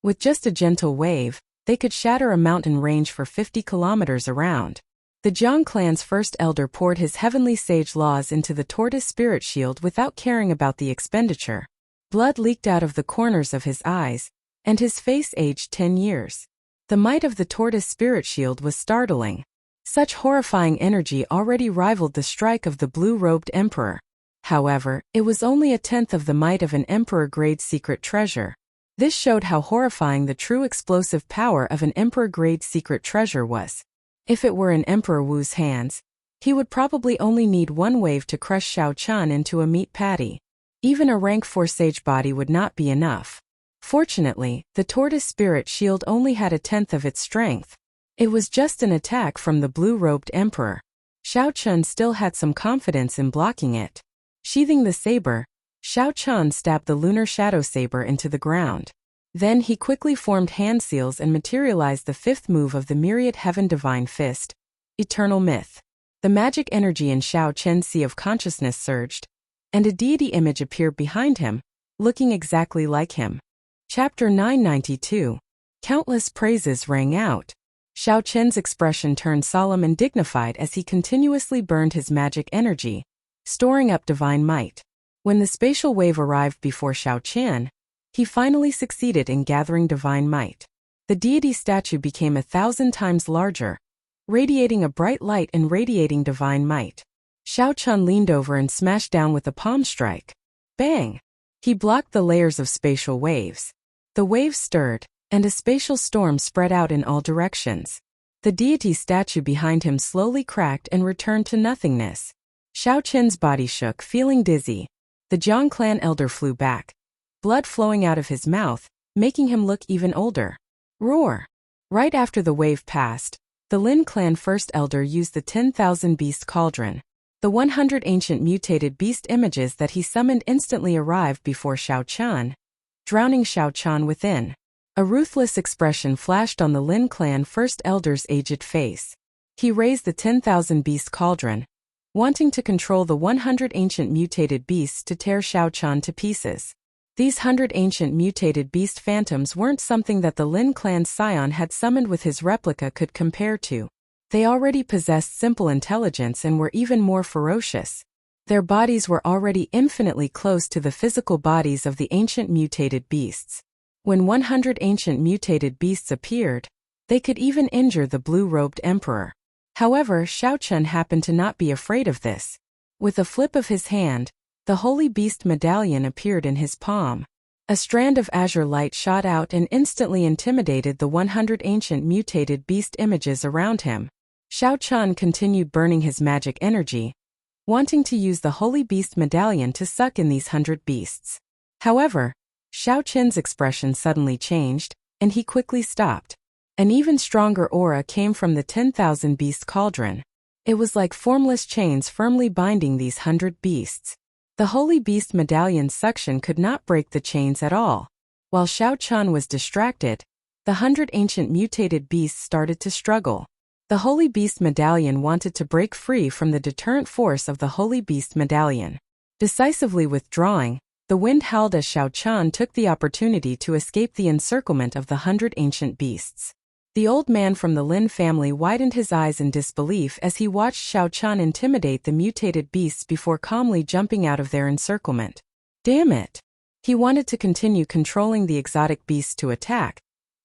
With just a gentle wave, they could shatter a mountain range for 50 kilometers around. The Jiang clan's first elder poured his heavenly sage laws into the tortoise spirit shield without caring about the expenditure. Blood leaked out of the corners of his eyes, and his face aged 10 years. The might of the tortoise spirit shield was startling. Such horrifying energy already rivaled the strike of the blue-robed emperor. However, it was only a tenth of the might of an emperor-grade secret treasure. This showed how horrifying the true explosive power of an emperor-grade secret treasure was. If it were in Emperor Wu's hands, he would probably only need one wave to crush Xiao Chun into a meat patty. Even a rank 4 sage body would not be enough. Fortunately, the tortoise spirit shield only had a tenth of its strength. It was just an attack from the blue-robed emperor. Xiao Chun still had some confidence in blocking it. Sheathing the saber, Xiao Chun stabbed the lunar shadow saber into the ground. Then he quickly formed hand seals and materialized the fifth move of the myriad heaven divine fist, Eternal Myth. The magic energy in Xiao Chen's sea of consciousness surged, and a deity image appeared behind him, looking exactly like him. Chapter 992. Countless praises rang out. Xiao Chen's expression turned solemn and dignified as he continuously burned his magic energy, storing up divine might. When the spatial wave arrived before Xiao Chen, he finally succeeded in gathering divine might. The deity statue became 1,000 times larger, radiating a bright light and radiating divine might. Xiao Chun leaned over and smashed down with a palm strike. Bang! He blocked the layers of spatial waves. The waves stirred, and a spatial storm spread out in all directions. The deity statue behind him slowly cracked and returned to nothingness. Xiao Chen's body shook, feeling dizzy. The Jiang clan elder flew back, blood flowing out of his mouth, making him look even older. Roar! Right after the wave passed, the Lin clan first elder used the 10,000 beast cauldron. The 100 ancient mutated beast images that he summoned instantly arrived before Xiao Chun, drowning Xiao Chun within. A ruthless expression flashed on the Lin clan first elder's aged face. He raised the 10,000 beast cauldron, wanting to control the 100 ancient mutated beasts to tear Xiao Chun to pieces. These 100 ancient mutated beast phantoms weren't something that the Lin clan's scion had summoned with his replica could compare to. They already possessed simple intelligence and were even more ferocious. Their bodies were already infinitely close to the physical bodies of the ancient mutated beasts. When 100 ancient mutated beasts appeared, they could even injure the blue-robed emperor. However, Xiao Chun happened to not be afraid of this. With a flip of his hand, the Holy Beast Medallion appeared in his palm. A strand of azure light shot out and instantly intimidated the 100 ancient mutated beast images around him. Xiao Chun continued burning his magic energy, wanting to use the Holy Beast Medallion to suck in these 100 beasts. However, Xiao Chen's expression suddenly changed, and he quickly stopped. An even stronger aura came from the 10,000 beast cauldron. It was like formless chains firmly binding these 100 beasts. The Holy Beast Medallion's suction could not break the chains at all. While Xiao Chun was distracted, the 100 ancient mutated beasts started to struggle. The Holy Beast Medallion wanted to break free from the deterrent force of the Holy Beast Medallion. Decisively withdrawing, the wind howled as Xiao Chun took the opportunity to escape the encirclement of the 100 ancient beasts. The old man from the Lin family widened his eyes in disbelief as he watched Xiao Chun intimidate the mutated beasts before calmly jumping out of their encirclement. Damn it! He wanted to continue controlling the exotic beasts to attack,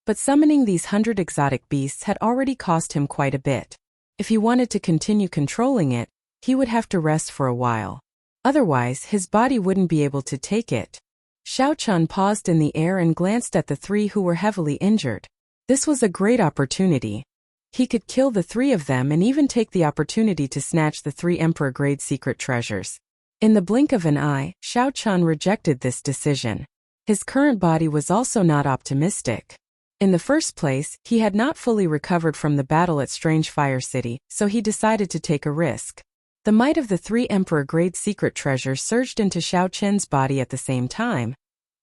but summoning these 100 exotic beasts had already cost him quite a bit. If he wanted to continue controlling it, he would have to rest for a while. Otherwise, his body wouldn't be able to take it. Xiao Chun paused in the air and glanced at the three who were heavily injured. This was a great opportunity. He could kill the three of them and even take the opportunity to snatch the 3 emperor-grade secret treasures. In the blink of an eye, Xiao Chun rejected this decision. His current body was also not optimistic. In the first place, he had not fully recovered from the battle at Strange Fire City, so he decided to take a risk. The might of the 3 emperor-grade secret treasures surged into Xiao Chen's body at the same time,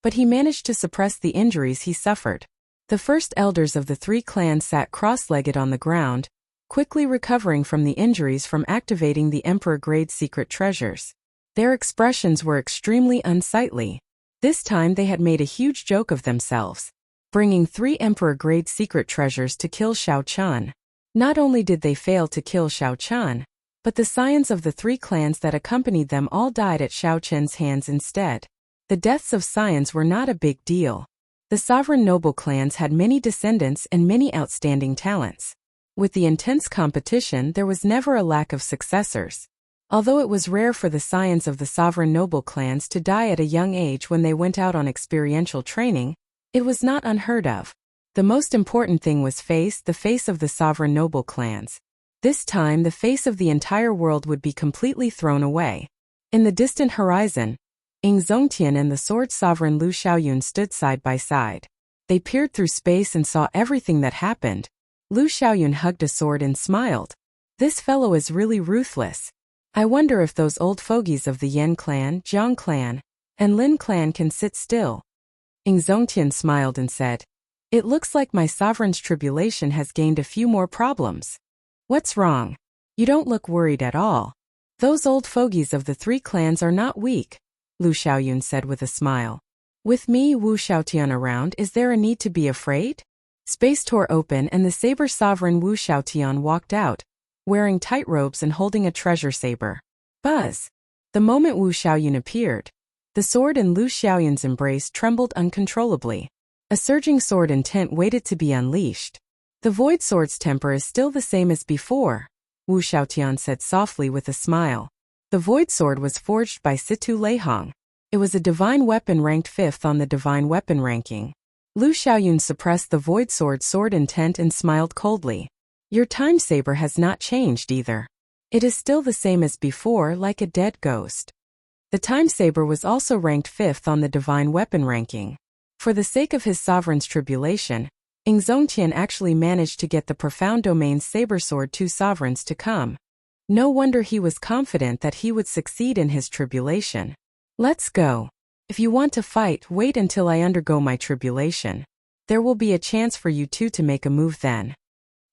but he managed to suppress the injuries he suffered. The first elders of the 3 clans sat cross-legged on the ground, quickly recovering from the injuries from activating the emperor-grade secret treasures. Their expressions were extremely unsightly. This time they had made a huge joke of themselves, bringing 3 emperor-grade secret treasures to kill Xiao Chun. Not only did they fail to kill Xiao Chun, but the scions of the 3 clans that accompanied them all died at Xiao Chun's hands instead. The deaths of scions were not a big deal. The sovereign noble clans had many descendants and many outstanding talents. With the intense competition, there was never a lack of successors. Although it was rare for the scions of the sovereign noble clans to die at a young age when they went out on experiential training, it was not unheard of. The most important thing was the face of the sovereign noble clans. This time the face of the entire world would be completely thrown away. In the distant horizon, Ying Zongtian and the sword sovereign Lu Xiaoyun stood side by side. They peered through space and saw everything that happened. Lu Xiaoyun hugged a sword and smiled. This fellow is really ruthless. I wonder if those old fogies of the Yan clan, Jiang clan, and Lin clan can sit still. Ying Zongtian smiled and said, "It looks like my sovereign's tribulation has gained a few more problems." "What's wrong? You don't look worried at all. Those old fogies of the 3 clans are not weak," Lu Xiaoyun said with a smile. "With me, Wu Xiaotian, around, is there a need to be afraid?" Space tore open and the saber sovereign Wu Xiaotian walked out, wearing tight robes and holding a treasure saber. Buzz! The moment Wu Xiaoyun appeared, the sword in Lu Xiaoyun's embrace trembled uncontrollably. A surging sword intent waited to be unleashed. "The void sword's temper is still the same as before," Wu Xiaotian said softly with a smile. The void sword was forged by Situ Leihong. It was a divine weapon ranked 5th on the divine weapon ranking. Lu Xiaoyun suppressed the void sword intent and smiled coldly. "Your time saber has not changed either. It is still the same as before, like a dead ghost." The time saber was also ranked 5th on the divine weapon ranking. For the sake of his sovereign's tribulation, Ying Zongtian actually managed to get the profound domain's saber sword 2 sovereigns to come. No wonder he was confident that he would succeed in his tribulation. "Let's go. If you want to fight, wait until I undergo my tribulation. There will be a chance for you 2 to make a move then."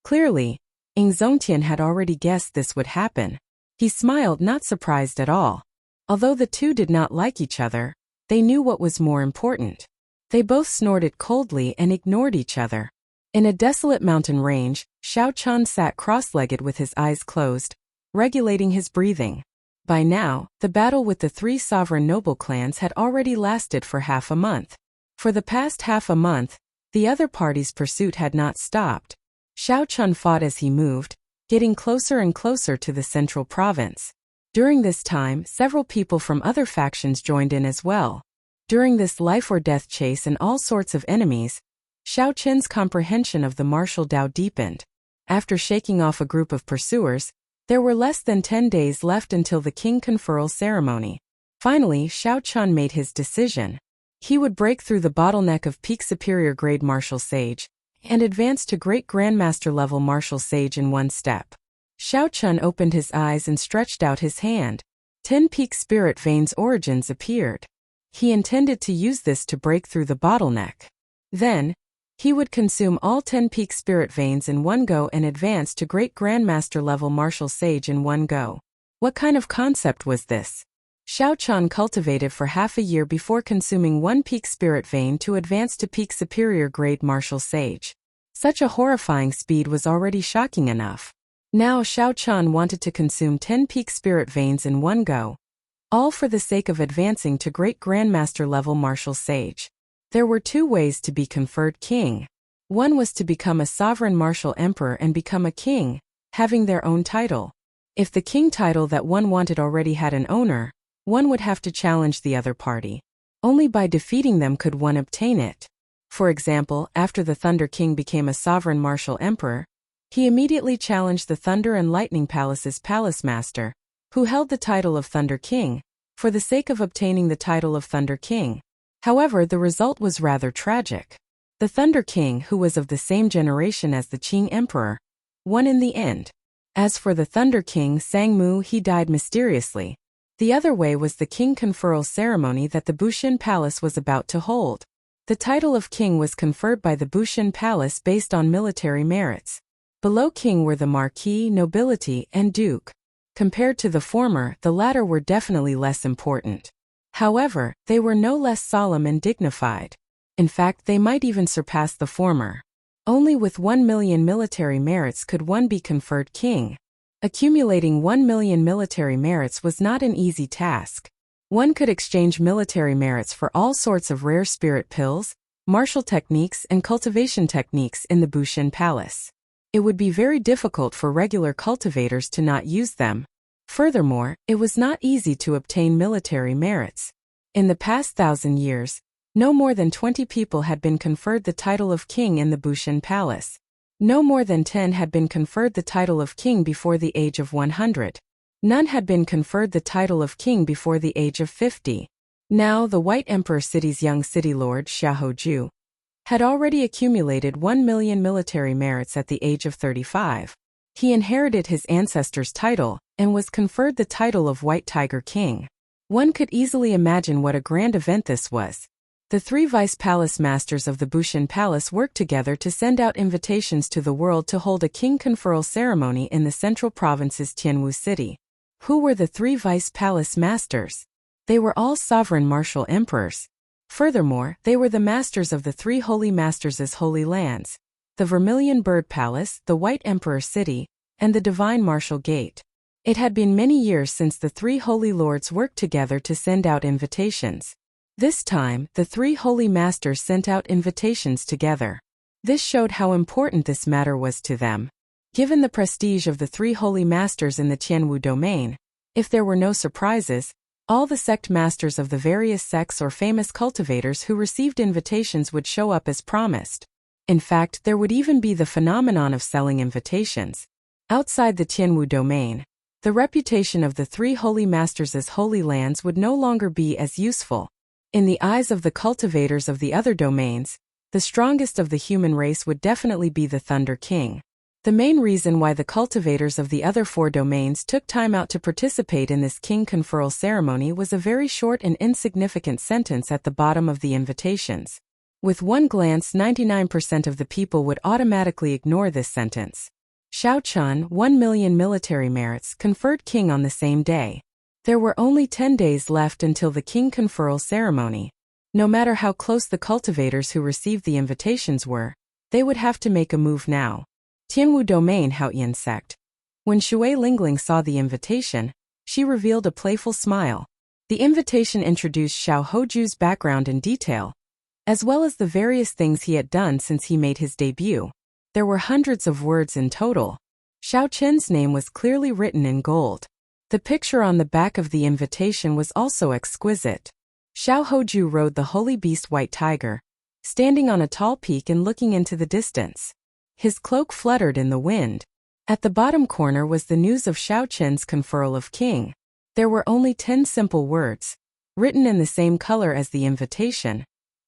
Clearly, Ying Zongtian had already guessed this would happen. He smiled, not surprised at all. Although the 2 did not like each other, they knew what was more important. They both snorted coldly and ignored each other. In a desolate mountain range, Xiao Chun sat cross-legged with his eyes closed, regulating his breathing. By now, the battle with the 3 sovereign noble clans had already lasted for half a month. For the past half a month, the other party's pursuit had not stopped. Xiao Chun fought as he moved, getting closer and closer to the central province. During this time, several people from other factions joined in as well. During this life-or-death chase and all sorts of enemies, Xiao Chun's comprehension of the martial Tao deepened. After shaking off a group of pursuers, there were less than 10 days left until the king conferral ceremony. Finally, Xiao Chun made his decision. He would break through the bottleneck of peak superior grade martial sage and advance to great grandmaster level martial sage in one step. Xiao Chun opened his eyes and stretched out his hand. 10 peak spirit veins origins appeared. He intended to use this to break through the bottleneck. Then, he would consume all 10 peak spirit veins in one go and advance to great grandmaster level martial sage in one go. What kind of concept was this? Xiao Chun cultivated for half a year before consuming 1 peak spirit vein to advance to peak superior grade martial sage. Such a horrifying speed was already shocking enough. Now Xiao Chun wanted to consume 10 peak spirit veins in one go, all for the sake of advancing to great grandmaster level martial sage. There were 2 ways to be conferred king. One was to become a sovereign martial emperor and become a king, having their own title. If the king title that one wanted already had an owner, one would have to challenge the other party. Only by defeating them could one obtain it. For example, after the Thunder King became a sovereign martial emperor, he immediately challenged the Thunder and Lightning Palace's palace master, who held the title of Thunder King, for the sake of obtaining the title of Thunder King. However, the result was rather tragic. The Thunder King, who was of the same generation as the Qing Emperor, won in the end. As for the Thunder King Sangmu, he died mysteriously. The other way was the king conferral ceremony that the Bushin Palace was about to hold. The title of king was conferred by the Bushin Palace based on military merits. Below king were the marquis, nobility, and duke. Compared to the former, the latter were definitely less important. However, they were no less solemn and dignified. In fact, they might even surpass the former. Only with 1 million military merits could one be conferred king. Accumulating 1 million military merits was not an easy task. One could exchange military merits for all sorts of rare spirit pills, martial techniques and cultivation techniques in the Bushin Palace. It would be very difficult for regular cultivators to not use them. Furthermore, it was not easy to obtain military merits. In the past 1,000 years, no more than 20 people had been conferred the title of king in the Bushin Palace. No more than 10 had been conferred the title of king before the age of 100. None had been conferred the title of king before the age of 50. Now the White Emperor City's young city lord, Xiaohoju, had already accumulated 1 million military merits at the age of 35. He inherited his ancestor's title and was conferred the title of White Tiger King. One could easily imagine what a grand event this was. The 3 vice palace masters of the Bushin Palace worked together to send out invitations to the world to hold a king conferral ceremony in the central province's Tianwu city. Who were the 3 vice palace masters? They were all sovereign martial emperors. Furthermore, they were the masters of the 3 holy masters' holy lands: the Vermilion Bird Palace, the White Emperor City, and the Divine Martial Gate. It had been many years since the 3 holy lords worked together to send out invitations. This time, the 3 holy masters sent out invitations together. This showed how important this matter was to them. Given the prestige of the 3 holy masters in the Tianwu domain, if there were no surprises, all the sect masters of the various sects or famous cultivators who received invitations would show up as promised. In fact, there would even be the phenomenon of selling invitations. Outside the Tianwu domain, the reputation of the 3 holy masters' holy lands would no longer be as useful. In the eyes of the cultivators of the other domains, the strongest of the human race would definitely be the Thunder King. The main reason why the cultivators of the other 4 domains took time out to participate in this king conferral ceremony was a very short and insignificant sentence at the bottom of the invitations. With one glance, 99% of the people would automatically ignore this sentence. Xiao Chun, 1 million military merits, conferred king on the same day. There were only 10 days left until the king conferral ceremony. No matter how close the cultivators who received the invitations were, they would have to make a move now. Tianwu Domain Haoyan Sect. When Shui Lingling saw the invitation, she revealed a playful smile. The invitation introduced Xiaohoju's background in detail, as well as the various things he had done since he made his debut. There were hundreds of words in total. Xiao Chen's name was clearly written in gold. The picture on the back of the invitation was also exquisite. Xiaohoju rode the holy beast White Tiger, standing on a tall peak and looking into the distance. His cloak fluttered in the wind. At the bottom corner was the news of Xiao Chen's conferral of king. There were only 10 simple words, written in the same color as the invitation,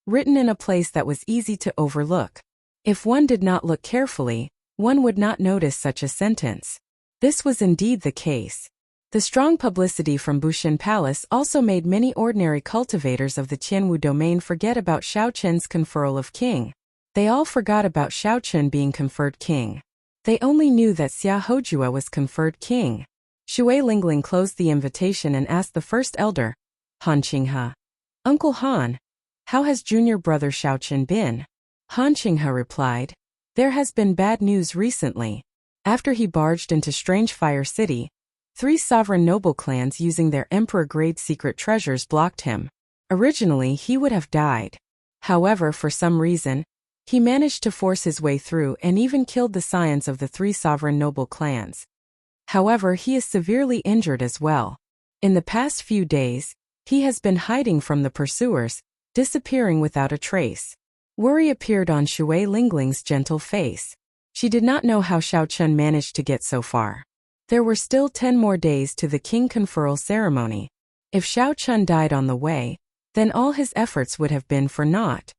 written in a place that was easy to overlook. If one did not look carefully, one would not notice such a sentence. This was indeed the case. The strong publicity from Bushin Palace also made many ordinary cultivators of the Tianwu domain forget about Xiao Chen's conferral of king. They all forgot about Xiao Chen being conferred king. They only knew that Xiahojua was conferred king. Shui Lingling closed the invitation and asked the first elder, Han Qinghe, "Uncle Han, how has junior brother Xiao Chen been?" Han Qinghe replied, "There has been bad news recently. After he barged into Strange Fire City, 3 sovereign noble clans using their emperor-grade secret treasures blocked him. Originally, he would have died. However, for some reason, he managed to force his way through and even killed the scions of the 3 sovereign noble clans. However, he is severely injured as well. In the past few days, he has been hiding from the pursuers, disappearing without a trace." Worry appeared on Shui Lingling's gentle face. She did not know how Xiao Chun managed to get so far. There were still 10 more days to the king conferral ceremony. If Xiao Chun died on the way, then all his efforts would have been for naught.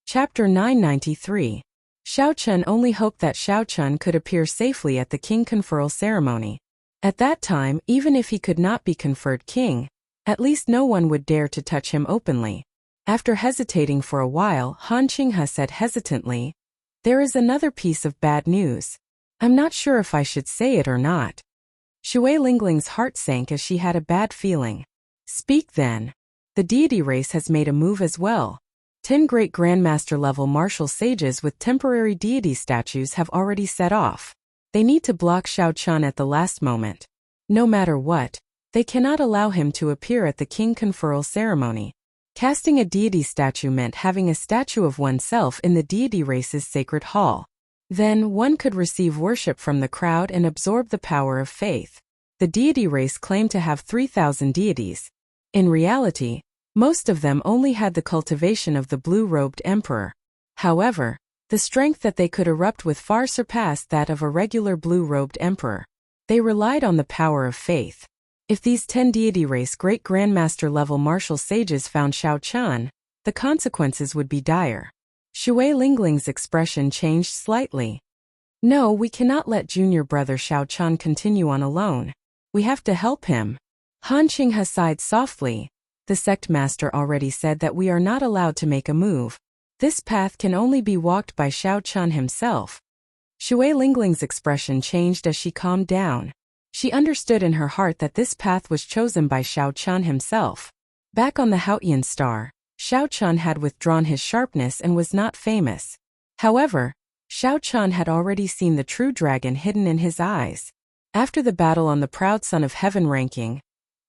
Chapter 993. Xiao Chun only hoped that Xiao Chun could appear safely at the king conferral ceremony. At that time, even if he could not be conferred king, at least no one would dare to touch him openly. After hesitating for a while, Han Qinghe said hesitantly, "There is another piece of bad news. I'm not sure if I should say it or not." Shui Lingling's heart sank as she had a bad feeling. "Speak then." The deity race has made a move as well. 10 great Grandmaster-level martial sages with temporary deity statues have already set off. They need to block Xiao Chun at the last moment. No matter what, they cannot allow him to appear at the king conferral ceremony. Casting a deity statue meant having a statue of oneself in the deity race's sacred hall. Then, one could receive worship from the crowd and absorb the power of faith. The deity race claimed to have 3,000 deities. In reality, most of them only had the cultivation of the blue-robed emperor. However, the strength that they could erupt with far surpassed that of a regular blue-robed emperor. They relied on the power of faith. If these 10 deity race great grandmaster-level martial sages found Xiao Chun, the consequences would be dire. Shui Lingling's expression changed slightly. No, we cannot let junior brother Xiao Chun continue on alone. We have to help him. Han Qinghe sighed softly. The sect master already said that we are not allowed to make a move. This path can only be walked by Xiao Chun himself. Shui Lingling's expression changed as she calmed down. She understood in her heart that this path was chosen by Xiao Chun himself. Back on the Haotian star, Xiao Chun had withdrawn his sharpness and was not famous. However, Xiao Chun had already seen the true dragon hidden in his eyes. After the battle on the proud son of heaven ranking,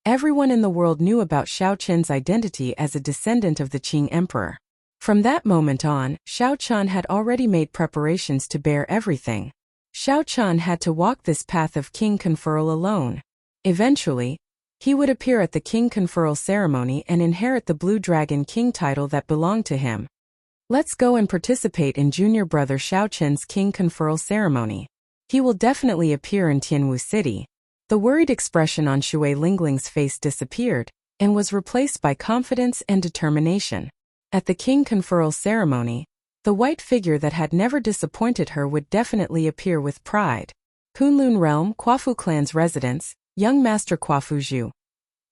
everyone in the world knew about Xiao Chun's identity as a descendant of the Qing emperor. From that moment on, Xiao Chun had already made preparations to bear everything. Xiao Chun had to walk this path of king conferral alone. Eventually, he would appear at the king conferral ceremony and inherit the Blue Dragon King title that belonged to him. Let's go and participate in junior brother Xiao Chun's king conferral ceremony. He will definitely appear in Tianwu City. The worried expression on Shui Lingling's face disappeared and was replaced by confidence and determination. At the king conferral ceremony, the white figure that had never disappointed her would definitely appear with pride. Kunlun Realm, Quafu Clan's residence, young master Quafu Zhu.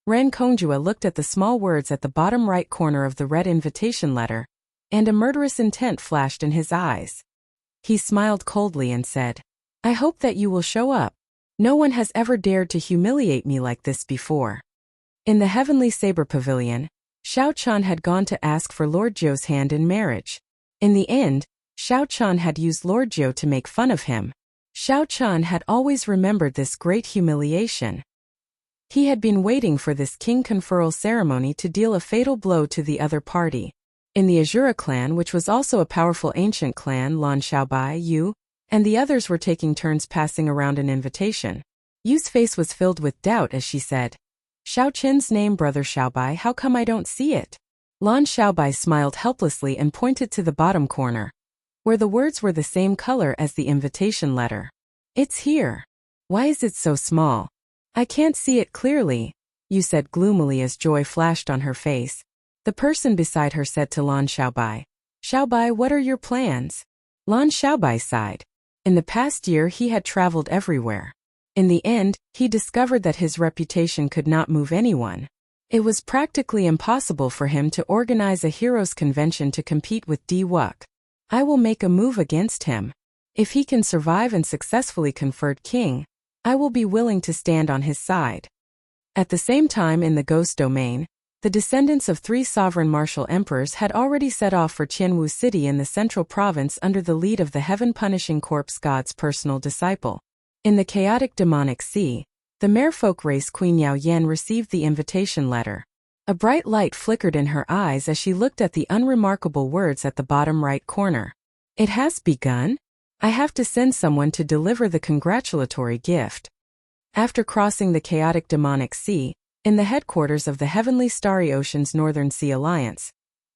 Ren Kongjue looked at the small words at the bottom right corner of the red invitation letter, and a murderous intent flashed in his eyes. He smiled coldly and said, "I hope that you will show up. No one has ever dared to humiliate me like this before." In the Heavenly Saber Pavilion, Xiao Chun had gone to ask for Lord Zhou's hand in marriage. In the end, Xiao Chun had used Lord Zhou to make fun of him. Xiao Chun had always remembered this great humiliation. He had been waiting for this king conferral ceremony to deal a fatal blow to the other party. In the Azura clan, which was also a powerful ancient clan, Lan Xiaobai, Yu, and the others were taking turns passing around an invitation. Yu's face was filled with doubt as she said, "Xiao Chen's name, brother Xiaobai, how come I don't see it?" Lan Xiaobai smiled helplessly and pointed to the bottom corner, where the words were the same color as the invitation letter. "It's here. Why is it so small? I can't see it clearly," Yu said gloomily as joy flashed on her face. The person beside her said to Lan Xiaobai, "Xiaobai, what are your plans?" Lan Xiaobai sighed. In the past year he had traveled everywhere. In the end, he discovered that his reputation could not move anyone. It was practically impossible for him to organize a heroes' convention to compete with Di Wuk. "I will make a move against him. If he can survive and successfully conferred king, I will be willing to stand on his side." At the same time in the Ghost Domain, the descendants of 3 sovereign martial emperors had already set off for Tianwu City in the central province under the lead of the heaven-punishing corpse god's personal disciple. In the chaotic demonic sea, the merfolk race Queen Yao Yan received the invitation letter. A bright light flickered in her eyes as she looked at the unremarkable words at the bottom right corner. "It has begun? I have to send someone to deliver the congratulatory gift." After crossing the chaotic demonic sea, in the headquarters of the Heavenly Starry Ocean's Northern Sea Alliance.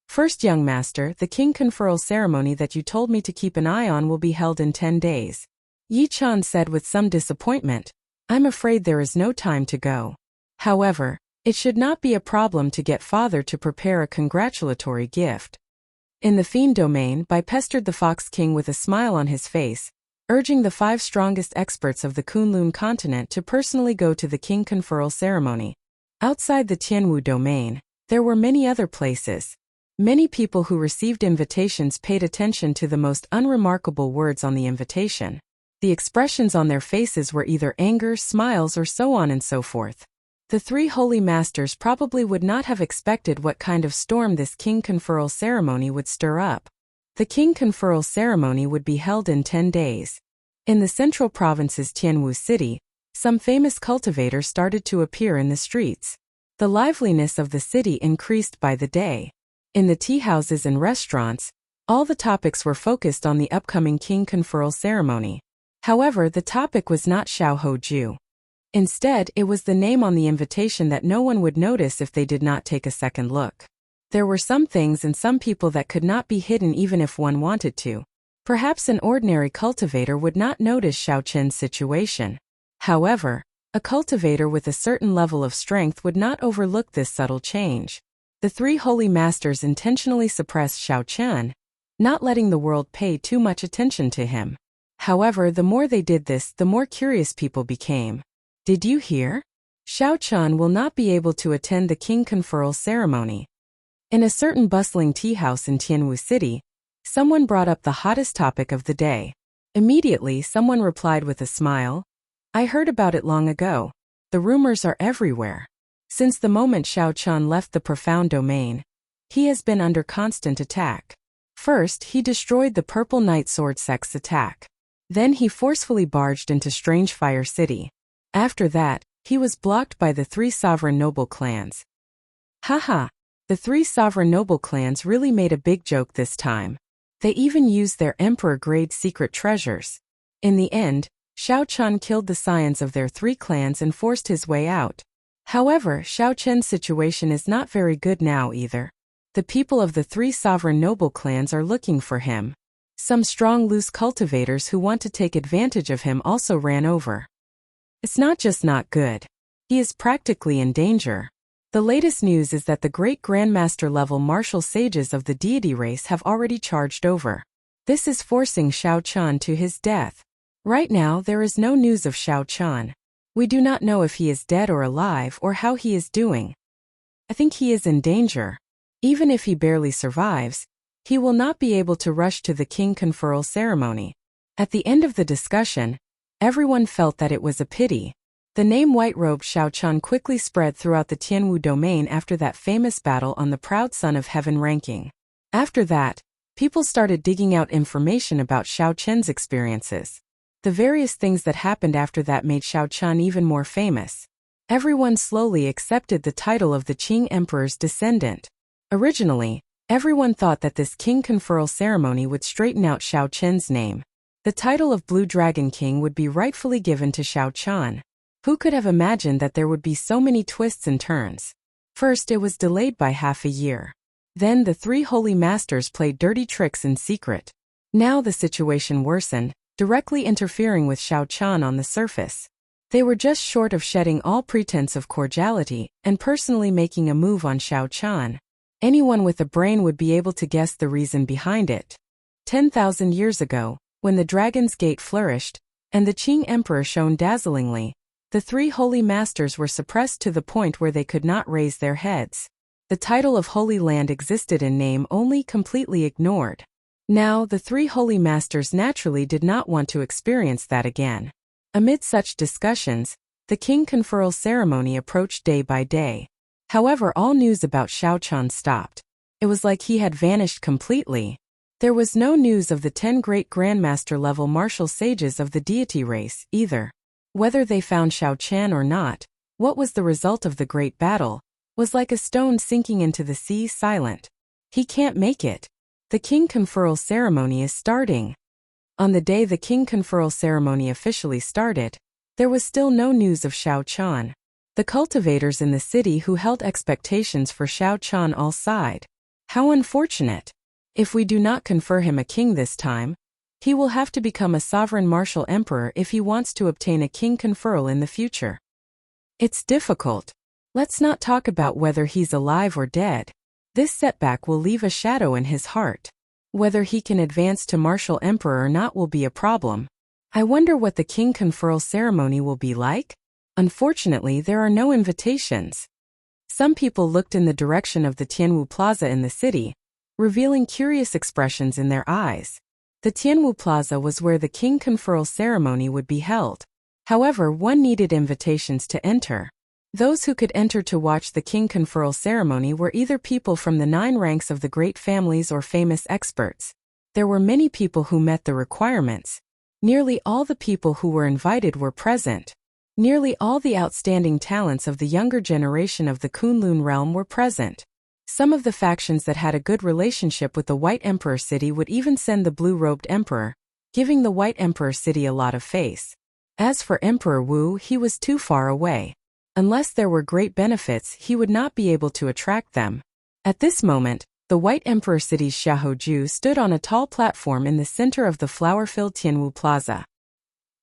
"First, young master, the king conferral ceremony that you told me to keep an eye on will be held in 10 days. Yi Chan said with some disappointment, "I'm afraid there is no time to go. However, it should not be a problem to get father to prepare a congratulatory gift." In the Fiend Domain, Bai pestered the Fox King with a smile on his face, urging the 5 strongest experts of the Kunlun continent to personally go to the king conferral ceremony. Outside the Tianwu Domain, there were many other places. Many people who received invitations paid attention to the most unremarkable words on the invitation. The expressions on their faces were either anger, smiles, or so on and so forth. The three holy masters probably would not have expected what kind of storm this king conferral ceremony would stir up. The king conferral ceremony would be held in 10 days. In the central province's Tianwu city, some famous cultivators started to appear in the streets. The liveliness of the city increased by the day. In the tea houses and restaurants, all the topics were focused on the upcoming king conferral ceremony. However, the topic was not Xiao Hou Ju. Instead, it was the name on the invitation that no one would notice if they did not take a second look. There were some things and some people that could not be hidden even if one wanted to. Perhaps an ordinary cultivator would not notice Xiao Chen's situation. However, a cultivator with a certain level of strength would not overlook this subtle change. The three holy masters intentionally suppressed Xiao Chen, not letting the world pay too much attention to him. However, the more they did this, the more curious people became. Did you hear? Xiao Chen will not be able to attend the king conferral ceremony. In a certain bustling tea house in Tianwu City, someone brought up the hottest topic of the day. Immediately, someone replied with a smile, "I heard about it long ago. The rumors are everywhere." Since the moment Xiao Chen left the profound domain, he has been under constant attack. First, he destroyed the Purple Knight Sword sect's attack. Then he forcefully barged into Strange Fire City. After that, he was blocked by the three sovereign noble clans. Haha, the three sovereign noble clans really made a big joke this time. They even used their emperor-grade secret treasures. In the end, Xiao Chen killed the scions of their three clans and forced his way out. However, Xiao Chen's situation is not very good now either. The people of the three sovereign noble clans are looking for him. Some strong loose cultivators who want to take advantage of him also ran over. It's not just not good. He is practically in danger. The latest news is that the great grandmaster level martial sages of the deity race have already charged over. This is forcing Xiao Chen to his death. Right now there is no news of Xiao Chen. We do not know if he is dead or alive or how he is doing. I think he is in danger. Even if he barely survives, he will not be able to rush to the king conferral ceremony. At the end of the discussion, everyone felt that it was a pity. The name White-Robed Xiao Chen quickly spread throughout the Tianwu domain after that famous battle on the Proud Son of Heaven ranking. After that, people started digging out information about Xiao Chen's experiences. The various things that happened after that made Xiao Chen even more famous. Everyone slowly accepted the title of the Qing Emperor's descendant. Originally, everyone thought that this king conferral ceremony would straighten out Xiao Chen's name. The title of Blue Dragon King would be rightfully given to Xiao Chen. Who could have imagined that there would be so many twists and turns? First, it was delayed by half a year. Then the three holy masters played dirty tricks in secret. Now the situation worsened, directly interfering with Xiao Chen on the surface. They were just short of shedding all pretense of cordiality and personally making a move on Xiao Chen. Anyone with a brain would be able to guess the reason behind it. 10,000 years ago, when the Dragon's Gate flourished, and the Qing Emperor shone dazzlingly, the three holy masters were suppressed to the point where they could not raise their heads. The title of Holy Land existed in name only, completely ignored. Now, the three holy masters naturally did not want to experience that again. Amid such discussions, the king conferral ceremony approached day by day. However, all news about Xiao Chen stopped. It was like he had vanished completely. There was no news of the 10 great grandmaster level martial sages of the deity race, either. Whether they found Xiao Chen or not, what was the result of the great battle, was like a stone sinking into the sea, silent. He can't make it. The king conferral ceremony is starting. On the day the king conferral ceremony officially started, there was still no news of Xiao Chen. The cultivators in the city who held expectations for Xiao Chen all sighed. How unfortunate. If we do not confer him a king this time, he will have to become a sovereign martial emperor if he wants to obtain a king conferral in the future. It's difficult. Let's not talk about whether he's alive or dead. This setback will leave a shadow in his heart. Whether he can advance to martial emperor or not will be a problem. I wonder what the king conferral ceremony will be like? Unfortunately, there are no invitations. Some people looked in the direction of the Tianwu Plaza in the city, revealing curious expressions in their eyes. The Tianwu Plaza was where the king conferral ceremony would be held. However, one needed invitations to enter. Those who could enter to watch the king conferral ceremony were either people from the 9 ranks of the great families or famous experts. There were many people who met the requirements. Nearly all the people who were invited were present. Nearly all the outstanding talents of the younger generation of the Kunlun realm were present. Some of the factions that had a good relationship with the White Emperor city would even send the blue-robed emperor, giving the White Emperor city a lot of face. As for Emperor Wu, he was too far away. Unless there were great benefits, he would not be able to attract them. At this moment, the White Emperor city's Xiaoju stood on a tall platform in the center of the flower-filled Tianwu Plaza.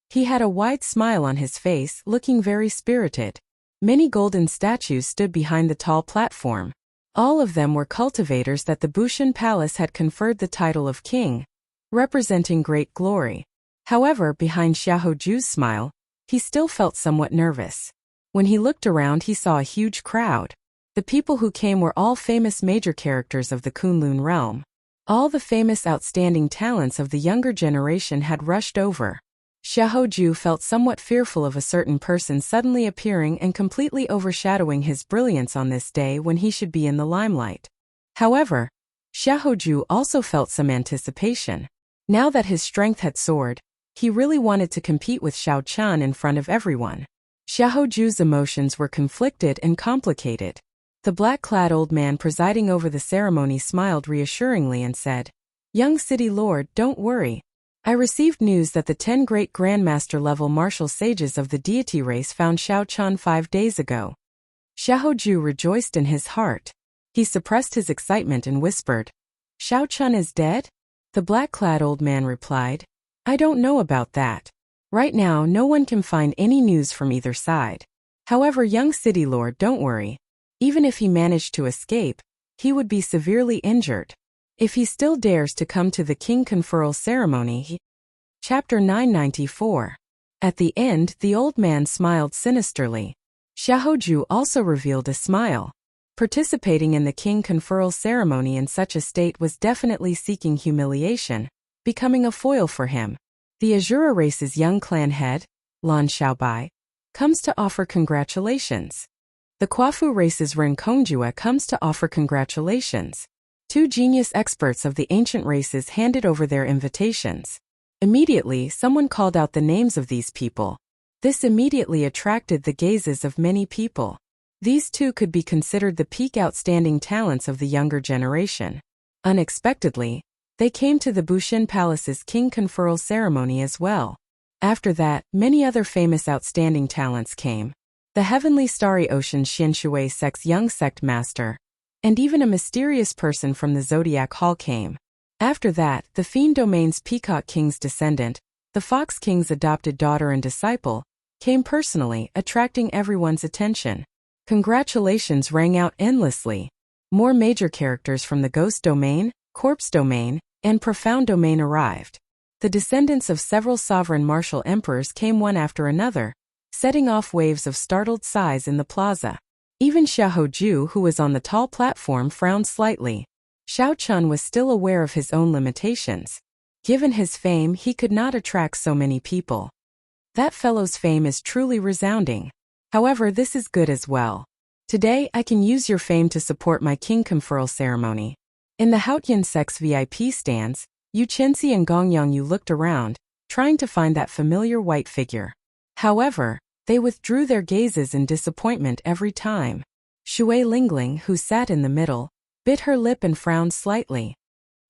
He had a wide smile on his face, looking very spirited. Many golden statues stood behind the tall platform. All of them were cultivators that the Bushan Palace had conferred the title of king, representing great glory. However, behind Xiaoju's smile, he still felt somewhat nervous. When he looked around, he saw a huge crowd. The people who came were all famous major characters of the Kunlun realm. All the famous outstanding talents of the younger generation had rushed over. Xiaoju felt somewhat fearful of a certain person suddenly appearing and completely overshadowing his brilliance on this day when he should be in the limelight. However, Xiaoju also felt some anticipation. Now that his strength had soared, he really wanted to compete with Xiao Chun in front of everyone. Xiaoju's emotions were conflicted and complicated. The black-clad old man presiding over the ceremony smiled reassuringly and said, "Young city lord, don't worry. I received news that the 10 great grandmaster-level martial sages of the deity race found Xiao Chun 5 days ago." Xiaoju rejoiced in his heart. He suppressed his excitement and whispered, "Xiao Chun is dead?" The black-clad old man replied, "I don't know about that. Right now, no one can find any news from either side. However, young city lord, don't worry. Even if he managed to escape, he would be severely injured. If he still dares to come to the king conferral ceremony." Chapter 994. At the end, the old man smiled sinisterly. Xiaoju also revealed a smile. Participating in the king conferral ceremony in such a state was definitely seeking humiliation, becoming a foil for him. The Azura race's young clan head, Lan Xiaobai, comes to offer congratulations. The Quafu race's Ren Kongjue comes to offer congratulations. 2 genius experts of the ancient races handed over their invitations. Immediately, someone called out the names of these people. This immediately attracted the gazes of many people. These 2 could be considered the peak outstanding talents of the younger generation. Unexpectedly, they came to the Bushin Palace's king conferral ceremony as well. After that, many other famous outstanding talents came. The heavenly starry ocean Xianshui sect's young sect master, and even a mysterious person from the Zodiac Hall came. After that, the Fiend Domain's Peacock King's descendant, the Fox King's adopted daughter and disciple, came personally, attracting everyone's attention. Congratulations rang out endlessly. More major characters from the Ghost Domain, Corpse Domain, and Profound Domain arrived. The descendants of several sovereign martial emperors came one after another, setting off waves of startled sighs in the plaza. Even Xiaoju, who was on the tall platform, frowned slightly. Xiao Chun was still aware of his own limitations. Given his fame, he could not attract so many people. That fellow's fame is truly resounding. However, this is good as well. Today, I can use your fame to support my king conferral ceremony. In the Haotian sect's VIP stands, Yu Chenxi and Gong Yongyu looked around, trying to find that familiar white figure. However, they withdrew their gazes in disappointment every time. Shui Lingling, who sat in the middle, bit her lip and frowned slightly.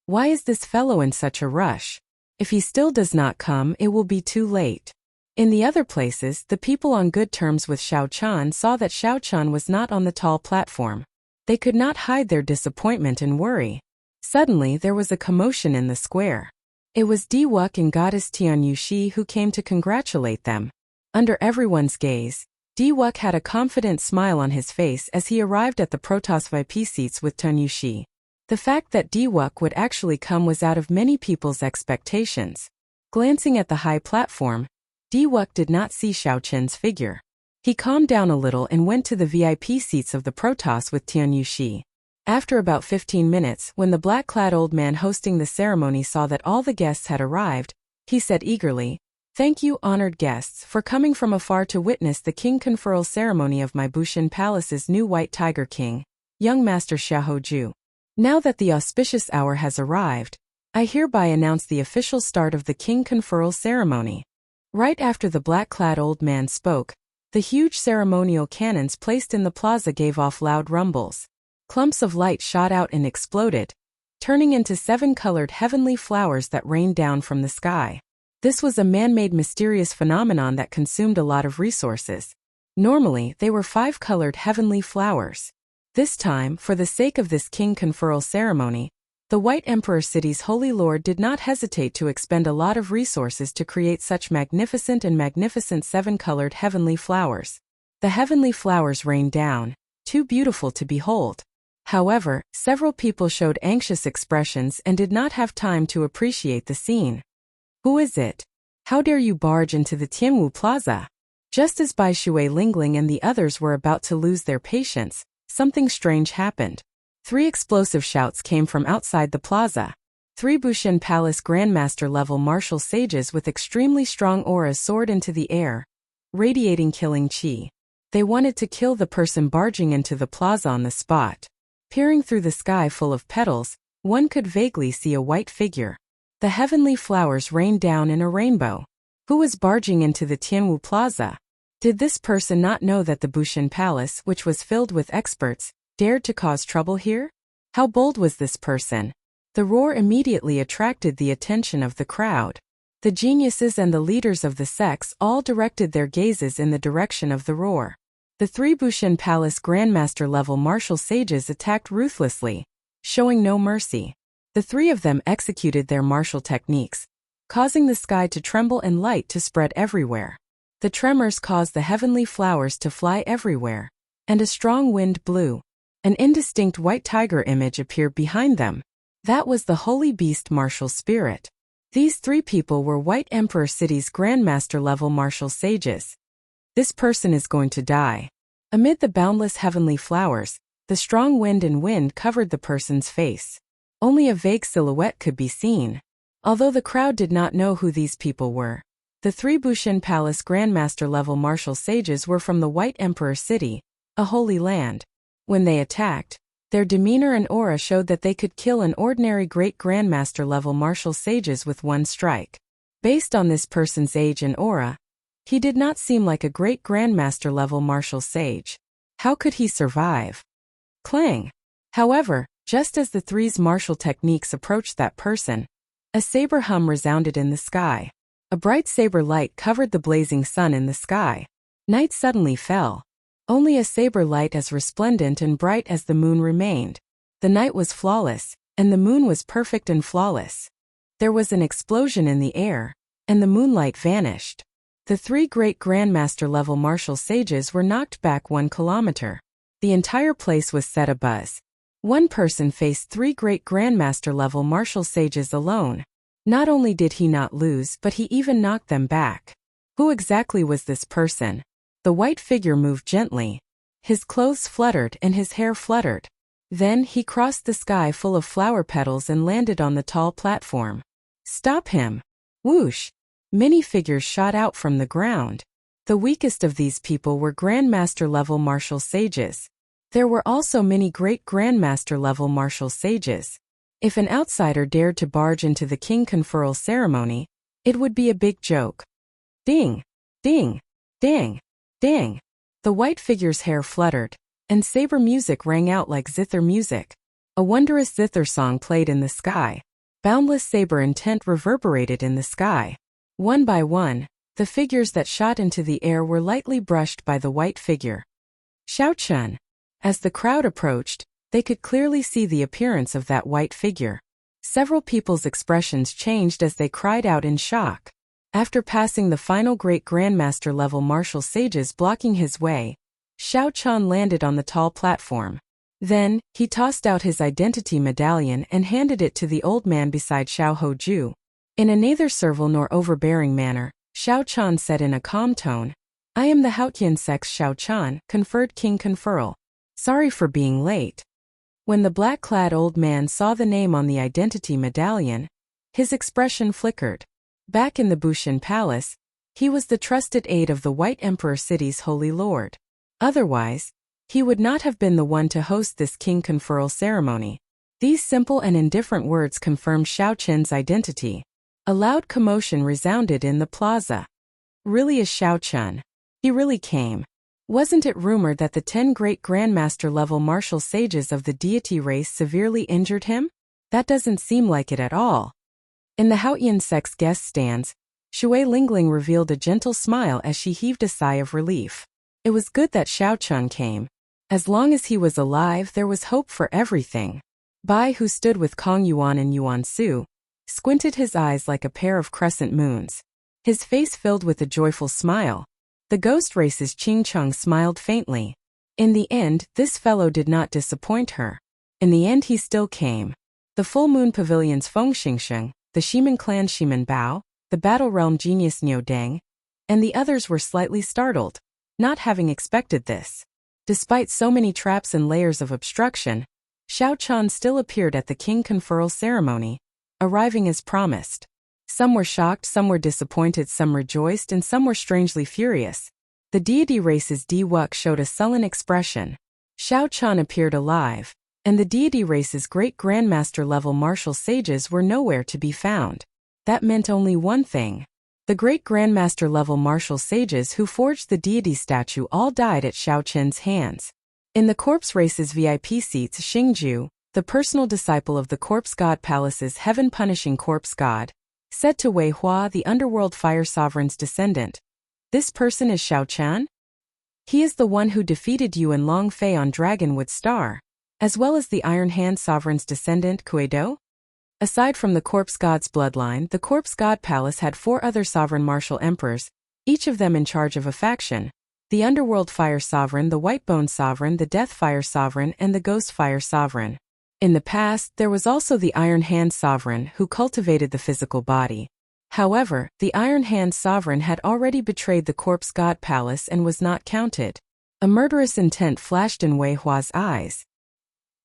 Why is this fellow in such a rush? If he still does not come, it will be too late. In the other places, the people on good terms with Xiao Chun saw that Xiao Chun was not on the tall platform. They could not hide their disappointment and worry. Suddenly, there was a commotion in the square. It was Diwuk and goddess Tian Yuxi who came to congratulate them. Under everyone's gaze, Diwuk had a confident smile on his face as he arrived at the Protoss VIP seats with Tian Yuxi. The fact that Diwuk would actually come was out of many people's expectations. Glancing at the high platform, Diwuk did not see Xiao Chen's figure. He calmed down a little and went to the VIP seats of the Protoss with Tian Yuxi. After about 15 minutes, when the black-clad old man hosting the ceremony saw that all the guests had arrived, he said eagerly, Thank you, honored guests, for coming from afar to witness the king conferral ceremony of my Bushin Palace's new White Tiger King, young Master Xiaoju. Now that the auspicious hour has arrived, I hereby announce the official start of the king conferral ceremony. Right after the black-clad old man spoke, the huge ceremonial cannons placed in the plaza gave off loud rumbles. Clumps of light shot out and exploded, turning into 7 colored heavenly flowers that rained down from the sky. This was a man-made mysterious phenomenon that consumed a lot of resources. Normally, they were 5 colored heavenly flowers. This time, for the sake of this king conferral ceremony, the White Emperor City's Holy Lord did not hesitate to expend a lot of resources to create such magnificent 7-colored heavenly flowers. The heavenly flowers rained down, too beautiful to behold. However, several people showed anxious expressions and did not have time to appreciate the scene. Who is it? How dare you barge into the Tianwu Plaza? Just as Bai Shui Lingling and the others were about to lose their patience, something strange happened. 3 explosive shouts came from outside the plaza. 3 Bushin Palace Grandmaster-level martial sages with extremely strong auras soared into the air, radiating killing chi. They wanted to kill the person barging into the plaza on the spot. Peering through the sky full of petals, one could vaguely see a white figure. The heavenly flowers rained down in a rainbow. Who was barging into the Tianwu Plaza? Did this person not know that the Bushin Palace, which was filled with experts, dared to cause trouble here? How bold was this person? The roar immediately attracted the attention of the crowd. The geniuses and the leaders of the sects all directed their gazes in the direction of the roar. The 3 Bushin Palace Grandmaster-level martial sages attacked ruthlessly, showing no mercy. The 3 of them executed their martial techniques, causing the sky to tremble and light to spread everywhere. The tremors caused the heavenly flowers to fly everywhere, and a strong wind blew. An indistinct white tiger image appeared behind them. That was the holy beast martial spirit. These 3 people were White Emperor City's Grandmaster-level martial sages. This person is going to die. Amid the boundless heavenly flowers, the strong wind covered the person's face. Only a vague silhouette could be seen. Although the crowd did not know who these people were, the 3 Bushin Palace Grandmaster-level martial sages were from the White Emperor City, a holy land. When they attacked, their demeanor and aura showed that they could kill an ordinary great Grandmaster-level martial sages with one strike. Based on this person's age and aura, he did not seem like a great Grandmaster-level martial sage. How could he survive? Clang! However, just as the 3's martial techniques approached that person, a saber hum resounded in the sky. A bright saber light covered the blazing sun in the sky. Night suddenly fell. Only a saber light as resplendent and bright as the moon remained. The night was flawless, and the moon was perfect and flawless. There was an explosion in the air, and the moonlight vanished. The 3 great Grandmaster-level martial sages were knocked back 1 kilometer. The entire place was set abuzz. One person faced 3 great Grandmaster-level martial sages alone. Not only did he not lose, but he even knocked them back. Who exactly was this person? The white figure moved gently. His clothes fluttered and his hair fluttered. Then he crossed the sky full of flower petals and landed on the tall platform. Stop him! Whoosh! Many figures shot out from the ground. The weakest of these people were Grandmaster-level martial sages. There were also many great Grandmaster-level martial sages. If an outsider dared to barge into the king conferral ceremony, it would be a big joke. Ding! Ding! Ding! Ding! The white figure's hair fluttered, and saber music rang out like zither music. A wondrous zither song played in the sky. Boundless saber intent reverberated in the sky. One by one, the figures that shot into the air were lightly brushed by the white figure. Xiaochun! As the crowd approached, they could clearly see the appearance of that white figure. Several people's expressions changed as they cried out in shock. After passing the final great Grandmaster-level martial sages blocking his way, Xiaochun landed on the tall platform. Then, he tossed out his identity medallion and handed it to the old man beside Xiaoju. In a neither servile nor overbearing manner, Xiaochun said in a calm tone, "I am the Haotian sex Xiaochun, conferred king conferral. Sorry for being late." When the black-clad old man saw the name on the identity medallion, his expression flickered. Back in the Bushin Palace, He was the trusted aide of the White Emperor City's Holy Lord. Otherwise, he would not have been the one to host this king conferral ceremony. These simple and indifferent words confirmed Xiao Qin's identity. A loud commotion resounded in the plaza. Really is Xiao Qin. He really came. Wasn't it rumored that the 10 great grandmaster-level martial sages of the deity race severely injured him? That doesn't seem like it at all. In the Haotian sect's guest stands, Shui Lingling revealed a gentle smile as she heaved a sigh of relief. It was good that Xiao Qin came. As long as he was alive, there was hope for everything. Bai, who stood with Kong Yuan and Yuan Su, squinted his eyes like a pair of crescent moons. His face filled with a joyful smile. The ghost race's Qing Cheng smiled faintly. In the end, this fellow did not disappoint her. In the end, he still came. The Full Moon Pavilion's Feng Xingsheng, the Shiman clan Shiman Bao, the Battle Realm genius Niu Deng, and the others were slightly startled, not having expected this. Despite so many traps and layers of obstruction, Xiao Qin still appeared at the king conferral ceremony, arriving as promised. Some were shocked, some were disappointed, some rejoiced, and some were strangely furious. The deity race's Di Wuk showed a sullen expression. Xiao Qin appeared alive, and the deity race's great grandmaster-level martial sages were nowhere to be found. That meant only one thing. The great grandmaster-level martial sages who forged the deity statue all died at Xiao Qin's hands. In the corpse race's VIP seats, Xingju, the personal disciple of the corpse god palace's heaven-punishing corpse god, said to Wei Hua, the underworld fire sovereign's descendant, "This person is Xiao Qin? He is the one who defeated you and Long Fei on Dragonwood Star, as well as the Iron Hand sovereign's descendant, Kuei-do?" Aside from the corpse god's bloodline, the corpse god palace had 4 other sovereign martial emperors, each of them in charge of a faction: the underworld fire sovereign, the white bone sovereign, the death fire sovereign, and the ghost fire sovereign. In the past, there was also the Iron Hand sovereign who cultivated the physical body. However, the Iron Hand sovereign had already betrayed the corpse god palace and was not counted. A murderous intent flashed in Wei Hua's eyes.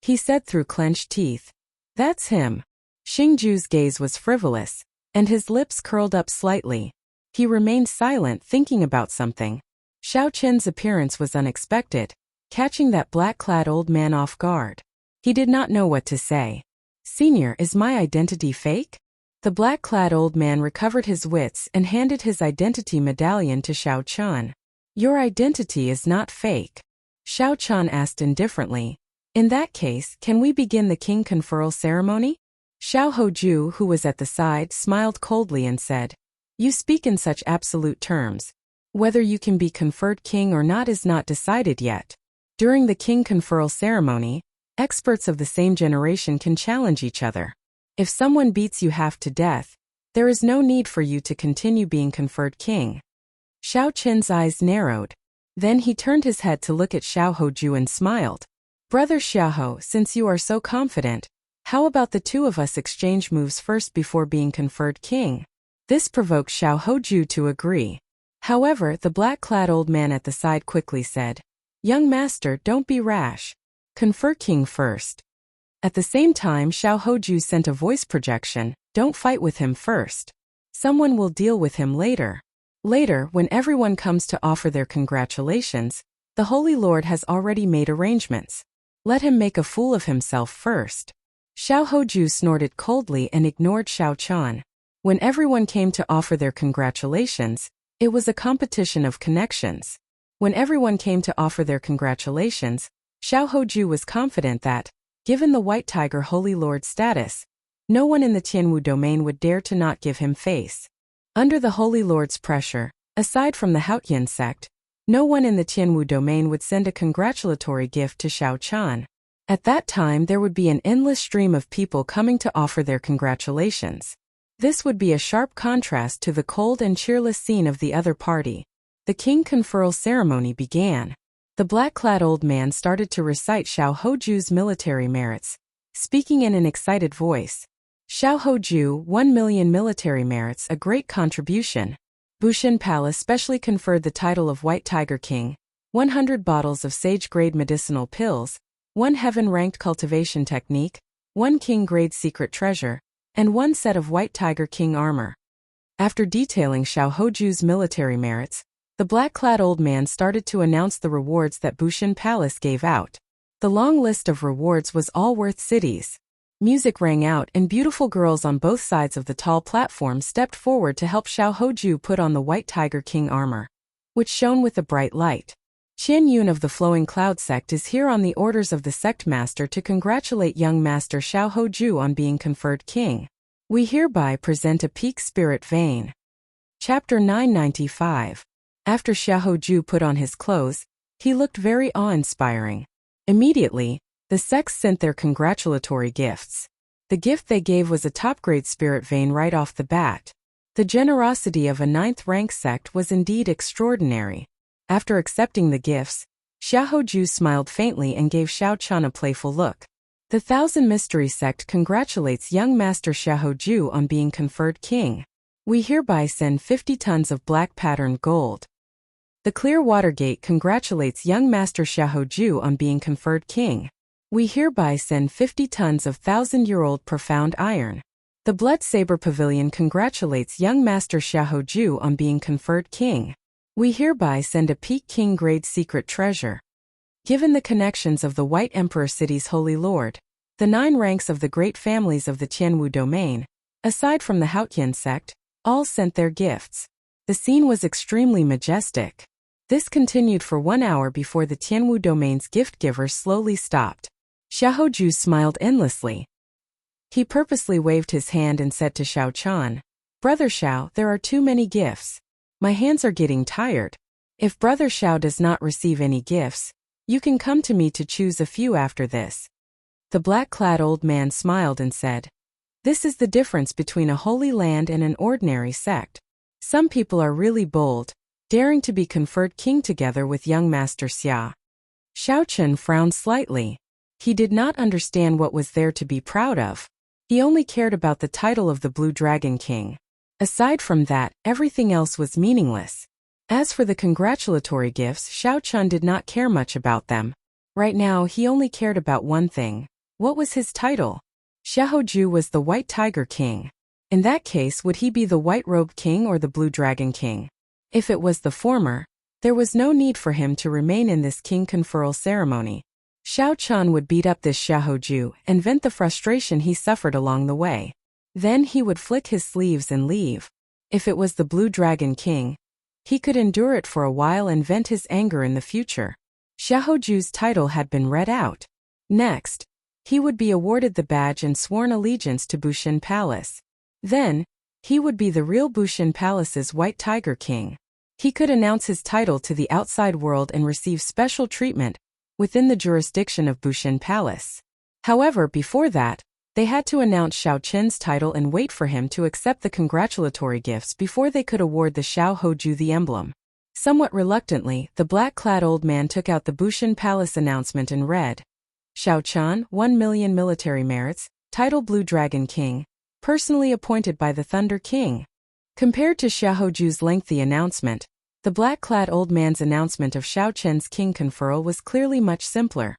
He said through clenched teeth, "That's him." Xingju's gaze was frivolous, and his lips curled up slightly. He remained silent, thinking about something. Xiao Qin's appearance was unexpected, catching that black-clad old man off guard. He did not know what to say. "Senior, is my identity fake?" The black-clad old man recovered his wits and handed his identity medallion to Xiao Qin. "Your identity is not fake," Xiao Qin asked indifferently. "In that case, can we begin the king conferral ceremony?" Xiao Hoju, who was at the side, smiled coldly and said, "You speak in such absolute terms. Whether you can be conferred king or not is not decided yet. During the king conferral ceremony, experts of the same generation can challenge each other. If someone beats you half to death, there is no need for you to continue being conferred king." Xiao Qin's eyes narrowed. Then he turned his head to look at Xiao Hoju and smiled. "Brother Xiaoho, since you are so confident, how about the two of us exchange moves first before being conferred king?" This provoked Xiao Hoju to agree. However, the black-clad old man at the side quickly said, "Young master, don't be rash. Confer king first." At the same time, Xiao Hoju sent a voice projection, "Don't fight with him first. Someone will deal with him later." Later, when everyone comes to offer their congratulations, the Holy Lord has already made arrangements. Let him make a fool of himself first. Xiao Hoju snorted coldly and ignored Xiao Qin. When everyone came to offer their congratulations, it was a competition of connections. When everyone came to offer their congratulations, Xiao Hoju was confident that, given the White Tiger Holy Lord status, no one in the Tianwu domain would dare to not give him face. Under the Holy Lord's pressure, aside from the Haotian sect, no one in the Tianwu domain would send a congratulatory gift to Xiao Qin. At that time, there would be an endless stream of people coming to offer their congratulations. This would be a sharp contrast to the cold and cheerless scene of the other party. The king conferral ceremony began. The black-clad old man started to recite Xiao Hoju's military merits, speaking in an excited voice. "Xiao Hoju, 1 million military merits, a great contribution. Bushin Palace specially conferred the title of White Tiger King, 100 bottles of sage-grade medicinal pills, 1 heaven-ranked cultivation technique, 1 king-grade secret treasure, and 1 set of White Tiger King armor." After detailing Xiao Hoju's military merits, the black-clad old man started to announce the rewards that Bushan Palace gave out. The long list of rewards was all worth cities. Music rang out and beautiful girls on both sides of the tall platform stepped forward to help Xiao Hoju put on the White Tiger King armor, which shone with a bright light. Qian Yun of the Flowing Cloud sect is here on the orders of the sect master to congratulate young master Xiao Hoju on being conferred king. We hereby present a peak spirit vein. Chapter 995. After Xiao Hoju put on his clothes, he looked very awe-inspiring. Immediately, the sects sent their congratulatory gifts. The gift they gave was a top-grade spirit vein right off the bat. The generosity of a 9th-rank sect was indeed extraordinary. After accepting the gifts, Xiao Hoju smiled faintly and gave Xiao Chan a playful look. The Thousand Mystery sect congratulates young master Xiao Hoju on being conferred king. We hereby send 50 tons of black patterned gold. The Clearwater Gate congratulates young master Xiao Hoju on being conferred king. We hereby send 50 tons of 1,000-year-old profound iron. The Blood Saber Pavilion congratulates young master Xiao Hoju on being conferred king. We hereby send a peak king-grade secret treasure. Given the connections of the White Emperor City's Holy Lord, the 9 ranks of the great families of the Tianwu domain, aside from the Haotian sect, all sent their gifts. The scene was extremely majestic. This continued for 1 hour before the Tianwu domain's gift-givers slowly stopped. Xiao Hoju smiled endlessly. He purposely waved his hand and said to Xiao Chan, "Brother Xiao, there are too many gifts. My hands are getting tired. If Brother Xiao does not receive any gifts, you can come to me to choose a few after this." The black-clad old man smiled and said, "This is the difference between a holy land and an ordinary sect. Some people are really bold, daring to be conferred king together with young master Xia." Xiao Chen frowned slightly. He did not understand what was there to be proud of. He only cared about the title of the Blue Dragon King. Aside from that, everything else was meaningless. As for the congratulatory gifts, Xiao Chen did not care much about them. Right now, he only cared about one thing. What was his title? Xiao Hoju was the White Tiger King. In that case, would he be the White Robe King or the Blue Dragon King? If it was the former, there was no need for him to remain in this king conferral ceremony. Xiao Chan would beat up this Xiao Hoju and vent the frustration he suffered along the way. Then he would flick his sleeves and leave. If it was the Blue Dragon King, he could endure it for a while and vent his anger in the future. Xiao Hoju's title had been read out. Next, he would be awarded the badge and sworn allegiance to Bushan Palace. Then, he would be the real Bushan Palace's White Tiger King. He could announce his title to the outside world and receive special treatment within the jurisdiction of Bushan Palace. However, before that, they had to announce Xiao Chen's title and wait for him to accept the congratulatory gifts before they could award the Xiao Hoju the emblem. Somewhat reluctantly, the black-clad old man took out the Bushan Palace announcement and read, "Xiao Chan, 1 million military merits, title Blue Dragon King, personally appointed by the Thunder King." Compared to Xiao Hoju's lengthy announcement, the black-clad old man's announcement of Xiao Chen's king conferral was clearly much simpler.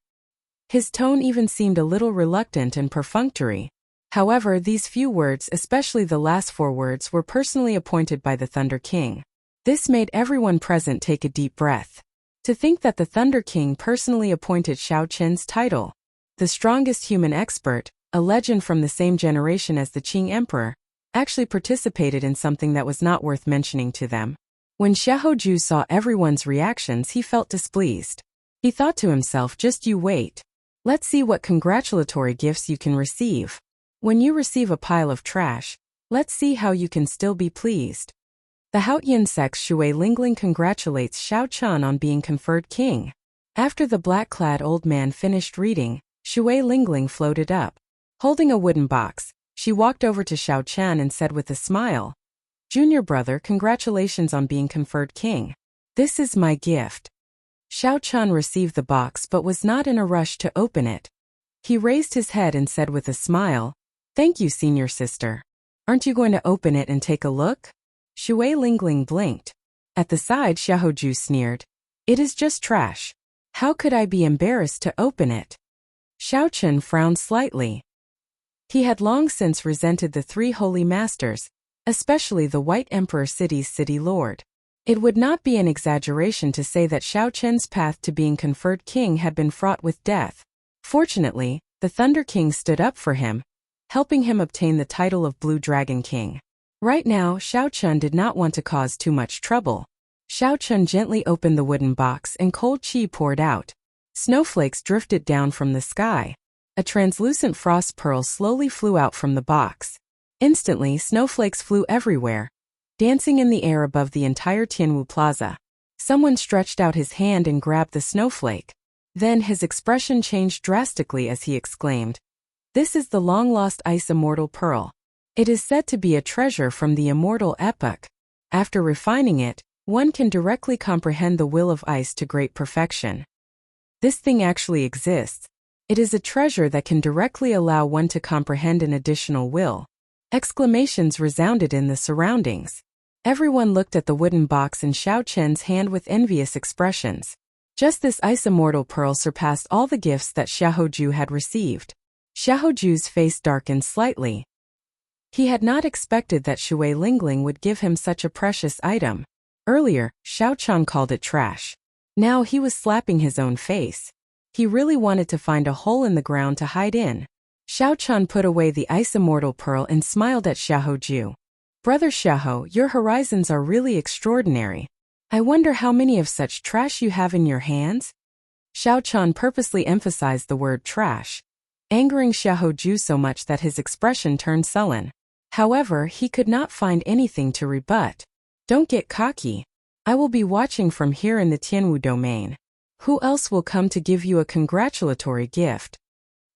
His tone even seemed a little reluctant and perfunctory. However, these few words, especially the last 4 words, were personally appointed by the Thunder King. This made everyone present take a deep breath. To think that the Thunder King personally appointed Xiao Chen's title. The strongest human expert, a legend from the same generation as the Qing Emperor, actually participated in something that was not worth mentioning to them. When Xiao Hoju saw everyone's reactions, he felt displeased. He thought to himself, just you wait. Let's see what congratulatory gifts you can receive. When you receive a pile of trash, let's see how you can still be pleased. The Haotian sect's Shui Lingling congratulates Xiao Chan on being conferred king. After the black-clad old man finished reading, Shui Lingling floated up. Holding a wooden box, she walked over to Xiao Chan and said with a smile, "Junior brother, congratulations on being conferred king. This is my gift." Xiao Chan received the box but was not in a rush to open it. He raised his head and said with a smile, "Thank you, senior sister. Aren't you going to open it and take a look?" Shui Lingling blinked. At the side, Xiao Hoju sneered, "It is just trash. How could I be embarrassed to open it?" Xiao Chen frowned slightly. He had long since resented the 3 holy masters, especially the White Emperor City's city lord. It would not be an exaggeration to say that Xiao Chen's path to being conferred king had been fraught with death. Fortunately, the Thunder King stood up for him, helping him obtain the title of Blue Dragon King. Right now, Xiao Chun did not want to cause too much trouble. Xiao Chun gently opened the wooden box and cold qi poured out. Snowflakes drifted down from the sky. A translucent frost pearl slowly flew out from the box. Instantly, snowflakes flew everywhere, dancing in the air above the entire Tianwu Plaza. Someone stretched out his hand and grabbed the snowflake. Then his expression changed drastically as he exclaimed, "This is the long-lost Ice Immortal Pearl. It is said to be a treasure from the immortal epoch. After refining it, one can directly comprehend the will of ice to great perfection. This thing actually exists. It is a treasure that can directly allow one to comprehend an additional will." Exclamations resounded in the surroundings. Everyone looked at the wooden box in Xiao Chen's hand with envious expressions. Just this Ice Immortal Pearl surpassed all the gifts that Xiaoju had received. Xiaoju's face darkened slightly. He had not expected that Shui Lingling would give him such a precious item. Earlier, Xiao Chan called it trash. Now he was slapping his own face. He really wanted to find a hole in the ground to hide in. Xiao Chan put away the Ice Immortal Pearl and smiled at Xiaoju. "Brother Xiao, your horizons are really extraordinary. I wonder how many of such trash you have in your hands?" Xiao Chan purposely emphasized the word trash, angering Xiaoju so much that his expression turned sullen. However, he could not find anything to rebut. "Don't get cocky. I will be watching from here in the Tianwu domain. Who else will come to give you a congratulatory gift?"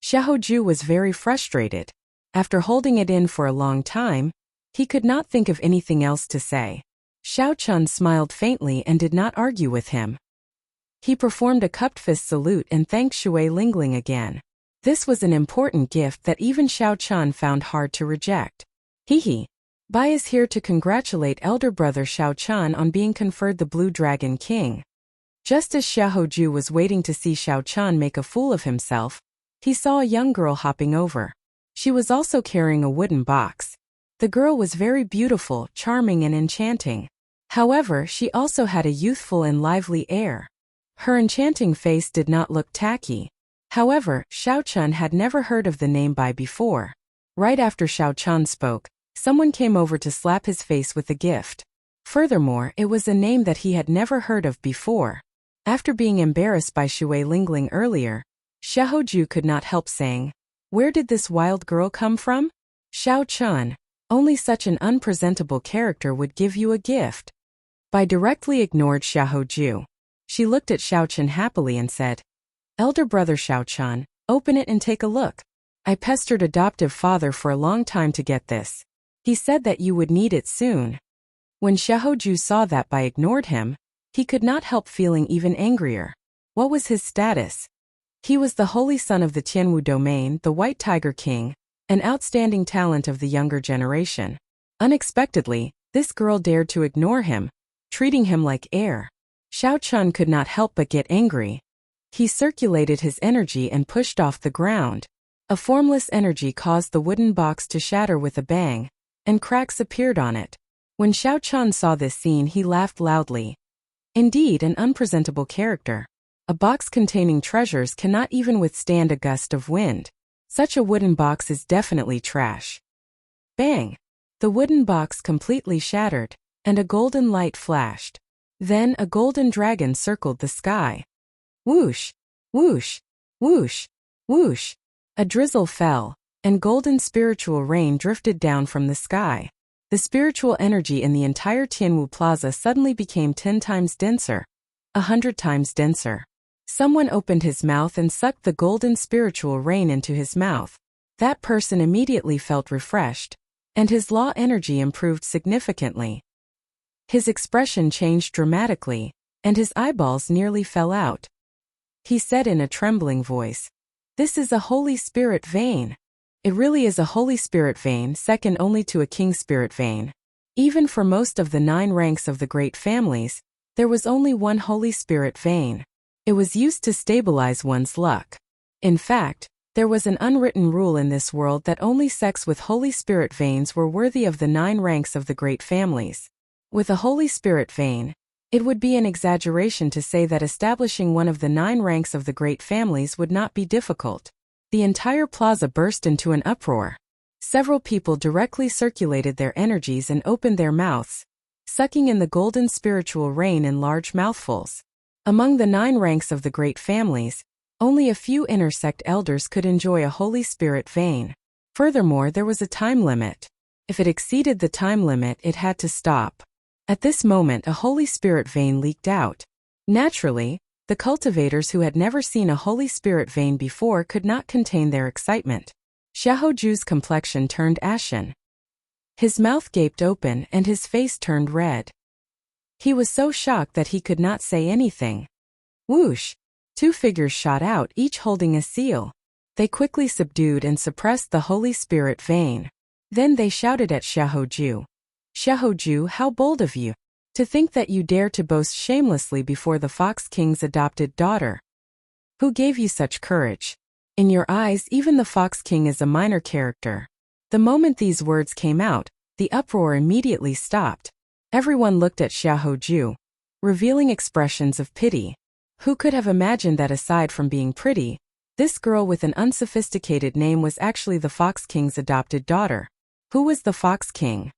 Xiaoju was very frustrated. After holding it in for a long time, he could not think of anything else to say. Xiao Chun smiled faintly and did not argue with him. He performed a cupped fist salute and thanked Shui Lingling again. This was an important gift that even Xiao Chun found hard to reject. "Hehe. Bai is here to congratulate elder brother Xiao Chun on being conferred the Blue Dragon King." Just as Xiaoju was waiting to see Xiao Chun make a fool of himself, he saw a young girl hopping over. She was also carrying a wooden box. The girl was very beautiful, charming and enchanting. However, she also had a youthful and lively air. Her enchanting face did not look tacky. However, Xiao Chun had never heard of the name Bai before. Right after Xiao Chun spoke, someone came over to slap his face with a gift. Furthermore, it was a name that he had never heard of before. After being embarrassed by Shui Lingling earlier, Xiaoju could not help saying, "Where did this wild girl come from?" "Xiao Chun, only such an unpresentable character would give you a gift." Bai directly ignored Xiaoju. She looked at Xiao Chun happily and said, "Elder brother Xiao Chun, open it and take a look. I pestered adoptive father for a long time to get this. He said that you would need it soon." When Xiaoju saw that Bai ignored him, he could not help feeling even angrier. What was his status? He was the holy son of the Tianwu domain, the White Tiger King, an outstanding talent of the younger generation. Unexpectedly, this girl dared to ignore him, treating him like air. Xiao Chun could not help but get angry. He circulated his energy and pushed off the ground. A formless energy caused the wooden box to shatter with a bang, and cracks appeared on it. When Xiao Chun saw this scene, he laughed loudly. Indeed, an unpresentable character. A box containing treasures cannot even withstand a gust of wind. Such a wooden box is definitely trash. Bang! The wooden box completely shattered, and a golden light flashed. Then a golden dragon circled the sky. Whoosh! Whoosh! Whoosh! Whoosh! A drizzle fell, and golden spiritual rain drifted down from the sky. The spiritual energy in the entire Tianwu Plaza suddenly became 10 times denser, 100 times denser. Someone opened his mouth and sucked the golden spiritual rain into his mouth. That person immediately felt refreshed, and his law energy improved significantly. His expression changed dramatically, and his eyeballs nearly fell out. He said in a trembling voice, "This is a Holy Spirit vein." It really is a Holy Spirit vein, second only to a King Spirit vein. Even for most of the 9 ranks of the great families, there was only one Holy Spirit vein. It was used to stabilize one's luck. In fact, There was an unwritten rule in this world that only sex with Holy Spirit veins were worthy of the 9 ranks of the great families. With a Holy Spirit vein, it would be an exaggeration to say that establishing one of the 9 ranks of the great families would not be difficult. The entire plaza burst into an uproar. Several people directly circulated their energies and opened their mouths, sucking in the golden spiritual rain in large mouthfuls. Among the 9 ranks of the great families, only a few inner sect elders could enjoy a Holy Spirit vein. Furthermore, there was a time limit. If it exceeded the time limit, it had to stop. At this moment, a Holy Spirit vein leaked out. Naturally, the cultivators who had never seen a Holy Spirit vein before could not contain their excitement. Xiaoju's complexion turned ashen. His mouth gaped open and his face turned red. He was so shocked that he could not say anything. Whoosh! 2 figures shot out, each holding a seal. They quickly subdued and suppressed the Holy Spirit vein. Then they shouted at Xiaoju. Xiaoju, how bold of you! To think that you dare to boast shamelessly before the Fox King's adopted daughter. Who gave you such courage? In your eyes, even the Fox King is a minor character. The moment these words came out, the uproar immediately stopped. Everyone looked at Xiaoju, revealing expressions of pity. Who could have imagined that aside from being pretty, this girl with an unsophisticated name was actually the Fox King's adopted daughter? Who was the Fox King?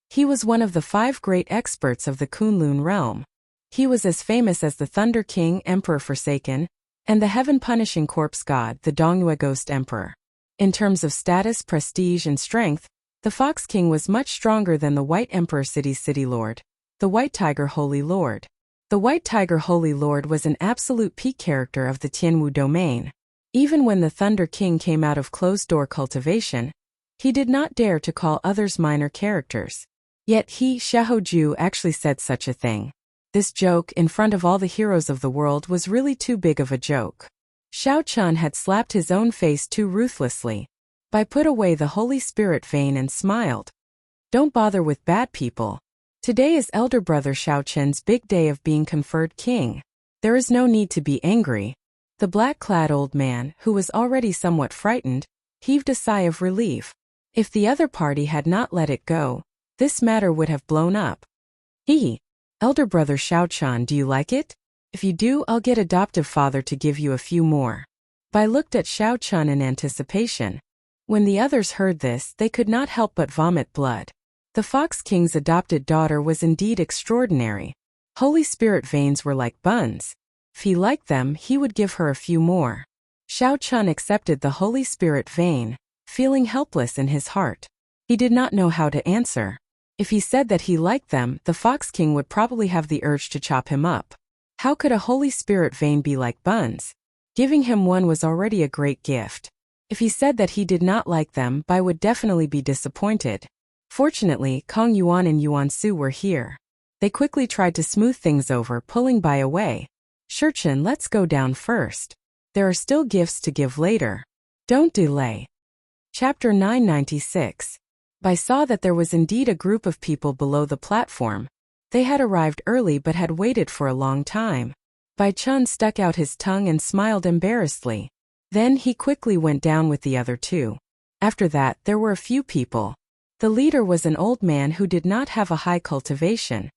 He was one of the 5 great experts of the Kunlun realm. He was as famous as the Thunder King, Emperor Forsaken, and the heaven-punishing corpse god, the Dongyue Ghost Emperor. In terms of status, prestige, and strength, the Fox King was much stronger than the White Emperor City's City Lord, the White Tiger Holy Lord. The White Tiger Holy Lord was an absolute peak character of the Tianwu domain. Even when the Thunder King came out of closed-door cultivation, he did not dare to call others minor characters. Yet he, Xiaoju, actually said such a thing. This joke, in front of all the heroes of the world, was really too big of a joke. Xiao Chun had slapped his own face too ruthlessly. Bai put away the Holy Spirit vein and smiled. Don't bother with bad people. Today is elder brother Xiao Chen's big day of being conferred king. There is no need to be angry. The black-clad old man, who was already somewhat frightened, heaved a sigh of relief. If the other party had not let it go, this matter would have blown up. Elder brother Xiao Chun, do you like it? If you do, I'll get adoptive father to give you a few more. Bai looked at Xiao Chun in anticipation. When the others heard this, they could not help but vomit blood. The Fox King's adopted daughter was indeed extraordinary. Holy Spirit veins were like buns. If he liked them, he would give her a few more. Xiao Chun accepted the Holy Spirit vein, feeling helpless in his heart. He did not know how to answer. If he said that he liked them, the Fox King would probably have the urge to chop him up. How could a Holy Spirit vein be like buns? Giving him one was already a great gift. If he said that he did not like them, Bai would definitely be disappointed. Fortunately, Kong Yuan and Yuan Su were here. They quickly tried to smooth things over, pulling Bai away. Shurchen, let's go down first. There are still gifts to give later. Don't delay. Chapter 996. Bai saw that there was indeed a group of people below the platform. They had arrived early but had waited for a long time. Bai Chun stuck out his tongue and smiled embarrassedly. Then he quickly went down with the other 2. After that, there were a few people. The leader was an old man who did not have a high cultivation.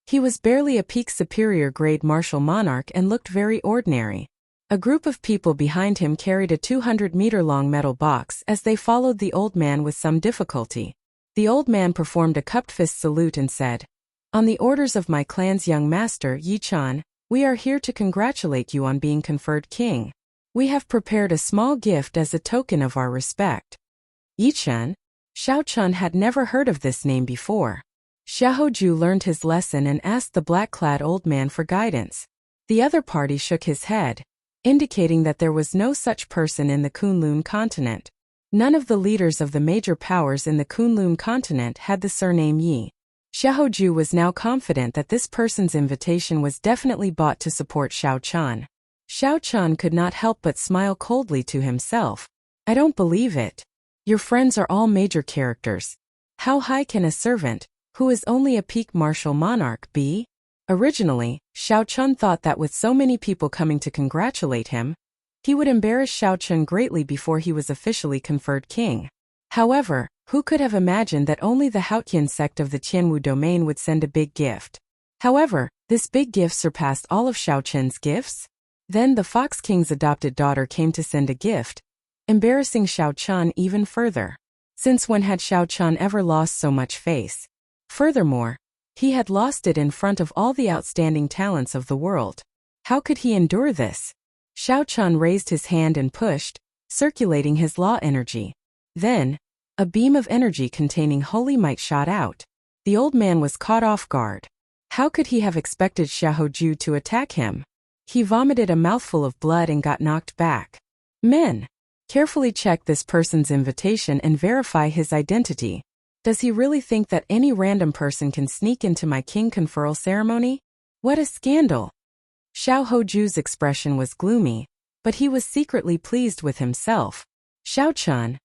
He was barely a peak superior grade martial monarch and looked very ordinary. A group of people behind him carried a 200-meter-long metal box as they followed the old man with some difficulty. The old man performed a cupped fist salute and said, "On the orders of my clan's young master, Yi-chan, we are here to congratulate you on being conferred king. We have prepared a small gift as a token of our respect." Yi-chan? Xiao Chun had never heard of this name before. Xiaoju learned his lesson and asked the black-clad old man for guidance. The other party shook his head, indicating that there was no such person in the Kunlun continent. None of the leaders of the major powers in the Kunlun continent had the surname Yi. Xiaoju was now confident that this person's invitation was definitely bought to support Xiao Chun. Xiao Chun could not help but smile coldly to himself. I don't believe it. Your friends are all major characters. How high can a servant, who is only a peak martial monarch, be? Originally, Xiao Chun thought that with so many people coming to congratulate him, He would embarrass Xiao Chun greatly before he was officially conferred king. However, who could have imagined that only the Haotian sect of the Tianwu domain would send a big gift? However, this big gift surpassed all of Xiao Chun's gifts. Then the Fox King's adopted daughter came to send a gift, embarrassing Xiao Chun even further. Since when had Xiao Chun ever lost so much face? Furthermore, he had lost it in front of all the outstanding talents of the world. How could he endure this? Xiao Chun raised his hand and pushed, circulating his law energy. Then, a beam of energy containing holy might shot out. The old man was caught off guard. How could he have expected Xiaoju to attack him? He vomited a mouthful of blood and got knocked back. Men, carefully check this person's invitation and verify his identity. Does he really think that any random person can sneak into my king conferral ceremony? What a scandal! Xiao Hoju's expression was gloomy, but he was secretly pleased with himself. Xiao Chun,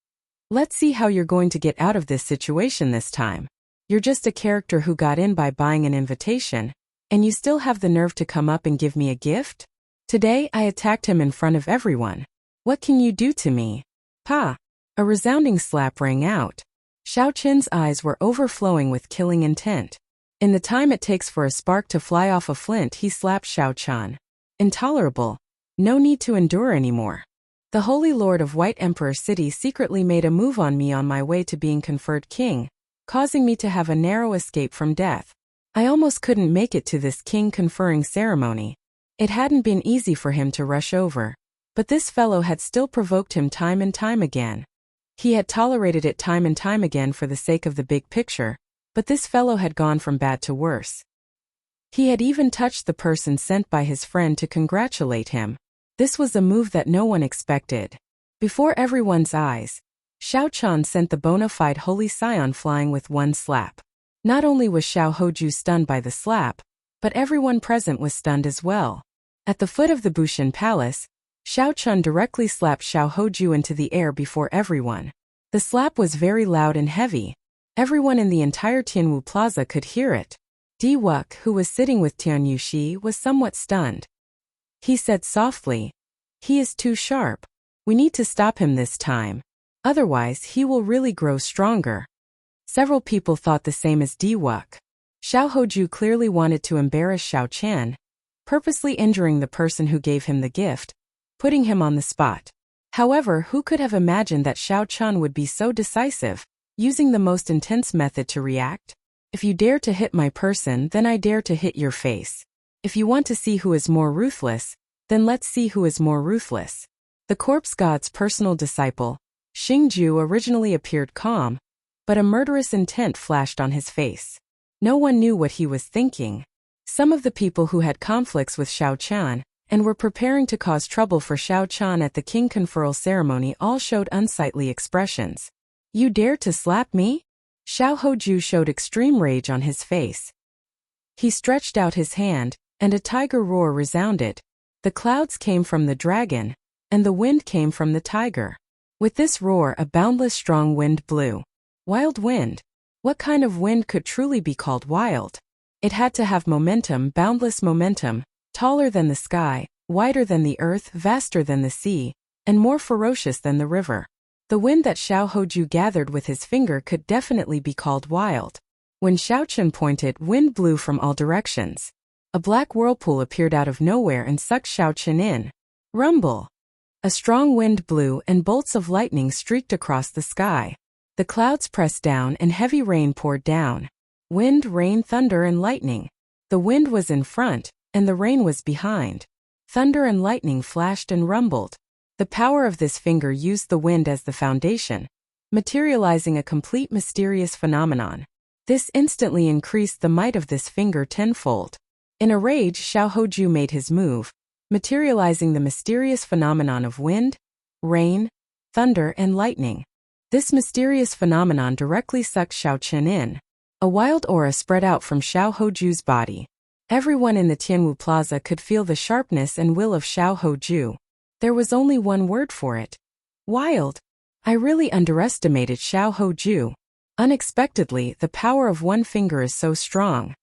let's see how you're going to get out of this situation this time. You're just a character who got in by buying an invitation, and you still have the nerve to come up and give me a gift? Today I attacked him in front of everyone. What can you do to me? Pa! A resounding slap rang out. Xiao Chun's eyes were overflowing with killing intent. In the time it takes for a spark to fly off a flint, he slapped Xiao Chun. Intolerable. No need to endure anymore. The Holy Lord of White Emperor City secretly made a move on me on my way to being conferred king, causing me to have a narrow escape from death. I almost couldn't make it to this king conferring ceremony. It hadn't been easy for him to rush over, but this fellow had still provoked him time and time again. He had tolerated it time and time again for the sake of the big picture, but this fellow had gone from bad to worse. He had even touched the person sent by his friend to congratulate him. This was a move that no one expected. Before everyone's eyes, Xiao Chun sent the bona fide Holy Scion flying with one slap. Not only was Xiao Hoju stunned by the slap, but everyone present was stunned as well. At the foot of the Bushin Palace, Xiao Chun directly slapped Xiao Hoju into the air before everyone. The slap was very loud and heavy. Everyone in the entire Tianwu Plaza could hear it. Di Wuk, who was sitting with Tian Yuxi, was somewhat stunned. He said softly, "He is too sharp. We need to stop him this time. Otherwise he will really grow stronger." Several people thought the same as Di Wuk. Xiao Hoju clearly wanted to embarrass Xiao Chen, purposely injuring the person who gave him the gift, putting him on the spot. However, who could have imagined that Xiao Chun would be so decisive, using the most intense method to react? If you dare to hit my person, then I dare to hit your face. If you want to see who is more ruthless, then let's see who is more ruthless. The corpse god's personal disciple, Xingju, originally appeared calm, but a murderous intent flashed on his face. No one knew what he was thinking. Some of the people who had conflicts with Xiao Chan and were preparing to cause trouble for Xiao Chan at the king conferral ceremony all showed unsightly expressions. "You dare to slap me?" Xiao Hoju showed extreme rage on his face. He stretched out his hand, and a tiger roar resounded. The clouds came from the dragon, and the wind came from the tiger. With this roar, a boundless strong wind blew. Wild wind. What kind of wind could truly be called wild? It had to have momentum, boundless momentum, taller than the sky, wider than the earth, vaster than the sea, and more ferocious than the river. The wind that Xiao Hoju gathered with his finger could definitely be called wild. When Xiao Chen pointed, wind blew from all directions. A black whirlpool appeared out of nowhere and sucked Xiao Chen in. Rumble! A strong wind blew and bolts of lightning streaked across the sky. The clouds pressed down and heavy rain poured down. Wind, rain, thunder, and lightning. The wind was in front, and the rain was behind. Thunder and lightning flashed and rumbled. The power of this finger used the wind as the foundation, materializing a complete mysterious phenomenon. This instantly increased the might of this finger tenfold. In a rage, Xiao Hoju made his move, materializing the mysterious phenomenon of wind, rain, thunder, and lightning. This mysterious phenomenon directly sucked Xiao Chen in. A wild aura spread out from Xiao Hoju's body. Everyone in the Tianwu Plaza could feel the sharpness and will of Xiao Hoju. There was only one word for it. Wild. I really underestimated Xiao Hoju. Unexpectedly, the power of one finger is so strong.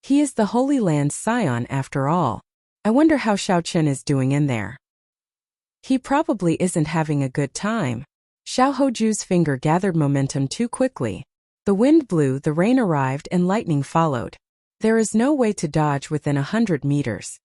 He is the Holy Land's scion after all. I wonder how Xiao Chen is doing in there. He probably isn't having a good time. Xiao Hoju's finger gathered momentum too quickly. The wind blew, the rain arrived, and lightning followed. There is no way to dodge within 100 meters.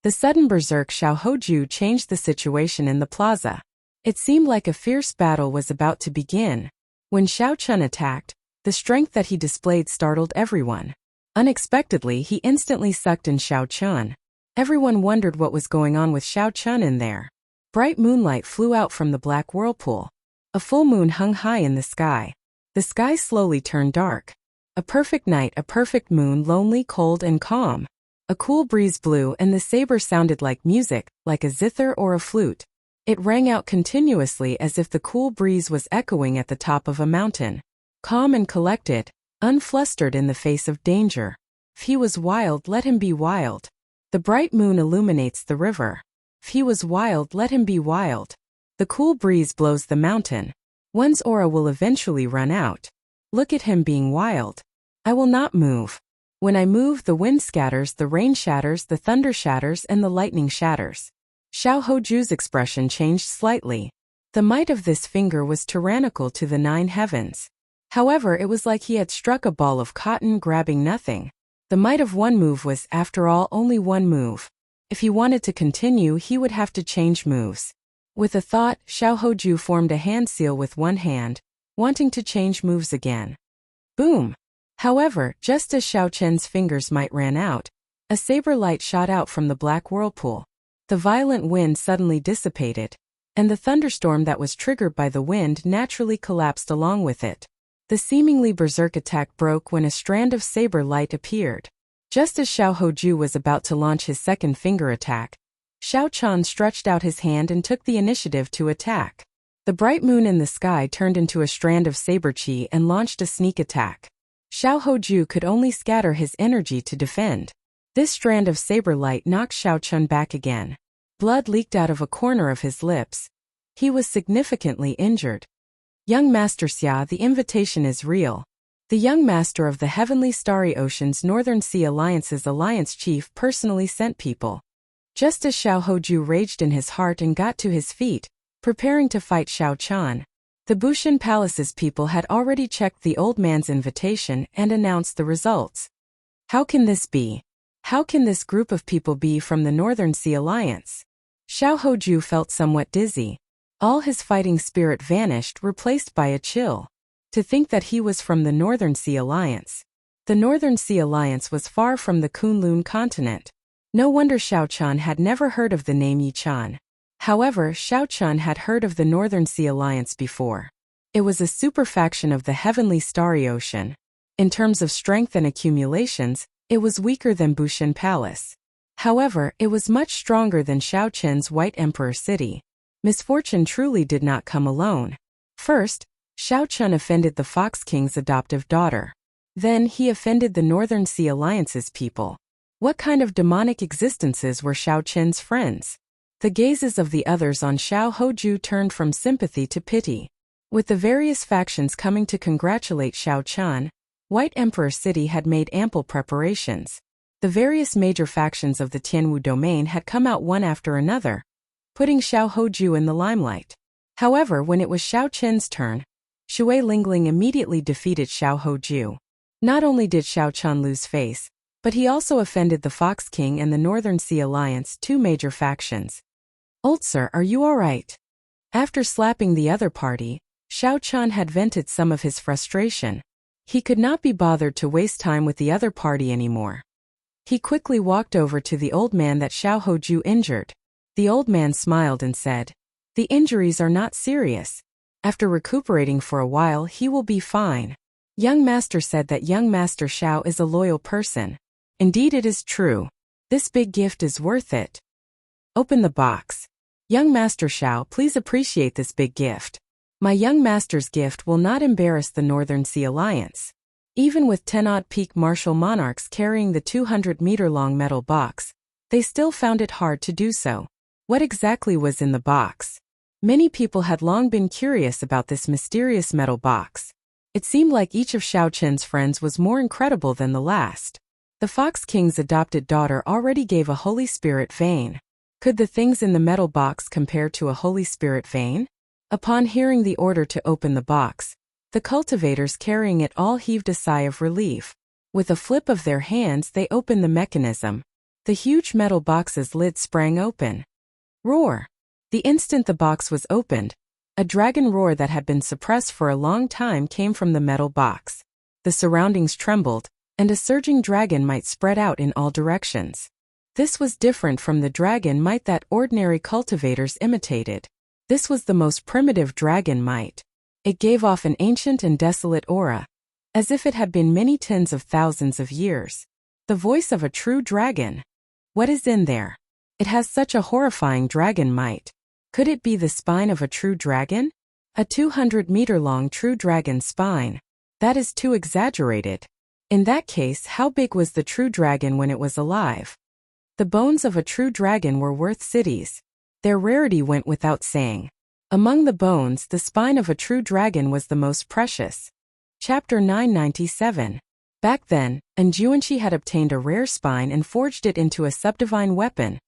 The sudden berserk Xiao Hoju changed the situation in the plaza. It seemed like a fierce battle was about to begin. When Xiao Chun attacked, the strength that he displayed startled everyone. Unexpectedly, he instantly sucked in Xiao Chun. Everyone wondered what was going on with Xiao Chun in there. Bright moonlight flew out from the black whirlpool. A full moon hung high in the sky. The sky slowly turned dark. A perfect night, a perfect moon, lonely, cold, and calm. A cool breeze blew and the saber sounded like music, like a zither or a flute. It rang out continuously as if the cool breeze was echoing at the top of a mountain. Calm and collected, unflustered in the face of danger. If he was wild, let him be wild. The bright moon illuminates the river. If he was wild, let him be wild. The cool breeze blows the mountain. One's aura will eventually run out. Look at him being wild. I will not move. When I move, the wind scatters, the rain shatters, the thunder shatters, and the lightning shatters. Xiao Hoju's expression changed slightly. The might of this finger was tyrannical to the 9 heavens. However, it was like he had struck a ball of cotton, grabbing nothing. The might of one move was, after all, only one move. If he wanted to continue, he would have to change moves. With a thought, Xiao Hoju formed a hand seal with one hand, wanting to change moves again. Boom! However, just as Xiao Chen's fingers might ran out, a saber light shot out from the black whirlpool. The violent wind suddenly dissipated, and the thunderstorm that was triggered by the wind naturally collapsed along with it. The seemingly berserk attack broke when a strand of saber light appeared. Just as Xiao Hoju was about to launch his second finger attack, Xiao Chan stretched out his hand and took the initiative to attack. The bright moon in the sky turned into a strand of saber chi and launched a sneak attack. Xiao Hoju could only scatter his energy to defend. This strand of saber light knocked Xiao Chun back again. Blood leaked out of a corner of his lips. He was significantly injured. Young Master Xia, the invitation is real. The young master of the Heavenly Starry Ocean's Northern Sea Alliance's alliance chief personally sent people. Just as Xiao Hoju raged in his heart and got to his feet, preparing to fight Xiao Chan, the Bushan Palace's people had already checked the old man's invitation and announced the results. How can this be? How can this group of people be from the Northern Sea Alliance? Xiao Hoju felt somewhat dizzy. All his fighting spirit vanished, replaced by a chill. To think that he was from the Northern Sea Alliance. The Northern Sea Alliance was far from the Kunlun continent. No wonder Xiao Chan had never heard of the name Yi Chan. However, Xiao Chun had heard of the Northern Sea Alliance before. It was a superfaction of the Heavenly Starry Ocean. In terms of strength and accumulations, it was weaker than Bushan Palace. However, it was much stronger than Xiao Chen's White Emperor City. Misfortune truly did not come alone. First, Xiao Chun offended the Fox King's adoptive daughter. Then he offended the Northern Sea Alliance's people. What kind of demonic existences were Xiao Chen's friends? The gazes of the others on Xiao Hoju turned from sympathy to pity. With the various factions coming to congratulate Xiao Chun, White Emperor City had made ample preparations. The various major factions of the Tianwu domain had come out one after another, putting Xiao Hoju in the limelight. However, when it was Xiao Chen's turn, Shui Lingling immediately defeated Xiao Hoju. Not only did Xiao Chun lose face, but he also offended the Fox King and the Northern Sea Alliance, two major factions. Old sir, are you all right? After slapping the other party, Xiao Chun had vented some of his frustration. He could not be bothered to waste time with the other party anymore. He quickly walked over to the old man that Xiao Hoju injured. The old man smiled and said, "The injuries are not serious. After recuperating for a while, he will be fine." Young Master said that young Master Xiao is a loyal person. Indeed, it is true. This big gift is worth it. Open the box. Young Master Xiao, please appreciate this big gift. My young master's gift will not embarrass the Northern Sea Alliance. Even with 10-odd peak martial monarchs carrying the 200-meter-long metal box, they still found it hard to do so. What exactly was in the box? Many people had long been curious about this mysterious metal box. It seemed like each of Xiao Chen's friends was more incredible than the last. The Fox King's adopted daughter already gave a Holy Spirit vein. Could the things in the metal box compare to a Holy Spirit vein? Upon hearing the order to open the box, the cultivators carrying it all heaved a sigh of relief. With a flip of their hands they opened the mechanism. The huge metal box's lid sprang open. Roar! The instant the box was opened, a dragon roar that had been suppressed for a long time came from the metal box. The surroundings trembled, and a surging dragon might spread out in all directions. This was different from the dragon might that ordinary cultivators imitated. This was the most primitive dragon might. It gave off an ancient and desolate aura, as if it had been many tens of thousands of years. The voice of a true dragon. What is in there? It has such a horrifying dragon might. Could it be the spine of a true dragon? A 200-meter-long true dragon spine. That is too exaggerated. In that case, how big was the true dragon when it was alive? The bones of a true dragon were worth cities. Their rarity went without saying. Among the bones, the spine of a true dragon was the most precious. Chapter 997. Back then, Anjuanchi had obtained a rare spine and forged it into a subdivine weapon,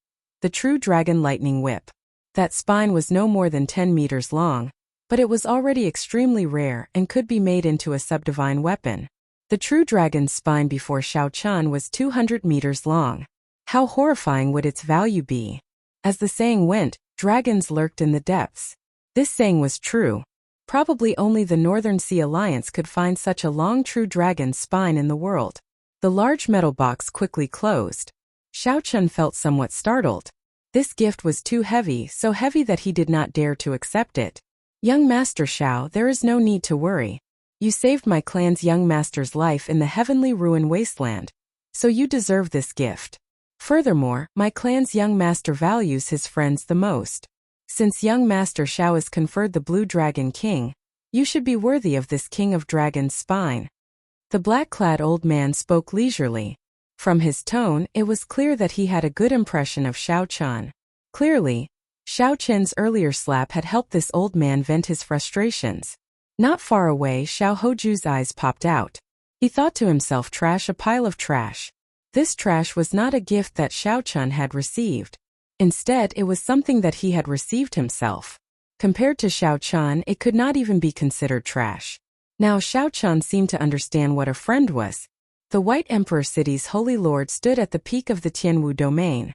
the true dragon lightning whip. That spine was no more than 10 meters long, but it was already extremely rare and could be made into a subdivine weapon. The true dragon's spine before Xiao Chun was 200 meters long. How horrifying would its value be? As the saying went, dragons lurked in the depths. This saying was true. Probably only the Northern Sea Alliance could find such a long true dragon's spine in the world. The large metal box quickly closed. Xiao Chun felt somewhat startled. This gift was too heavy, so heavy that he did not dare to accept it. Young Master Xiao, there is no need to worry. You saved my clan's young master's life in the heavenly ruin wasteland, so you deserve this gift. Furthermore, my clan's young master values his friends the most. Since young Master Xiao is conferred the Blue Dragon King, you should be worthy of this King of Dragons' spine. The black-clad old man spoke leisurely. From his tone, it was clear that he had a good impression of Xiao Chun. Clearly, Xiao Chun's earlier slap had helped this old man vent his frustrations. Not far away, Xiao Hoju's eyes popped out. He thought to himself, trash, a pile of trash. This trash was not a gift that Xiao Chun had received. Instead, it was something that he had received himself. Compared to Xiao Chun, it could not even be considered trash. Now Xiao Chun seemed to understand what a friend was. The White Emperor City's Holy Lord stood at the peak of the Tianwu domain.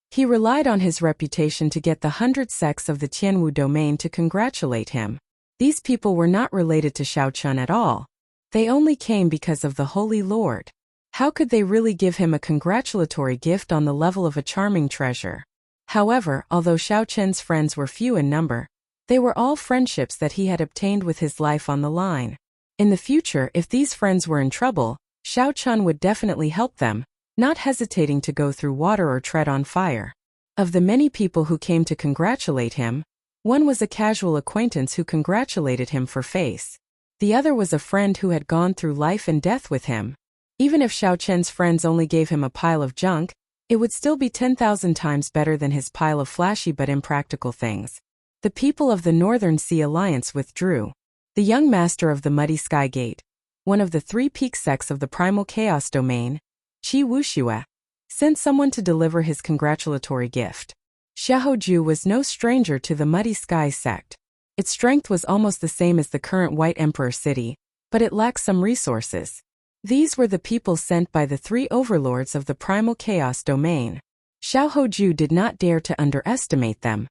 He relied on his reputation to get the 100 sects of the Tianwu domain to congratulate him. These people were not related to Xiao Chun at all. They only came because of the Holy Lord. How could they really give him a congratulatory gift on the level of a charming treasure? However, although Xiao Chun's friends were few in number, they were all friendships that he had obtained with his life on the line. In the future, if these friends were in trouble, Xiao Chun would definitely help them, not hesitating to go through water or tread on fire. Of the many people who came to congratulate him, one was a casual acquaintance who congratulated him for face. The other was a friend who had gone through life and death with him. Even if Xiao Chun's friends only gave him a pile of junk, it would still be 10,000 times better than his pile of flashy but impractical things. The people of the Northern Sea Alliance withdrew. The young master of the Muddy Sky Gate, one of the 3 peak sects of the Primal Chaos domain, Qi Wuxue, sent someone to deliver his congratulatory gift. Xiaoju was no stranger to the Muddy Sky sect. Its strength was almost the same as the current White Emperor City, but it lacked some resources. These were the people sent by the 3 overlords of the Primal Chaos domain. Xiaoju did not dare to underestimate them.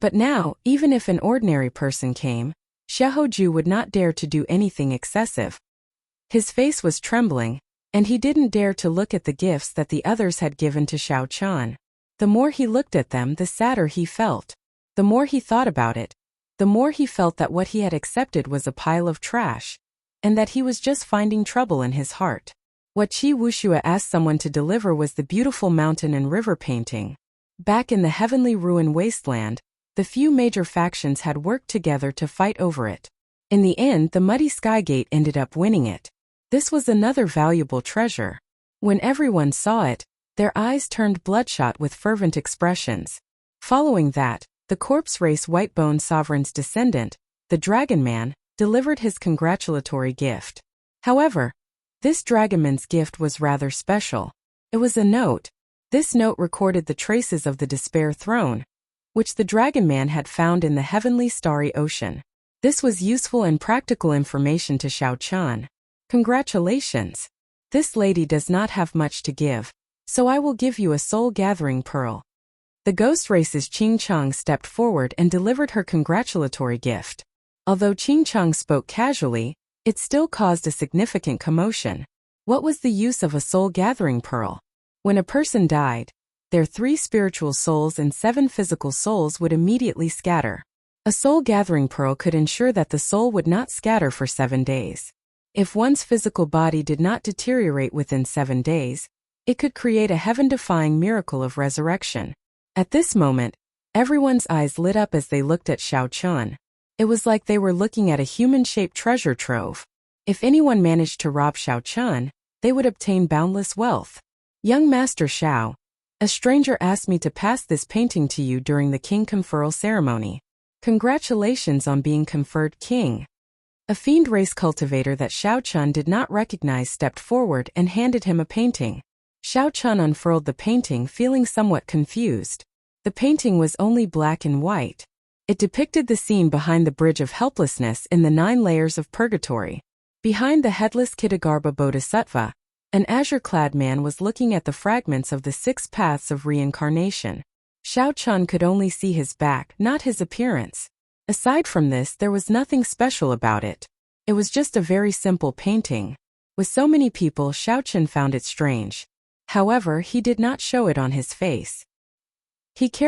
But now, even if an ordinary person came, Xiaoju would not dare to do anything excessive. His face was trembling, and he didn't dare to look at the gifts that the others had given to Xiao Chun. The more he looked at them, the sadder he felt. The more he thought about it, the more he felt that what he had accepted was a pile of trash, and that he was just finding trouble in his heart. What Qi Wuxue asked someone to deliver was the beautiful mountain and river painting. Back in the heavenly ruin wasteland, the few major factions had worked together to fight over it. In the end, the Muddy Sky Gate ended up winning it. This was another valuable treasure. When everyone saw it, their eyes turned bloodshot with fervent expressions. Following that, the corpse race Whitebone Sovereign's descendant, the Dragon Man, delivered his congratulatory gift. However, this Dragonman's gift was rather special. It was a note. This note recorded the traces of the Despair Throne, which the Dragon Man had found in the heavenly starry ocean. This was useful and practical information to Xiao Chun. Congratulations. This lady does not have much to give, so I will give you a soul-gathering pearl. The ghost race's Qing Chang stepped forward and delivered her congratulatory gift. Although Qing Chang spoke casually, it still caused a significant commotion. What was the use of a soul-gathering pearl? When a person died, their 3 spiritual souls and 7 physical souls would immediately scatter. A soul-gathering pearl could ensure that the soul would not scatter for 7 days. If one's physical body did not deteriorate within 7 days, it could create a heaven-defying miracle of resurrection. At this moment, everyone's eyes lit up as they looked at Xiao Chun. It was like they were looking at a human-shaped treasure trove. If anyone managed to rob Xiao Chun, they would obtain boundless wealth. Young Master Xiao, a stranger asked me to pass this painting to you during the king conferral ceremony. Congratulations on being conferred king. A fiend race cultivator that Xiao Chun did not recognize stepped forward and handed him a painting. Xiao Chun unfurled the painting, feeling somewhat confused. The painting was only black and white. It depicted the scene behind the Bridge of Helplessness in the 9 layers of purgatory. Behind the headless Kitagarbha Bodhisattva, an azure-clad man was looking at the fragments of the 6 paths of reincarnation. Xiao Chun could only see his back, not his appearance. Aside from this, there was nothing special about it. It was just a very simple painting. With so many people, Xiao Chun found it strange. However, he did not show it on his face. He carefully